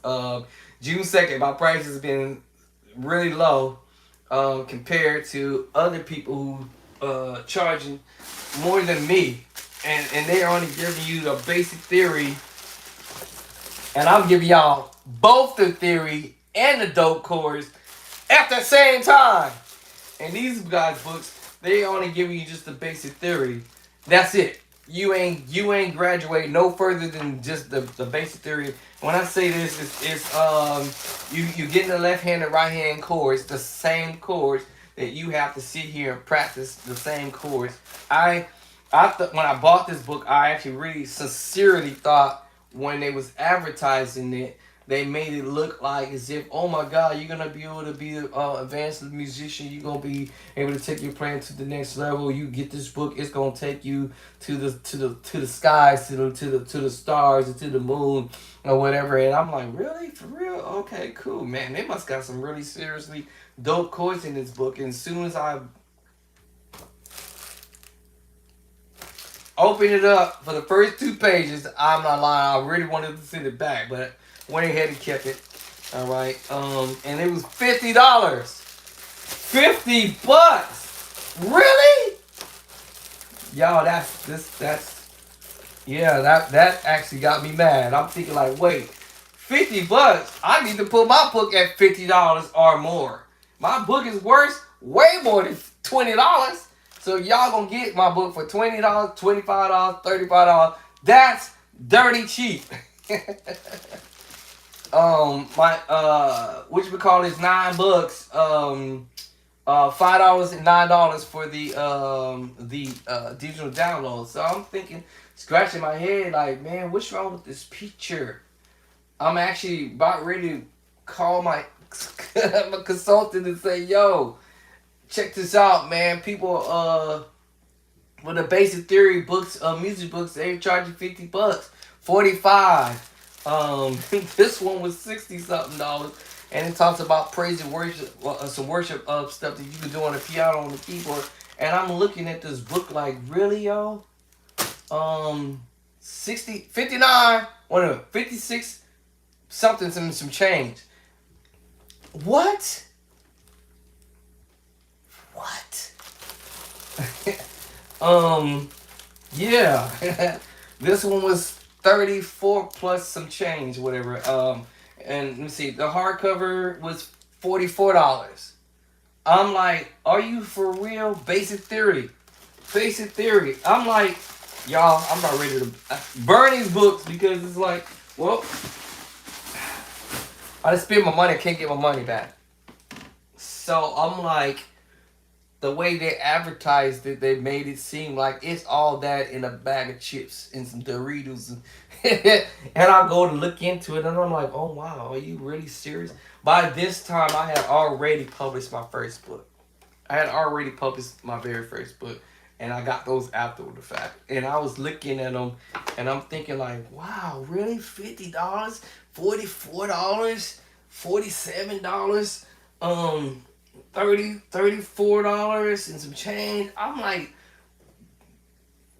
June 2nd, my price has been really low. Compared to other people who charging more than me, and they're only giving you the basic theory, and I'm giving y'all both the theory and the dope chords at the same time. And these guys' books, they only giving you just the basic theory. That's it. You ain't graduate no further than just the basic theory. When I say this, it's you getting the left hand and right hand chords, the same chords that you have to sit here and practice the same chords. I thought when I bought this book, I actually really sincerely thought when they was advertising it, they made it look like as if, oh my God, you're gonna be able to be an advanced musician. You're gonna be able to take your playing to the next level. You get this book, it's gonna take you to the skies, to the stars, and to the moon, or whatever. And I'm like, really, for real? Okay, cool, man. They must got some really seriously dope chords in this book. And as soon as I opened it up for the first 2 pages. I'm not lying. I really wanted to send it back, but went ahead and kept it. All right. And it was $50. $50. Really? Y'all, that actually got me mad. I'm thinking like, wait, $50? I need to put my book at $50 or more. My book is worth way more than $20. So y'all gonna get my book for $20, $25, $35. That's dirty cheap. What you would call this, $9. $5 and $9 for the digital download. So I'm thinking, scratching my head, like, man, what's wrong with this picture? I'm actually about ready to call my consultant and say, yo, check this out, man. People with the basic theory books, music books, they charging $50, $45. This one was $60-something. And it talks about praise and worship, some worship stuff that you can do on the piano, on the keyboard. And I'm looking at this book like, really, yo? 59, 56 something, some change. What? Yeah. This one was 34 plus some change, whatever. And let me see, the hardcover was $44. I'm like, are you for real? Basic theory. I'm like, y'all, I'm not ready to burn these books because it's like, well, I just spent my money, I can't get my money back. So I'm like, the way they advertised it, they made it seem like it's all that in a bag of chips and some Doritos. And I go to look into it and I'm like, oh wow, are you really serious? By this time, I had already published my first book. I had already published my very first book. And I got those after the fact. And I was looking at them and I'm thinking like, wow, really? $50? $44? $47? $34 and some change. I'm like,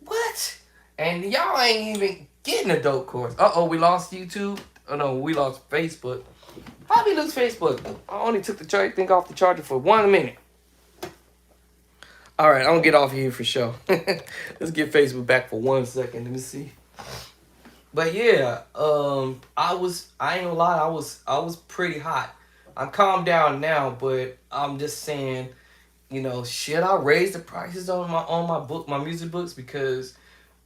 what? And y'all ain't even getting a dope course. Uh-oh, we lost YouTube. Oh no, we lost Facebook. How we lose Facebook? I only took the thing off the charger for 1 minute. All right, I'm gonna get off here for sure. Let's get Facebook back for 1 second. Let me see. But yeah, I ain't gonna lie, I was pretty hot. I'm calmed down now, but I'm just saying, you know, should I raise the prices on my music books? Because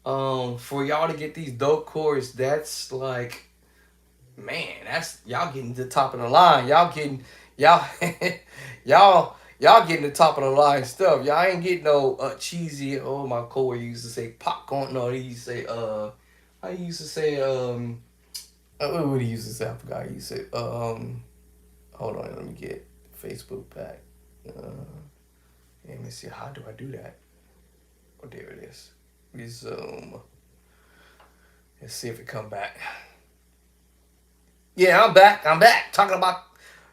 for y'all to get these dope cores, that's like, man, that's y'all getting the top of the line. Y'all getting y'all getting the top of the line stuff. Y'all ain't getting no cheesy. Oh, my coworker used to say popcorn. No, he used to say what he used to say I forgot. He used to say hold on, let me get Facebook back. Let me see, how do I do that? Oh, there it is. Resume. Let's see if it come back. Yeah, I'm back. Talking about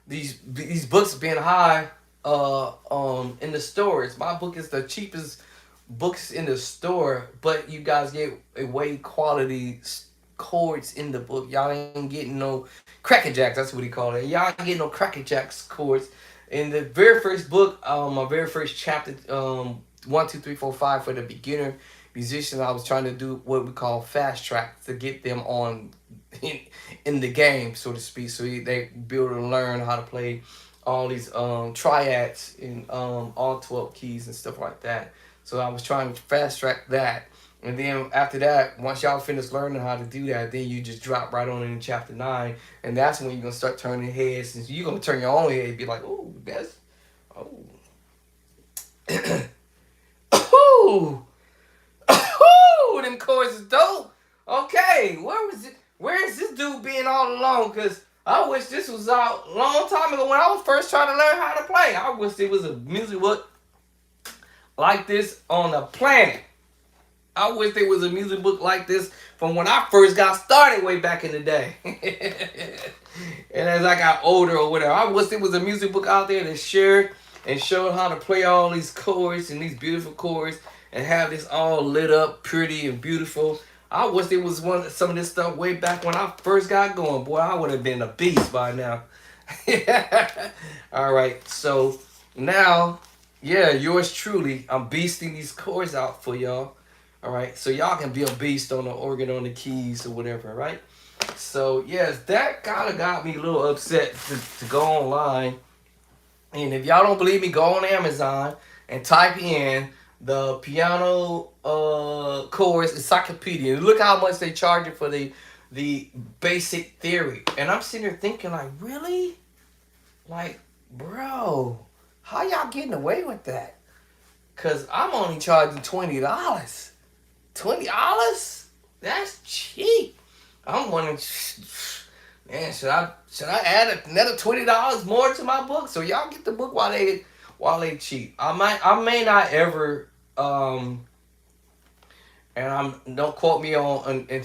these books being high in the stores. My book is the cheapest books in the store, but you guys get a way quality chords in the book. Y'all ain't getting no Cracker Jacks, that's what he called it. Y'all ain't getting no Cracker Jacks chords. In the very first book, my very first chapter, 1, 2, 3, 4, 5 for the beginner musicians, I was trying to do what we call fast track to get them on in the game, so to speak. So they be able to learn how to play all these triads in all 12 keys and stuff like that. So I was trying to fast track that. And then after that, once y'all finish learning how to do that, then you just drop right on into chapter 9. And that's when you're going to start turning heads. And you're going to turn your own head and be like, oh, that's, oh. Oh, them chords is dope. Okay, where is this dude being all alone? Because I wish this was out a long time ago when I was first trying to learn how to play. I wish there was a music book like this on the planet. I wish there was a music book like this from when I first got started way back in the day. And as I got older or whatever, I wish there was a music book out there that shared and showed how to play all these chords and these beautiful chords and have this all lit up, pretty and beautiful. I wish there was some of this stuff way back when I first got going. Boy, I would have been a beast by now. All right, so now, yeah, yours truly. I'm beasting these chords out for y'all. All right, so y'all can be a beast on the organ, on the keys, or whatever, right? So yes, that kind of got me a little upset to go online. And if y'all don't believe me, go on Amazon and type in the piano chords encyclopedia. Look how much they charge you for the basic theory. And I'm sitting there thinking, like, really? Like, bro, how y'all getting away with that? Cause I'm only charging $20. $20? That's cheap. I'm wondering, man, should I add another $20 more to my book so y'all get the book while they cheap? I may not ever and don't quote me on and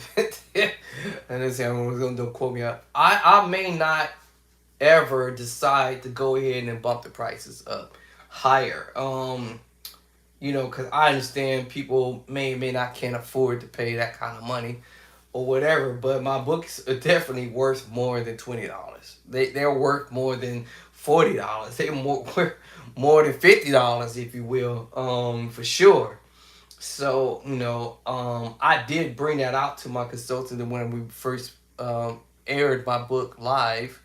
don't quote me out. I may not ever decide to go ahead and bump the prices up higher. You know, because I understand people may not can't afford to pay that kind of money or whatever, but my books are definitely worth more than $20. They're worth more than $40. They're more than $50, if you will, for sure. So, you know, I did bring that out to my consultant when we first aired my book live.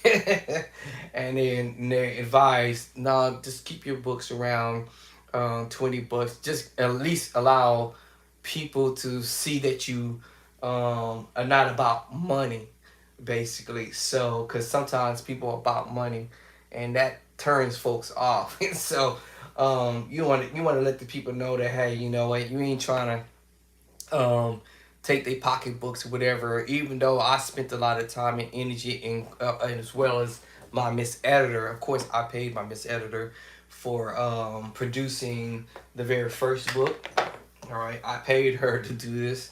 And then they advised, no, just keep your books around $20. Just at least allow people to see that you are not about money, basically. So, because sometimes people are about money, and that turns folks off. And so, you want to let the people know that, hey, you know what, you ain't trying to take their pocketbooks or whatever. Even though I spent a lot of time and energy, and as well as my Miss Editor. Of course, I paid my Miss Editor for producing the very first book. All right, I paid her to do this.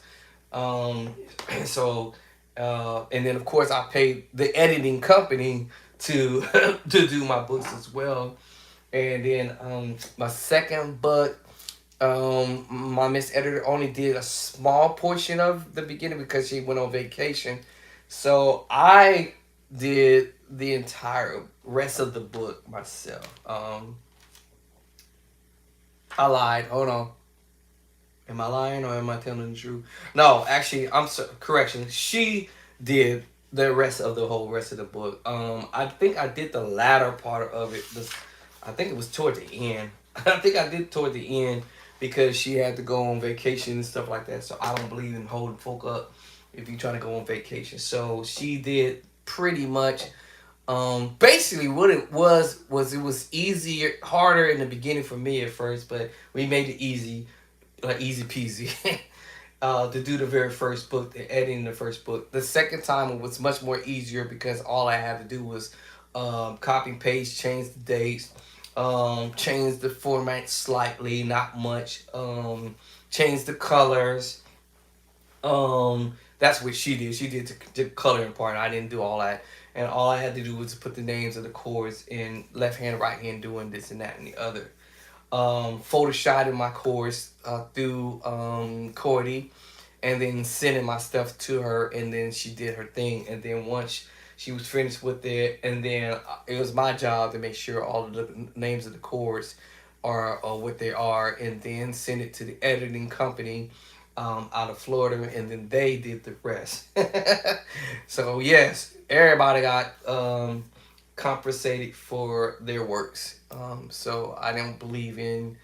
So, and then of course I paid the editing company to to do my books as well. And then my second book, my Miss Editor only did a small portion of the beginning because she went on vacation. So I did the entire rest of the book myself. I lied. Hold on. Am I lying or am I telling the truth? No, actually, correction. She did the rest of the book. I think I did the latter part of it. I think it was toward the end. I think I did toward the end because she had to go on vacation and stuff like that. So I don't believe in holding folk up if you're trying to go on vacation. So she did pretty much. Basically what it was it was easier, harder in the beginning for me at first, but we made it easy, like easy peasy, to do the very first book, the editing the first book. The second time it was much more easier because all I had to do was copy and paste, change the dates, change the format slightly, not much, change the colors. That's what she did. She did the coloring part. I didn't do all that. And all I had to do was put the names of the chords in left hand, right hand, doing this and that and the other. Photoshopping my chords through Cordy, and then sending my stuff to her, and then she did her thing. And then once she was finished with it, and then it was my job to make sure all of the names of the chords are what they are, and then send it to the editing company out of Florida, and then they did the rest. So yes, everybody got compensated for their works. So I don't believe in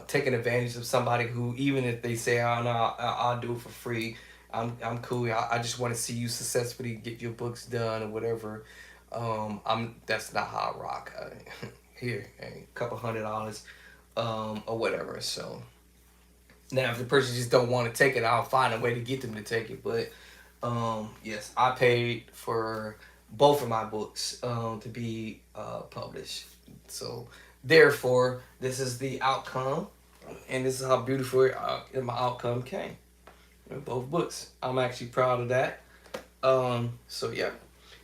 taking advantage of somebody who, even if they say, "Oh no, I'll do it for free," I'm cool. I just want to see you successfully get your books done or whatever. That's not how I rock. Here, a couple $100 or whatever. So. Now, if the person just don't want to take it, I'll find a way to get them to take it. But, yes, I paid for both of my books to be published. So, therefore, this is the outcome. And this is how beautiful my outcome came with both books. I'm actually proud of that. So, yeah.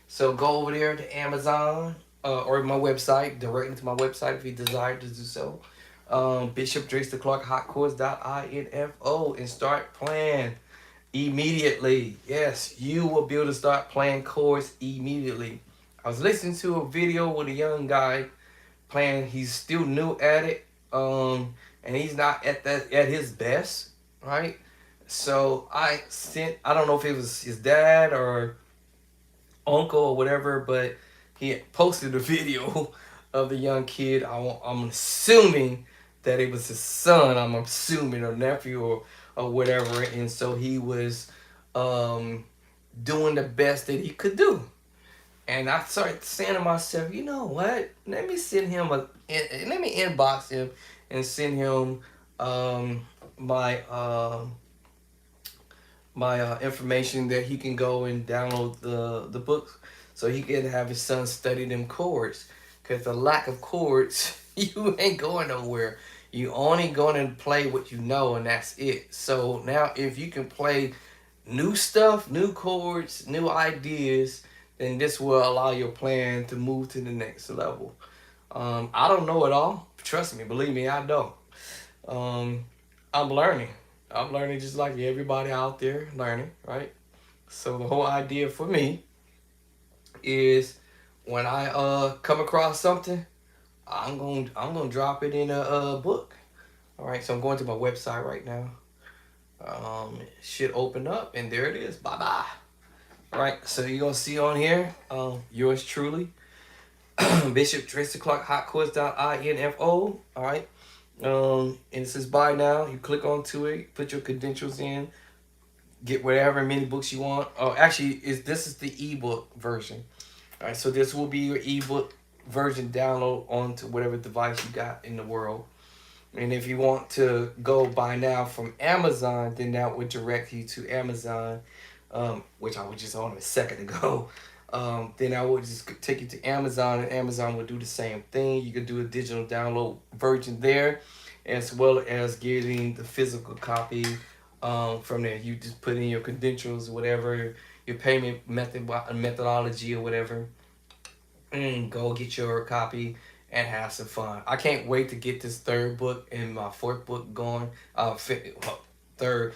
So, go over there to Amazon or my website, directly to my website if you desire to do so. Bishop Drexler Clark hotchords.info and start playing immediately. Yes, you will be able to start playing chords immediately. I was listening to a video with a young guy playing. He's still new at it, and he's not at his best, right? So I don't know if it was his dad or uncle or whatever, but he had posted a video of the young kid. I'm assuming that it was his son. I'm assuming, or nephew or whatever. And so he was doing the best that he could do. And I started saying to myself, you know what? Let me send him let me inbox him and send him my information that he can go and download the books so he can have his son study them chords. Because the lack of chords, you ain't going nowhere. You only going to play what you know, and that's it. So now if you can play new stuff, new chords, new ideas, then this will allow your plan to move to the next level. I don't know it all. Trust me, believe me, I don't. I'm learning. I'm learning just like everybody out there learning, right? So the whole idea for me is when I come across something, I'm gonna drop it in a book. All right, so I'm going to my website right now. It should open up, and there it is. Bye bye. All right, so you're gonna see on here, yours truly, Bishop Drexler Clark hotchords.info. All right. And it says buy now. You click onto it, put your credentials in, get whatever many books you want. Oh, actually, this is the ebook version. All right, so this will be your ebook version download onto whatever device you got in the world. And if you want to go buy now from Amazon, then that would direct you to Amazon, which I was just on a second ago. Then I would just take you to Amazon, and Amazon would do the same thing. You could do a digital download version there, as well as getting the physical copy from there. You just put in your credentials, whatever, your payment methodology or whatever, and go get your copy and have some fun. I can't wait to get this third book and my fourth book going. Third.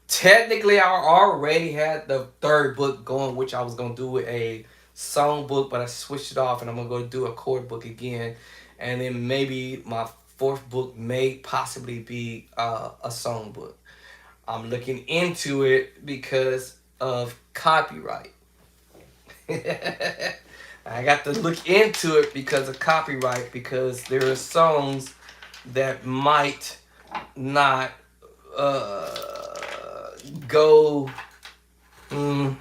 Technically, I already had the third book going, which I was going to do a song book, but I switched it off, and I'm going to go do a chord book again. And then maybe my fourth book may possibly be a song book. I'm looking into it because of copyright. I got to look into it because of copyright, because there are songs that might not go, and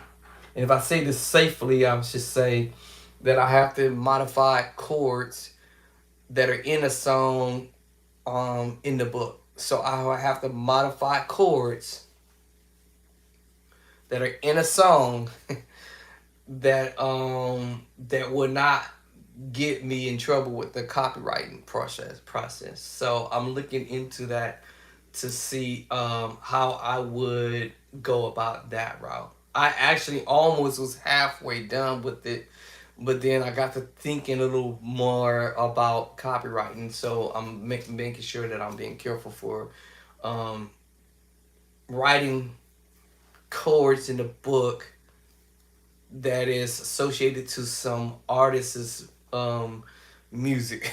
if I say this safely, I should say that I have to modify chords that are in a song in the book. So I have to modify chords that are in a song that that would not get me in trouble with the copywriting process. So I'm looking into that to see how I would go about that route. I actually almost was halfway done with it, but then I got to thinking a little more about copywriting. So I'm making sure that I'm being careful for writing chords in the book that is associated to some artist's music.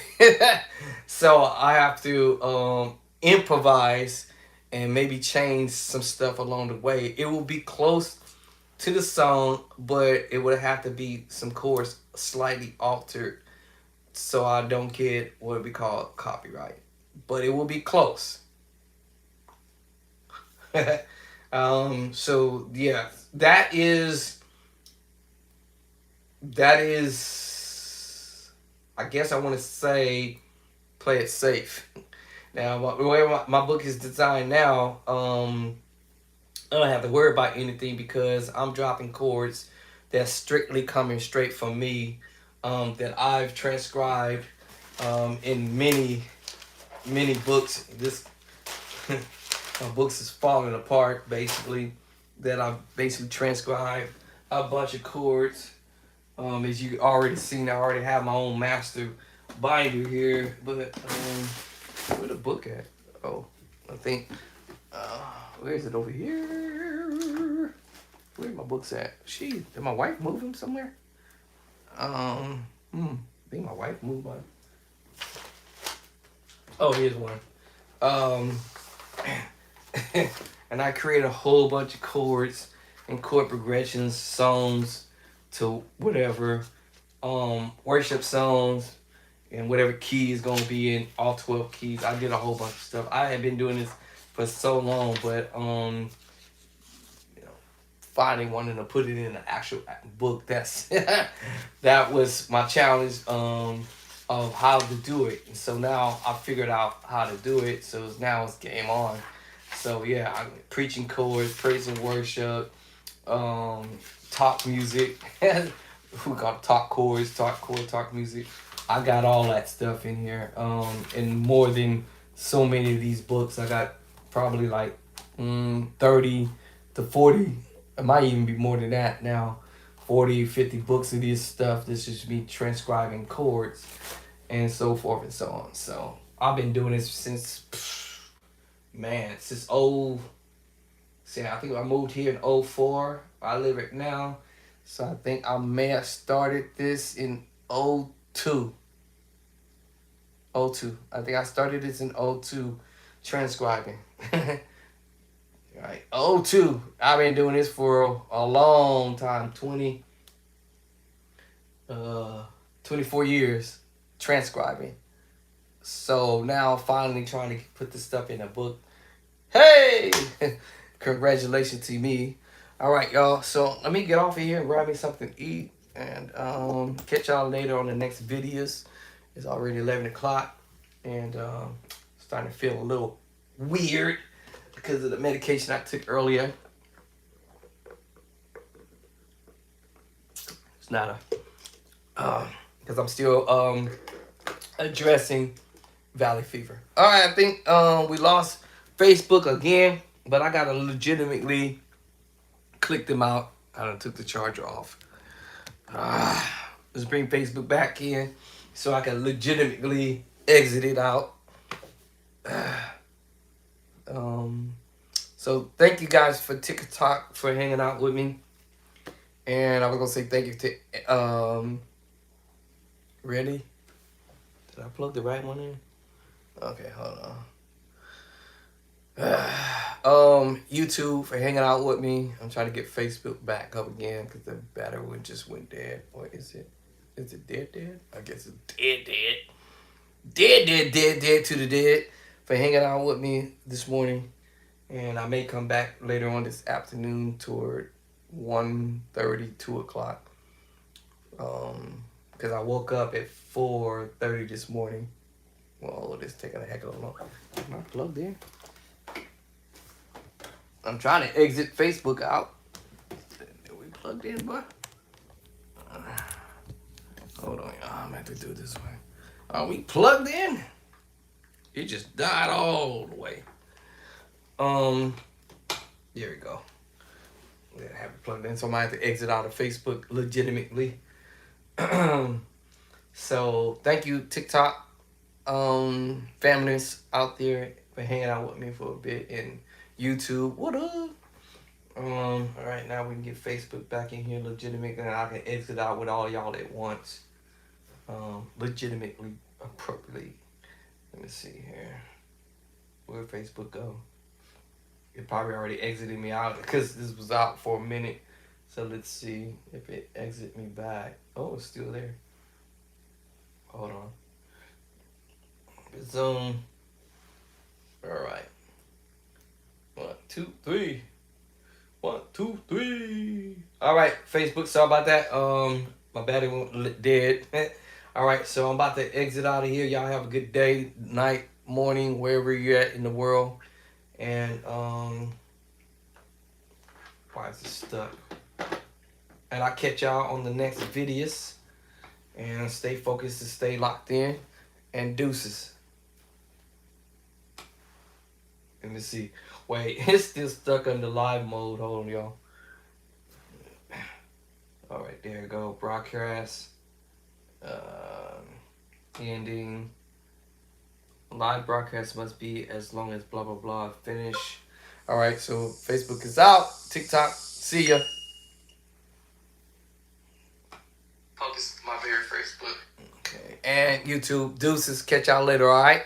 So I have to improvise and maybe change some stuff along the way. It will be close to the song, but it would have to be some chords slightly altered so I don't get what we call copyright. But it will be close. So yeah, that is, I guess I want to say, play it safe. Now, the way my book is designed now, I don't have to worry about anything because I'm dropping chords that's strictly coming straight from me, that I've transcribed in many books. This my books is falling apart, basically, that I've basically transcribed a bunch of chords. As you already seen, I already have my own master binder here, but Where the book at? Oh, I think. Where is it over here? Where my books at? Did my wife move them somewhere? I think my wife moved mine. Oh, here's one. And I create a whole bunch of chords and chord progressions, songs to whatever, worship songs, and whatever key is gonna be in all 12 keys. I did a whole bunch of stuff. I had been doing this for so long, but finally wanting to put it in an actual book. That's that was my challenge of how to do it. And so now I figured out how to do it. So now it's game on. So yeah, I'm preaching chords, praise and worship, talk music. We got talk chords, talk music. I got all that stuff in here. And more than so many of these books, I got probably like 30 to 40. It might even be more than that now. 40, 50 books of this stuff. This is me transcribing chords and so forth and so on. So I've been doing this since, since I think I moved here in 04. I live it now. So I think I may have started this in 02. I think I started this in 02, transcribing. Right, 02. I've been doing this for a long time, 24 years transcribing. So now I'm finally trying to put this stuff in a book. Hey, congratulations to me. All right, y'all. So let me get off of here and grab me something to eat, and catch y'all later on the next videos. It's already 11 o'clock, and starting to feel a little weird because of the medication I took earlier. It's not because I'm still addressing valley fever. All right, I think we lost Facebook again, but I gotta legitimately click them out. I done took the charger off. Let's bring Facebook back in so I can legitimately exit it out. So thank you guys for TikTok for hanging out with me. And I was gonna say thank you to ready? Did I plug the right one in? Okay, hold on. YouTube for hanging out with me. I'm trying to get Facebook back up again because the battery one just went dead. Or is it? Is it dead? I guess it's dead. Dead to the dead for hanging out with me this morning. And I may come back later on this afternoon toward 1:30, 2 o'clock. Because I woke up at 4:30 this morning. Well, it's taking a heck of a long. Am I plugged in? I'm trying to exit Facebook out. Are we plugged in, boy? Hold on, y'all. I'm going to have to do it this way. Are we plugged in? It just died all the way. There we go. Yeah, I have it plugged in, so I might have to exit out of Facebook legitimately. So thank you, TikTok families out there for hanging out with me for a bit, and YouTube. What up? All right, now we can get Facebook back in here legitimately, and I can exit out with all y'all at once. Legitimately, appropriately. Let me see here. Where'd Facebook go? It probably already exited me out because this was out for a minute. So let's see if it exit me back. Oh, it's still there. Hold on. Zoom. All right. 1, 2, 3. 1, 2, 3. All right, Facebook. Sorry about that. My battery went dead. All right, so I'm about to exit out of here. Y'all have a good day, night, morning, wherever you're at in the world. And why is it stuck? And I'll catch y'all on the next videos. And stay focused and stay locked in. And deuces. Let me see. Wait, it's still stuck under live mode. Hold on, y'all. All right, there we go. Broadcast. Ending. Live broadcast must be as long as blah blah blah. Finish. All right, so Facebook is out. TikTok, see ya. Oh, this is my very first book. Okay, and YouTube, deuces. Catch y'all later. All right.